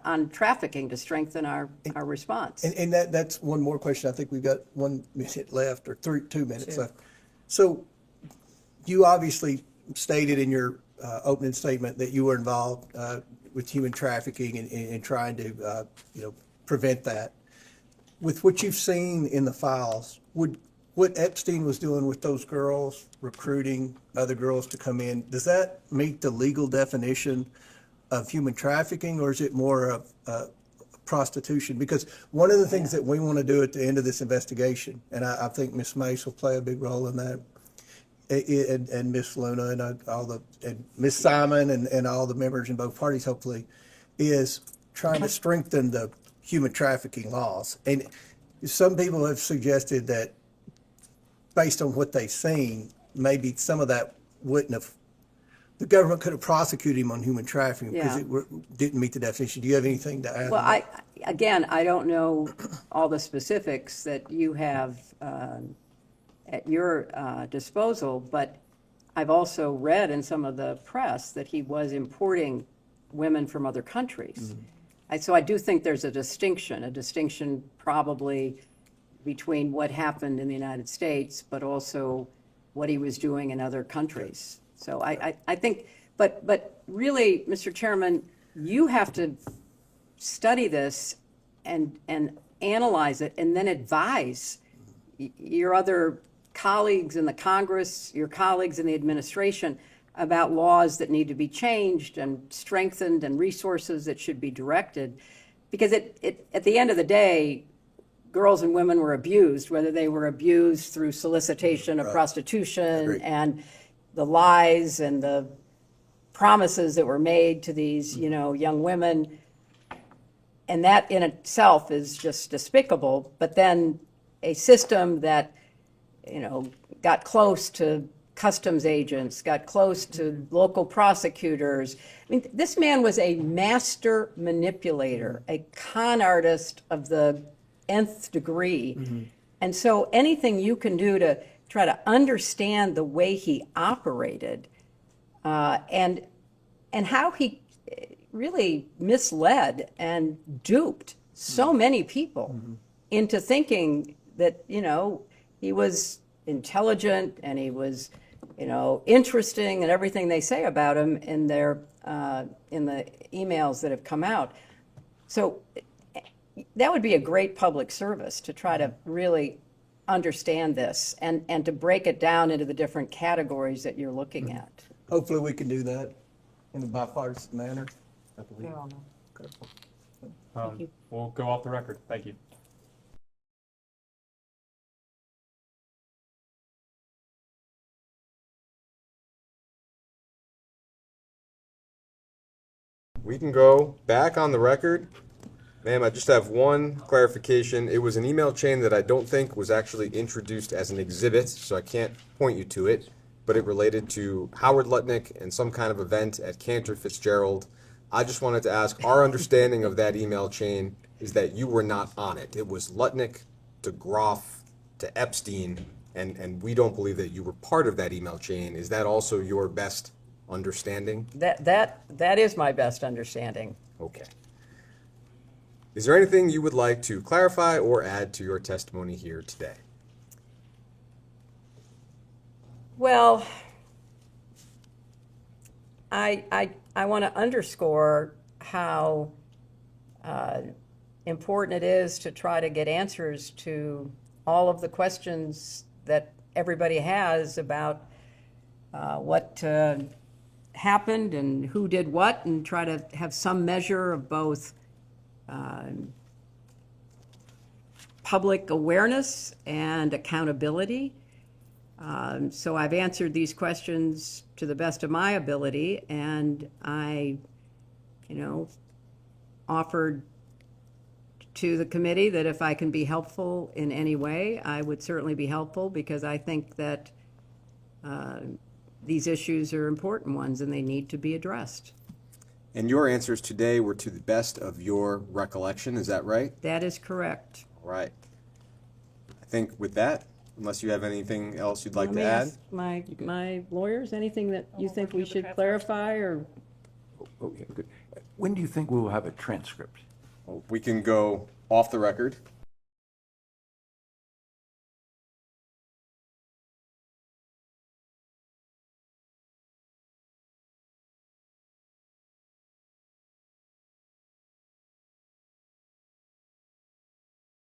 on trafficking to strengthen our response. And that's one more question. I think we've got 1 minute left, or 2 minutes left. So you obviously stated in your opening statement that you were involved with human trafficking and trying to you know, prevent that. With what you've seen in the files, what Epstein was doing with those girls, recruiting other girls to come in, does that meet the legal definition of human trafficking, or is it more of prostitution? Because one of the things that we want to do at the end of this investigation, and I think Ms. Mace will play a big role in that, and Ms. Luna and Ms. Simon and all the members in both parties, hopefully, is trying to strengthen the human trafficking laws. And some people have suggested that based on what they've seen, maybe some of that wouldn't have, the government could have prosecuted him on human trafficking because it didn't meet the definition. Do you have anything to add? Well, I don't know all the specifics that you have at your disposal, but I've also read in some of the press that he was importing women from other countries. So I do think there's a distinction probably between what happened in the United States, but also what he was doing in other countries. So I think, but really, Mr. Chairman, you have to study this and analyze it and then advise your other colleagues in the Congress, your colleagues in the administration about laws that need to be changed and strengthened and resources that should be directed. Because at the end of the day, girls and women were abused, whether they were abused through solicitation of prostitution and the lies and the promises that were made to these, you know, young women. And that in itself is just despicable. But then a system that, you know, got close to customs agents, got close to local prosecutors. I mean, this man was a master manipulator, a con artist of the nth degree. And so anything you can do to try to understand the way he operated and how he really misled and duped so many people into thinking that, you know, he was intelligent and he was, you know, interesting and everything they say about him in their in the emails that have come out. So that would be a great public service to try to really understand this and to break it down into the different categories that you're looking at. Hopefully we can do that in a bipartisan manner, I believe. We'll go off the record. Thank you. We can go back on the record. Ma'am, I just have one clarification. It was an email chain that I don't think was actually introduced as an exhibit, so I can't point you to it, but it related to Howard Lutnick and some kind of event at Cantor Fitzgerald. I just wanted to ask, our understanding of that email chain is that you were not on it. It was Lutnick to Groff to Epstein, and we don't believe that you were part of that email chain. Is that also your best understanding? That is my best understanding. Okay. Is there anything you would like to clarify or add to your testimony here today? Well, I want to underscore how important it is to try to get answers to all of the questions that everybody has about what happened and who did what, and try to have some measure of both public awareness and accountability. So I've answered these questions to the best of my ability, and I, offered to the committee that if I can be helpful in any way, I would certainly be helpful, because I think that these issues are important ones and they need to be addressed. And your answers today were to the best of your recollection, is that right? That is correct. All right. I think with that, unless you have anything else you'd like Let me to add? ask my lawyers, anything that you think we should clarify, or? Okay, good. When do you think we will have a transcript? We can go off the record